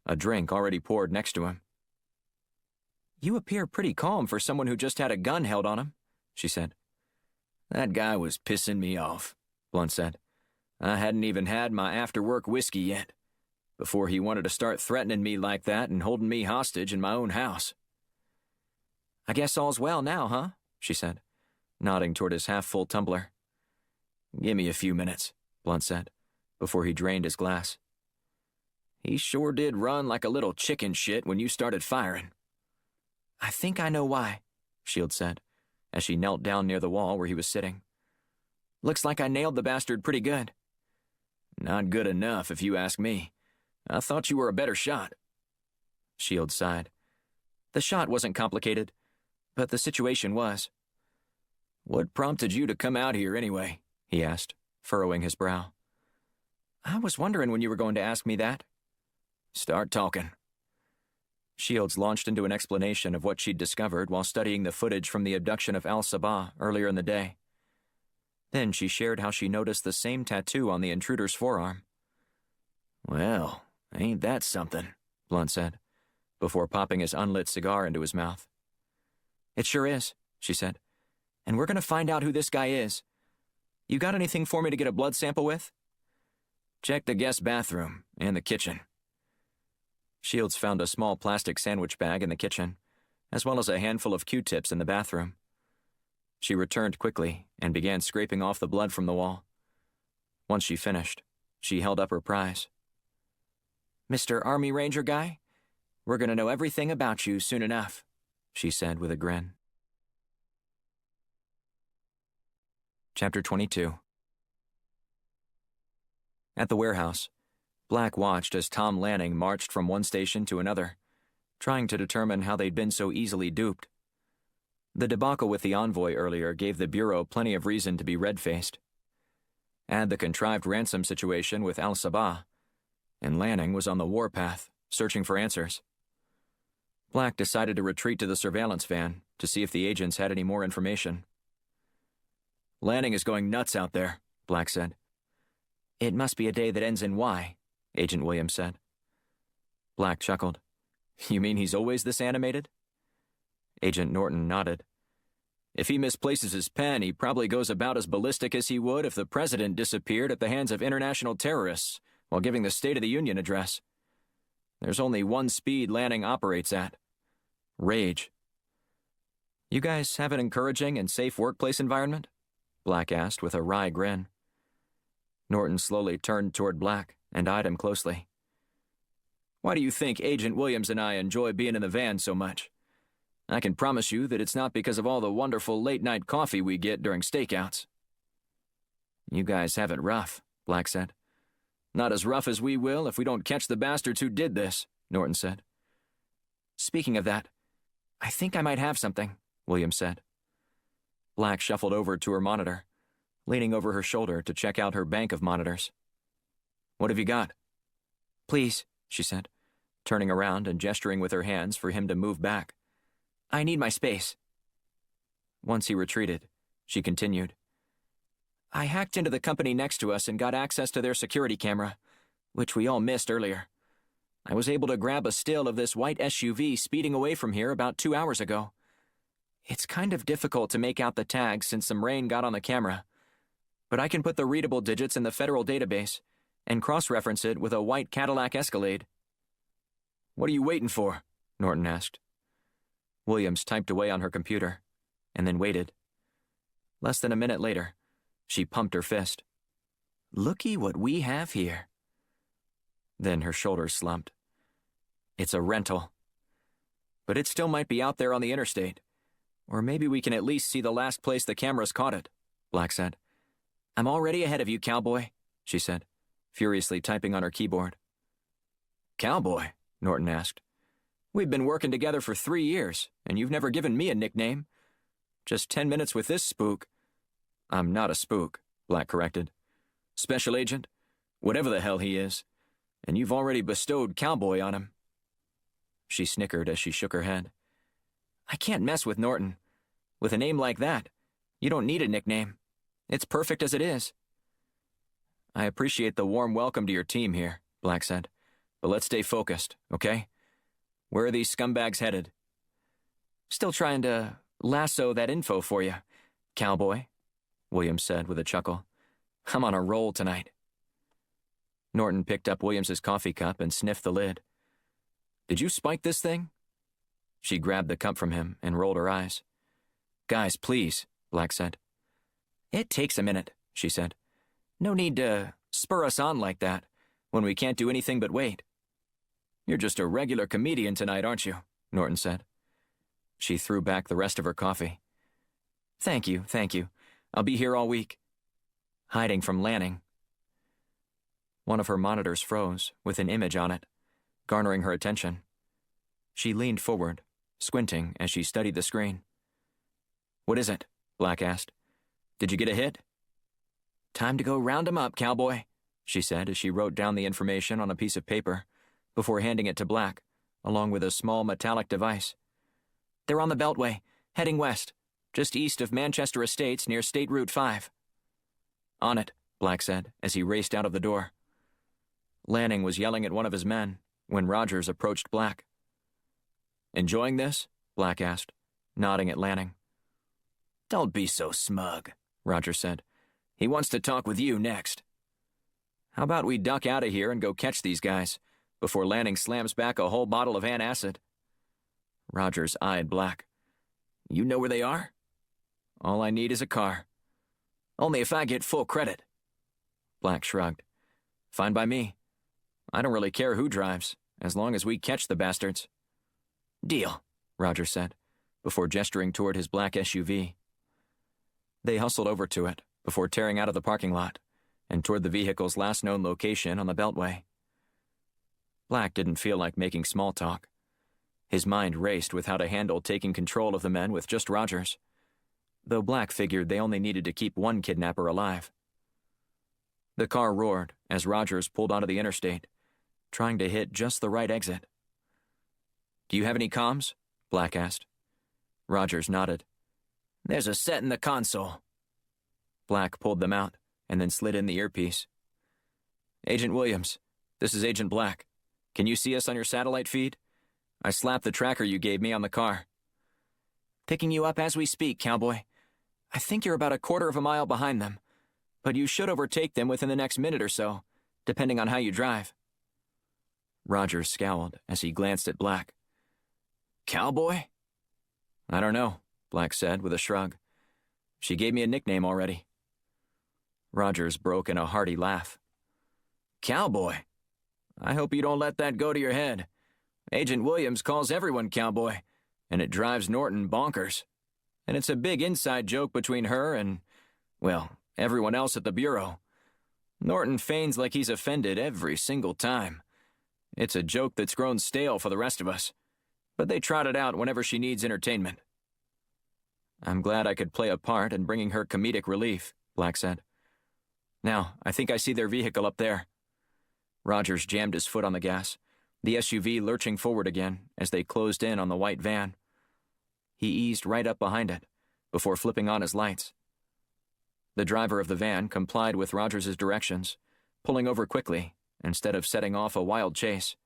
[SPEAKER 2] a drink already poured next to him. "You appear pretty calm for someone who just had a gun held on him," she said. "That guy was pissing me off," Blunt said. "I hadn't even had my after-work whiskey yet, before he wanted to start threatening me like that and holding me hostage in my own house." "I guess all's well now, huh?" she said, nodding toward his half-full tumbler. "Give me a few minutes," Blunt said, before he drained his glass. "He sure did run like a little chicken shit when you started firing." I think I know why, Shields said, as she knelt down near the wall where he was sitting. Looks like I nailed the bastard pretty good.
[SPEAKER 3] Not good enough, if you ask me. I thought you were a better shot.
[SPEAKER 2] Shields sighed. The shot wasn't complicated, but the situation was.
[SPEAKER 3] What prompted you to come out here anyway? He asked, furrowing his brow.
[SPEAKER 2] I was wondering when you were going to ask me that.
[SPEAKER 3] Start talking.
[SPEAKER 2] Shields launched into an explanation of what she'd discovered while studying the footage from the abduction of Al-Sabah earlier in the day. Then she shared how she noticed the same tattoo on the intruder's forearm.
[SPEAKER 3] Well, ain't that something, Blunt said,
[SPEAKER 2] before popping his unlit cigar into his mouth. It sure is, she said. And we're going to find out who this guy is. You got anything for me to get a blood sample with?
[SPEAKER 3] Check the guest bathroom and the kitchen.
[SPEAKER 2] Shields found a small plastic sandwich bag in the kitchen, as well as a handful of Q-tips in the bathroom. She returned quickly and began scraping off the blood from the wall. Once she finished, she held up her prize. Mr. Army Ranger guy, we're going to know everything about you soon enough, she said with a grin. Chapter 22. At the warehouse, Black watched as Tom Lanning marched from one station to another, trying to determine how they'd been so easily duped. The debacle with the envoy earlier gave the Bureau plenty of reason to be red-faced. Add the contrived ransom situation with Al-Sabah, and Lanning was on the warpath, searching for answers. Black decided to retreat to the surveillance van to see if the agents had any more information.
[SPEAKER 3] Lanning is going nuts out there, Black said.
[SPEAKER 2] It must be a day that ends in Y, Agent Williams said. Black chuckled. You mean he's always this animated? Agent Norton nodded.
[SPEAKER 3] If he misplaces his pen, he probably goes about as ballistic as he would if the president disappeared at the hands of international terrorists while giving the State of the Union address. There's only one speed Lanning operates at. Rage.
[SPEAKER 2] You guys have an encouraging and safe workplace environment? Black asked with a wry grin. Norton slowly turned toward Black and eyed him closely.
[SPEAKER 3] Why do you think Agent Williams and I enjoy being in the van so much? I can promise you that it's not because of all the wonderful late-night coffee we get during stakeouts.
[SPEAKER 2] You guys have it rough, Black said.
[SPEAKER 3] Not as rough as we will if we don't catch the bastards who did this, Norton said.
[SPEAKER 2] Speaking of that, I think I might have something, Williams said. Black shuffled over to her monitor, leaning over her shoulder to check out her bank of monitors.
[SPEAKER 3] What have you got?
[SPEAKER 2] Please, she said, turning around and gesturing with her hands for him to move back. I need my space. Once he retreated, she continued. I hacked into the company next to us and got access to their security camera, which we all missed earlier. I was able to grab a still of this white SUV speeding away from here about 2 hours ago. It's kind of difficult to make out the tags since some rain got on the camera, but I can put the readable digits in the federal database and cross-reference it with a white Cadillac Escalade.
[SPEAKER 3] What are you waiting for? Norton asked.
[SPEAKER 2] Williams typed away on her computer, and then waited. Less than a minute later, she pumped her fist. Looky what we have here. Then her shoulders slumped. It's a rental. But it still might be out there on the interstate. Or maybe we can at least see the last place the cameras caught it, Black said. I'm already ahead of you, cowboy, she said, furiously typing on her keyboard.
[SPEAKER 3] Cowboy?
[SPEAKER 2] Norton asked. We've been working together for 3 years, and you've never given me a nickname. Just 10 minutes with this spook. I'm not a spook, Black corrected.
[SPEAKER 3] Special agent? Whatever the hell he is. And you've already bestowed cowboy on him.
[SPEAKER 2] She snickered as she shook her head. I can't mess with Norton. With a name like that, you don't need a nickname. It's perfect as it is. I appreciate the warm welcome to your team here, Black said. But let's stay focused, okay? Where are these scumbags headed? Still trying to lasso that info for you, cowboy, Williams said with a chuckle. I'm on a roll tonight. Norton picked up Williams's coffee cup and sniffed the lid.
[SPEAKER 3] Did you spike this thing?
[SPEAKER 2] She grabbed the cup from him and rolled her eyes. Guys, please, Black said. It takes a minute, she said. No need to spur us on like that when we can't do anything but wait.
[SPEAKER 3] You're just a regular comedian tonight, aren't you? Norton said.
[SPEAKER 2] She threw back the rest of her coffee. Thank you. I'll be here all week. Hiding from Lanning. One of her monitors froze, with an image on it, garnering her attention. She leaned forward, squinting as she studied the screen. What is it? Black asked. Did you get a hit? Time to go round 'em up, cowboy, she said as she wrote down the information on a piece of paper before handing it to Black, along with a small metallic device. They're on the Beltway, heading west, just east of Manchester Estates near State Route 5. On it, Black said as he raced out of the door. Lanning was yelling at one of his men when Rogers approached Black. Enjoying this? Black asked, nodding at Lanning. Don't be so smug, Rogers said. He wants to talk with you next. How about we duck out of here and go catch these guys before Lanning slams back a whole bottle of antacid? Rogers eyed Black. You know where they are? All I need is a car. Only if I get full credit. Black shrugged. Fine by me. I don't really care who drives, as long as we catch the bastards. Deal, Rogers said, before gesturing toward his black SUV. They hustled over to it before tearing out of the parking lot and toward the vehicle's last known location on the Beltway. Black didn't feel like making small talk. His mind raced with how to handle taking control of the men with just Rogers, though Black figured they only needed to keep one kidnapper alive. The car roared as Rogers pulled onto the interstate, trying to hit just the right exit. Do you have any comms? Black asked. Rogers nodded. There's a set in the console. Black pulled them out and then slid in the earpiece. Agent Williams, this is Agent Black. Can you see us on your satellite feed? I slapped the tracker you gave me on the car. Picking you up as we speak, cowboy. I think you're about a quarter of a mile behind them, but you should overtake them within the next minute or so, depending on how you drive. Rogers scowled as he glanced at Black. Cowboy? I don't know, Black said with a shrug. She gave me a nickname already. Rogers broke in a hearty laugh. Cowboy? I hope you don't let that go to your head. Agent Williams calls everyone cowboy, and it drives Norton bonkers. And it's a big inside joke between her and, well, everyone else at the Bureau. Norton feigns like he's offended every single time. It's a joke that's grown stale for the rest of us, but they trot it out whenever she needs entertainment. I'm glad I could play a part in bringing her comedic relief, Black said. Now, I think I see their vehicle up there. Rogers jammed his foot on the gas, the SUV lurching forward again as they closed in on the white van. He eased right up behind it, before flipping on his lights. The driver of the van complied with Rogers's directions, pulling over quickly instead of setting off a wild chase,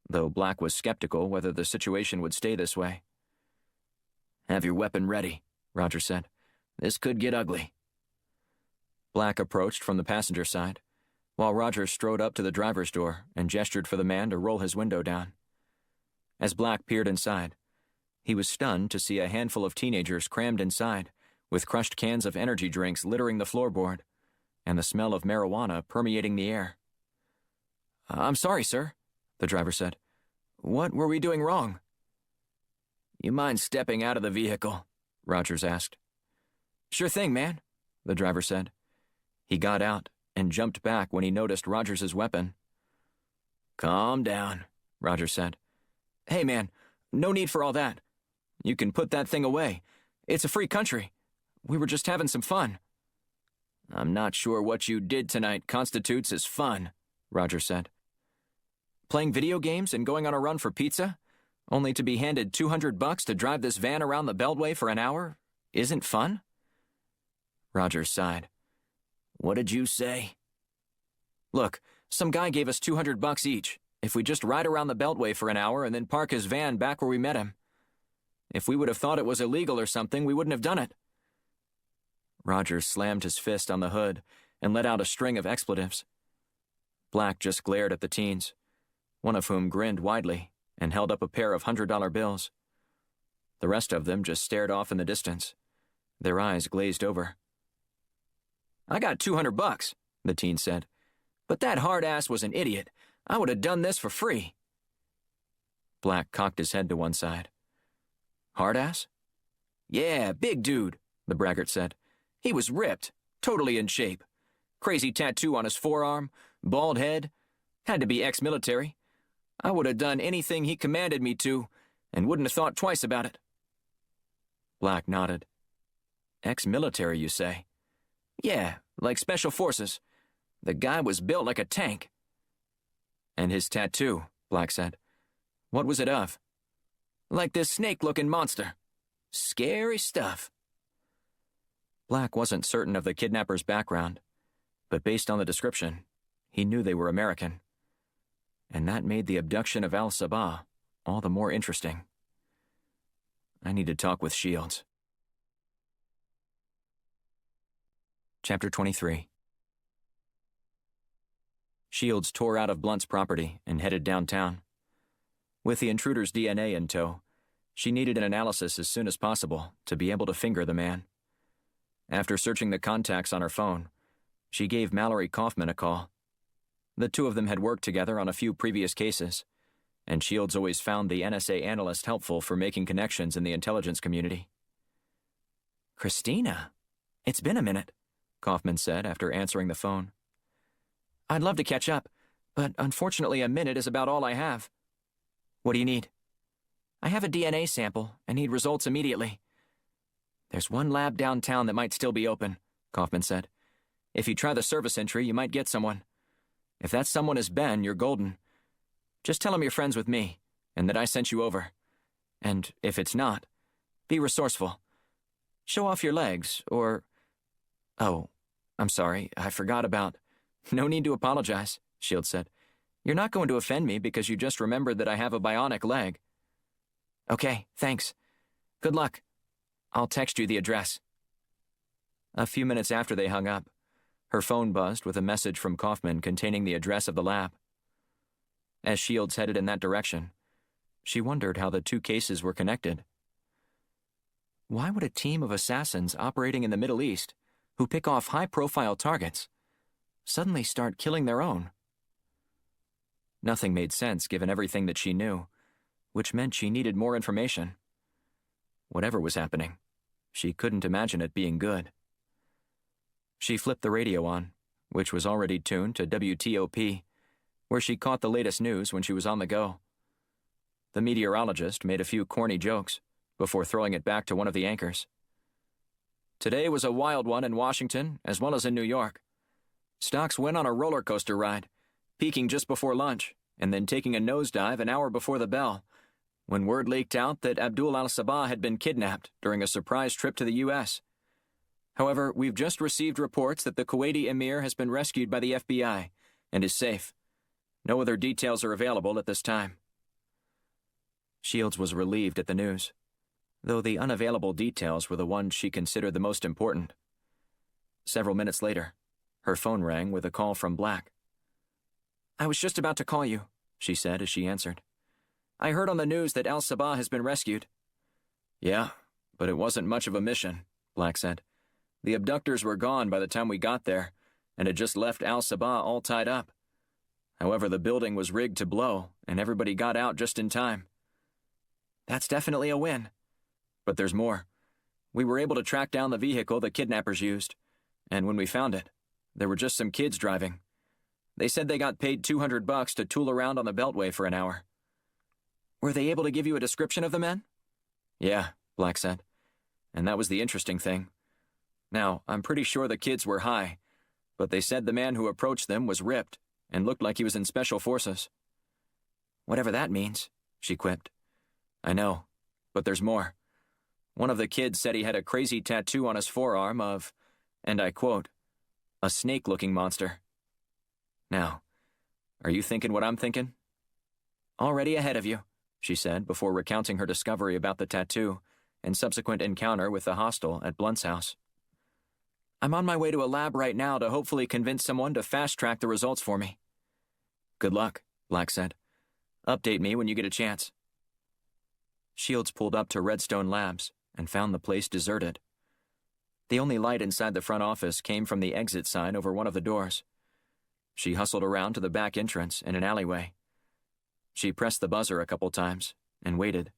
[SPEAKER 2] though Black was skeptical whether the situation would stay this way. Have your weapon ready, Rogers said. This could get ugly. Black approached from the passenger side, while Rogers strode up to the driver's door and gestured for the man to roll his window down. As Black peered inside, he was stunned to see a handful of teenagers crammed inside, with crushed cans of energy drinks littering the floorboard, and the smell of marijuana permeating the air. I'm sorry, sir, the driver said. What were we doing wrong? You mind stepping out of the vehicle? Rogers asked. Sure thing, man, the driver said. He got out and jumped back when he noticed Rogers's weapon. Calm down, Rogers said. Hey, man, no need for all that. You can put that thing away. It's a free country. We were just having some fun. I'm not sure what you did tonight constitutes as fun, Rogers said. Playing video games and going on a run for pizza, only to be handed $200 to drive this van around the Beltway for an hour, isn't fun? Rogers sighed. What did you say? Look, some guy gave us $200 each if we just ride around the Beltway for an hour and then park his van back where we met him. If we would have thought it was illegal or something, we wouldn't have done it. Rogers slammed his fist on the hood and let out a string of expletives. Black just glared at the teens, one of whom grinned widely and held up a pair of $100 bills. The rest of them just stared off in the distance, their eyes glazed over. I got $200, the teen said, but that hard-ass was an idiot. I would have done this for free. Black cocked his head to one side.
[SPEAKER 3] Hard-ass? Yeah, big dude, the braggart said. He was ripped, totally in shape. Crazy tattoo on his forearm, bald head. Had to be ex-military. I would have done anything he commanded me to, and wouldn't have thought twice about it.
[SPEAKER 2] Black nodded.
[SPEAKER 3] Ex-military, you say? Yeah, like special forces. The guy was built like a tank.
[SPEAKER 2] And his tattoo, Black said. What was it of?
[SPEAKER 3] Like this snake-looking monster. Scary stuff.
[SPEAKER 2] Black wasn't certain of the kidnapper's background, but based on the description, he knew they were American. And that made the abduction of Al-Sabah all the more interesting. I need to talk with Shields. Chapter 23. Shields tore out of Blunt's property and headed downtown. With the intruder's DNA in tow, she needed an analysis as soon as possible to be able to finger the man. After searching the contacts on her phone, she gave Mallory Kaufman a call. The two of them had worked together on a few previous cases, and Shields always found the NSA analyst helpful for making connections in the intelligence community.
[SPEAKER 3] Christina, it's been a minute,
[SPEAKER 2] Kaufman said after answering the phone.
[SPEAKER 3] I'd love to catch up, but unfortunately a minute is about all I have.
[SPEAKER 2] What do you need?
[SPEAKER 3] I have a DNA sample and need results immediately. There's one lab downtown that might still be open, Kaufman said. If you try the service entry, you might get someone. If that someone is Ben, you're golden. Just tell him you're friends with me, and that I sent you over. And if it's not, be resourceful. Show off your legs, or... Oh, I'm sorry, I forgot about... No need to apologize, Shields said. You're not going to offend me because you just remembered that I have a bionic leg. Okay, thanks. Good luck. I'll text you the address.
[SPEAKER 2] A few minutes after they hung up, her phone buzzed with a message from Kaufman containing the address of the lab. As Shields headed in that direction, she wondered how the two cases were connected. Why would a team of assassins operating in the Middle East, who pick off high-profile targets, suddenly start killing their own? Nothing made sense given everything that she knew, which meant she needed more information. Whatever was happening, she couldn't imagine it being good. She flipped the radio on, which was already tuned to WTOP, where she caught the latest news when she was on the go. The meteorologist made a few corny jokes before throwing it back to one of the anchors. Today was a wild one in Washington as well as in New York. Stocks went on a roller coaster ride, peaking just before lunch and then taking a nosedive an hour before the bell, when word leaked out that Abdul al-Sabah had been kidnapped during a surprise trip to the U.S. However, we've just received reports that the Kuwaiti emir has been rescued by the FBI and is safe. No other details are available at this time. Shields was relieved at the news, though the unavailable details were the ones she considered the most important. Several minutes later, her phone rang with a call from Black. I was just about to call you, she said as she answered. I heard on the news that al-Sabah has been rescued. Yeah, but it wasn't much of a mission, Black said. The abductors were gone by the time we got there, and had just left al-Sabah all tied up. However, the building was rigged to blow, and everybody got out just in time. That's definitely a win. But there's more. We were able to track down the vehicle the kidnappers used, and when we found it, there were just some kids driving. They said they got paid $200 to tool around on the Beltway for an hour. Were they able to give you a description of the men? Yeah, Black said. And that was the interesting thing. Now, I'm pretty sure the kids were high, but they said the man who approached them was ripped and looked like he was in special forces. Whatever that means, she quipped. I know, but there's more. One of the kids said he had a crazy tattoo on his forearm of, and I quote, a snake-looking monster. Now, are you thinking what I'm thinking? Already ahead of you, she said before recounting her discovery about the tattoo and subsequent encounter with the hostel at Blunt's house. I'm on my way to a lab right now to hopefully convince someone to fast-track the results for me. Good luck, Black said. Update me when you get a chance. Shields pulled up to Redstone Labs and found the place deserted. The only light inside the front office came from the exit sign over one of the doors. She hustled around to the back entrance in an alleyway. She pressed the buzzer a couple times and waited.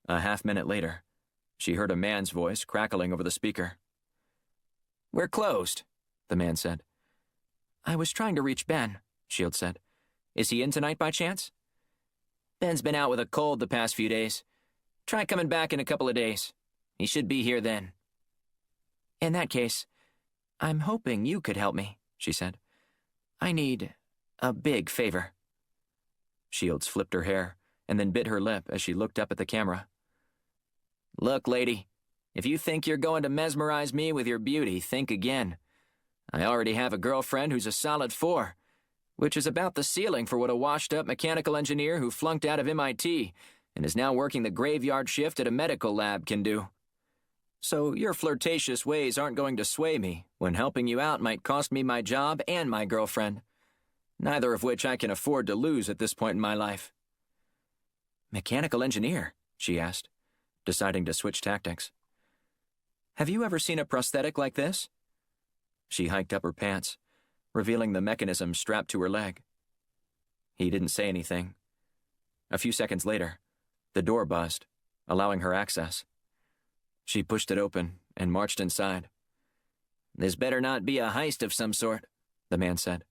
[SPEAKER 2] A half-minute later, she heard a man's voice crackling over the speaker.
[SPEAKER 3] "We're closed," the man said.
[SPEAKER 2] "I was trying to reach Ben," Shields said. "Is he in tonight by chance?"
[SPEAKER 3] "Ben's been out with a cold the past few days. Try coming back in a couple of days. He should be here then."
[SPEAKER 2] "In that case, I'm hoping you could help me," she said. "I need a big favor." Shields flipped her hair and then bit her lip as she looked up at the camera.
[SPEAKER 3] "Look, lady, if you think you're going to mesmerize me with your beauty, think again. I already have a girlfriend who's a solid 4, which is about the ceiling for what a washed-up mechanical engineer who flunked out of MIT and is now working the graveyard shift at a medical lab can do. So your flirtatious ways aren't going to sway me when helping you out might cost me my job and my girlfriend, neither of which I can afford to lose at this point in my life."
[SPEAKER 2] "Mechanical engineer?" she asked, deciding to switch tactics. "Have you ever seen a prosthetic like this?" She hiked up her pants, revealing the mechanism strapped to her leg. He didn't say anything. A few seconds later, the door buzzed, allowing her access. She pushed it open and marched inside.
[SPEAKER 3] "This better not be a heist of some sort," the man said.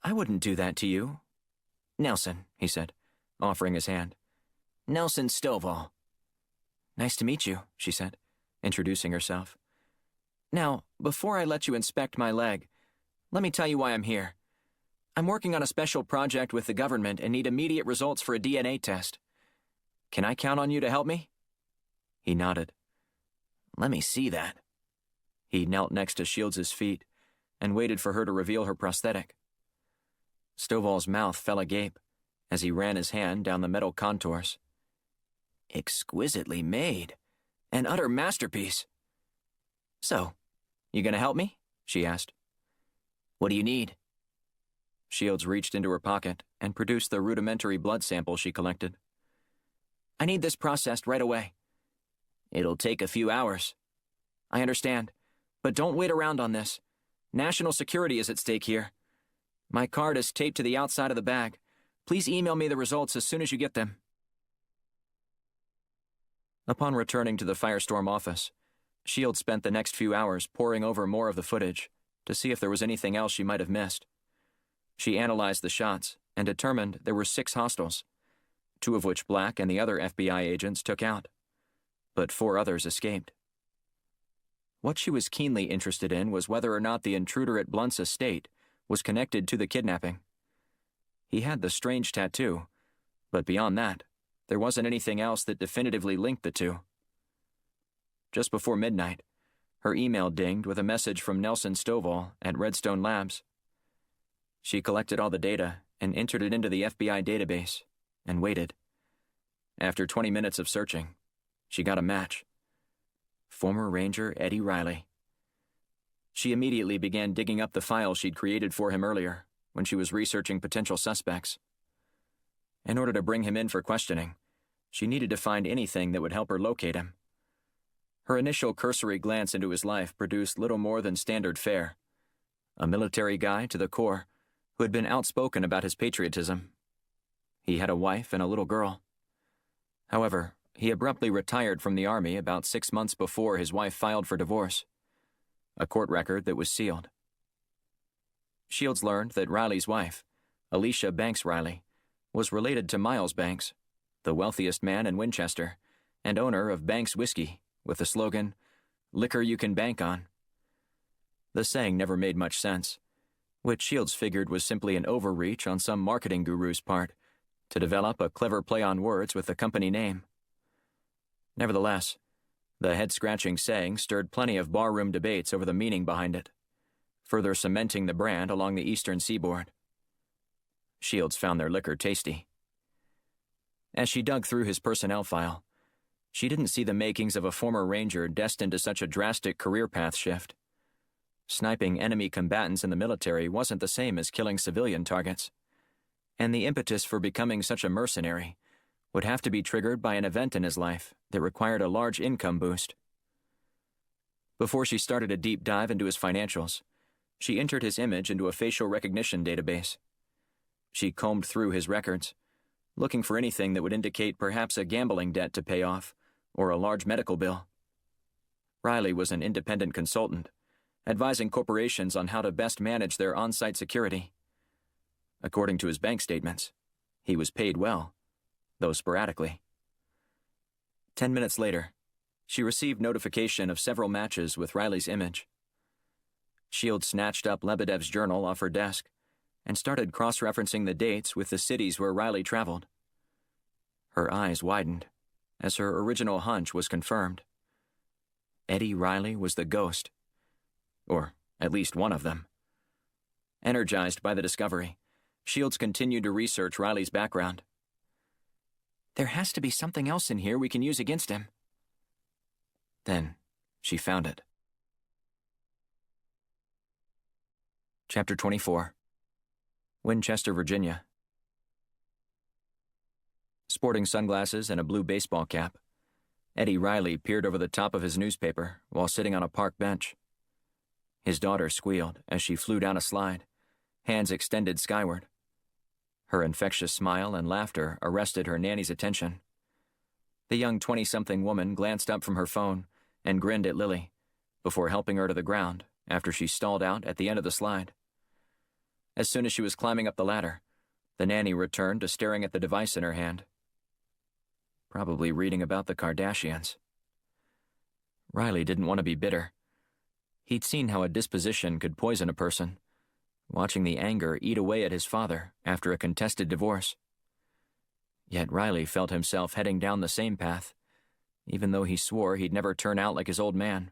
[SPEAKER 2] "I wouldn't do that to you."
[SPEAKER 3] "Nelson," he said, offering his hand. "Nelson Stovall."
[SPEAKER 2] "Nice to meet you," she said, introducing herself. "Now, before I let you inspect my leg, let me tell you why I'm here. I'm working on a special project with the government and need immediate results for a DNA test. Can I count on you to help me?" He nodded.
[SPEAKER 3] "Let me see that."
[SPEAKER 2] He knelt next to Shields' feet and waited for her to reveal her prosthetic. Stovall's mouth fell agape as he ran his hand down the metal contours.
[SPEAKER 3] "Exquisitely made. An utter masterpiece."
[SPEAKER 2] "So, you gonna help me?" she asked.
[SPEAKER 3] "What do you need?"
[SPEAKER 2] Shields reached into her pocket and produced the rudimentary blood sample she collected. "I need this processed right away."
[SPEAKER 3] "It'll take a few hours."
[SPEAKER 2] "I understand, but don't wait around on this. National security is at stake here. My card is taped to the outside of the bag. Please email me the results as soon as you get them." Upon returning to the Firestorm office, Shields spent the next few hours poring over more of the footage to see if there was anything else she might have missed. She analyzed the shots and determined there were 6 hostiles, 2 of which Black and the other FBI agents took out, but 4 others escaped. What she was keenly interested in was whether or not the intruder at Blunt's estate was connected to the kidnapping. He had the strange tattoo, but beyond that, there wasn't anything else that definitively linked the two. Just before midnight, her email dinged with a message from Nelson Stovall at Redstone Labs. She collected all the data and entered it into the FBI database, and waited. After 20 minutes of searching, she got a match. Former Ranger Eddie Riley. She immediately began digging up the file she'd created for him earlier, when she was researching potential suspects. In order to bring him in for questioning, she needed to find anything that would help her locate him. Her initial cursory glance into his life produced little more than standard fare. A military guy to the core, who had been outspoken about his patriotism. He had a wife and a little girl. However, he abruptly retired from the Army about 6 months before his wife filed for divorce, a court record that was sealed. Shields learned that Riley's wife, Alicia Banks Riley, was related to Miles Banks, the wealthiest man in Winchester, and owner of Banks Whiskey, with the slogan, "Liquor you can bank on." The saying never made much sense, which Shields figured was simply an overreach on some marketing guru's part to develop a clever play on words with the company name. Nevertheless, the head-scratching saying stirred plenty of barroom debates over the meaning behind it, further cementing the brand along the eastern seaboard. Shields found their liquor tasty. As she dug through his personnel file, she didn't see the makings of a former Ranger destined to such a drastic career path shift. Sniping enemy combatants in the military wasn't the same as killing civilian targets, and the impetus for becoming such a mercenary would have to be triggered by an event in his life that required a large income boost. Before she started a deep dive into his financials, she entered his image into a facial recognition database. She combed through his records, looking for anything that would indicate perhaps a gambling debt to pay off or a large medical bill. Riley was an independent consultant, advising corporations on how to best manage their on-site security. According to his bank statements, he was paid well, though sporadically. 10 minutes later, she received notification of several matches with Riley's image. Shields snatched up Lebedev's journal off her desk and started cross-referencing the dates with the cities where Riley traveled. Her eyes widened as her original hunch was confirmed. Eddie Riley was the ghost, or at least one of them. Energized by the discovery, Shields continued to research Riley's background. There has to be something else in here we can use against him. Then, she found it. Chapter 24. Winchester, Virginia. Sporting sunglasses and a blue baseball cap, Eddie Riley peered over the top of his newspaper while sitting on a park bench. His daughter squealed as she flew down a slide, hands extended skyward. Her infectious smile and laughter arrested her nanny's attention. The young 20-something woman glanced up from her phone and grinned at Lily, before helping her to the ground after she stalled out at the end of the slide. As soon as she was climbing up the ladder, the nanny returned to staring at the device in her hand. Probably reading about the Kardashians. Riley didn't want to be bitter. He'd seen how a disposition could poison a person, watching the anger eat away at his father after a contested divorce. Yet Riley felt himself heading down the same path, even though he swore he'd never turn out like his old man.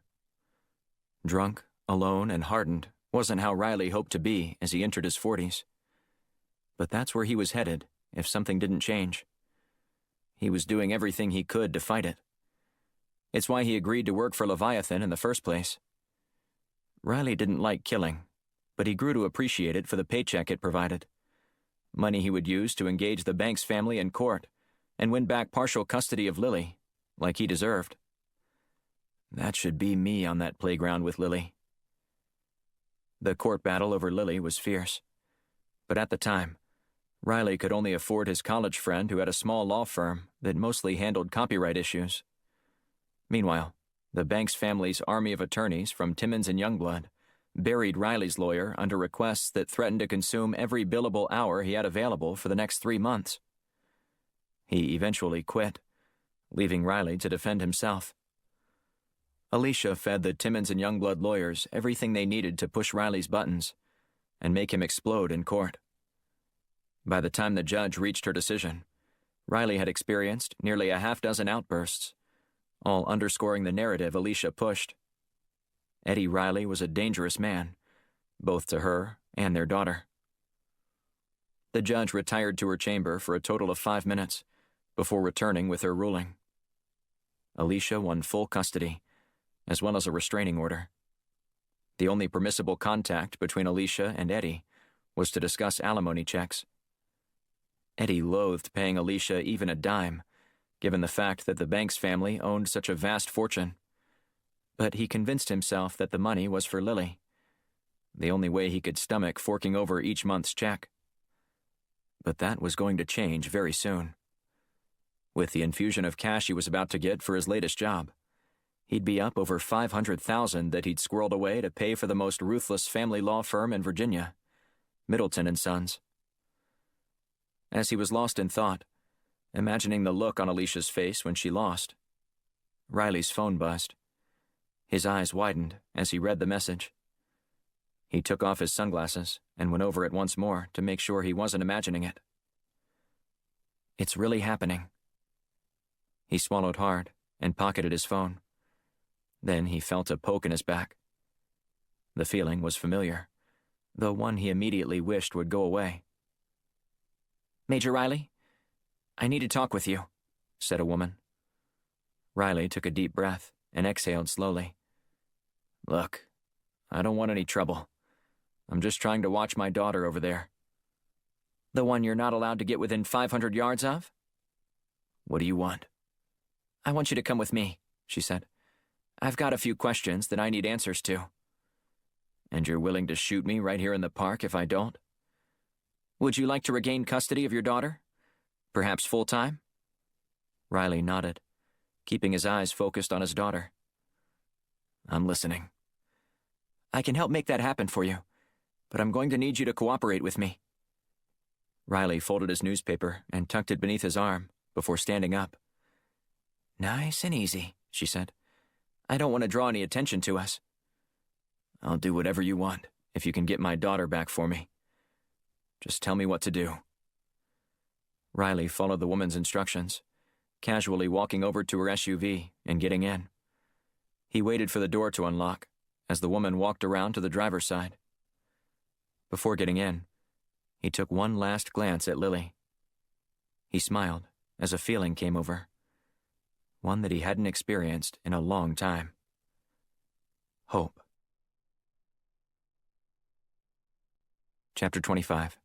[SPEAKER 2] Drunk, alone, and hardened wasn't how Riley hoped to be as he entered his 40s. But that's where he was headed if something didn't change. He was doing everything he could to fight it. It's why he agreed to work for Leviathan in the first place. Riley didn't like killing, but he grew to appreciate it for the paycheck it provided. Money he would use to engage the Banks family in court and win back partial custody of Lily, like he deserved. That should be me on that playground with Lily. The court battle over Lily was fierce, but at the time, Riley could only afford his college friend who had a small law firm that mostly handled copyright issues. Meanwhile, the Banks family's army of attorneys from Timmons and Youngblood buried Riley's lawyer under requests that threatened to consume every billable hour he had available for the next 3 months. He eventually quit, leaving Riley to defend himself. Alicia fed the Timmons and Youngblood lawyers everything they needed to push Riley's buttons and make him explode in court. By the time the judge reached her decision, Riley had experienced nearly a half-dozen outbursts, all underscoring the narrative Alicia pushed. Eddie Riley was a dangerous man, both to her and their daughter. The judge retired to her chamber for a total of 5 minutes before returning with her ruling. Alicia won full custody, as well as a restraining order. The only permissible contact between Alicia and Eddie was to discuss alimony checks. Eddie loathed paying Alicia even a dime, given the fact that the Banks family owned such a vast fortune. But he convinced himself that the money was for Lily, the only way he could stomach forking over each month's check. But that was going to change very soon. With the infusion of cash he was about to get for his latest job, he'd be up over $500,000 that he'd squirreled away to pay for the most ruthless family law firm in Virginia, Middleton and Sons. As he was lost in thought, imagining the look on Alicia's face when she lost, Riley's phone buzzed. His eyes widened as he read the message. He took off his sunglasses and went over it once more to make sure he wasn't imagining it. It's really happening. He swallowed hard and pocketed his phone. Then he felt a poke in his back. The feeling was familiar, though one he immediately wished would go away. "Major Riley, I need to talk with you," said a woman. Riley took a deep breath and exhaled slowly. "Look, I don't want any trouble. I'm just trying to watch my daughter over there." "The one you're not allowed to get within 500 yards of?" "What do you want?" "I want you to come with me," she said. "I've got a few questions that I need answers to." "And you're willing to shoot me right here in the park if I don't?" "Would you like to regain custody of your daughter? Perhaps full-time? Riley nodded, keeping his eyes focused on his daughter. I'm listening. I can help make that happen for you, but I'm going to need you to cooperate with me. Riley folded his newspaper and tucked it beneath his arm before standing up. Nice and easy, she said. I don't want to draw any attention to us. I'll do whatever you want if you can get my daughter back for me. Just tell me what to do. Riley followed the woman's instructions, casually walking over to her SUV and getting in. He waited for the door to unlock as the woman walked around to the driver's side. Before getting in, he took one last glance at Lily. He smiled as a feeling came over, one that he hadn't experienced in a long time. Hope. Chapter 25.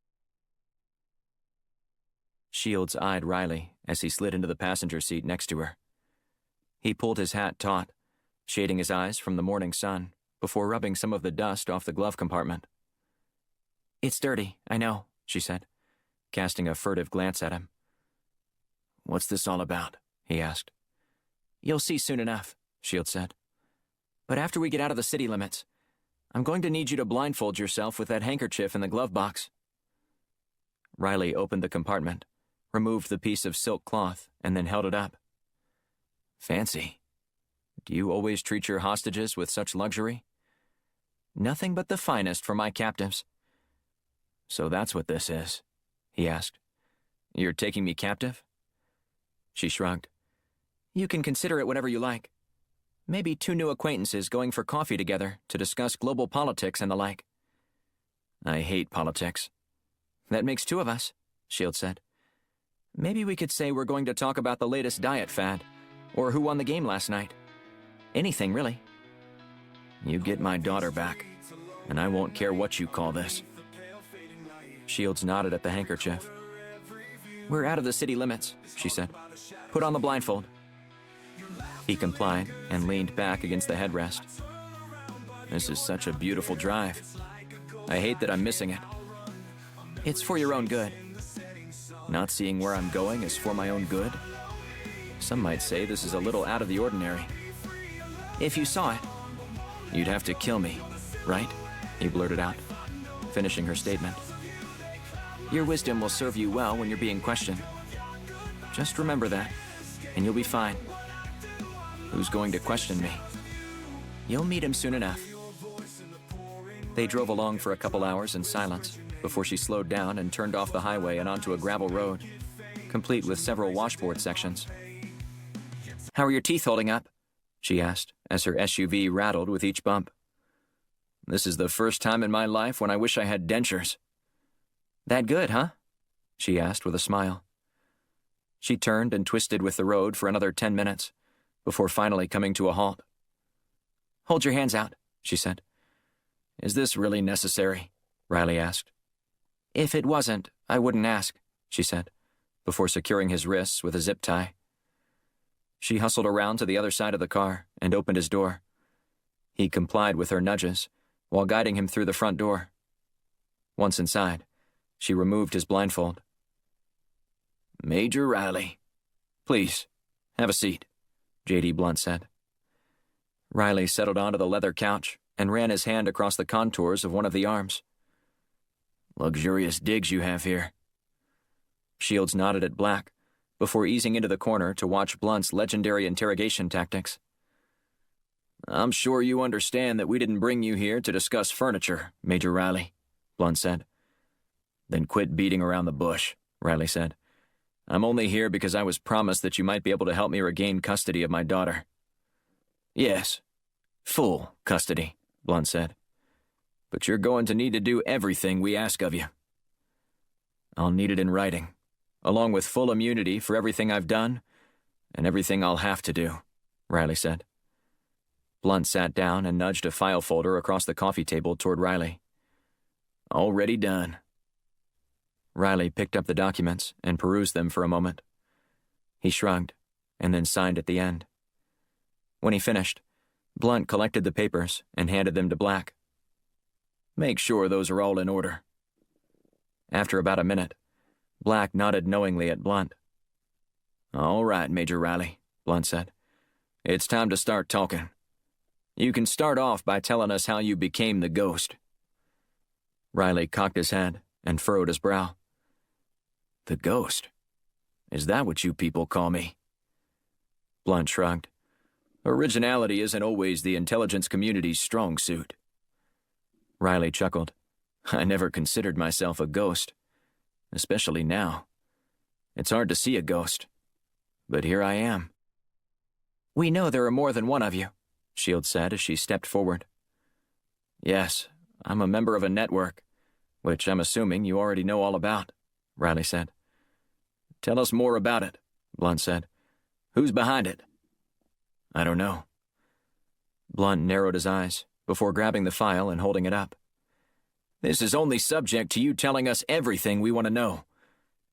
[SPEAKER 2] Shields eyed Riley as he slid into the passenger seat next to her. He pulled his hat taut, shading his eyes from the morning sun before rubbing some of the dust off the glove compartment. It's dirty, I know, she said, casting a furtive glance at him. What's this all about? He asked. You'll see soon enough, Shields said. But after we get out of the city limits, I'm going to need you to blindfold yourself with that handkerchief in the glove box. Riley opened the compartment, removed the piece of silk cloth, and then held it up. Fancy. Do you always treat your hostages with such luxury? Nothing but the finest for my captives. So that's what this is, he asked. You're taking me captive? She shrugged. You can consider it whatever you like. Maybe two new acquaintances going for coffee together to discuss global politics and the like. I hate politics. That makes two of us, Shields said. Maybe we could say we're going to talk about the latest diet fad, or who won the game last night. Anything, really. You get my daughter back, and I won't care what you call this. Shields nodded at the handkerchief. We're out of the city limits, she said. Put on the blindfold. He complied and leaned back against the headrest. This is such a beautiful drive. I hate that I'm missing it. It's for your own good. Not seeing where I'm going is for my own good? Some might say this is a little out of the ordinary. If you saw it, you'd have to kill me, right? He blurted out, finishing her statement. Your wisdom will serve you well when you're being questioned. Just remember that, and you'll be fine. Who's going to question me? You'll meet him soon enough. They drove along for a couple hours in silence before she slowed down and turned off the highway and onto a gravel road, complete with several washboard sections. How are your teeth holding up? She asked as her SUV rattled with each bump. This is the first time in my life when I wish I had dentures. That good, huh? She asked with a smile. She turned and twisted with the road for another 10 minutes before finally coming to a halt. Hold your hands out, she said. Is this really necessary? Riley asked. If it wasn't, I wouldn't ask, she said, before securing his wrists with a zip tie. She hustled around to the other side of the car and opened his door. He complied with her nudges while guiding him through the front door. Once inside, she removed his blindfold. Major Riley. Please, have a seat, J.D. Blunt said. Riley settled onto the leather couch and ran his hand across the contours of one of the arms. Luxurious digs you have here. Shields nodded at Black before easing into the corner to watch Blunt's legendary interrogation tactics. I'm sure you understand that we didn't bring you here to discuss furniture, Major Riley, Blunt said. Then quit beating around the bush, Riley said. I'm only here because I was promised that you might be able to help me regain custody of my daughter. Yes, full custody, Blunt said. But you're going to need to do everything we ask of you. I'll need it in writing, along with full immunity for everything I've done and everything I'll have to do, Riley said. Blunt sat down and nudged a file folder across the coffee table toward Riley. Already done. Riley picked up the documents and perused them for a moment. He shrugged and then signed at the end. When he finished, Blunt collected the papers and handed them to Black. Make sure those are all in order. After about a minute, Black nodded knowingly at Blunt.
[SPEAKER 3] All right, Major Riley, Blunt said. It's time to start talking. You can start off by telling us how you became the ghost.
[SPEAKER 2] Riley cocked his head and furrowed his brow.
[SPEAKER 3] The ghost? Is that what you people call me?
[SPEAKER 2] Blunt shrugged.
[SPEAKER 3] Originality isn't always the intelligence community's strong suit.
[SPEAKER 2] Riley chuckled.
[SPEAKER 3] I never considered myself a ghost, especially now. It's hard to see a ghost, but here I am.
[SPEAKER 2] We know there are more than one of you, Shields said as she stepped forward.
[SPEAKER 3] Yes, I'm a member of a network, which I'm assuming you already know all about, Riley said. Tell us more about it, Blunt said. Who's behind it? I don't know.
[SPEAKER 2] Blunt narrowed his eyes before grabbing the file and holding it up.
[SPEAKER 3] This is only subject to you telling us everything we want to know.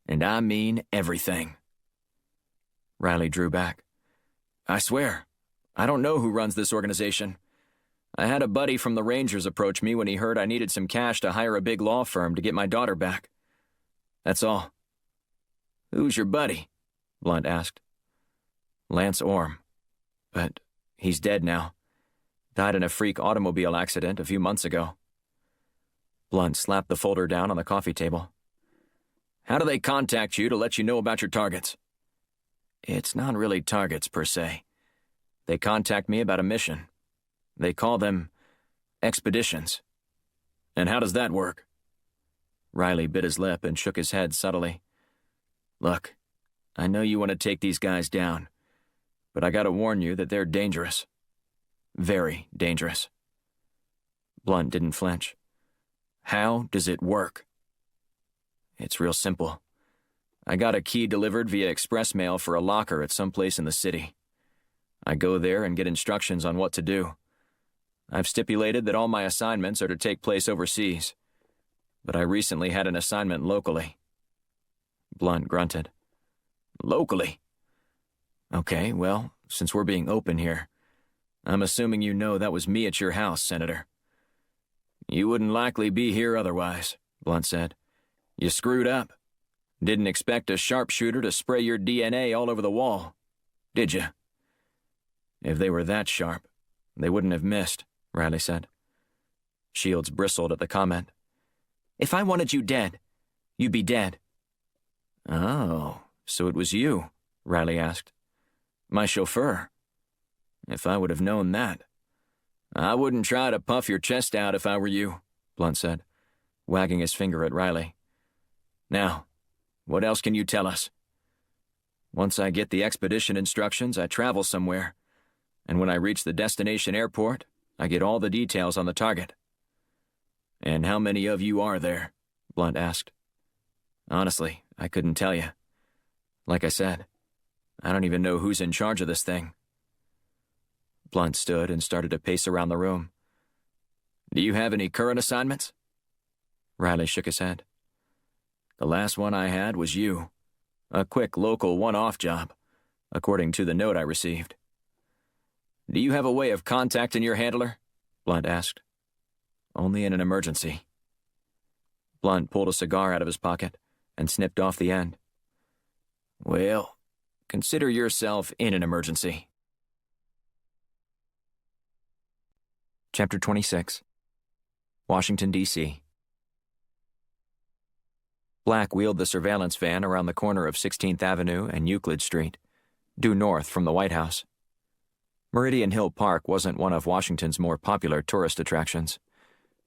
[SPEAKER 3] And I mean everything.
[SPEAKER 2] Riley drew back.
[SPEAKER 3] I swear, I don't know who runs this organization. I had a buddy from the Rangers approach me when he heard I needed some cash to hire a big law firm to get my daughter back. That's all. Who's your buddy? Blunt asked.
[SPEAKER 2] Lance Orm. But he's dead now. Died in a freak automobile accident a few months ago. Blunt slapped the folder down on the coffee table.
[SPEAKER 3] How do they contact you to let you know about your targets?
[SPEAKER 2] It's not really targets, per se. They contact me about a mission. They call them expeditions.
[SPEAKER 3] And how does that work?
[SPEAKER 2] Riley bit his lip and shook his head subtly. Look, I know you want to take these guys down, but I gotta warn you that they're dangerous. Very dangerous. Blunt didn't flinch.
[SPEAKER 3] How does it work?
[SPEAKER 2] It's real simple. I got a key delivered via express mail for a locker at some place in the city. I go there and get instructions on what to do. I've stipulated that all my assignments are to take place overseas, but I recently had an assignment locally. Blunt grunted.
[SPEAKER 3] Locally?
[SPEAKER 2] Okay, well, since we're being open here, I'm assuming you know that was me at your house, Senator.
[SPEAKER 3] You wouldn't likely be here otherwise, Blunt said. You screwed up. Didn't expect a sharpshooter to spray your DNA all over the wall, did you?
[SPEAKER 2] If they were that sharp, they wouldn't have missed, Riley said. Shields bristled at the comment. If I wanted you dead, you'd be dead.
[SPEAKER 3] Oh, so it was you, Riley asked. My chauffeur. If I would have known that. I wouldn't try to puff your chest out if I were you, Blunt said, wagging his finger at Riley. Now, what else can you tell us?
[SPEAKER 2] Once I get the expedition instructions, I travel somewhere, and when I reach the destination airport, I get all the details on the target.
[SPEAKER 3] And how many of you are there? Blunt asked.
[SPEAKER 2] Honestly, I couldn't tell you. Like I said, I don't even know who's in charge of this thing. Blunt stood and started to pace around the room.
[SPEAKER 3] Do you have any current assignments?
[SPEAKER 2] Riley shook his head.
[SPEAKER 3] The last one I had was you. A quick local one-off job, according to the note I received. Do you have a way of contacting your handler? Blunt asked.
[SPEAKER 2] Only in an emergency. Blunt pulled a cigar out of his pocket and snipped off the end.
[SPEAKER 3] Well, consider yourself in an emergency.
[SPEAKER 1] Chapter 26. Washington, D.C. Black wheeled the surveillance van around the corner of 16th Avenue and Euclid Street, due north from the White House. Meridian Hill Park wasn't one of Washington's more popular tourist attractions,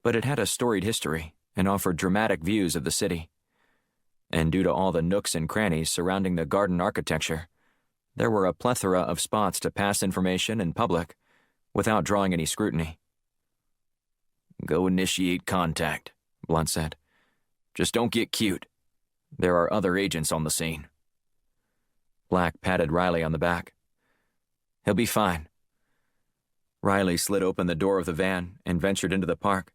[SPEAKER 1] but it had a storied history and offered dramatic views of the city. And due to all the nooks and crannies surrounding the garden architecture, there were a plethora of spots to pass information in public without drawing any scrutiny.
[SPEAKER 3] Go initiate contact, Blunt said. Just don't get cute. There are other agents on the scene.
[SPEAKER 1] Black patted Riley on the back. He'll be fine. Riley slid open the door of the van and ventured into the park.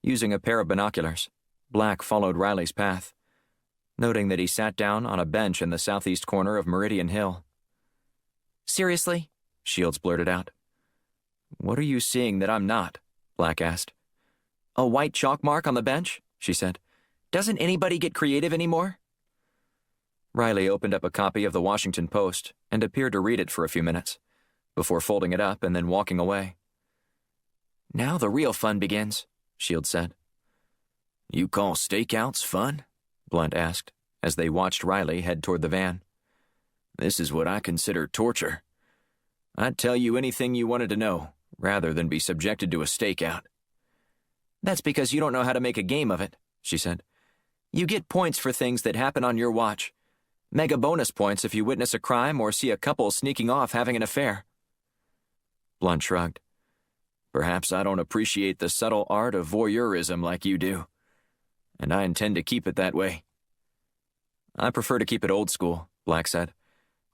[SPEAKER 1] Using a pair of binoculars, Black followed Riley's path, noting that he sat down on a bench in the southeast corner of Meridian Hill.
[SPEAKER 2] Seriously? Shields blurted out.
[SPEAKER 1] What are you seeing that I'm not? Black asked.
[SPEAKER 2] A white chalk mark on the bench, she said. Doesn't anybody get creative anymore? Riley opened up a copy of the Washington Post and appeared to read it for a few minutes, before folding it up and then walking away.
[SPEAKER 3] "Now the real fun begins,"
[SPEAKER 2] Shields said.
[SPEAKER 3] "You call stakeouts fun?"
[SPEAKER 2] Blunt asked, as they watched Riley head toward the van.
[SPEAKER 3] "This is what I consider torture. I'd tell you anything you wanted to know, rather than be subjected to a stakeout."
[SPEAKER 2] "That's because you don't know how to make a game of it," she said. "You get points for things that happen on your watch. Mega bonus points if you witness a crime or see a couple sneaking off having an affair."
[SPEAKER 3] Blunt shrugged. "Perhaps I don't appreciate the subtle art of voyeurism like you do, and I intend to keep it that way."
[SPEAKER 2] "I prefer to keep it old school," Black said.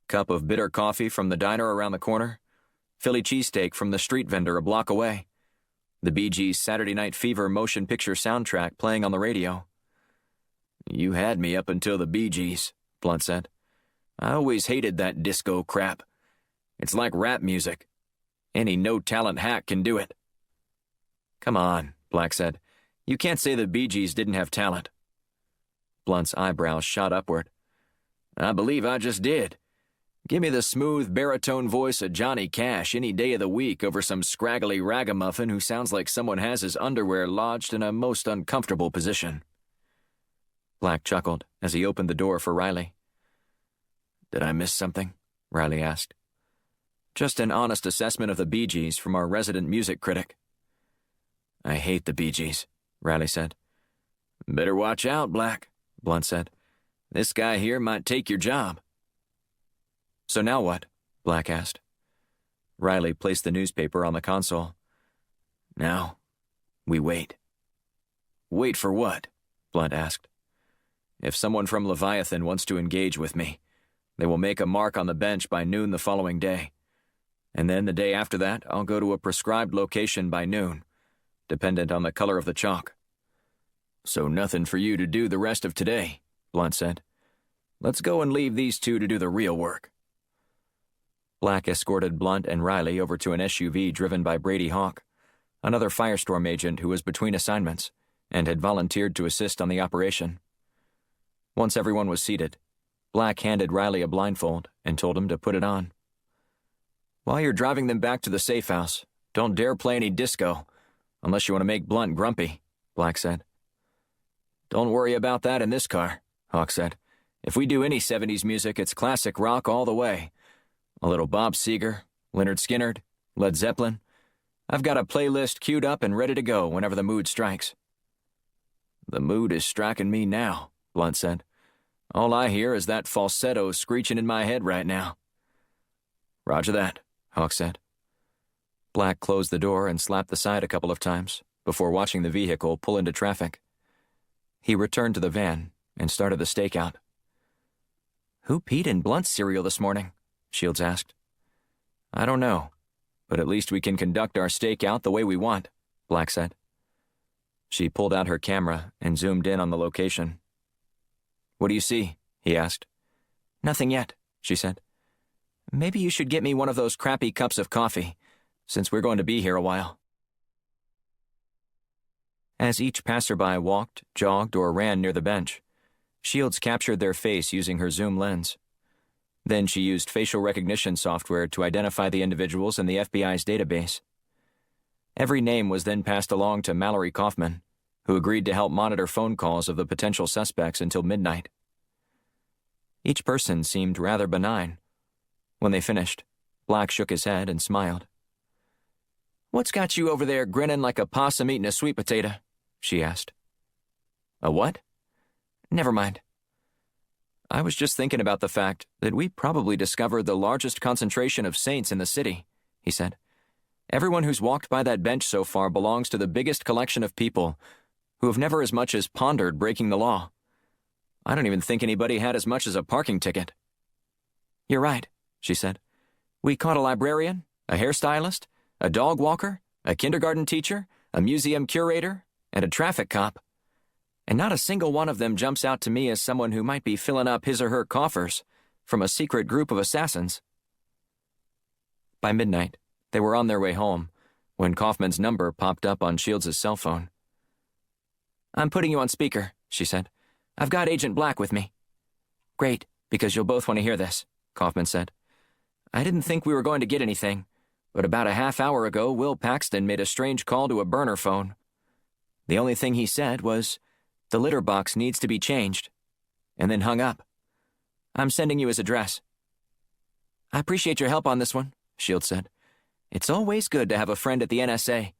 [SPEAKER 2] "Cup of bitter coffee from the diner around the corner, Philly cheesesteak from the street vendor a block away, the Bee Gees' Saturday Night Fever motion picture soundtrack playing on the radio."
[SPEAKER 3] "You had me up until the Bee Gees," Blunt said. "I always hated that disco crap. It's like rap music. Any no-talent hack can do it."
[SPEAKER 2] "Come on," Black said. "You can't say the Bee Gees didn't have talent." Blunt's eyebrows shot upward.
[SPEAKER 3] "I believe I just did. Give me the smooth baritone voice of Johnny Cash any day of the week over some scraggly ragamuffin who sounds like someone has his underwear lodged in a most uncomfortable position."
[SPEAKER 2] Black chuckled as he opened the door for Riley.
[SPEAKER 3] "Did I miss something?" Riley asked.
[SPEAKER 2] "Just an honest assessment of the Bee Gees from our resident music critic."
[SPEAKER 3] "I hate the Bee Gees,"
[SPEAKER 2] Riley said.
[SPEAKER 3] "Better watch out, Black," Blunt said. "This guy here might take your job."
[SPEAKER 2] "So now what?" Black asked. Riley placed the newspaper on the console.
[SPEAKER 3] "Now, we wait."
[SPEAKER 2] "Wait for what?" Blunt asked.
[SPEAKER 3] "If someone from Leviathan wants to engage with me, they will make a mark on the bench by noon the following day. And then the day after that, I'll go to a prescribed location by noon, dependent on the color of the chalk." "So nothing for you to do the rest of today," Blunt said. "Let's go and leave these two to do the real work."
[SPEAKER 2] Black escorted Blunt and Riley over to an SUV driven by Brady Hawk, another Firestorm agent who was between assignments and had volunteered to assist on the operation. Once everyone was seated, Black handed Riley a blindfold and told him to put it on. "While you're driving them back to the safe house, don't dare play any disco, unless you want to make Blunt grumpy," Black said.
[SPEAKER 3] "Don't worry about that in this car," Hawk said. "If we do any 70s music, it's classic rock all the way. A little Bob Seger, Lynyrd Skynyrd, Led Zeppelin. I've got a playlist queued up and ready to go whenever the mood strikes."
[SPEAKER 2] "The mood is striking me now," Blunt said. "All I hear is that falsetto screeching in my head right now."
[SPEAKER 3] "Roger that," Hawk said.
[SPEAKER 2] Black closed the door and slapped the side a couple of times before watching the vehicle pull into traffic. He returned to the van and started the stakeout. "Who peed in Blunt's cereal this morning?" Shields asked. "I don't know, but at least we can conduct our stakeout the way we want," Black said. She pulled out her camera and zoomed in on the location. "What do you see?" he asked. "Nothing yet," she said. "Maybe you should get me one of those crappy cups of coffee, since we're going to be here a while." As each passerby walked, jogged, or ran near the bench, Shields captured their face using her zoom lens. Then she used facial recognition software to identify the individuals in the FBI's database. Every name was then passed along to Mallory Kaufman, who agreed to help monitor phone calls of the potential suspects until midnight. Each person seemed rather benign. When they finished, Black shook his head and smiled. "What's got you over there grinning like a possum eating a sweet potato?" she asked. "A what?" "Never mind. I was just thinking about the fact that we probably discovered the largest concentration of saints in the city," he said. "Everyone who's walked by that bench so far belongs to the biggest collection of people who have never as much as pondered breaking the law. I don't even think anybody had as much as a parking ticket." "You're right," she said. "We caught a librarian, a hairstylist, a dog walker, a kindergarten teacher, a museum curator, and a traffic cop. And not a single one of them jumps out to me as someone who might be filling up his or her coffers from a secret group of assassins." By midnight, they were on their way home when Kaufman's number popped up on Shields' cell phone. "I'm putting you on speaker," she said. "I've got Agent Black with me." "Great," because you'll both want to hear this," Kaufman said. "I didn't think we were going to get anything, but about a half hour ago, Will Paxton made a strange call to a burner phone. The only thing he said was, 'The litter box needs to be changed,' and then hung up. I'm sending you his address." "I appreciate your help on this one," Shields said. "It's always good to have a friend at the NSA."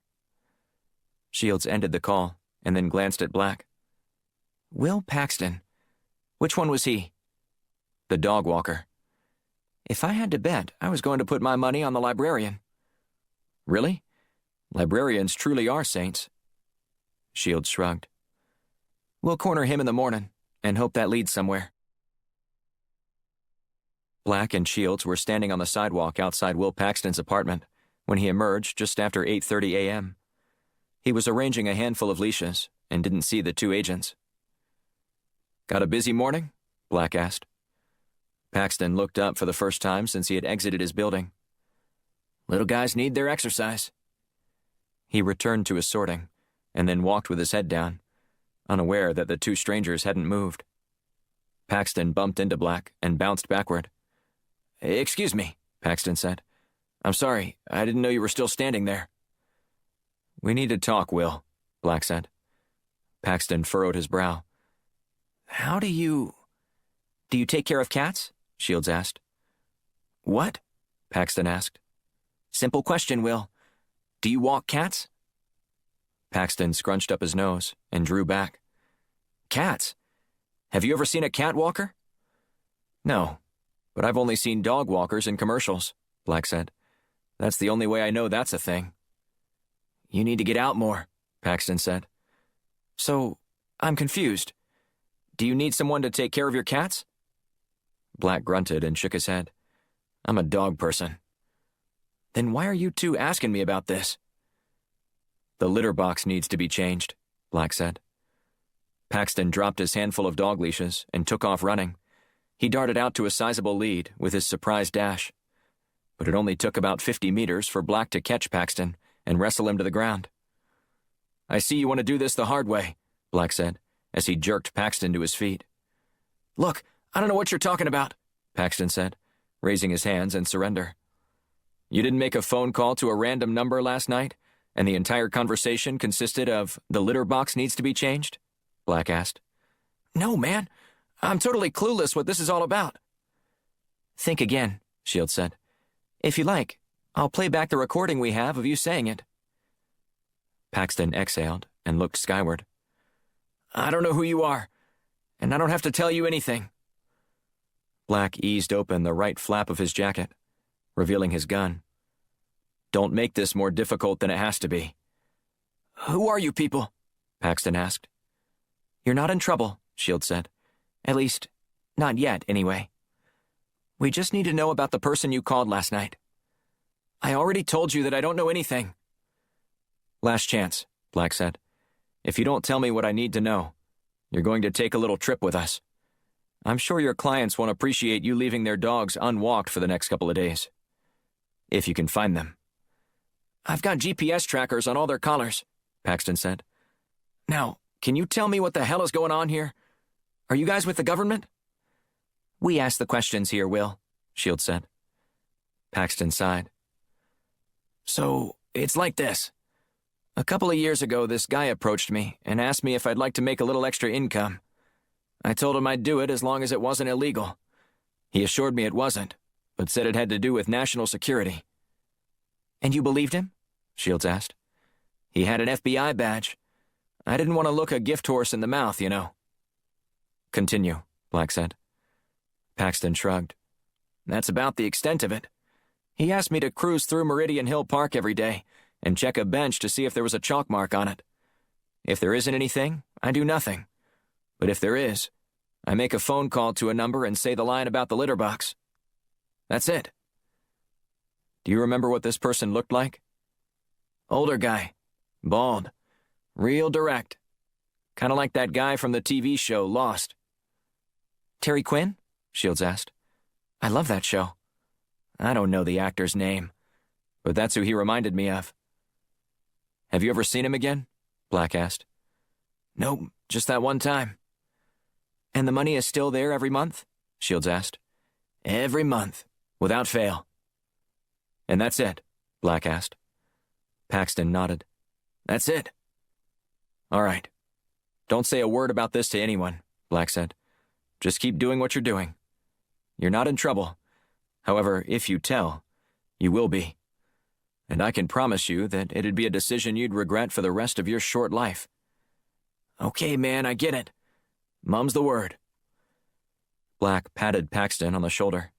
[SPEAKER 2] Shields ended the call and then glanced at Black. "Will Paxton. Which one was he?" "The dog walker." "If I had to bet, I was going to put my money on the librarian." "Really? Librarians truly are saints." Shields shrugged. "We'll corner him in the morning and hope that leads somewhere." Black and Shields were standing on the sidewalk outside Will Paxton's apartment when he emerged just after 8:30 a.m. He was arranging a handful of leashes and didn't see the two agents. "Got a busy morning?" Black asked. Paxton looked up for the first time since he had exited his building.
[SPEAKER 3] "Little guys need their exercise."
[SPEAKER 2] He returned to his sorting and then walked with his head down, unaware that the two strangers hadn't moved. Paxton bumped into Black and bounced backward.
[SPEAKER 3] "Excuse me,"
[SPEAKER 2] Paxton said.
[SPEAKER 3] "I'm sorry. I didn't know you were still standing there."
[SPEAKER 2] "We need to talk, Will," Black said. Paxton furrowed his brow.
[SPEAKER 3] "How do you
[SPEAKER 2] take care of cats?" Shields asked.
[SPEAKER 3] What?"
[SPEAKER 2] Paxton asked.
[SPEAKER 3] "Simple question, Will. Do you walk cats?"
[SPEAKER 2] Paxton scrunched up his nose and drew back.
[SPEAKER 3] "Cats? Have you ever seen a cat walker?"
[SPEAKER 2] "No, but I've only seen dog walkers in commercials," Black said. "That's the only way I know that's a thing."
[SPEAKER 3] "You need to get out more,"
[SPEAKER 2] Paxton said.
[SPEAKER 3] "So, I'm confused. Do you need someone to take care of your cats?"
[SPEAKER 2] Black grunted and shook his head. "I'm a dog person."
[SPEAKER 3] "Then why are you two asking me about this?"
[SPEAKER 2] "The litter box needs to be changed," Black said. Paxton dropped his handful of dog leashes and took off running. He darted out to a sizable lead with his surprise dash. But it only took about 50 meters for Black to catch Paxton and wrestle him to the ground.
[SPEAKER 3] "I see you want to do this the hard way,"
[SPEAKER 2] Black said, as he jerked Paxton to his feet.
[SPEAKER 3] "Look, I don't know what you're talking about,"
[SPEAKER 2] Paxton said, raising his hands in surrender. "You didn't make a phone call to a random number last night, and the entire conversation consisted of 'the litter box needs to be changed'?" Black asked.
[SPEAKER 3] "No, man. I'm totally clueless what this is all about."
[SPEAKER 2] "Think again," Shields said. "If you like, I'll play back the recording we have of you saying it." Paxton exhaled and looked skyward.
[SPEAKER 3] "I don't know who you are, and I don't have to tell you anything."
[SPEAKER 2] Black eased open the right flap of his jacket, revealing his gun. "Don't make this more difficult than it has to be."
[SPEAKER 3] "Who are you people?"
[SPEAKER 2] Paxton asked. "You're not in trouble," Shields said. "At least, not yet, anyway. We just need to know about the person you called last night."
[SPEAKER 3] "I already told you that I don't know anything."
[SPEAKER 2] "Last chance," Black said. "If you don't tell me what I need to know, you're going to take a little trip with us. I'm sure your clients won't appreciate you leaving their dogs unwalked for the next couple of days. If you can find them."
[SPEAKER 3] "I've got GPS trackers on all their collars,"
[SPEAKER 2] Paxton said.
[SPEAKER 3] "Now, can you tell me what the hell is going on here? Are you guys with the government?"
[SPEAKER 2] "We ask the questions here, Will," Shields said. Paxton sighed.
[SPEAKER 3] "So, it's like this. A couple of years ago, this guy approached me and asked me if I'd like to make a little extra income. I told him I'd do it as long as it wasn't illegal. He assured me it wasn't, but said it had to do with national security."
[SPEAKER 2] "And you believed him?" Shields asked.
[SPEAKER 3] "He had an FBI badge. I didn't want to look a gift horse in the mouth, you know."
[SPEAKER 2] "Continue," Black said.
[SPEAKER 3] Paxton shrugged. "That's about the extent of it. He asked me to cruise through Meridian Hill Park every day and check a bench to see if there was a chalk mark on it. If there isn't anything, I do nothing. But if there is, I make a phone call to a number and say the line about the litter box. That's it."
[SPEAKER 2] "Do you remember what this person looked like?"
[SPEAKER 3] "Older guy. Bald. Real direct. Kind of like that guy from the TV show Lost."
[SPEAKER 2] "Terry Quinn?" Shields asked.
[SPEAKER 3] "I love that show. I don't know the actor's name, but that's who he reminded me of."
[SPEAKER 2] "Have you ever seen him again?" Black asked.
[SPEAKER 3] "Nope, just that one time."
[SPEAKER 2] "And the money is still there every month?" Shields asked.
[SPEAKER 3] Every month, without fail.
[SPEAKER 2] And that's it? Black asked. Paxton nodded.
[SPEAKER 3] That's it.
[SPEAKER 2] All right. Don't say a word about this to anyone, Black said. Just keep doing what you're doing. You're not in trouble. However, if you tell, you will be. And I can promise you that it'd be a decision you'd regret for the rest of your short life.
[SPEAKER 3] Okay, man, I get it. Mum's the word.
[SPEAKER 2] Black patted Paxton on the shoulder.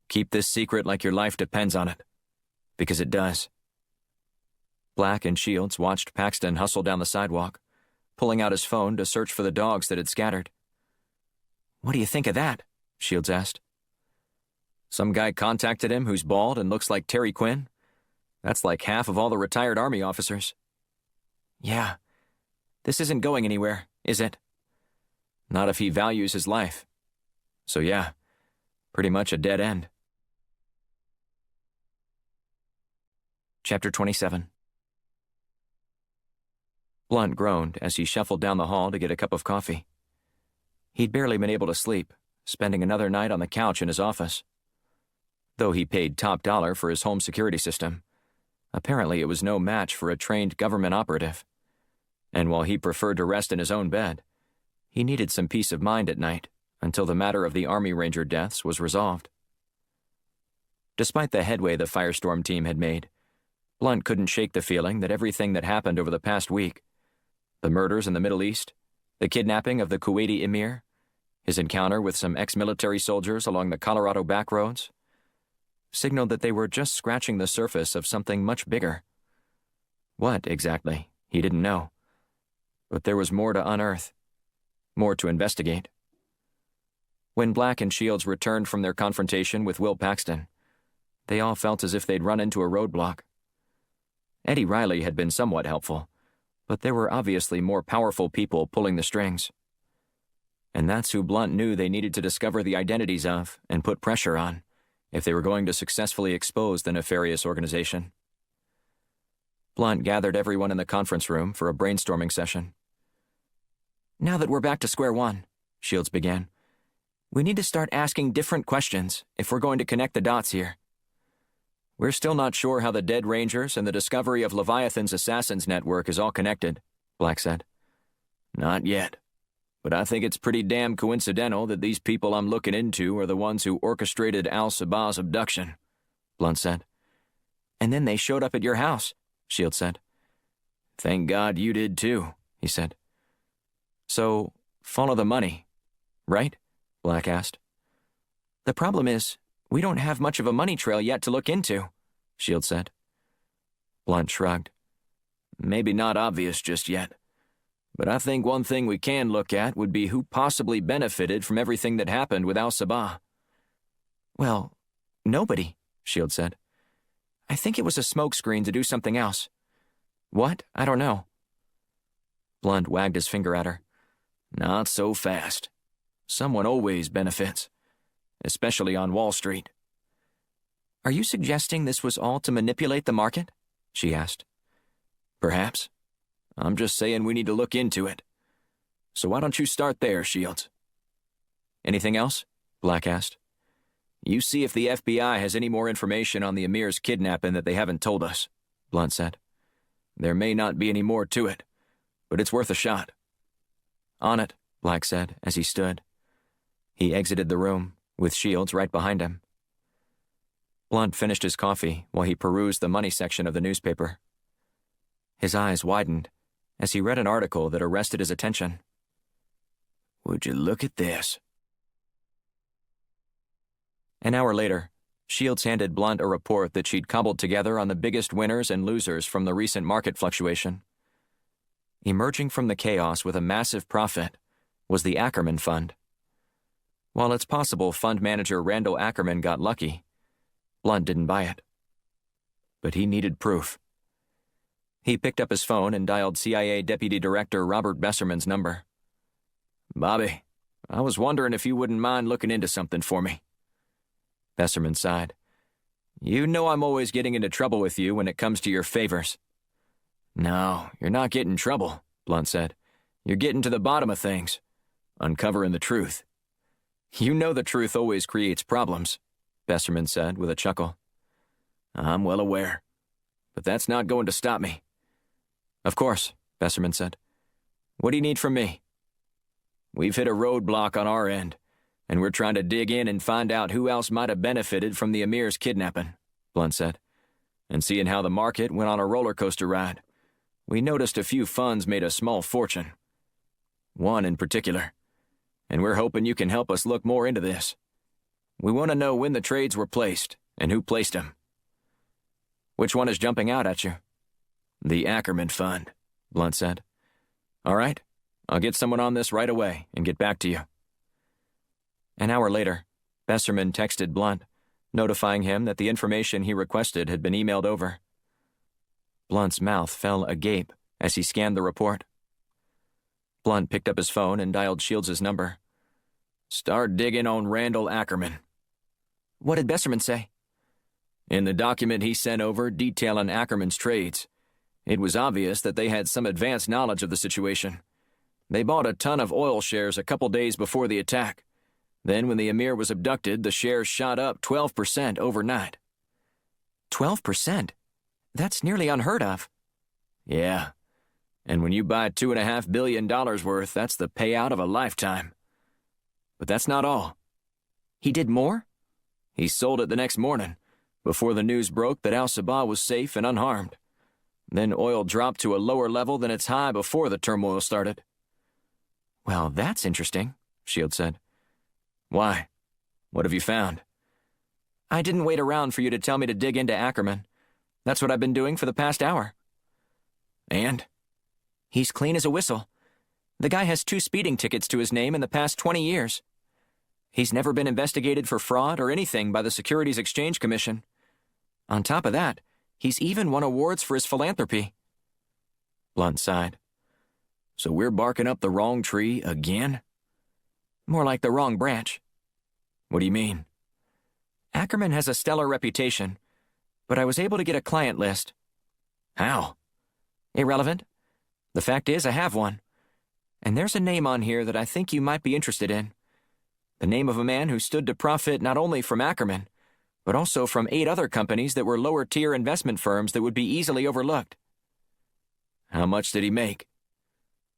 [SPEAKER 2] Keep this secret like your life depends on it. Because it does. Black and Shields watched Paxton hustle down the sidewalk, pulling out his phone to search for the dogs that had scattered.
[SPEAKER 3] What do you think of that?
[SPEAKER 2] Shields asked. Some guy contacted him who's bald and looks like Terry Quinn? That's like half of all the retired Army officers.
[SPEAKER 3] Yeah. This isn't going anywhere, is it?
[SPEAKER 2] Not if he values his life. So yeah, pretty much a dead end.
[SPEAKER 1] Chapter 27.
[SPEAKER 2] Blunt groaned as he shuffled down the hall to get a cup of coffee. He'd barely been able to sleep, spending another night on the couch in his office. Though he paid top dollar for his home security system, apparently it was no match for a trained government operative. And while he preferred to rest in his own bed, he needed some peace of mind at night until the matter of the Army Ranger deaths was resolved. Despite the headway the Firestorm team had made, Blunt couldn't shake the feeling that everything that happened over the past week, the murders in the Middle East, the kidnapping of the Kuwaiti emir, his encounter with some ex-military soldiers along the Colorado backroads, signaled that they were just scratching the surface of something much bigger. What, exactly, he didn't know. But there was more to unearth, more to investigate. When Black and Shields returned from their confrontation with Will Paxton, they all felt as if they'd run into a roadblock. Eddie Riley had been somewhat helpful, but there were obviously more powerful people pulling the strings. And that's who Blunt knew they needed to discover the identities of and put pressure on if they were going to successfully expose the nefarious organization. Blunt gathered everyone in the conference room for a brainstorming session.
[SPEAKER 3] Now that we're back to square one, Shields began, we need to start asking different questions if we're going to connect the dots here.
[SPEAKER 2] We're still not sure how the Dead Rangers and the discovery of Leviathan's assassins network is all connected, Black said.
[SPEAKER 3] Not yet. But I think it's pretty damn coincidental that these people I'm looking into are the ones who orchestrated Al-Sabah's abduction, Blunt said.
[SPEAKER 2] And then they showed up at your house, Shields said.
[SPEAKER 3] Thank God you did too, he said.
[SPEAKER 2] So, follow the money, right? Black asked.
[SPEAKER 3] The problem is, we don't have much of a money trail yet to look into, Shields said.
[SPEAKER 2] Blunt shrugged.
[SPEAKER 3] Maybe not obvious just yet. But I think one thing we can look at would be who possibly benefited from everything that happened with Al-Sabah.
[SPEAKER 2] Well, nobody, Shields said. I think it was a smokescreen to do something else. What? I don't know.
[SPEAKER 3] Blunt wagged his finger at her. Not so fast. Someone always benefits, especially on Wall Street.
[SPEAKER 2] Are you suggesting this was all to manipulate the market? She asked.
[SPEAKER 3] Perhaps. I'm just saying we need to look into it. So why don't you start there, Shields?
[SPEAKER 2] Anything else? Black asked.
[SPEAKER 3] You see if the FBI has any more information on the Emir's kidnapping that they haven't told us, Blunt said. There may not be any more to it, but it's worth a shot.
[SPEAKER 2] On it, Black said as he stood. He exited the room, with Shields right behind him. Blunt finished his coffee while he perused the money section of the newspaper. His eyes widened as he read an article that arrested his attention.
[SPEAKER 3] Would you look at this?
[SPEAKER 2] An hour later, Shields handed Blunt a report that she'd cobbled together on the biggest winners and losers from the recent market fluctuation. Emerging from the chaos with a massive profit was the Ackerman Fund. While it's possible fund manager Randall Ackerman got lucky, Blunt didn't buy it. But he needed proof. He picked up his phone and dialed CIA Deputy Director Robert Besserman's number.
[SPEAKER 3] Bobby, I was wondering if you wouldn't mind looking into something for me.
[SPEAKER 2] Besserman sighed. You know I'm always getting into trouble with you when it comes to your favors.
[SPEAKER 3] No, you're not getting trouble, Blunt said. You're getting to the bottom of things. Uncovering the truth.
[SPEAKER 2] You know the truth always creates problems, Besserman said with a chuckle.
[SPEAKER 3] I'm well aware, but that's not going to stop me.
[SPEAKER 2] Of course, Besserman said. What do you need from me?
[SPEAKER 3] We've hit a roadblock on our end, and we're trying to dig in and find out who else might have benefited from the Emir's kidnapping, Blunt said. And seeing how the market went on a roller coaster ride, we noticed a few funds made a small fortune. One in particular. And we're hoping you can help us look more into this. We want to know when the trades were placed and who placed them.
[SPEAKER 2] Which one is jumping out at you?
[SPEAKER 3] The Ackerman Fund, Blunt said.
[SPEAKER 2] All right, I'll get someone on this right away and get back to you. An hour later, Besserman texted Blunt, notifying him that the information he requested had been emailed over. Blunt's mouth fell agape as he scanned the report. Blunt picked up his phone and dialed Shields' number.
[SPEAKER 3] Start digging on Randall Ackerman.
[SPEAKER 2] What did Besserman say?
[SPEAKER 3] In the document he sent over detailing Ackerman's trades, it was obvious that they had some advanced knowledge of the situation. They bought a ton of oil shares a couple days before the attack. Then when the Emir was abducted, the shares shot up 12% overnight.
[SPEAKER 2] 12%? That's nearly unheard of.
[SPEAKER 3] Yeah. And when you buy $2.5 billion worth, that's the payout of a lifetime. But that's not all.
[SPEAKER 2] He did more?
[SPEAKER 3] He sold it the next morning, before the news broke that Al-Sabah was safe and unharmed. Then oil dropped to a lower level than its high before the turmoil started.
[SPEAKER 2] Well, that's interesting, Shields said.
[SPEAKER 3] Why? What have you found?
[SPEAKER 2] I didn't wait around for you to tell me to dig into Ackerman. That's what I've been doing for the past hour.
[SPEAKER 3] And?
[SPEAKER 2] He's clean as a whistle. The guy has 2 speeding tickets to his name in the past 20 years. He's never been investigated for fraud or anything by the Securities Exchange Commission. On top of that, he's even won awards for his philanthropy.
[SPEAKER 3] Blunt sighed. So we're barking up the wrong tree again?
[SPEAKER 2] More like the wrong branch.
[SPEAKER 3] What do you mean?
[SPEAKER 2] Ackerman has a stellar reputation, but I was able to get a client list.
[SPEAKER 3] How?
[SPEAKER 2] Irrelevant. The fact is, I have one. And there's a name on here that I think you might be interested in. The name of a man who stood to profit not only from Ackerman, but also from 8 other companies that were lower-tier investment firms that would be easily overlooked.
[SPEAKER 3] How much did he make?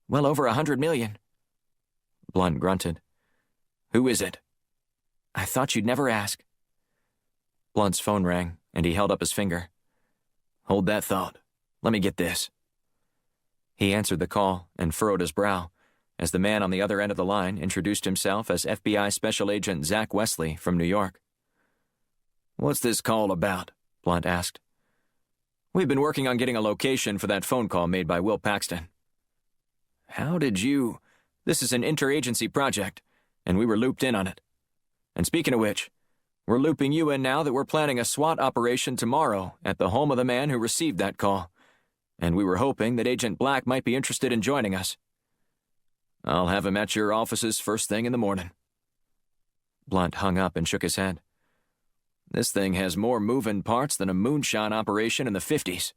[SPEAKER 2] Well over $100 million.
[SPEAKER 3] Blunt grunted. Who is it?
[SPEAKER 2] I thought you'd never ask.
[SPEAKER 1] Blunt's phone rang, and he held up his finger.
[SPEAKER 3] Hold that thought. Let me get this.
[SPEAKER 1] He answered the call and furrowed his brow as the man on the other end of the line introduced himself as FBI Special Agent Zach Wesley from New York.
[SPEAKER 3] What's this call about?
[SPEAKER 1] Blunt asked.
[SPEAKER 2] We've been working on getting a location for that phone call made by Will Paxton.
[SPEAKER 3] How did you...
[SPEAKER 2] This is an interagency project, and we were looped in on it. And speaking of which, we're looping you in now that we're planning a SWAT operation tomorrow at the home of the man who received that call, and we were hoping that Agent Black might be interested in joining us.
[SPEAKER 3] I'll have him at your offices first thing in the morning.
[SPEAKER 1] Blunt hung up and shook his head.
[SPEAKER 3] This thing has more moving parts than a moonshine operation in the 50s.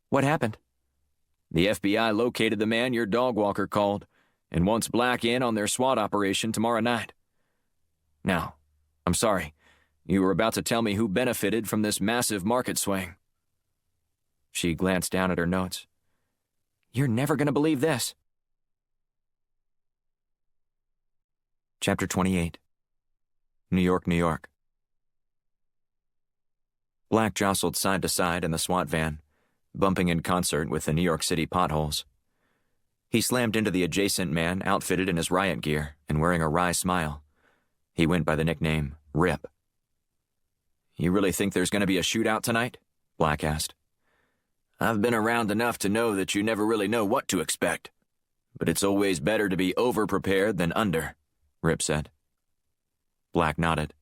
[SPEAKER 2] What happened?
[SPEAKER 3] The FBI located the man your dog walker called and wants Black in on their SWAT operation tomorrow night. Now, I'm sorry, you were about to tell me who benefited from this massive market swing.
[SPEAKER 1] She glanced down at her notes.
[SPEAKER 2] You're never going to believe this.
[SPEAKER 1] Chapter 28. New York, New York. Black jostled side to side in the SWAT van, bumping in concert with the New York City potholes. He slammed into the adjacent man outfitted in his riot gear and wearing a wry smile. He went by the nickname Rip.
[SPEAKER 3] You really think there's going to be a shootout tonight?
[SPEAKER 1] Black asked.
[SPEAKER 3] I've been around enough to know that you never really know what to expect. But it's always better to be over-prepared than under, Rip said.
[SPEAKER 1] Black nodded.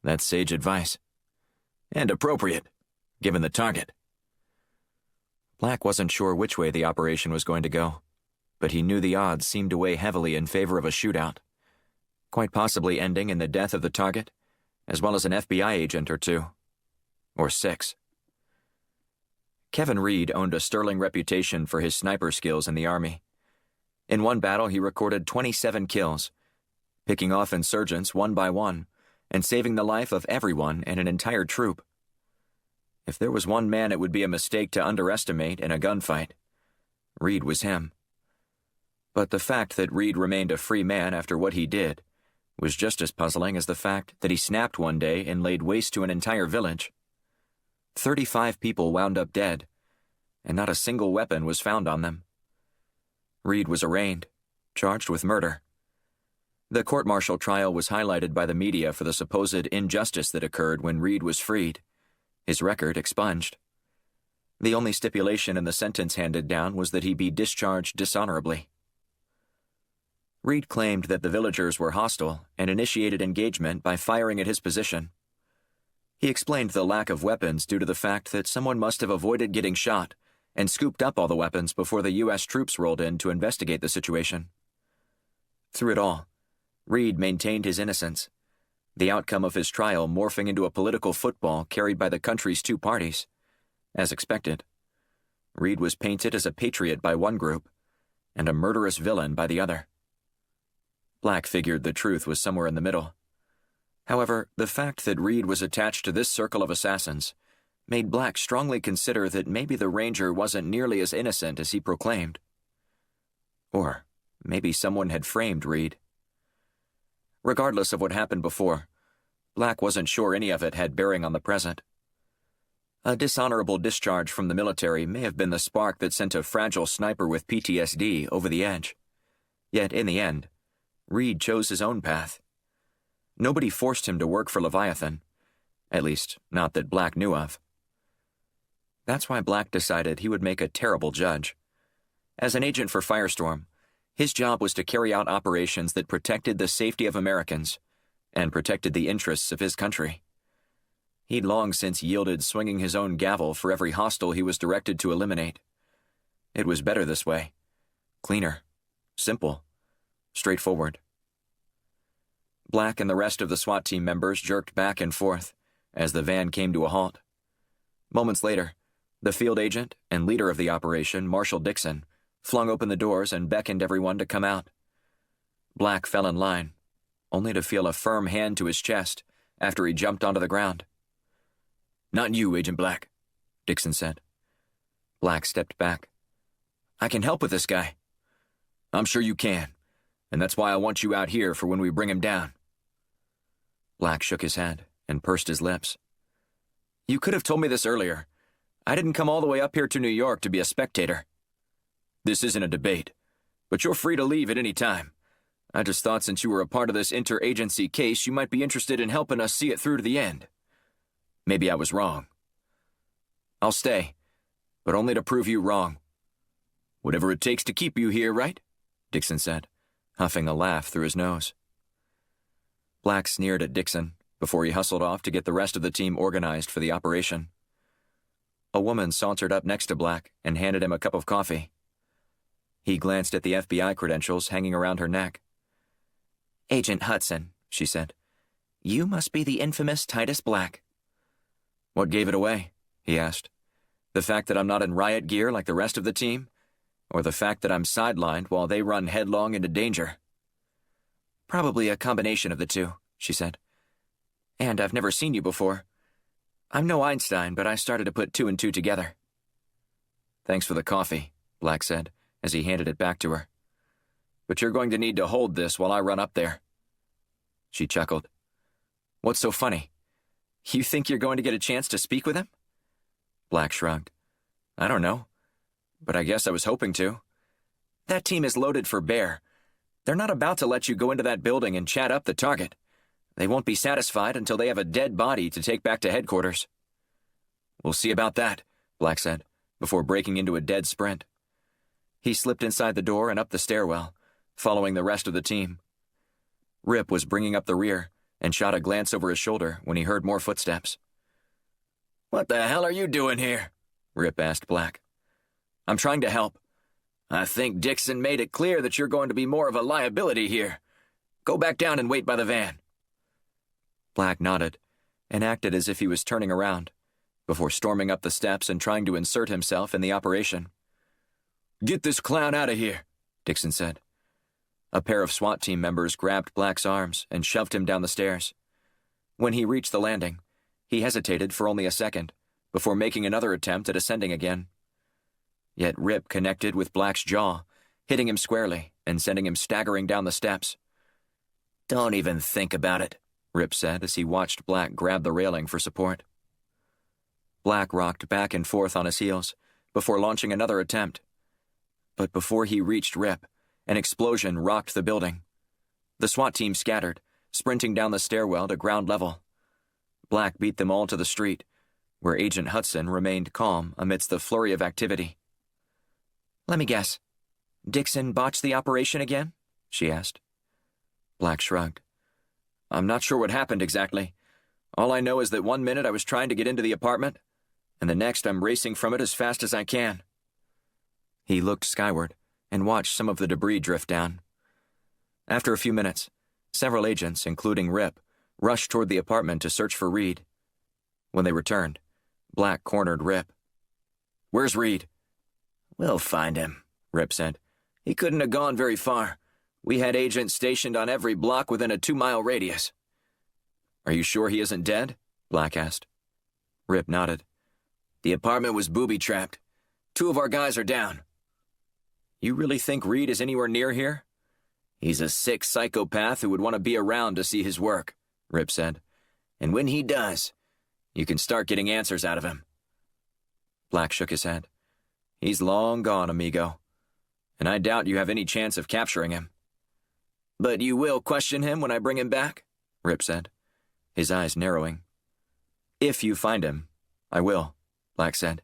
[SPEAKER 3] That's sage advice. And appropriate, given the target.
[SPEAKER 1] Black wasn't sure which way the operation was going to go, but he knew the odds seemed to weigh heavily in favor of a shootout, quite possibly ending in the death of the target, as well as an FBI agent or 2. Or 6. Kevin Reed owned a sterling reputation for his sniper skills in the Army. In one battle, he recorded 27 kills,
[SPEAKER 2] picking off insurgents one by one, and saving the life of everyone in an entire troop. If there was one man it would be a mistake to underestimate in a gunfight, Reed was him. But the fact that Reed remained a free man after what he did was just as puzzling as the fact that he snapped one day and laid waste to an entire village. 35 people wound up dead, and not a single weapon was found on them. Reed was arraigned, charged with murder. The court-martial trial was highlighted by the media for the supposed injustice that occurred when Reed was freed, his record expunged. The only stipulation in the sentence handed down was that he be discharged dishonorably. Reed claimed that the villagers were hostile and initiated engagement by firing at his position. He explained the lack of weapons due to the fact that someone must have avoided getting shot and scooped up all the weapons before the U.S. troops rolled in to investigate the situation. Through it all, Reed maintained his innocence, the outcome of his trial morphing into a political football carried by the country's two parties. As expected, Reed was painted as a patriot by one group and a murderous villain by the other. Black figured the truth was somewhere in the middle. However, the fact that Reed was attached to this circle of assassins made Black strongly consider that maybe the Ranger wasn't nearly as innocent as he proclaimed. Or maybe someone had framed Reed. Regardless of what happened before, Black wasn't sure any of it had bearing on the present. A dishonorable discharge from the military may have been the spark that sent a fragile sniper with PTSD over the edge. Yet in the end, Reed chose his own path. Nobody forced him to work for Leviathan, at least not that Black knew of. That's why Black decided he would make a terrible judge. As an agent for Firestorm, his job was to carry out operations that protected the safety of Americans and protected the interests of his country. He'd long since yielded swinging his own gavel for every hostile he was directed to eliminate. It was better this way. Cleaner. Simple. Straightforward. Black and the rest of the SWAT team members jerked back and forth as the van came to a halt. Moments later, the field agent and leader of the operation, Marshal Dixon, flung open the doors and beckoned everyone to come out. Black fell in line, only to feel a firm hand to his chest after he jumped onto the ground. "Not you, Agent Black," Dixon said. Black stepped back. "I can help with this guy." "I'm sure you can, and that's why I want you out here for when we bring him down." Black shook his head and pursed his lips. "You could have told me this earlier. I didn't come all the way up here to New York to be a spectator." "This isn't a debate, but you're free to leave at any time. I just thought since you were a part of this interagency case, you might be interested in helping us see it through to the end. Maybe I was wrong." "I'll stay, but only to prove you wrong." "Whatever it takes to keep you here, right?" Dixon said, huffing a laugh through his nose. Black sneered at Dixon before he hustled off to get the rest of the team organized for the operation. A woman sauntered up next to Black and handed him a cup of coffee. He glanced at the FBI credentials hanging around her neck. "Agent Hudson," she said. "You must be the infamous Titus Black." "What gave it away?" he asked. "The fact that I'm not in riot gear like the rest of the team? Or the fact that I'm sidelined while they run headlong into danger?" "Probably a combination of the two," she said. "And I've never seen you before. I'm no Einstein, but I started to put two and two together." "Thanks for the coffee," Black said, as he handed it back to her. "But you're going to need to hold this while I run up there." She chuckled. "What's so funny? You think you're going to get a chance to speak with him?" Black shrugged. "I don't know, but I guess I was hoping to. That team is loaded for bear. They're not about to let you go into that building and chat up the target. They won't be satisfied until they have a dead body to take back to headquarters." "We'll see about that," Black said, before breaking into a dead sprint. He slipped inside the door and up the stairwell, following the rest of the team. Rip was bringing up the rear and shot a glance over his shoulder when he heard more footsteps. "What the hell are you doing here?" Rip asked Black. "I'm trying to help. I think Dixon made it clear that you're going to be more of a liability here. Go back down and wait by the van." Black nodded and acted as if he was turning around, before storming up the steps and trying to insert himself in the operation. "Get this clown out of here," Dixon said. A pair of SWAT team members grabbed Black's arms and shoved him down the stairs. When he reached the landing, he hesitated for only a second before making another attempt at ascending again. Yet Rip connected with Black's jaw, hitting him squarely and sending him staggering down the steps.
[SPEAKER 3] "Don't even think about it,"
[SPEAKER 2] Rip said as he watched Black grab the railing for support. Black rocked back and forth on his heels before launching another attempt. But before he reached Rip, an explosion rocked the building. The SWAT team scattered, sprinting down the stairwell to ground level. Black beat them all to the street, where Agent Hudson remained calm amidst the flurry of activity.
[SPEAKER 1] "Let me guess. Dixon botched the operation again?" she asked.
[SPEAKER 2] Black shrugged. "I'm not sure what happened exactly. All I know is that 1 minute I was trying to get into the apartment, and the next I'm racing from it as fast as I can." He looked skyward and watched some of the debris drift down. After a few minutes, several agents, including Rip, rushed toward the apartment to search for Reed. When they returned, Black cornered Rip. "Where's Reed?"
[SPEAKER 3] "We'll find him,"
[SPEAKER 2] Rip said.
[SPEAKER 3] "He couldn't have gone very far. We had agents stationed on every block within a 2-mile radius."
[SPEAKER 2] "Are you sure he isn't dead?" Black asked. Rip nodded.
[SPEAKER 3] "The apartment was booby-trapped. 2 of our guys are down."
[SPEAKER 2] "You really think Reed is anywhere near here?"
[SPEAKER 3] "He's a sick psychopath who would want to be around to see his work,"
[SPEAKER 2] Rip said.
[SPEAKER 3] "And when he does, you can start getting answers out of him."
[SPEAKER 2] Black shook his head. "He's long gone, amigo. And I doubt you have any chance of capturing him."
[SPEAKER 3] "But you will question him when I bring him back?"
[SPEAKER 2] Rip said, his eyes narrowing. "If you find him, I will," Black said.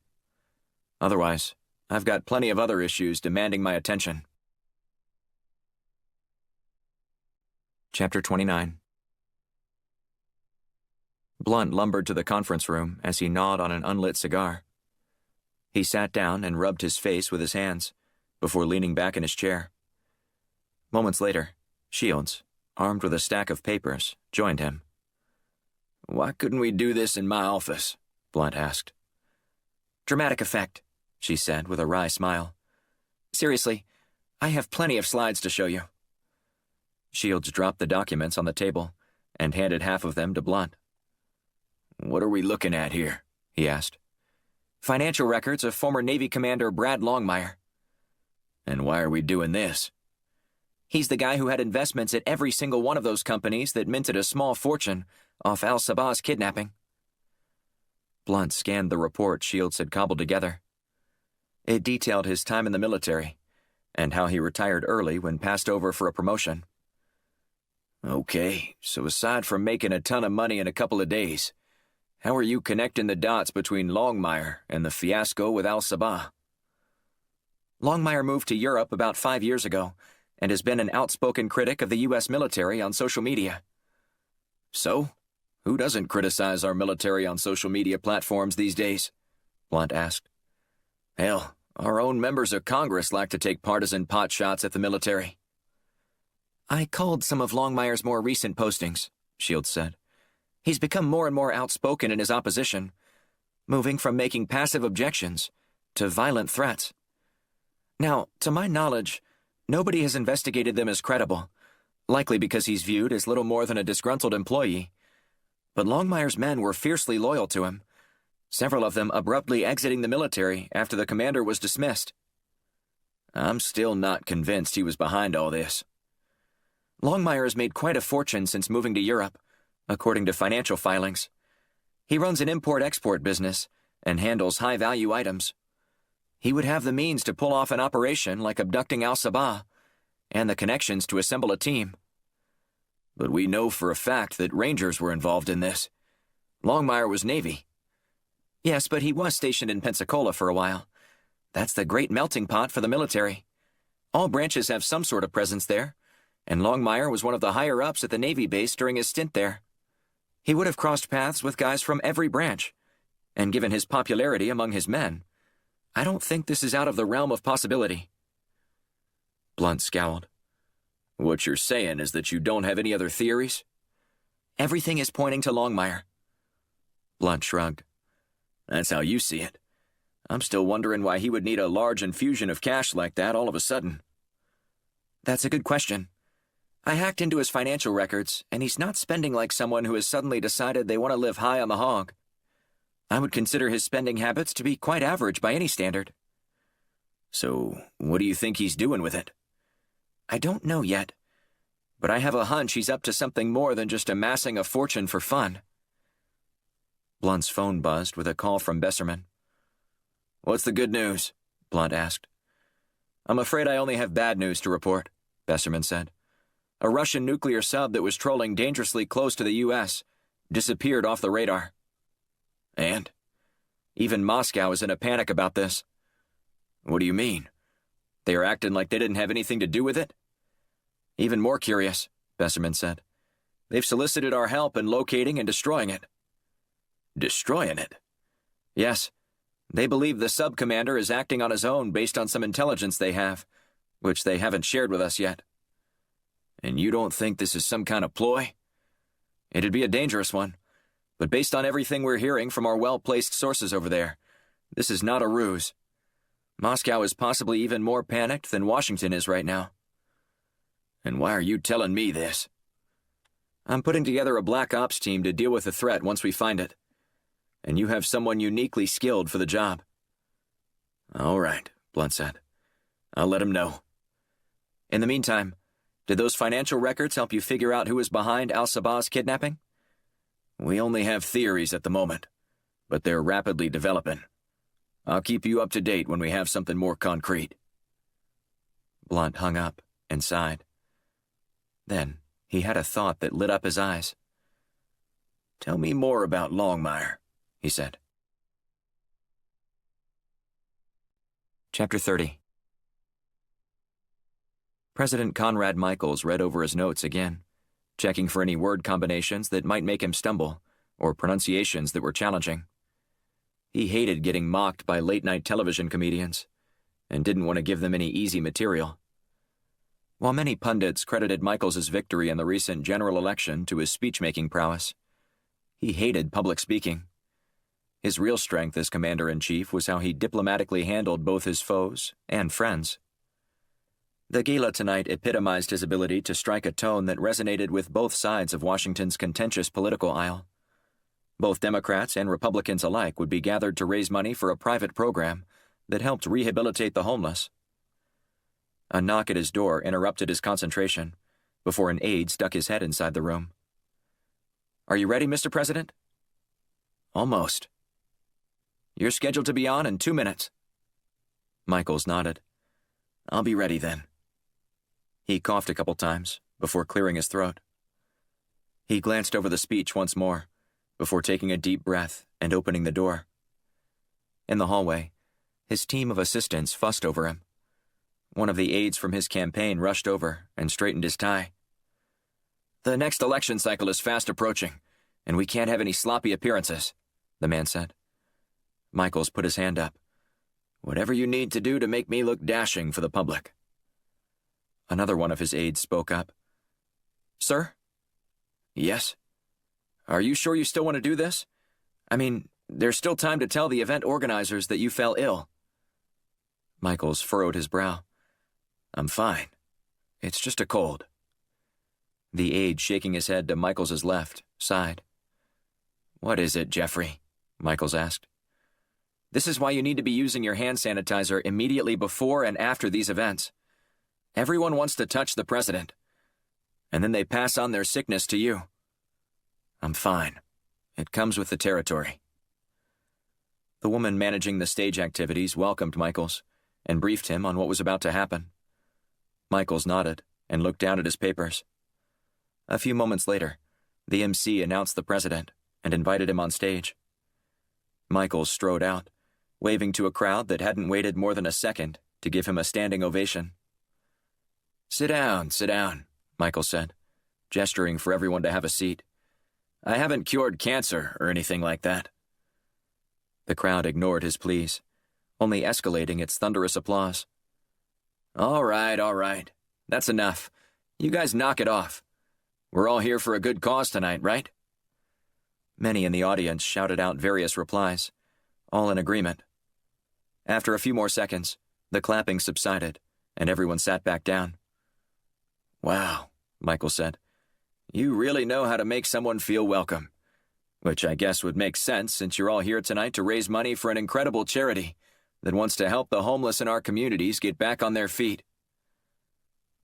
[SPEAKER 2] "Otherwise, I've got plenty of other issues demanding my attention." Chapter 29. Blunt lumbered to the conference room as he gnawed on an unlit cigar. He sat down and rubbed his face with his hands before leaning back in his chair. Moments later, Shields, armed with a stack of papers, joined him.
[SPEAKER 3] "Why couldn't we do this in my office?"
[SPEAKER 2] Blunt asked.
[SPEAKER 1] "Dramatic effect," she said with a wry smile. "Seriously, I have plenty of slides to show you."
[SPEAKER 2] Shields dropped the documents on the table and handed half of them to Blunt.
[SPEAKER 3] "What are we looking at here?"
[SPEAKER 2] he asked.
[SPEAKER 1] "Financial records of former Navy Commander Brad Longmire."
[SPEAKER 3] "And why are we doing this?"
[SPEAKER 1] "He's the guy who had investments at every single one of those companies that minted a small fortune off al-Sabah's kidnapping."
[SPEAKER 2] Blunt scanned the report Shields had cobbled together. It detailed his time in the military and how he retired early when passed over for a promotion.
[SPEAKER 3] "Okay, so aside from making a ton of money in a couple of days, how are you connecting the dots between Longmire and the fiasco with al-Sabah?"
[SPEAKER 1] Longmire moved to Europe about 5 years ago and has been an outspoken critic of the U.S. military on social media.
[SPEAKER 3] "So? Who doesn't criticize our military on social media platforms these days?"
[SPEAKER 2] Blunt asked.
[SPEAKER 3] "Hell, our own members of Congress like to take partisan potshots at the military."
[SPEAKER 1] "I culled some of Longmire's more recent postings," Shields said. "He's become more and more outspoken in his opposition, moving from making passive objections to violent threats. Now, to my knowledge, nobody has investigated them as credible, likely because he's viewed as little more than a disgruntled employee. But Longmire's men were fiercely loyal to him, several of them abruptly exiting the military after the commander was dismissed."
[SPEAKER 3] "I'm still not convinced he was behind all this."
[SPEAKER 1] "Longmire has made quite a fortune since moving to Europe, according to financial filings. He runs an import-export business and handles high-value items. He would have the means to pull off an operation like abducting al-Sabah, and the connections to assemble a team."
[SPEAKER 3] "But we know for a fact that Rangers were involved in this. Longmire was Navy."
[SPEAKER 1] "Yes, but he was stationed in Pensacola for a while. That's the great melting pot for the military. All branches have some sort of presence there, and Longmire was one of the higher-ups at the Navy base during his stint there. He would have crossed paths with guys from every branch, and given his popularity among his men, I don't think this is out of the realm of possibility."
[SPEAKER 2] Blunt scowled.
[SPEAKER 3] "What you're saying is that you don't have any other theories?"
[SPEAKER 1] "Everything is pointing to Longmire."
[SPEAKER 2] Blunt shrugged.
[SPEAKER 3] "That's how you see it. I'm still wondering why he would need a large infusion of cash like that all of a sudden."
[SPEAKER 1] "That's a good question.
[SPEAKER 2] I hacked into his financial records, and he's not spending like someone who has suddenly decided they want to live high on the hog. I would consider his spending habits to be quite average by any standard.
[SPEAKER 3] So, what do you think he's doing with it?
[SPEAKER 2] I don't know yet, but I have a hunch he's up to something more than just amassing a fortune for fun. Blunt's phone buzzed with a call from Besserman.
[SPEAKER 3] What's the good news?
[SPEAKER 2] Blunt asked. I'm afraid I only have bad news to report, Besserman said. A Russian nuclear sub that was trolling dangerously close to the U.S. disappeared off the radar.
[SPEAKER 3] And?
[SPEAKER 2] Even Moscow is in a panic about this.
[SPEAKER 3] What do you mean?
[SPEAKER 2] They are acting like they didn't have anything to do with it? Even more curious, Besserman said. They've solicited our help in locating and destroying it.
[SPEAKER 3] Destroying it?
[SPEAKER 2] Yes. They believe the sub-commander is acting on his own based on some intelligence they have, which they haven't shared with us yet.
[SPEAKER 3] And you don't think this is some kind of ploy?
[SPEAKER 2] It'd be a dangerous one, but based on everything we're hearing from our well-placed sources over there, this is not a ruse. Moscow is possibly even more panicked than Washington is right now.
[SPEAKER 3] And why are you telling me this?
[SPEAKER 2] I'm putting together a black ops team to deal with the threat once we find it. And you have someone uniquely skilled for the job.
[SPEAKER 3] All right, Blunt said. I'll let him know.
[SPEAKER 2] In the meantime, did those financial records help you figure out who is behind Al-Sabah's kidnapping?
[SPEAKER 3] We only have theories at the moment, but they're rapidly developing. I'll keep you up to date when we have something more concrete.
[SPEAKER 2] Blunt hung up and sighed. Then he had a thought that lit up his eyes.
[SPEAKER 3] Tell me more about Longmire, he said.
[SPEAKER 1] Chapter 30.
[SPEAKER 2] President Conrad Michaels read over his notes again, checking for any word combinations that might make him stumble, or pronunciations that were challenging. He hated getting mocked by late-night television comedians, and didn't want to give them any easy material. While many pundits credited Michaels' victory in the recent general election to his speech-making prowess, he hated public speaking. His real strength as commander-in-chief was how he diplomatically handled both his foes and friends. The gala tonight epitomized his ability to strike a tone that resonated with both sides of Washington's contentious political aisle. Both Democrats and Republicans alike would be gathered to raise money for a private program that helped rehabilitate the homeless. A knock at his door interrupted his concentration before an aide stuck his head inside the room. "Are you ready, Mr. President?"
[SPEAKER 3] "Almost."
[SPEAKER 2] "You're scheduled to be on in 2 minutes."
[SPEAKER 3] Michaels nodded. "I'll be ready then."
[SPEAKER 2] He coughed a couple times before clearing his throat. He glanced over the speech once more before taking a deep breath and opening the door. In the hallway, his team of assistants fussed over him. One of the aides from his campaign rushed over and straightened his tie. "The next election cycle is fast approaching, and we can't have any sloppy appearances," the man said. Michaels put his hand up.
[SPEAKER 3] "Whatever you need to do to make me look dashing for the public."
[SPEAKER 2] Another one of his aides spoke up. "Sir?"
[SPEAKER 3] "Yes?"
[SPEAKER 2] "Are you sure you still want to do this? I mean, there's still time to tell the event organizers that you fell ill." Michaels furrowed his brow.
[SPEAKER 3] "I'm fine. It's just a cold."
[SPEAKER 2] The aide, shaking his head to Michaels's left, sighed.
[SPEAKER 3] "What is it, Jeffrey?"
[SPEAKER 2] Michaels asked. "This is why you need to be using your hand sanitizer immediately before and after these events. Everyone wants to touch the president, and then they pass on their sickness to you."
[SPEAKER 3] "I'm fine. It comes with the territory."
[SPEAKER 2] The woman managing the stage activities welcomed Michaels and briefed him on what was about to happen. Michaels nodded and looked down at his papers. A few moments later, the MC announced the president and invited him on stage. Michaels strode out, waving to a crowd that hadn't waited more than a second to give him a standing ovation.
[SPEAKER 3] Sit down, Michaels said, gesturing for everyone to have a seat. "I haven't cured cancer or anything like that."
[SPEAKER 2] The crowd ignored his pleas, only escalating its thunderous applause.
[SPEAKER 3] All right. That's enough. You guys knock it off. We're all here for a good cause tonight, right?"
[SPEAKER 2] Many in the audience shouted out various replies, all in agreement. After a few more seconds, the clapping subsided, and everyone sat back down.
[SPEAKER 3] "Wow, Michael said. "You really know how to make someone feel welcome. Which I guess would make sense since you're all here tonight to raise money for an incredible charity that wants to help the homeless in our communities get back on their feet."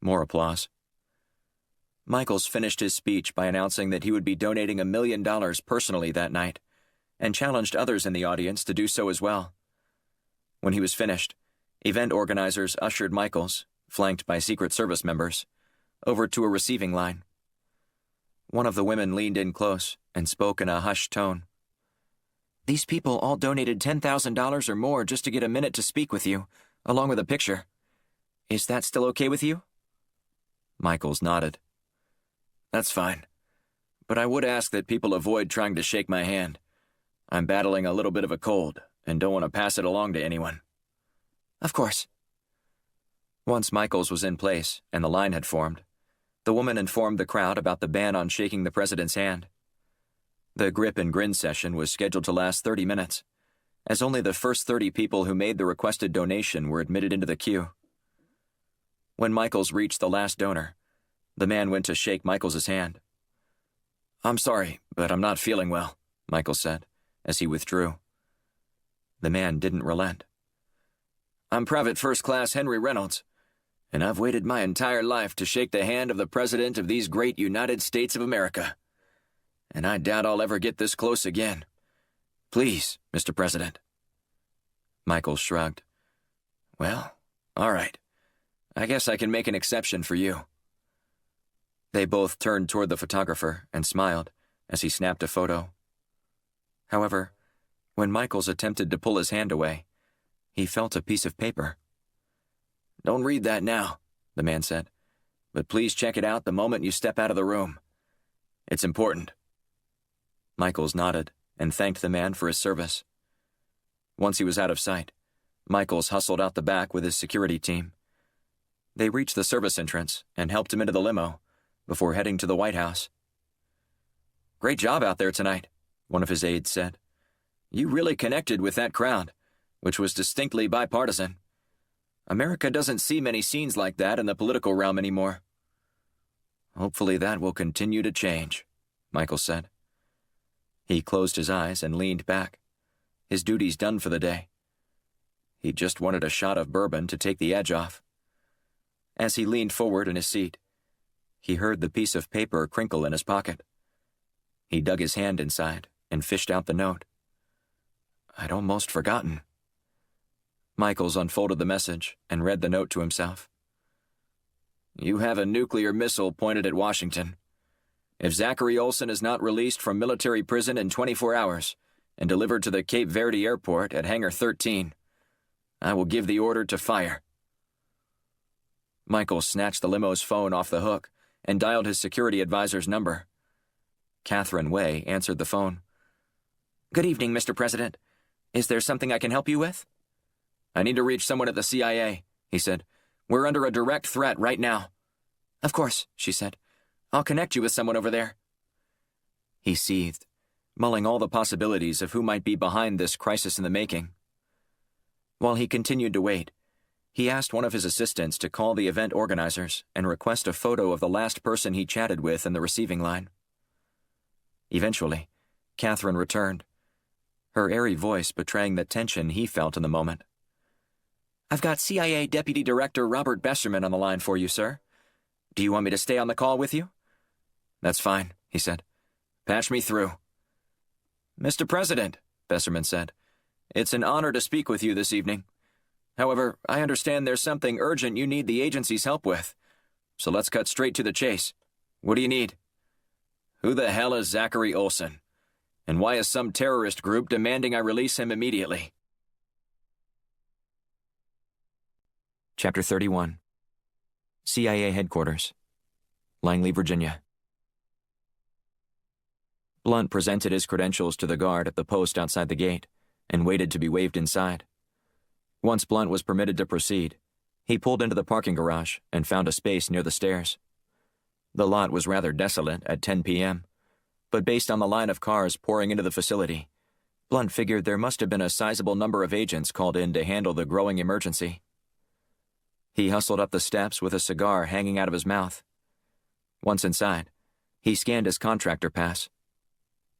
[SPEAKER 3] More applause. Michaels finished his speech by announcing that he would be donating $1 million personally that night, and challenged others in the audience to do so as well. When he was finished, event organizers ushered Michaels, flanked by Secret Service members, over to a receiving line. One of the women leaned in close and spoke in a hushed tone. "These people all donated $10,000 or more just to get a minute to speak with you, along with a picture. Is that still okay with you?" Michaels nodded. "That's fine. But I would ask that people avoid trying to shake my hand. I'm battling a little bit of a cold and don't want to pass it along to anyone." "Of course." Once Michaels was in place and the line had formed, the woman informed the crowd about the ban on shaking the president's hand. The grip and grin session was scheduled to last 30 minutes, as only the first 30 people who made the requested donation were admitted into the queue. When Michaels reached the last donor, the man went to shake Michaels' hand. "I'm sorry, but I'm not feeling well," Michaels said, as he withdrew. The man didn't relent. "I'm Private First Class Henry Reynolds, and I've waited my entire life to shake the hand of the President of these great United States of America. And I doubt I'll ever get this close again. Please, Mr. President." Michaels shrugged. "Well, all right. I guess I can make an exception for you." They both turned toward the photographer and smiled as he snapped a photo. However, when Michaels attempted to pull his hand away, he felt a piece of paper. "Don't read that now," the man said, "but please check it out the moment you step out of the room. It's important." Michaels nodded and thanked the man for his service. Once he was out of sight, Michaels hustled out the back with his security team. They reached the service entrance and helped him into the limo before heading to the White House. "Great job out there tonight," one of his aides said. "You really connected with that crowd, which was distinctly bipartisan. America doesn't see many scenes like that in the political realm anymore." "Hopefully that will continue to change," Michaels said. He closed his eyes and leaned back, his duties done for the day. He just wanted a shot of bourbon to take the edge off. As he leaned forward in his seat, he heard the piece of paper crinkle in his pocket. He dug his hand inside and fished out the note. "I'd almost forgotten." Michaels unfolded the message and read the note to himself. "You have a nuclear missile pointed at Washington. If Zachary Olsen is not released from military prison in 24 hours and delivered to the Cape Verde airport at Hangar 13, I will give the order to fire." Michaels snatched the limo's phone off the hook and dialed his security advisor's number. Catherine Way answered the phone. "Good evening, Mr. President. Is there something I can help you with?" "I need to reach someone at the CIA," he said. "We're under a direct threat right now." "Of course," she said. "I'll connect you with someone over there." He seethed, mulling all the possibilities of who might be behind this crisis in the making. While he continued to wait, he asked one of his assistants to call the event organizers and request a photo of the last person he chatted with in the receiving line. Eventually, Catherine returned, her airy voice betraying the tension he felt in the moment. "I've got CIA Deputy Director Robert Besserman on the line for you, sir. Do you want me to stay on the call with you?" "That's fine," he said. "Patch me through." "Mr. President," Besserman said, "it's an honor to speak with you this evening. However, I understand there's something urgent you need the agency's help with. So let's cut straight to the chase. What do you need?" "Who the hell is Zachary Olsen? And why is some terrorist group demanding I release him immediately?"
[SPEAKER 1] Chapter 31. CIA Headquarters, Langley, Virginia. Blunt presented his credentials to the guard at the post outside the gate and waited to be waved inside. Once Blunt was permitted to proceed, he pulled into the parking garage and found a space near the stairs. The lot was rather desolate at 10 p.m., but based on the line of cars pouring into the facility, Blunt figured there must have been a sizable number of agents called in to handle the growing emergency. He hustled up the steps with a cigar hanging out of his mouth.
[SPEAKER 2] Once inside, he scanned his contractor pass.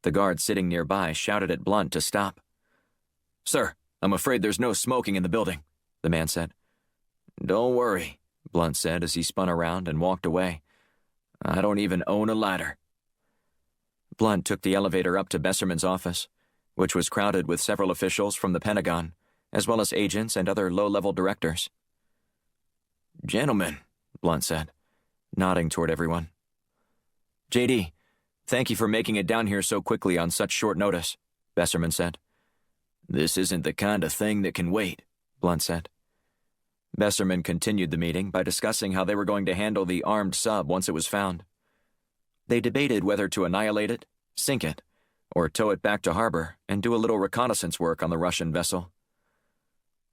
[SPEAKER 2] The guard sitting nearby shouted at Blunt to stop.
[SPEAKER 3] "Sir, I'm afraid there's no smoking in the building," the man said.
[SPEAKER 2] "Don't worry," Blunt said as he spun around and walked away. "I don't even own a lighter." Blunt took the elevator up to Besserman's office, which was crowded with several officials from the Pentagon, as well as agents and other low-level directors.
[SPEAKER 3] "Gentlemen," Blunt said,
[SPEAKER 2] nodding toward everyone. "JD, thank you for making it down here so quickly on such short notice," Besserman said.
[SPEAKER 3] "This isn't the kind of thing that can wait,"
[SPEAKER 2] Blunt said. Besserman continued the meeting by discussing how they were going to handle the armed sub once it was found. They debated whether to annihilate it, sink it, or tow it back to harbor and do a little reconnaissance work on the Russian vessel.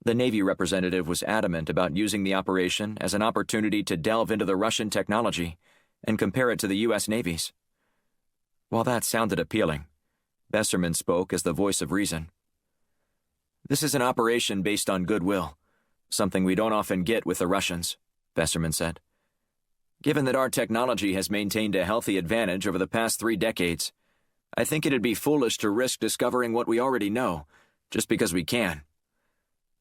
[SPEAKER 2] The Navy representative was adamant about using the operation as an opportunity to delve into the Russian technology and compare it to the U.S. Navy's. While that sounded appealing, Besserman spoke as the voice of reason. "This is an operation based on goodwill, something we don't often get with the Russians," Besserman said. "Given that our technology has maintained a healthy advantage over the past 3 decades, I think it'd be foolish to risk discovering what we already know, just because we can.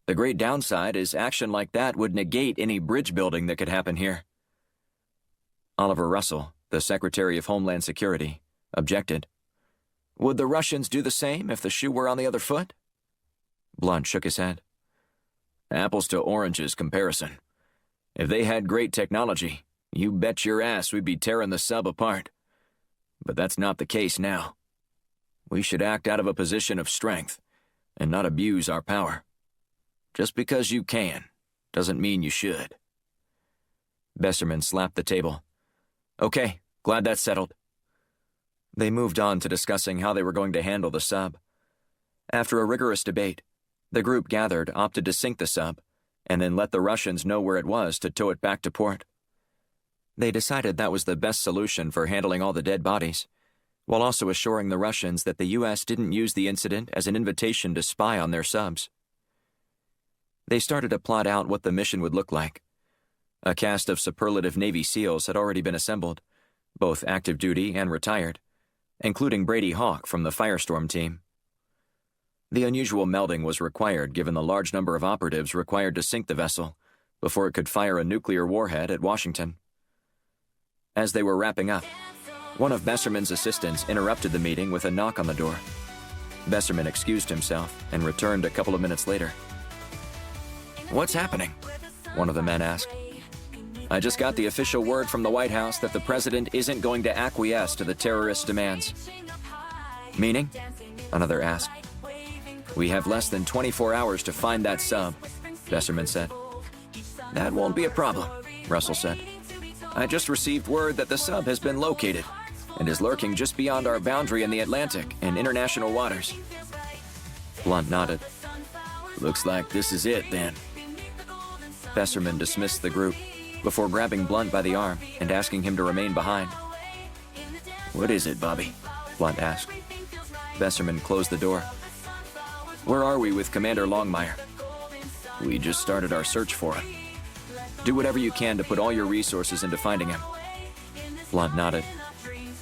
[SPEAKER 2] The great downside is action like that would negate any bridge building that could happen here." Oliver Russell, the Secretary of Homeland Security, objected. "Would the Russians do the same if the shoe were on the other foot?" Blunt shook his head.
[SPEAKER 3] "Apples to oranges comparison. If they had great technology, you bet your ass we'd be tearing the sub apart. But that's not the case now. We should act out of a position of strength and not abuse our power. Just because you can doesn't mean you should." Besserman slapped the table. "Okay, glad that's settled." They moved on to discussing how they were going to handle the sub. After a rigorous debate, the group gathered opted to sink the sub and then let the Russians know where it was to tow it back to port. They decided that was the best solution for handling all the dead bodies, while also assuring the Russians that the U.S. didn't use the incident as an invitation to spy on their subs. They started to plot out what the mission would look like. A cast of superlative Navy SEALs had already been assembled, both active duty and retired, including Brady Hawk from the Firestorm team. The unusual melding was required given the large number of operatives required to sink the vessel before it could fire a nuclear warhead at Washington. As they were wrapping up, one of Besserman's assistants interrupted the meeting with a knock on the door. Besserman excused himself and returned a couple of minutes later. "What's happening?" one of the men asked. "I just got the official word from the White House that the president isn't going to acquiesce to the terrorist demands." "Meaning?" another asked. "We have less than 24 hours to find that sub," Besserman said. "That won't be a problem," Russell said. "I just received word that the sub has been located and is lurking just beyond our boundary in the Atlantic and international waters." Blunt nodded. "Looks like this is it, then." Besserman dismissed the group before grabbing Blunt by the arm and asking him to remain behind. "What is it, Bobby?" Blunt asked. Besserman closed the door. "Where are we with Commander Longmire?" "We just started our search for him." "Do whatever you can to put all your resources into finding him." Blunt nodded.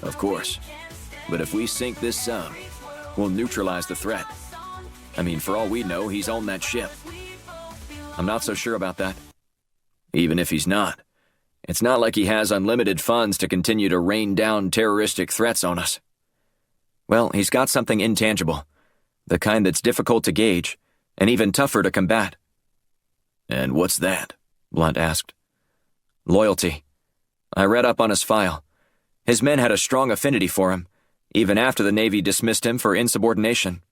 [SPEAKER 3] "Of course. But if we sink this sub, we'll neutralize the threat. I mean, for all we know, he's on that ship." "I'm not so sure about that." "Even if he's not, it's not like he has unlimited funds to continue to rain down terroristic threats on us." "Well, he's got something intangible, the kind that's difficult to gauge and even tougher to combat." "And what's that?" Blunt asked. "Loyalty. I read up on his file. His men had a strong affinity for him, even after the Navy dismissed him for insubordination."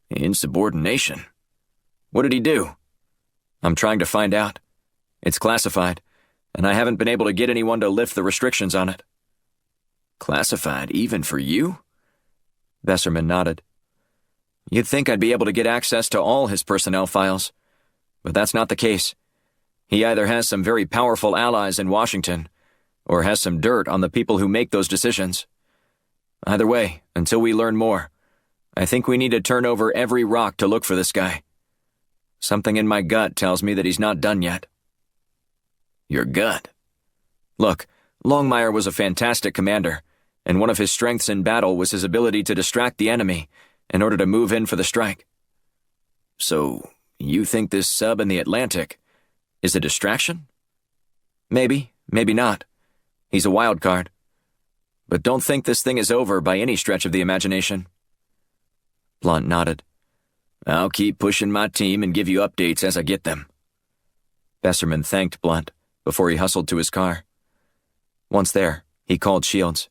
[SPEAKER 3] "Insubordination? What did he do?" "I'm trying to find out. It's classified, and I haven't been able to get anyone to lift the restrictions on it." "Classified even for you?" Besserman nodded. "You'd think I'd be able to get access to all his personnel files, but that's not the case. He either has some very powerful allies in Washington, or has some dirt on the people who make those decisions. Either way, until we learn more, I think we need to turn over every rock to look for this guy. Something in my gut tells me that he's not done yet." "Your gut?" "Look, Longmire was a fantastic commander, and one of his strengths in battle was his ability to distract the enemy in order to move in for the strike. So, you think this sub in the Atlantic is a distraction? Maybe, maybe not. He's a wild card. But don't think this thing is over by any stretch of the imagination.
[SPEAKER 2] Blunt nodded.
[SPEAKER 3] I'll keep pushing my team and give you updates as I get them.
[SPEAKER 2] Besserman thanked Blunt before he hustled to his car. Once there, he called Shields.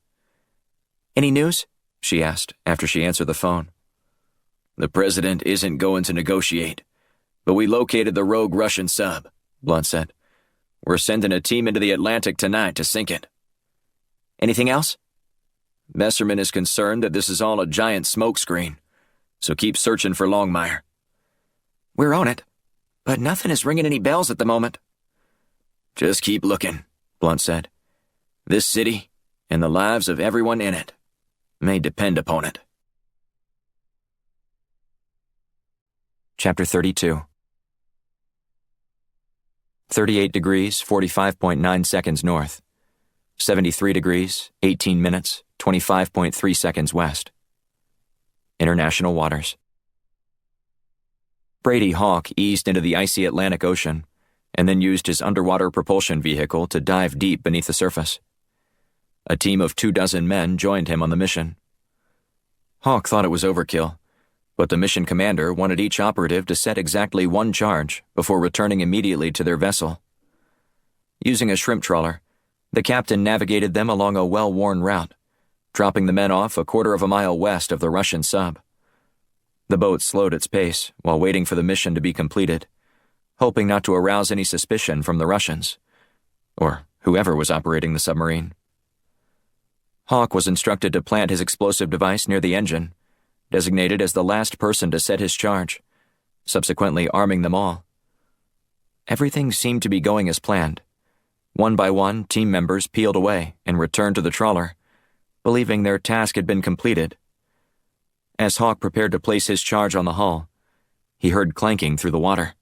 [SPEAKER 2] "Any news?" she asked after she answered the phone.
[SPEAKER 3] The president isn't going to negotiate, but we located the rogue Russian sub, Blunt said. We're sending a team into the Atlantic tonight to sink it.
[SPEAKER 2] Anything else?
[SPEAKER 3] Besserman is concerned that this is all a giant smokescreen, so keep searching for Longmire.
[SPEAKER 2] We're on it, but nothing is ringing any bells at the moment.
[SPEAKER 3] Just keep looking, Blunt said. This city, and the lives of everyone in it, may depend upon it.
[SPEAKER 1] Chapter 32. 38 degrees, 45.9 seconds north. 73 degrees, 18 minutes, 25.3 seconds west. International waters. Brady Hawk eased into the icy Atlantic Ocean and then used his underwater propulsion vehicle to dive deep beneath the surface. A team of 24 men joined him on the mission. Hawk thought it was overkill, but the mission commander wanted each operative to set exactly one charge before returning immediately to their vessel. Using a shrimp trawler, the captain navigated them along a well-worn route, dropping the men off a quarter of a mile west of the Russian sub. The boat slowed its pace while waiting for the mission to be completed, hoping not to arouse any suspicion from the Russians, or whoever was operating the submarine. Hawk was instructed to plant his explosive device near the engine, designated as the last person to set his charge, subsequently arming them all. Everything seemed to be going as planned. One by one, team members peeled away and returned to the trawler, believing their task had been completed. As Hawk prepared to place his charge on the hull, he heard clanking through the water.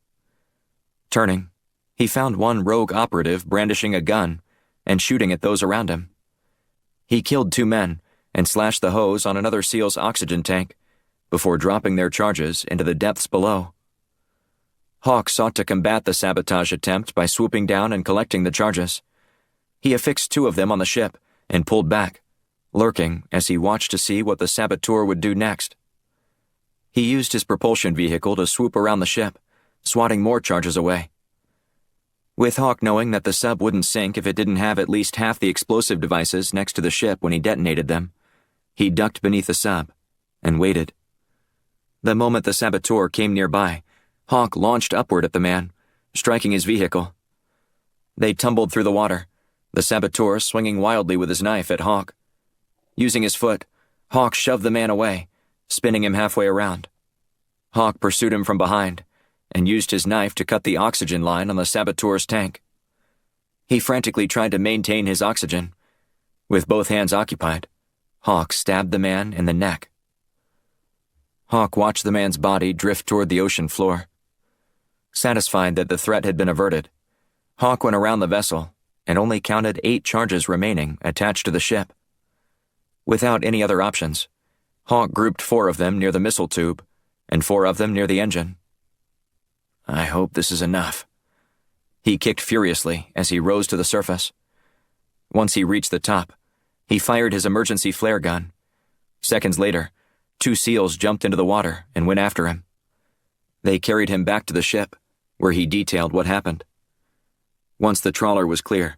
[SPEAKER 1] Turning, he found one rogue operative brandishing a gun and shooting at those around him. He killed 2 men and slashed the hose on another SEAL's oxygen tank before dropping their charges into the depths below. Hawk sought to combat the sabotage attempt by swooping down and collecting the charges. He affixed 2 of them on the ship and pulled back, lurking as he watched to see what the saboteur would do next. He used his propulsion vehicle to swoop around the ship, swatting more charges away. With Hawk knowing that the sub wouldn't sink if it didn't have at least half the explosive devices next to the ship when he detonated them, he ducked beneath the sub and waited. The moment the saboteur came nearby, Hawk launched upward at the man, striking his vehicle. They tumbled through the water, the saboteur swinging wildly with his knife at Hawk. Using his foot, Hawk shoved the man away, spinning him halfway around. Hawk pursued him from behind and used his knife to cut the oxygen line on the saboteur's tank. He frantically tried to maintain his oxygen. With both hands occupied, Hawk stabbed the man in the neck. Hawk watched the man's body drift toward the ocean floor. Satisfied that the threat had been averted, Hawk went around the vessel and only counted 8 charges remaining attached to the ship. Without any other options, Hawk grouped 4 of them near the missile tube and 4 of them near the engine. I hope this is enough. He kicked furiously as he rose to the surface. Once he reached the top, he fired his emergency flare gun. Seconds later, 2 SEALs jumped into the water and went after him. They carried him back to the ship, where he detailed what happened. Once the trawler was clear,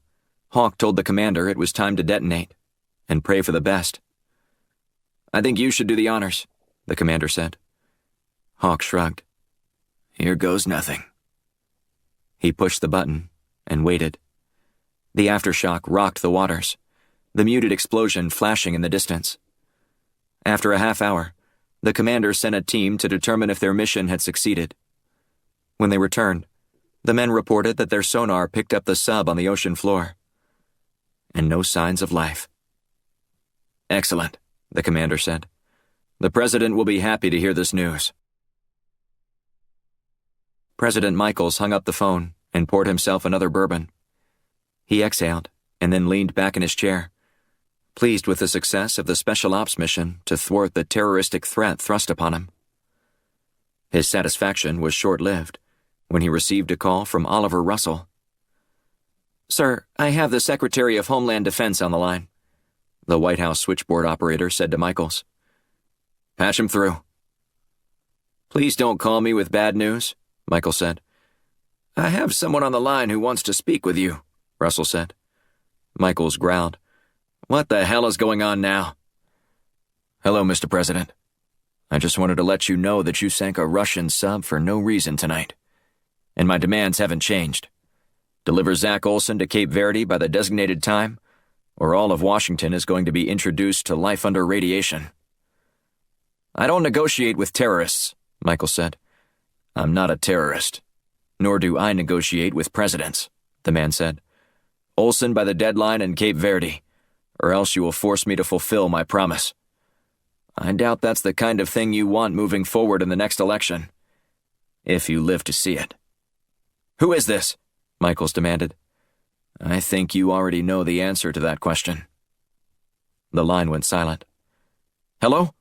[SPEAKER 1] Hawk told the commander it was time to detonate and pray for the best. I think you should do the honors, the commander said. Hawk shrugged. Here goes nothing. He pushed the button and waited. The aftershock rocked the waters, the muted explosion flashing in the distance. After a half hour, the commander sent a team to determine if their mission had succeeded. When they returned, the men reported that their sonar picked up the sub on the ocean floor. And no signs of life. Excellent, the commander said. The president will be happy to hear this news. President Michaels hung up the phone and poured himself another bourbon. He exhaled
[SPEAKER 2] and then leaned back in his chair, pleased with the success of the special ops mission to thwart the terroristic threat thrust upon him. His satisfaction was short-lived when he received a call from Oliver Russell. "Sir, I have the Secretary of Homeland Defense on the line," the White House switchboard operator said to Michaels. "Patch him through." "Please don't call me with bad news," Michael said. "I have someone on the line who wants to speak with you," Russell said. Michaels growled. "What the hell is going on now?" "Hello, Mr. President. I just wanted to let you know that you sank a Russian sub for no reason tonight. And my demands haven't changed. Deliver Zach Olson to Cape Verde by the designated time, or all of Washington is going to be introduced to life under radiation." "I don't negotiate with terrorists," Michael said. "I'm not a terrorist. Nor do I negotiate with presidents," the man said. "Olson by the deadline in Cape Verde, or else you will force me to fulfill my promise. I doubt that's the kind of thing you want moving forward in the next election, if you live to see it." "Who is this?" Michaels demanded. "I think you already know the answer to that question." The line went silent. "Hello?"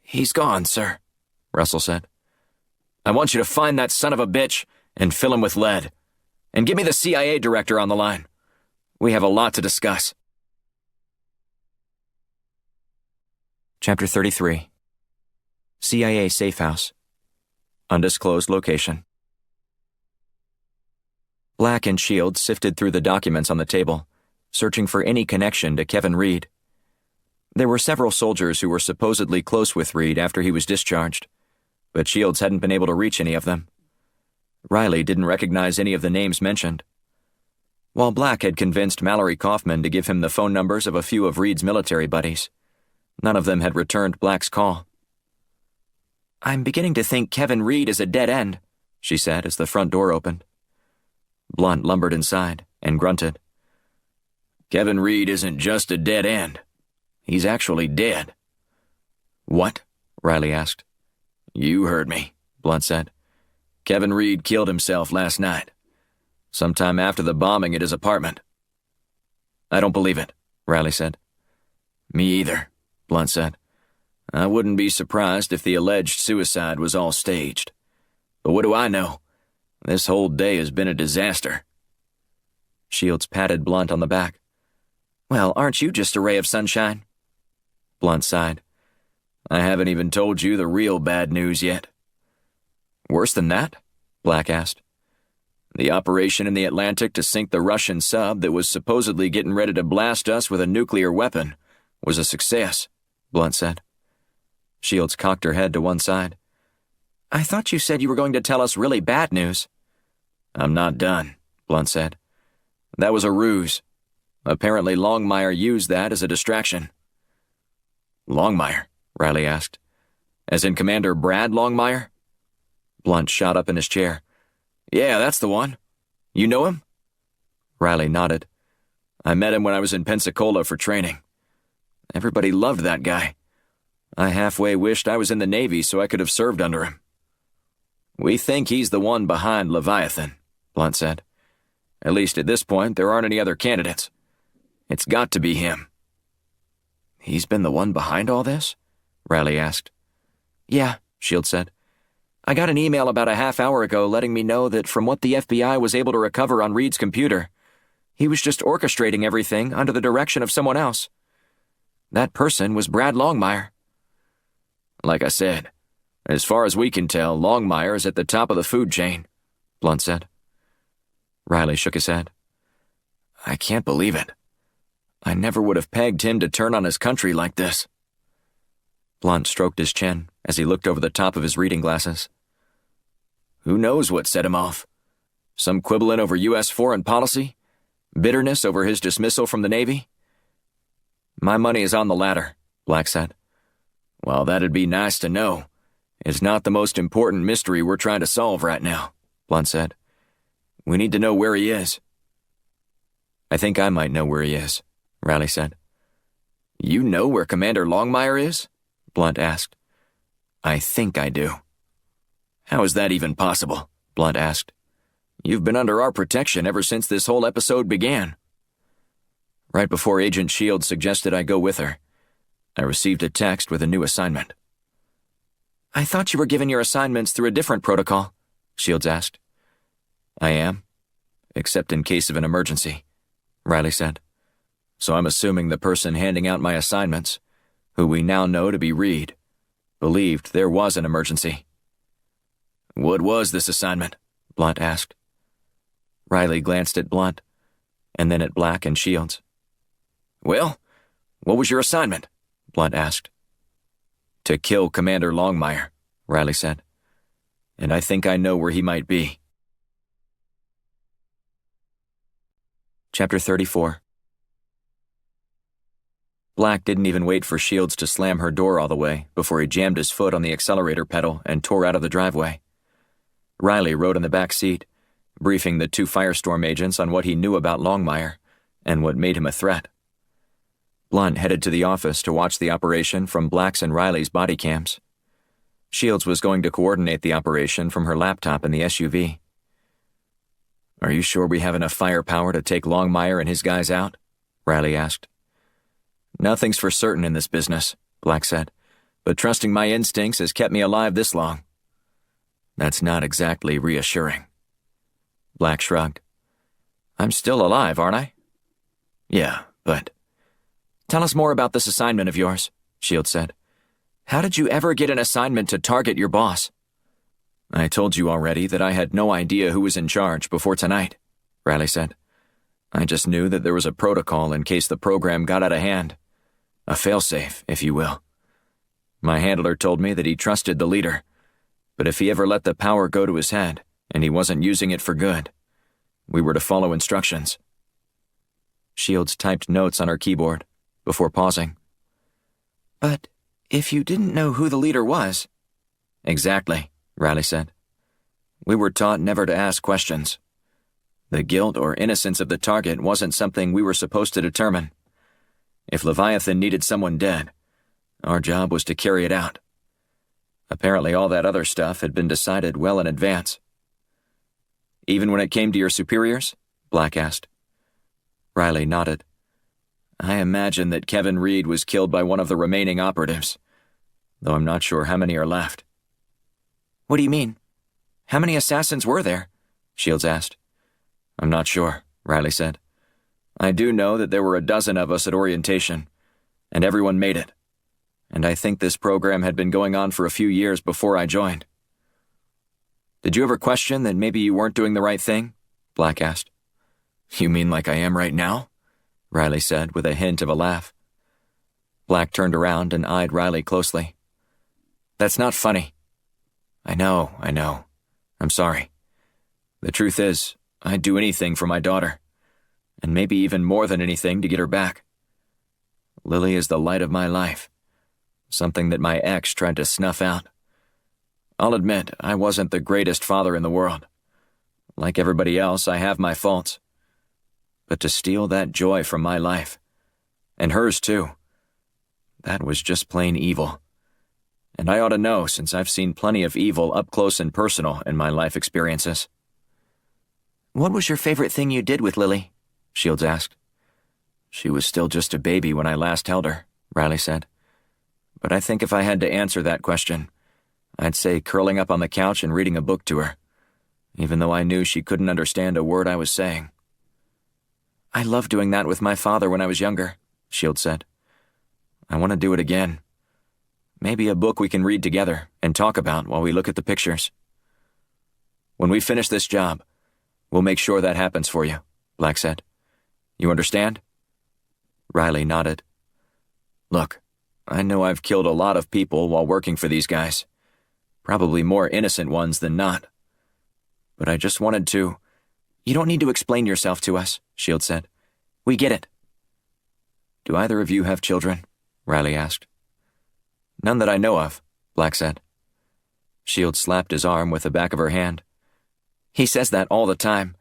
[SPEAKER 2] "He's gone, sir," Russell said. "I want you to find that son of a bitch and fill him with lead. And give me the CIA director on the line. We have a lot to discuss."
[SPEAKER 1] Chapter 33. CIA Safe House. Undisclosed location. Black and Shields sifted through the documents on the table, searching for any connection to Kevin Reed. There were several soldiers who were supposedly close with Reed after he was discharged, but Shields hadn't been able to reach any of them. Riley didn't recognize any of the names mentioned. While Black had convinced Mallory Kaufman to give him the phone numbers of a few of Reed's military buddies, none of them had returned Black's call. "I'm beginning to think Kevin Reed is a dead end," she said as the front door opened. Blunt lumbered inside and grunted. "Kevin Reed isn't just a dead end. He's actually dead." "What?" Riley asked. "You heard me," Blunt said. "Kevin Reed killed himself last night, sometime after the bombing at his apartment." "I don't believe it," Riley said. "Me either," Blunt said. "I wouldn't be surprised if the alleged suicide was all staged. But what do I know? This whole day has been a disaster." Shields patted Blunt on the back. "Well, aren't you just a ray of sunshine?" Blunt sighed. "I haven't even told you the real bad news yet." "Worse than that?" Black asked. "The operation in the Atlantic to sink the Russian sub that was supposedly getting ready to blast us with a nuclear weapon was a success," Blunt said. Shields cocked her head to one side. "I thought you said you were going to tell us really bad news." "I'm not done," Blunt said. "That was a ruse. Apparently Longmire used that as a distraction." "Longmire?" Riley asked. "As in Commander Brad Longmire?" Blunt shot up in his chair. "Yeah, that's the one. You know him?" Riley nodded. "I met him when I was in Pensacola for training. Everybody loved that guy. I halfway wished I was in the Navy so I could have served under him." "We think he's the one behind Leviathan," Blunt said. "At least at this point, there aren't any other candidates. It's got to be him." "He's been the one behind all this?" Riley asked. "Yeah," Shields said. "I got an email about a half hour ago letting me know that from what the FBI was able to recover on Reed's computer, he was just orchestrating everything under the direction of someone else. That person was Brad Longmire." "Like I said, as far as we can tell, Longmire is at the top of the food chain," Blunt said. Riley shook his head. "I can't believe it. I never would have pegged him to turn on his country like this." Blunt stroked his chin as he looked over the top of his reading glasses. "Who knows what set him off? Some quibbling over U.S. foreign policy? Bitterness over his dismissal from the Navy?" "My money is on the latter," Black said. "Well, that'd be nice to know. It's not the most important mystery we're trying to solve right now," Blunt said. "We need to know where he is." "I think I might know where he is," Riley said. "You know where Commander Longmire is?" Blunt asked. "I think I do." "How is that even possible?" Blunt asked. "You've been under our protection ever since this whole episode began."
[SPEAKER 3] right before Agent Shields suggested I go with her. I received a text with a new assignment.
[SPEAKER 2] I thought you were given your assignments through a different protocol, Shields asked.
[SPEAKER 3] I am, except in case of an emergency, Riley said. So I'm assuming the person handing out my assignments, who we now know to be Reed, believed there was an emergency. What was this assignment? Blunt asked.
[SPEAKER 2] Riley glanced at Blunt, and then at Black and Shields.
[SPEAKER 3] Well, what was your assignment?
[SPEAKER 2] Blunt asked.
[SPEAKER 3] To kill Commander Longmire, Riley said. And I think I know where he might be.
[SPEAKER 2] Chapter 34. Black didn't even wait for Shields to slam her door all the way before he jammed his foot on the accelerator pedal and tore out of the driveway. Riley rode in the back seat, briefing the 2 Firestorm agents on what he knew about Longmire and what made him a threat. Blunt headed to the office to watch the operation from Black's and Riley's body cams. Shields was going to coordinate the operation from her laptop in the SUV.
[SPEAKER 3] Are you sure we have enough firepower to take Longmire and his guys out? Riley asked.
[SPEAKER 2] Nothing's for certain in this business, Black said, but trusting my instincts has kept me alive this long.
[SPEAKER 3] That's not exactly reassuring.
[SPEAKER 2] Black shrugged. I'm still alive, aren't I?
[SPEAKER 3] Yeah, but...
[SPEAKER 2] Tell us more about this assignment of yours, Shields said. How did you ever get an assignment to target your boss?
[SPEAKER 3] I told you already that I had no idea who was in charge before tonight, Riley said. I just knew that there was a protocol in case the program got out of hand. A failsafe, if you will. My handler told me that he trusted the leader, but if he ever let the power go to his head and he wasn't using it for good, we were to follow instructions.
[SPEAKER 2] Shields typed notes on her keyboard before pausing. But if you didn't know who the leader was...
[SPEAKER 3] Exactly, Riley said. We were taught never to ask questions. The guilt or innocence of the target wasn't something we were supposed to determine. If Leviathan needed someone dead, our job was to carry it out. Apparently all that other stuff had been decided well in advance.
[SPEAKER 2] Even when it came to your superiors? Black asked.
[SPEAKER 3] Riley nodded. I imagine that Kevin Reed was killed by one of the remaining operatives, though I'm not sure how many are left.
[SPEAKER 2] What do you mean? How many assassins were there? Shields asked.
[SPEAKER 3] I'm not sure, Riley said. I do know that there were a dozen of us at orientation, and everyone made it. And I think this program had been going on for a few years before I joined.
[SPEAKER 2] Did you ever question that maybe you weren't doing the right thing? Black asked.
[SPEAKER 3] You mean like I am right now? Riley said with a hint of a laugh.
[SPEAKER 2] Black turned around and eyed Riley closely.
[SPEAKER 3] That's not funny. I know. I'm sorry. The truth is, I'd do anything for my daughter, and maybe even more than anything to get her back. Lily is the light of my life, something that my ex tried to snuff out. I'll admit I wasn't the greatest father in the world. Like everybody else, I have my faults. But to steal that joy from my life, and hers too, that was just plain evil. And I ought to know since I've seen plenty of evil up close and personal in my life experiences.
[SPEAKER 2] What was your favorite thing you did with Lily? Shields asked.
[SPEAKER 3] She was still just a baby when I last held her, Riley said. But I think if I had to answer that question, I'd say curling up on the couch and reading a book to her, even though I knew she couldn't understand a word I was saying.
[SPEAKER 2] I loved doing that with my father when I was younger, Shields said.
[SPEAKER 3] I want to do it again. Maybe a book we can read together and talk about while we look at the pictures. When we finish this job, we'll make sure that happens for you, Black said. You understand?
[SPEAKER 2] Riley nodded.
[SPEAKER 3] Look, I know I've killed a lot of people while working for these guys. Probably more innocent ones than not. But I just wanted to...
[SPEAKER 2] You don't need to explain yourself to us, Shields said. We get it.
[SPEAKER 3] Do either of you have children? Riley asked.
[SPEAKER 2] None that I know of, Black said.
[SPEAKER 3] Shields slapped his arm with the back of her hand.
[SPEAKER 2] He says that all the time,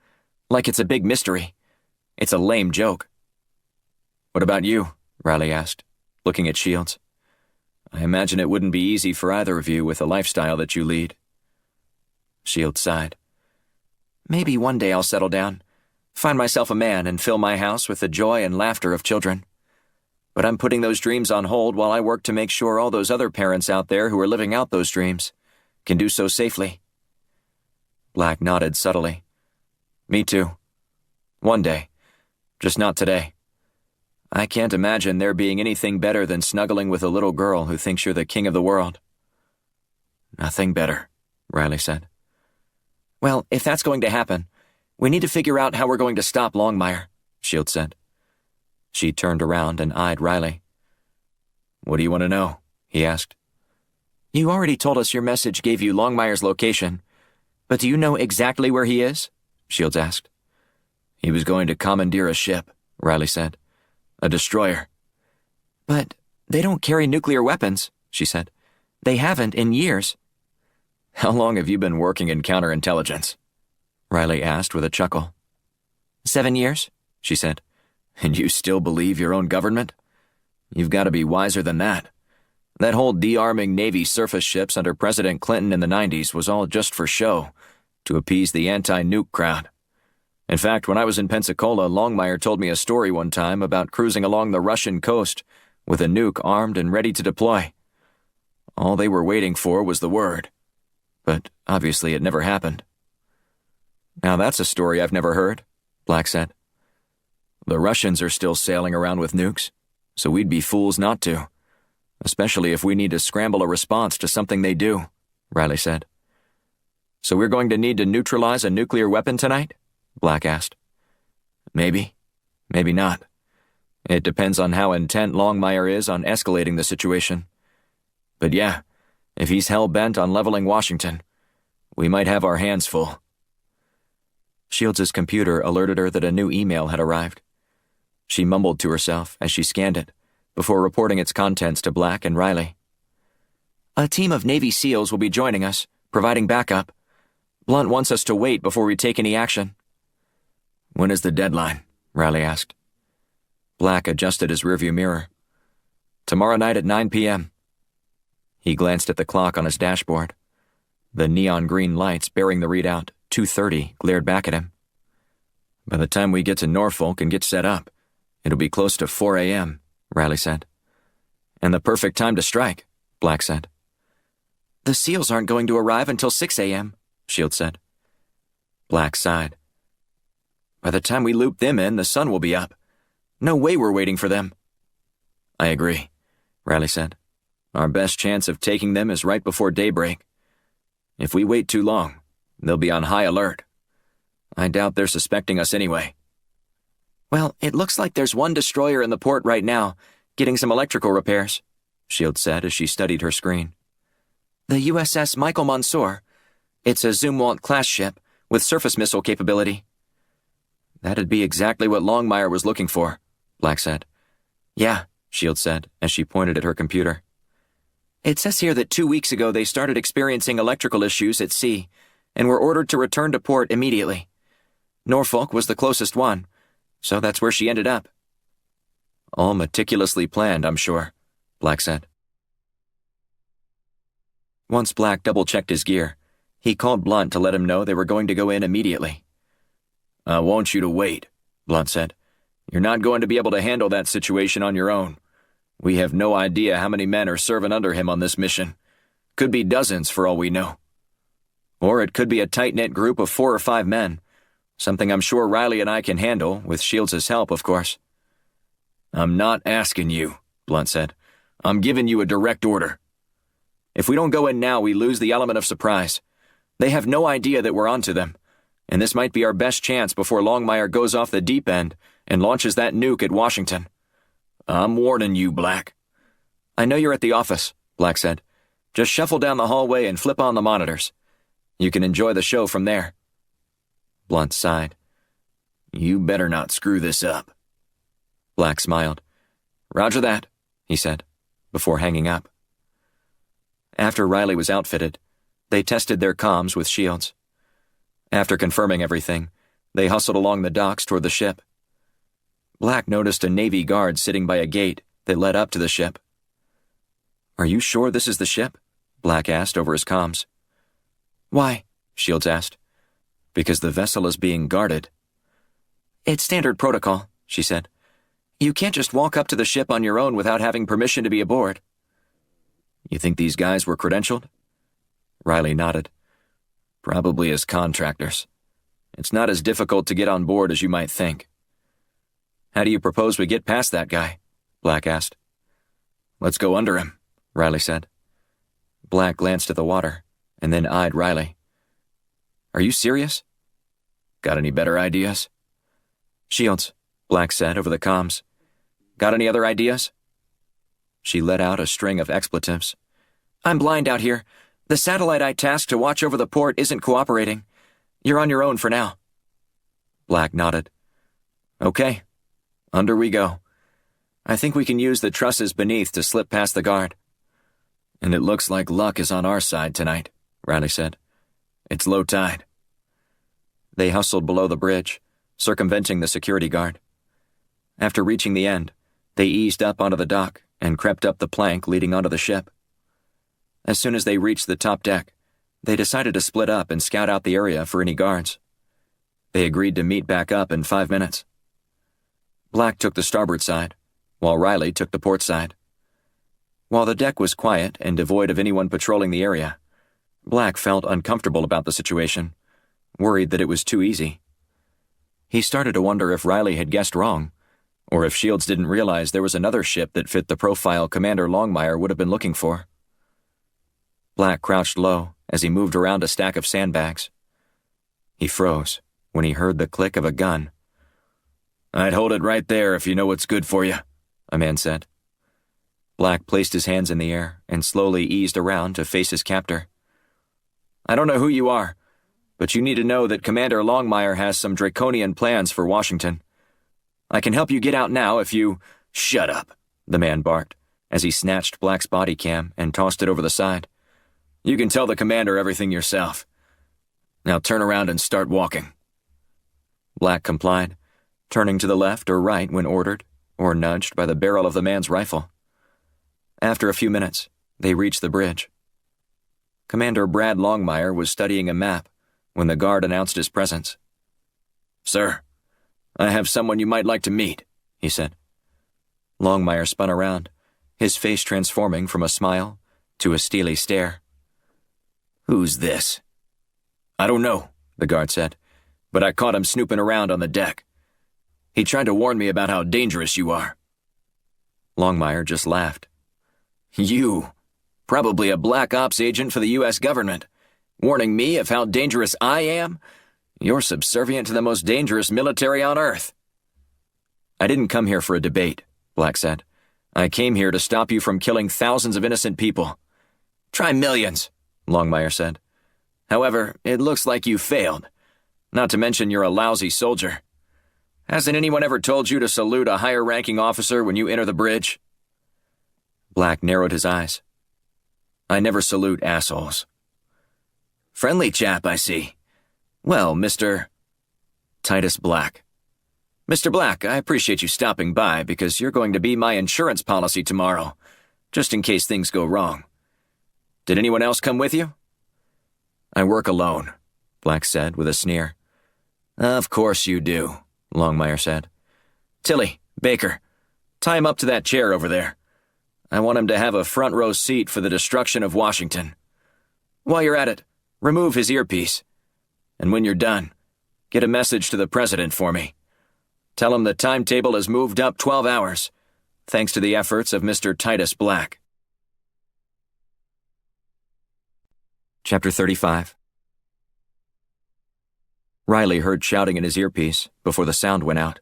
[SPEAKER 2] like it's a big mystery. It's a lame joke.
[SPEAKER 3] What about you? Riley asked, looking at Shields. I imagine it wouldn't be easy for either of you with the lifestyle that you lead.
[SPEAKER 2] Shields sighed. Maybe one day I'll settle down, Find myself a man and fill my house with the joy and laughter of children. But I'm putting those dreams on hold while I work to make sure all those other parents out there who are living out those dreams can do so safely. Black nodded subtly. Me too. One day. Just not today. I can't imagine there being anything better than snuggling with a little girl who thinks you're the king of the world. Nothing better, Riley said. Well, if that's going to happen, we need to figure out how we're going to stop Longmire, Shields said. She turned around and eyed Riley. What do you want to know? He asked. You already told us your message gave you Longmire's location, but do you know exactly where he is? Shields asked. He was going to commandeer a ship, Riley said. A destroyer. But they don't carry nuclear weapons, she said. They haven't in years. How long have you been working in counterintelligence? Riley asked with a chuckle. 7 years, she said. And you still believe your own government? You've got to be wiser than that. That whole de-arming Navy surface ships under President Clinton in the 90s was all just for show, to appease the anti-nuke crowd. In fact, when I was in Pensacola, Longmire told me a story one time about cruising along the Russian coast with a nuke armed and ready to deploy. All they were waiting for was the word. But obviously it never happened. Now that's a story I've never heard, Black said. The Russians are still sailing around with nukes, so we'd be fools not to. Especially if we need to scramble a response to something they do, Riley said. So we're going to need to neutralize a nuclear weapon tonight? Black asked. Maybe. Maybe not. It depends on how intent Longmire is on escalating the situation. But yeah, if he's hell-bent on leveling Washington, we might have our hands full. Shields' computer alerted her that a new email had arrived. She mumbled to herself as she scanned it, before reporting its contents to Black and Riley. A team of Navy SEALs will be joining us, providing backup. Blunt wants us to wait before we take any action. When is the deadline? Riley asked. Black adjusted his rearview mirror. Tomorrow night at 9 p.m. He glanced at the clock on his dashboard. The neon green lights bearing the readout 2:30 glared back at him. By the time we get to Norfolk and get set up, it'll be close to 4 a.m., Riley said. And the perfect time to strike, Black said. The SEALs aren't going to arrive until 6 a.m., Shields said. Black sighed. By the time we loop them in, the sun will be up. No way we're waiting for them. I agree, Riley said. Our best chance of taking them is right before daybreak. If we wait too long, they'll be on high alert. I doubt they're suspecting us anyway. Well, it looks like there's one destroyer in the port right now, getting some electrical repairs, Shields said as she studied her screen. The USS Michael Mansour. It's a Zumwalt-class ship with surface missile capability. That'd be exactly what Longmire was looking for, Black said. Yeah, Shields said as she pointed at her computer. It says here that 2 weeks ago they started experiencing electrical issues at sea and were ordered to return to port immediately. Norfolk was the closest one, so that's where she ended up. All meticulously planned, I'm sure, Black said. Once Black double-checked his gear, he called Blunt to let him know they were going to go in immediately. I want you to wait, Blunt said. You're not going to be able to handle that situation on your own. We have no idea how many men are serving under him on this mission. Could be dozens for all we know. Or it could be a tight-knit group of 4 or 5 men, something I'm sure Riley and I can handle, with Shields' help, of course. I'm not asking you, Blunt said. I'm giving you a direct order. If we don't go in now, we lose the element of surprise. They have no idea that we're onto them, and this might be our best chance before Longmire goes off the deep end and launches that nuke at Washington. I'm warning you, Black. I know you're at the office, Black said. Just shuffle down the hallway and flip on the monitors. You can enjoy the show from there. Blunt sighed. You better not screw this up. Black smiled. Roger that, he said, before hanging up. After Riley was outfitted, they tested their comms with Shields. After confirming everything, they hustled along the docks toward the ship. Black noticed a Navy guard sitting by a gate that led up to the ship. Are you sure this is the ship? Black asked over his comms. Why? Shields asked. Because the vessel is being guarded. It's standard protocol, she said. You can't just walk up to the ship on your own without having permission to be aboard. You think these guys were credentialed? Riley nodded. Probably as contractors. It's not as difficult to get on board as you might think. How do you propose we get past that guy? Black asked. Let's go under him, Riley said. Black glanced at the water, and then eyed Riley. Are you serious? Got any better ideas? Shields, Black said over the comms. Got any other ideas? She let out a string of expletives. I'm blind out here. The satellite I tasked to watch over the port isn't cooperating. You're on your own for now. Black nodded. Okay, under we go. I think we can use the trusses beneath to slip past the guard. And it looks like luck is on our side tonight, Riley said. It's low tide. They hustled below the bridge, circumventing the security guard. After reaching the end, they eased up onto the dock and crept up the plank leading onto the ship. As soon as they reached the top deck, they decided to split up and scout out the area for any guards. They agreed to meet back up in 5 minutes. Black took the starboard side, while Riley took the port side. While the deck was quiet and devoid of anyone patrolling the area, Black felt uncomfortable about the situation, worried that it was too easy. He started to wonder if Riley had guessed wrong, or if Shields didn't realize there was another ship that fit the profile Commander Longmire would have been looking for. Black crouched low as he moved around a stack of sandbags. He froze when he heard the click of a gun. I'd hold it right there if you know what's good for you, a man said. Black placed his hands in the air and slowly eased around to face his captor. I don't know who you are, but you need to know that Commander Longmire has some draconian plans for Washington. I can help you get out now if you— Shut up, the man barked, as he snatched Black's body cam and tossed it over the side. You can tell the commander everything yourself. Now turn around and start walking. Black complied, turning to the left or right when ordered, or nudged by the barrel of the man's rifle. After a few minutes, they reached the bridge. Commander Brad Longmire was studying a map when the guard announced his presence. Sir, I have someone you might like to meet, he said. Longmire spun around, his face transforming from a smile to a steely stare. Who's this? I don't know, the guard said, but I caught him snooping around on the deck. He tried to warn me about how dangerous you are. Longmire just laughed. You, probably a black ops agent for the U.S. government, warning me of how dangerous I am? You're subservient to the most dangerous military on Earth. I didn't come here for a debate, Black said. I came here to stop you from killing thousands of innocent people. Try millions, Longmire said. However, it looks like you failed. Not to mention you're a lousy soldier. Hasn't anyone ever told you to salute a higher-ranking officer when you enter the bridge? Black narrowed his eyes. I never salute assholes. Friendly chap, I see. Well, Mr. Titus Black. Mr. Black, I appreciate you stopping by because you're going to be my insurance policy tomorrow, just in case things go wrong. Did anyone else come with you? I work alone, Black said with a sneer. Of course you do, Longmire said. Tilly, Baker, tie him up to that chair over there. I want him to have a front row seat for the destruction of Washington. While you're at it, remove his earpiece. And when you're done, get a message to the president for me. Tell him the timetable has moved up 12 hours, thanks to the efforts of Mr. Titus Black. Chapter 35. Riley heard shouting in his earpiece before the sound went out.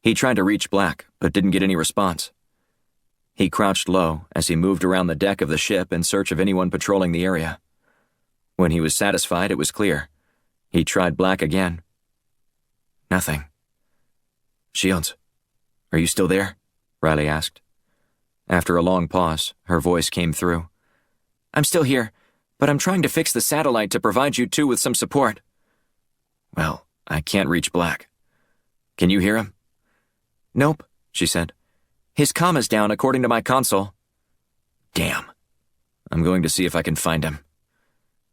[SPEAKER 2] He tried to reach Black, but didn't get any response. He crouched low as he moved around the deck of the ship in search of anyone patrolling the area. When he was satisfied it was clear, he tried Black again. Nothing. Shields, are you still there? Riley asked. After a long pause, her voice came through. I'm still here, but I'm trying to fix the satellite to provide you two with some support. Well, I can't reach Black. Can you hear him? Nope, she said. His comm is down according to my console. Damn. I'm going to see if I can find him.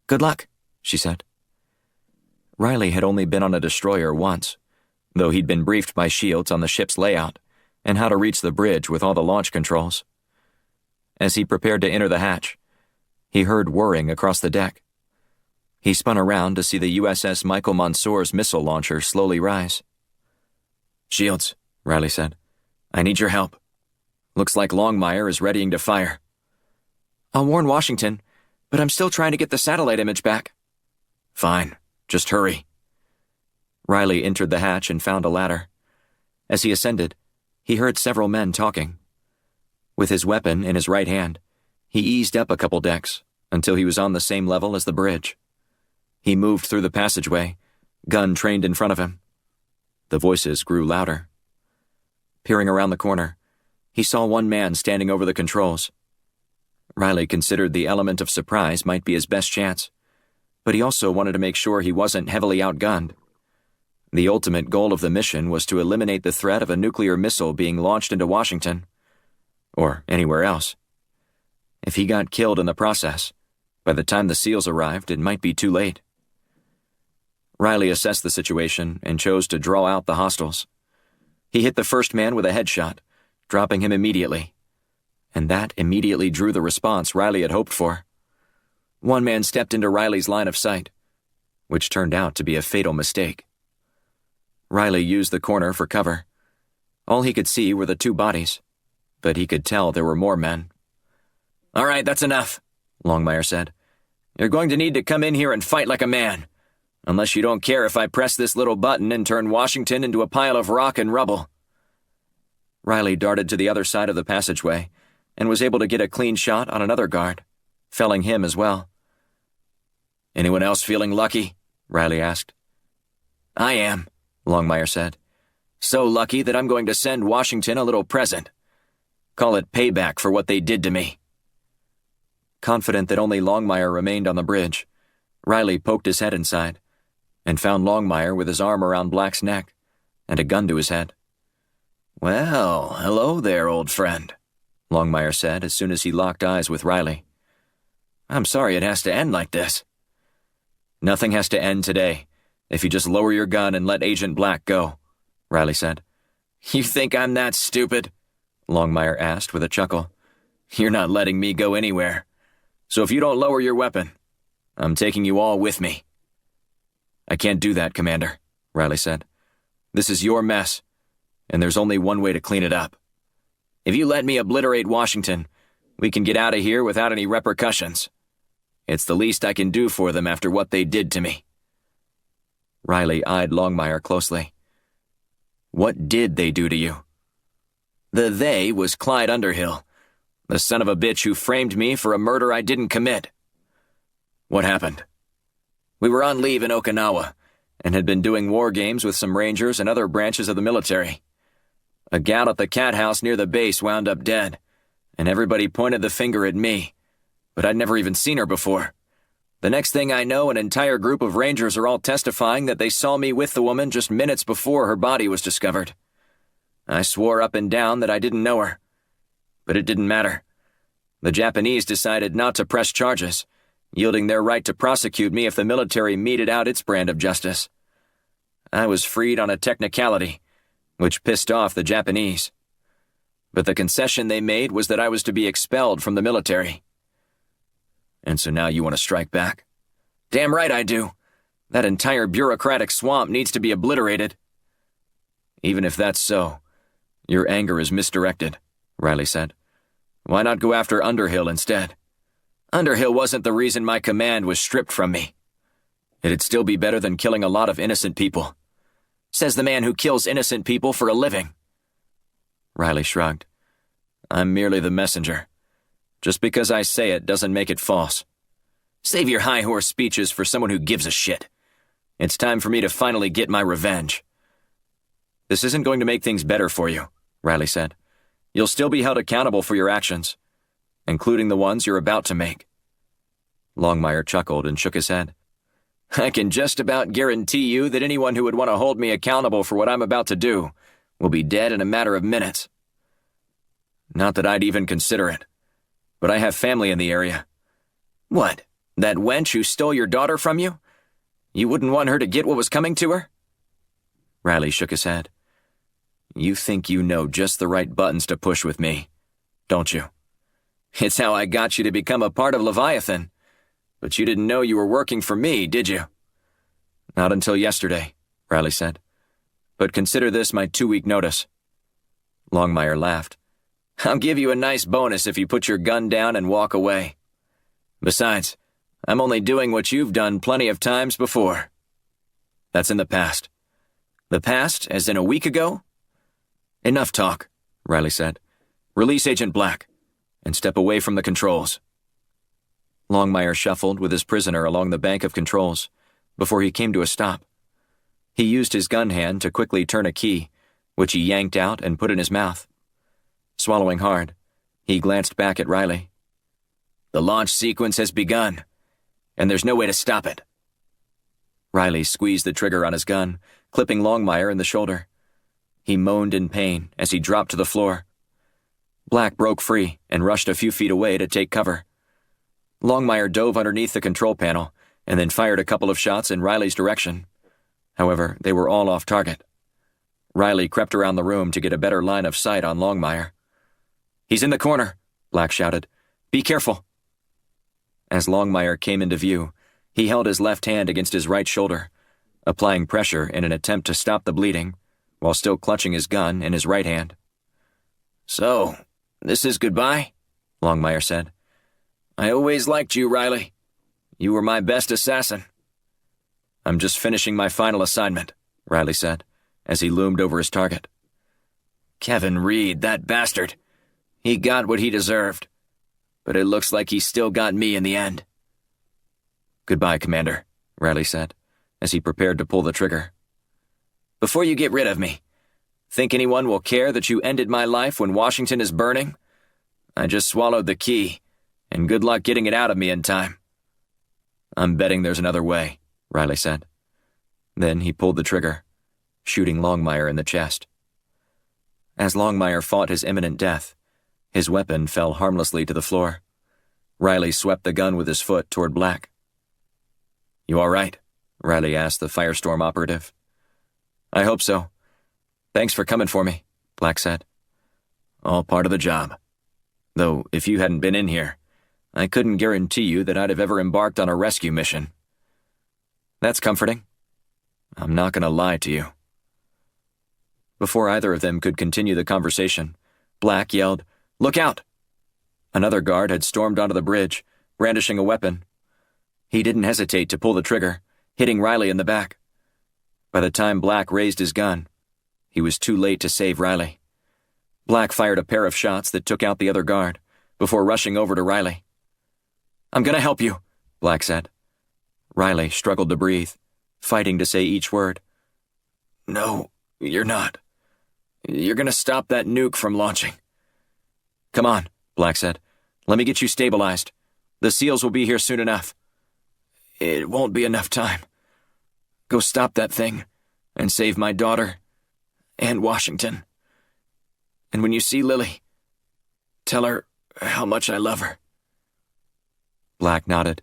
[SPEAKER 2] Good luck, she said. Riley had only been on a destroyer once, though he'd been briefed by Shields on the ship's layout and how to reach the bridge with all the launch controls. As he prepared to enter the hatch, he heard whirring across the deck. He spun around to see the USS Michael Monsoor's missile launcher slowly rise. "Shields," Riley said, "I need your help. Looks like Longmire is readying to fire." "I'll warn Washington, but I'm still trying to get the satellite image back." "Fine, just hurry." Riley entered the hatch and found a ladder. As he ascended, he heard several men talking. With his weapon in his right hand, he eased up a couple decks until he was on the same level as the bridge. He moved through the passageway, gun trained in front of him. The voices grew louder. Peering around the corner, he saw one man standing over the controls. Riley considered the element of surprise might be his best chance, but he also wanted to make sure he wasn't heavily outgunned. The ultimate goal of the mission was to eliminate the threat of a nuclear missile being launched into Washington, or anywhere else. If he got killed in the process, by the time the SEALs arrived, it might be too late. Riley assessed the situation and chose to draw out the hostiles. He hit the first man with a headshot, dropping him immediately. And that immediately drew the response Riley had hoped for. One man stepped into Riley's line of sight, which turned out to be a fatal mistake. Riley used the corner for cover. All he could see were the two bodies, but he could tell there were more men. "All right, that's enough," Longmire said. "You're going to need to come in here and fight like a man. Unless you don't care if I press this little button and turn Washington into a pile of rock and rubble." Riley darted to the other side of the passageway and was able to get a clean shot on another guard, felling him as well. "Anyone else feeling lucky?" Riley asked. "I am," Longmire said. "So lucky that I'm going to send Washington a little present. Call it payback for what they did to me." Confident that only Longmire remained on the bridge, Riley poked his head inside and found Longmire with his arm around Black's neck and a gun to his head. "Well, hello there, old friend," Longmire said as soon as he locked eyes with Riley. "I'm sorry it has to end like this." "Nothing has to end today, if you just lower your gun and let Agent Black go," Riley said. "You think I'm that stupid?" Longmire asked with a chuckle. "You're not letting me go anywhere. So if you don't lower your weapon, I'm taking you all with me." "I can't do that, Commander," Riley said. "This is your mess, and there's only one way to clean it up. If you let me obliterate Washington, we can get out of here without any repercussions. It's the least I can do for them after what they did to me." Riley eyed Longmire closely. "What did they do to you?" "The they was Clyde Underhill, the son of a bitch who framed me for a murder I didn't commit." "What happened?" "We were on leave in Okinawa and had been doing war games with some rangers and other branches of the military. A gal at the cat house near the base wound up dead, and everybody pointed the finger at me, but I'd never even seen her before. The next thing I know, an entire group of rangers are all testifying that they saw me with the woman just minutes before her body was discovered. I swore up and down that I didn't know her, but it didn't matter. The Japanese decided not to press charges, yielding their right to prosecute me if the military meted out its brand of justice. I was freed on a technicality, which pissed off the Japanese. But the concession they made was that I was to be expelled from the military." "And so now you want to strike back?" "Damn right I do. That entire bureaucratic swamp needs to be obliterated." "Even if that's so, your anger is misdirected," Riley said. "Why not go after Underhill instead? Underhill wasn't the reason my command was stripped from me. It'd still be better than killing a lot of innocent people. Says the man who kills innocent people for a living." Riley shrugged. "I'm merely the messenger. Just because I say it doesn't make it false. Save your high horse speeches for someone who gives a shit. It's time for me to finally get my revenge." "This isn't going to make things better for you," Riley said. "You'll still be held accountable for your actions, including the ones you're about to make." Longmire chuckled and shook his head. "I can just about guarantee you that anyone who would want to hold me accountable for what I'm about to do will be dead in a matter of minutes. Not that I'd even consider it, but I have family in the area." "What, that wench who stole your daughter from you? You wouldn't want her to get what was coming to her?" Riley shook his head. You think you know just the right buttons to push with me, don't you? It's how I got you to become a part of Leviathan. But you didn't know you were working for me, did you? Not until yesterday, Riley said. But consider this my 2-week notice. Longmire laughed. I'll give you a nice bonus if you put your gun down and walk away. Besides, I'm only doing what you've done plenty of times before. That's in the past. The past, as in a week ago? Enough talk, Riley said. Release Agent Black, and step away from the controls. Longmire shuffled with his prisoner along the bank of controls before he came to a stop. He used his gun hand to quickly turn a key, which he yanked out and put in his mouth. Swallowing hard, he glanced back at Riley. The launch sequence has begun, and there's no way to stop it. Riley squeezed the trigger on his gun, clipping Longmire in the shoulder. He moaned in pain as he dropped to the floor. Black broke free and rushed a few feet away to take cover. Longmire dove underneath the control panel and then fired a couple of shots in Riley's direction. However, they were all off target. Riley crept around the room to get a better line of sight on Longmire. He's in the corner, Black shouted. Be careful. As Longmire came into view, he held his left hand against his right shoulder, applying pressure in an attempt to stop the bleeding, while still clutching his gun in his right hand. So, this is goodbye, Longmire said. I always liked you, Riley. You were my best assassin. I'm just finishing my final assignment, Riley said, as he loomed over his target. Kevin Reed, that bastard. He got what he deserved. But it looks like he still got me in the end. Goodbye, Commander, Riley said, as he prepared to pull the trigger. Before you get rid of me, think anyone will care that you ended my life when Washington is burning? I just swallowed the key, and good luck getting it out of me in time. I'm betting there's another way, Riley said. Then he pulled the trigger, shooting Longmire in the chest. As Longmire fought his imminent death, his weapon fell harmlessly to the floor. Riley swept the gun with his foot toward Black. You all right? Riley asked the Firestorm operative. I hope so. Thanks for coming for me, Black said. All part of the job. Though, if you hadn't been in here, I couldn't guarantee you that I'd have ever embarked on a rescue mission. That's comforting. I'm not going to lie to you. Before either of them could continue the conversation, Black yelled, Look out! Another guard had stormed onto the bridge, brandishing a weapon. He didn't hesitate to pull the trigger, hitting Riley in the back. By the time Black raised his gun, he was too late to save Riley. Black fired a pair of shots that took out the other guard, before rushing over to Riley. I'm going to help you, Black said. Riley struggled to breathe, fighting to say each word. No, you're not. You're going to stop that nuke from launching. Come on, Black said. Let me get you stabilized. The SEALs will be here soon enough. It won't be enough time. Go stop that thing and save my daughter and Washington. And when you see Lily, tell her how much I love her. Black nodded.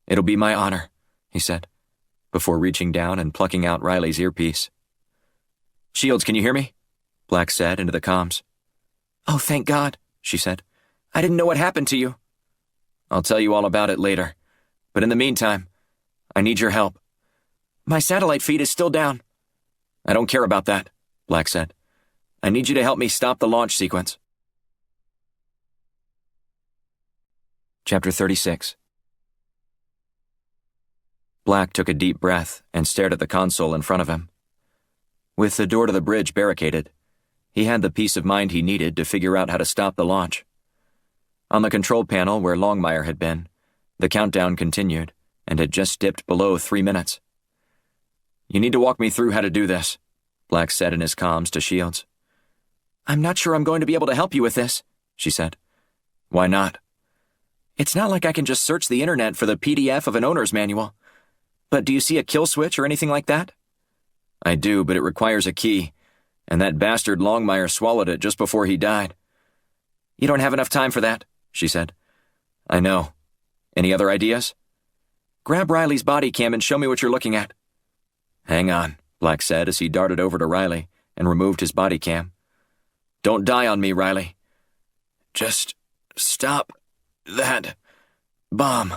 [SPEAKER 2] It'll be my honor, he said, before reaching down and plucking out Riley's earpiece. Shields, can you hear me? Black said into the comms. Oh, thank God, she said. I didn't know what happened to you. I'll tell you all about it later. But in the meantime, I need your help. My satellite feed is still down. I don't care about that, Black said. I need you to help me stop the launch sequence. Chapter 36. Black took a deep breath and stared at the console in front of him. With the door to the bridge barricaded, he had the peace of mind he needed to figure out how to stop the launch. On the control panel where Longmire had been, the countdown continued and had just dipped below 3 minutes. You need to walk me through how to do this, Black said in his comms to Shields. I'm not sure I'm going to be able to help you with this, she said. Why not? It's not like I can just search the internet for the PDF of an owner's manual. But do you see a kill switch or anything like that? I do, but it requires a key, and that bastard Longmire swallowed it just before he died. You don't have enough time for that, she said. I know. Any other ideas? Grab Riley's body cam and show me what you're looking at. Hang on, Black said as he darted over to Riley and removed his body cam.
[SPEAKER 3] Don't die on me, Riley. Just stop that bomb,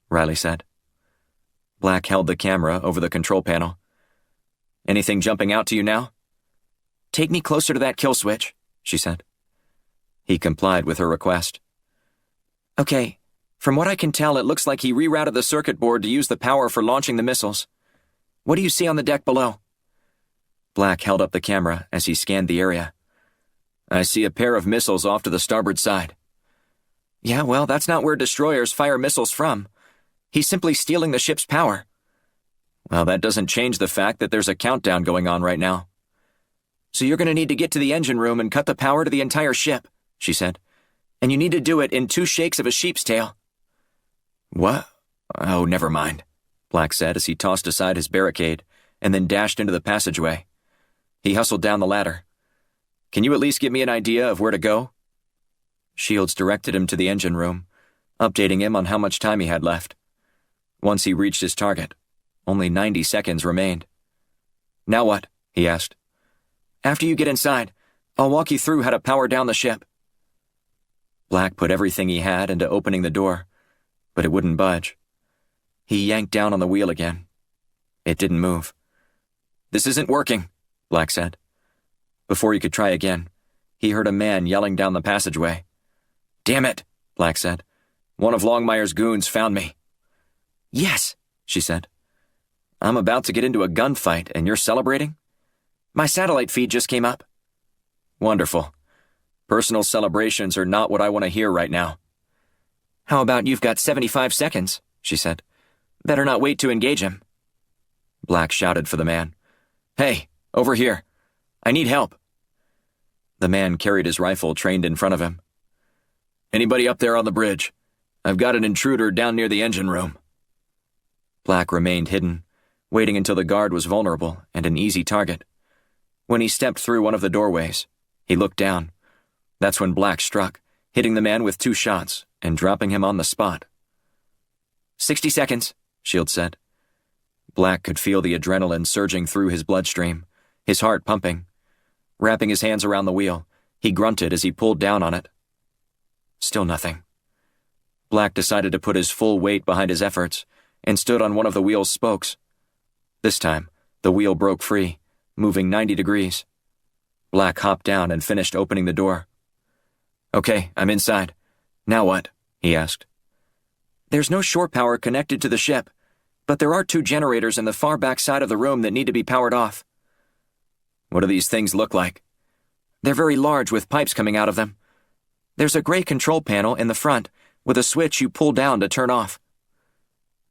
[SPEAKER 2] Riley said. Black held the camera over the control panel. Anything jumping out to you now?
[SPEAKER 3] Take me closer to that kill switch, she said.
[SPEAKER 2] He complied with her request.
[SPEAKER 3] Okay, from what I can tell, it looks like he rerouted the circuit board to use the power for launching the missiles. What do you see on the deck below?
[SPEAKER 2] Black held up the camera as he scanned the area.
[SPEAKER 3] I see a pair of missiles off to the starboard side. Yeah, well, that's not where destroyers fire missiles from. He's simply stealing the ship's power.
[SPEAKER 2] Well, that doesn't change the fact that there's a countdown going on right now.
[SPEAKER 3] So you're going to need to get to the engine room and cut the power to the entire ship, she said. And you need to do it in 2 shakes of a sheep's tail.
[SPEAKER 2] What? Oh, never mind, Black said as he tossed aside his barricade and then dashed into the passageway. He hustled down the ladder. Can you at least give me an idea of where to go? Shields directed him to the engine room, updating him on how much time he had left. Once he reached his target, only 90 seconds remained.
[SPEAKER 3] Now what?
[SPEAKER 2] He asked.
[SPEAKER 3] After you get inside, I'll walk you through how to power down the ship.
[SPEAKER 2] Black put everything he had into opening the door, but it wouldn't budge. He yanked down on the wheel again. It didn't move.
[SPEAKER 3] This isn't working, Black said.
[SPEAKER 2] Before he could try again, he heard a man yelling down the passageway.
[SPEAKER 3] Damn it, Black said. One of Longmire's goons found me.
[SPEAKER 2] Yes, she said. I'm about to get into a gunfight and you're celebrating?
[SPEAKER 3] My satellite feed just came up.
[SPEAKER 2] Wonderful. Personal celebrations are not what I want to hear right now.
[SPEAKER 3] How about you've got 75 seconds, she said. Better not wait to engage him.
[SPEAKER 2] Black shouted for the man.
[SPEAKER 3] Hey, over here. I need help.
[SPEAKER 2] The man carried his rifle trained in front of him.
[SPEAKER 3] Anybody up there on the bridge? I've got an intruder down near the engine room.
[SPEAKER 2] Black remained hidden, waiting until the guard was vulnerable and an easy target. When he stepped through one of the doorways, he looked down. That's when Black struck, hitting the man with 2 shots and dropping him on the spot.
[SPEAKER 3] 60 seconds, Shields said.
[SPEAKER 2] Black could feel the adrenaline surging through his bloodstream, his heart pumping. Wrapping his hands around the wheel, he grunted as he pulled down on it. Still nothing. Black decided to put his full weight behind his efforts and stood on one of the wheel's spokes. This time, the wheel broke free, moving 90 degrees. Black hopped down and finished opening the door.
[SPEAKER 3] Okay, I'm inside. Now what? He asked. There's no shore power connected to the ship, but there are 2 generators in the far back side of the room that need to be powered off.
[SPEAKER 2] What do these things look like?
[SPEAKER 3] They're very large with pipes coming out of them. There's a gray control panel in the front with a switch you pull down to turn off.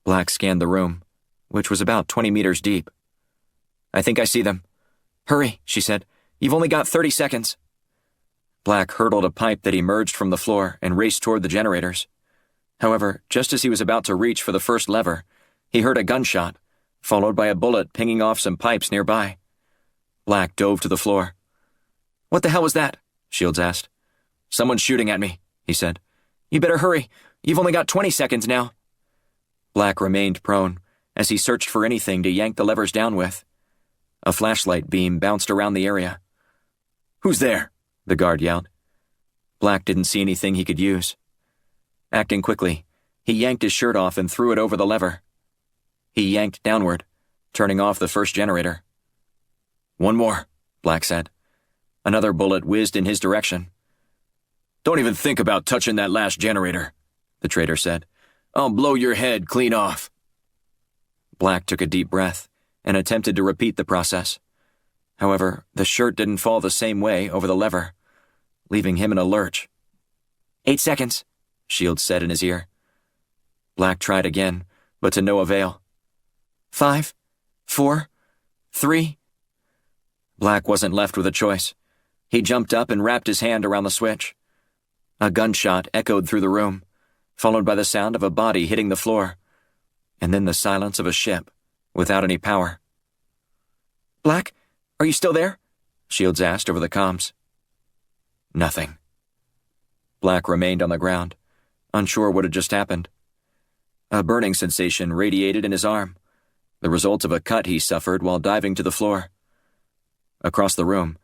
[SPEAKER 2] Black scanned the room, which was about 20 meters deep.
[SPEAKER 3] I think I see them. Hurry, she said. You've only got 30 seconds.
[SPEAKER 2] Black hurdled a pipe that emerged from the floor and raced toward the generators. However, just as he was about to reach for the first lever, he heard a gunshot, followed by a bullet pinging off some pipes nearby. Black dove to the floor.
[SPEAKER 3] What the hell was that?
[SPEAKER 2] Shields asked.
[SPEAKER 3] Someone's shooting at me, he said. You better hurry. You've only got 20 seconds now.
[SPEAKER 2] Black remained prone as he searched for anything to yank the levers down with. A flashlight beam bounced around the area.
[SPEAKER 3] Who's there?
[SPEAKER 2] The guard yelled. Black didn't see anything he could use. Acting quickly, he yanked his shirt off and threw it over the lever. He yanked downward, turning off the first generator.
[SPEAKER 3] One more,
[SPEAKER 2] Black said. Another bullet whizzed in his direction.
[SPEAKER 3] Don't even think about touching that last generator, the traitor said. I'll blow your head clean off.
[SPEAKER 2] Black took a deep breath and attempted to repeat the process. However, the shirt didn't fall the same way over the lever, leaving him in a lurch.
[SPEAKER 3] 8 seconds,
[SPEAKER 2] Shields said in his ear. Black tried again, but to no avail.
[SPEAKER 3] 5, 4, 3.
[SPEAKER 2] Black wasn't left with a choice. He jumped up and wrapped his hand around the switch. A gunshot echoed through the room, followed by the sound of a body hitting the floor, and then the silence of a ship without any power.
[SPEAKER 3] Black, are you still there?
[SPEAKER 2] Shields asked over the comms. Nothing. Black remained on the ground, unsure what had just happened. A burning sensation radiated in his arm. the result of a cut he suffered while diving to the floor. Across the room,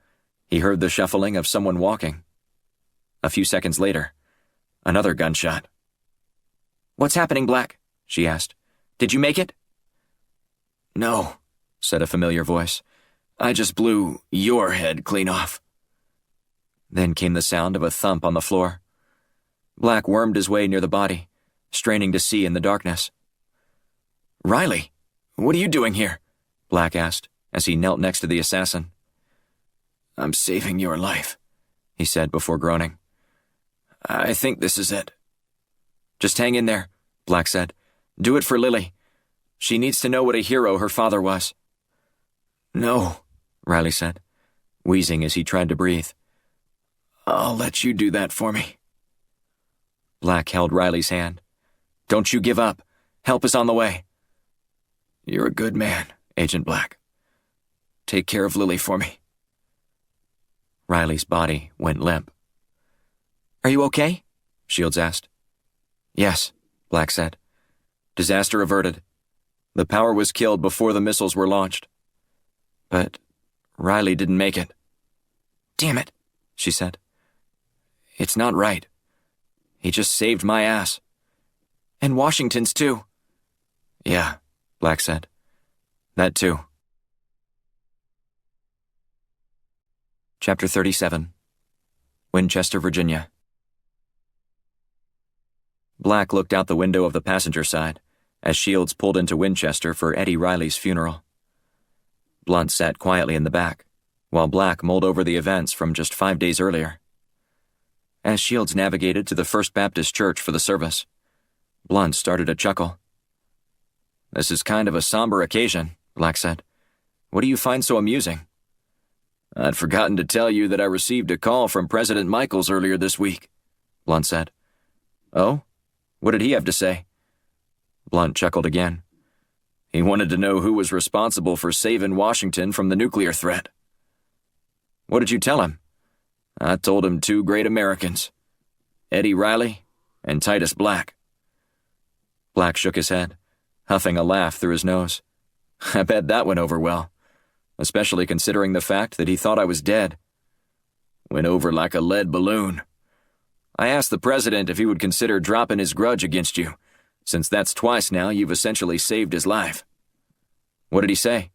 [SPEAKER 2] he heard the shuffling of someone walking. A few seconds later, another gunshot.
[SPEAKER 3] "What's happening, Black?" she asked. "Did you make it?"
[SPEAKER 2] "No," said a familiar voice. "I just blew your head clean off." Then came the sound of a thump on the floor. Black wormed his way near the body, straining to see in the darkness. "Riley, what are you doing here?" Black asked, as he knelt next to the assassin. "I'm saving your life," he said before groaning. "I think this is it." "Just hang in there," Black said. "Do it for Lily. She needs to know what a hero her father was." "No," Riley said, wheezing as he tried to breathe. "I'll let you do that for me." Black held Riley's hand. "Don't you give up. Help is on the way." "You're a good man, Agent Black. Take care of Lily for me." Riley's body went limp.
[SPEAKER 3] "Are you okay?"
[SPEAKER 2] Shields asked. "Yes," Black said. "Disaster averted. The power was killed before the missiles were launched. But Riley didn't make it."
[SPEAKER 3] "Damn it,"
[SPEAKER 2] she said. "It's not right. He just saved my ass."
[SPEAKER 3] "And Washington's too."
[SPEAKER 2] "Yeah," Black said. "That too." Chapter 37. Winchester, Virginia. Black looked out the window of the passenger side as Shields pulled into Winchester for Eddie Riley's funeral. Blunt sat quietly in the back, while Black mulled over the events from just 5 days earlier. As Shields navigated to the First Baptist Church for the service, Blunt started to chuckle. "This is kind of a somber occasion," Black said. "What do you find so amusing?" "I'd forgotten to tell you that I received a call from President Michaels earlier this week," Blunt said. "Oh? What did he have to say?" Blunt chuckled again. "He wanted to know who was responsible for saving Washington from the nuclear threat." "What did you tell him?" "I told him 2 great Americans, Eddie Riley and Titus Black." Black shook his head, huffing a laugh through his nose. "I bet that went over well, especially considering the fact that he thought I was dead." "Went over like a lead balloon. I asked the president if he would consider dropping his grudge against you, since that's twice now you've essentially saved his life." "What did he say?"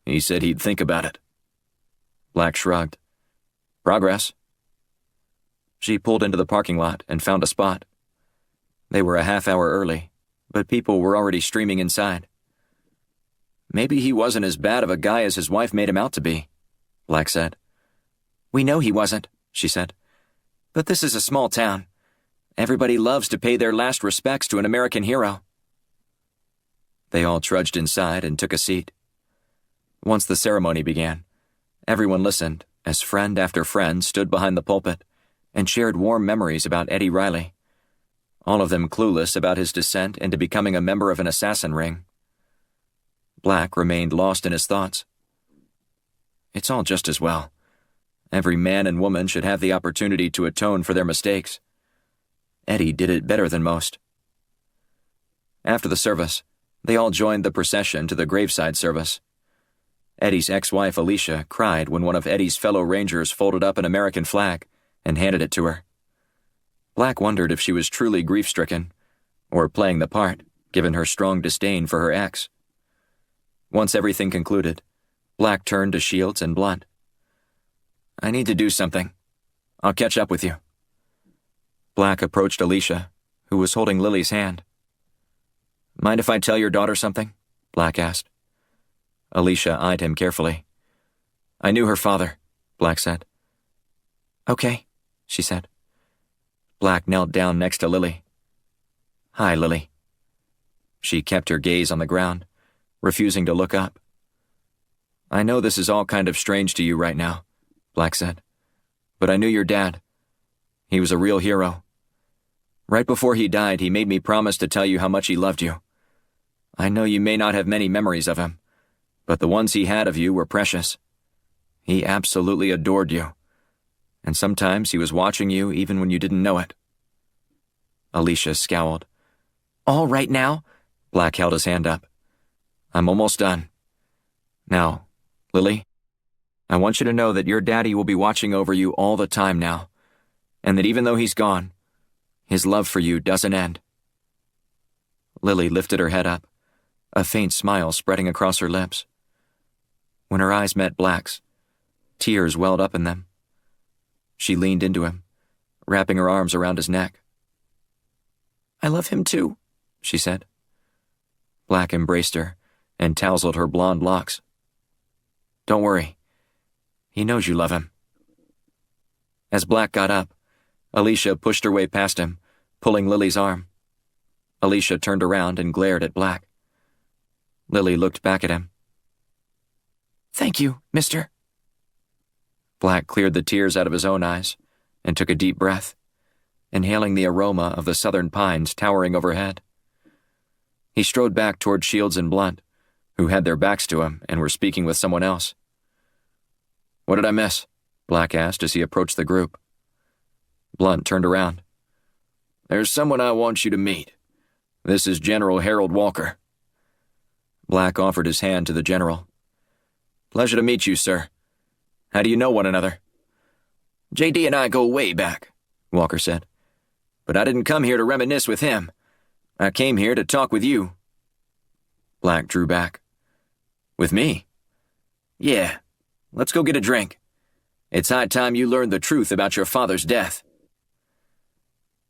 [SPEAKER 2] "He said he'd think about it." Black shrugged. "Progress?" She pulled into the parking lot and found a spot. They were a half hour early, but people were already streaming inside. "Maybe he wasn't as bad of a guy as his wife made him out to be," Black said. "We know he wasn't," she said. "But this is a small town. Everybody loves to pay their last respects to an American hero." They all trudged inside and took a seat. Once the ceremony began, everyone listened as friend after friend stood behind the pulpit and shared warm memories about Eddie Riley, all of them clueless about his descent into becoming a member of an assassin ring. Black remained lost in his thoughts. It's all just as well. Every man and woman should have the opportunity to atone for their mistakes. Eddie did it better than most. After the service, they all joined the procession to the graveside service. Eddie's ex-wife Alicia cried when one of Eddie's fellow Rangers folded up an American flag and handed it to her. Black wondered if she was truly grief-stricken, or playing the part, given her strong disdain for her ex. Once everything concluded, Black turned to Shields and Blunt. "I need to do something. I'll catch up with you." Black approached Alicia, who was holding Lily's hand. "Mind if I tell your daughter something?" Black asked. Alicia eyed him carefully. "I knew her father," Black said. "Okay," she said. Black knelt down next to Lily. "Hi, Lily." She kept her gaze on the ground, refusing to look up. "I know this is all kind of strange to you right now," Black said, "but I knew your dad. He was a real hero. Right before he died, he made me promise to tell you how much he loved you. I know you may not have many memories of him, but the ones he had of you were precious. He absolutely adored you, and sometimes he was watching you even when you didn't know it." Alicia scowled. "All right now?" Black held his hand up. I'm almost done. Now, Lily, I want you to know that your daddy will be watching over you all the time now, and that even though he's gone, his love for you doesn't end." Lily lifted her head up, a faint smile spreading across her lips. When her eyes met Black's, tears welled up in them. She leaned into him, wrapping her arms around his neck. "I love him too," she said. Black embraced her and tousled her blonde locks. "Don't worry. He knows you love him." As Black got up, Alicia pushed her way past him, pulling Lily's arm. Alicia turned around and glared at Black. Lily looked back at him. "Thank you, mister." Black cleared the tears out of his own eyes and took a deep breath, inhaling the aroma of the southern pines towering overhead. He strode back toward Shields and Blunt, who had their backs to him and were speaking with someone else. "What did I miss?" Black asked as he approached the group. Blunt turned around. "There's someone I want you to meet. This is General Harold Walker." Black offered his hand to the general. "Pleasure to meet you, sir. How do you know one another?" "JD and I go way back," Walker said. "But I didn't come here to reminisce with him. I came here to talk with you." Black drew back. "With me?" "Yeah. Let's go get a drink. It's high time you learned the truth about your father's death."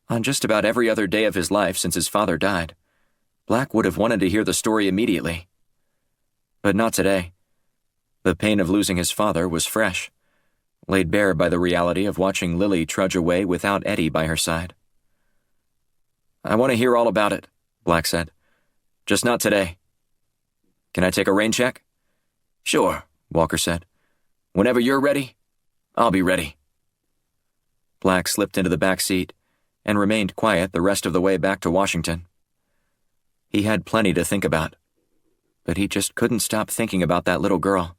[SPEAKER 2] On just about every other day of his life since his father died, Black would have wanted to hear the story immediately. But not today. The pain of losing his father was fresh, laid bare by the reality of watching Lily trudge away without Eddie by her side. "I want to hear all about it," Black said. "Just not today." "Can I take a rain check?" "Sure," Walker said. "Whenever you're ready, I'll be ready." Black slipped into the back seat and remained quiet the rest of the way back to Washington. He had plenty to think about, but he just couldn't stop thinking about that little girl.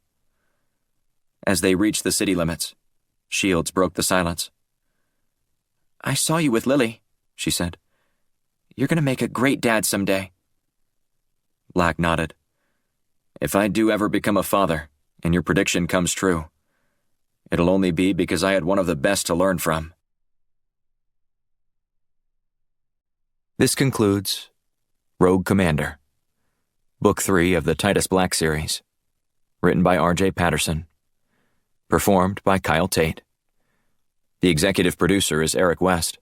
[SPEAKER 2] As they reached the city limits, Shields broke the silence. "I saw you with Lily," she said. "You're going to make a great dad someday." Black nodded. "If I do ever become a father, and your prediction comes true, it'll only be because I had one of the best to learn from."
[SPEAKER 1] This concludes Rogue Commander, Book 3 of the Titus Black series, written by R.J. Patterson, performed by Kyle Tate. The executive producer is Eric West.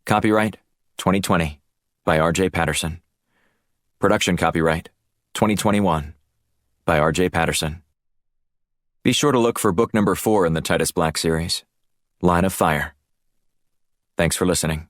[SPEAKER 1] Copyright 2020 by R.J. Patterson. Production copyright 2021 by R.J. Patterson. Be sure to look for book number 4 in the Titus Black series, Line of Fire. Thanks for listening.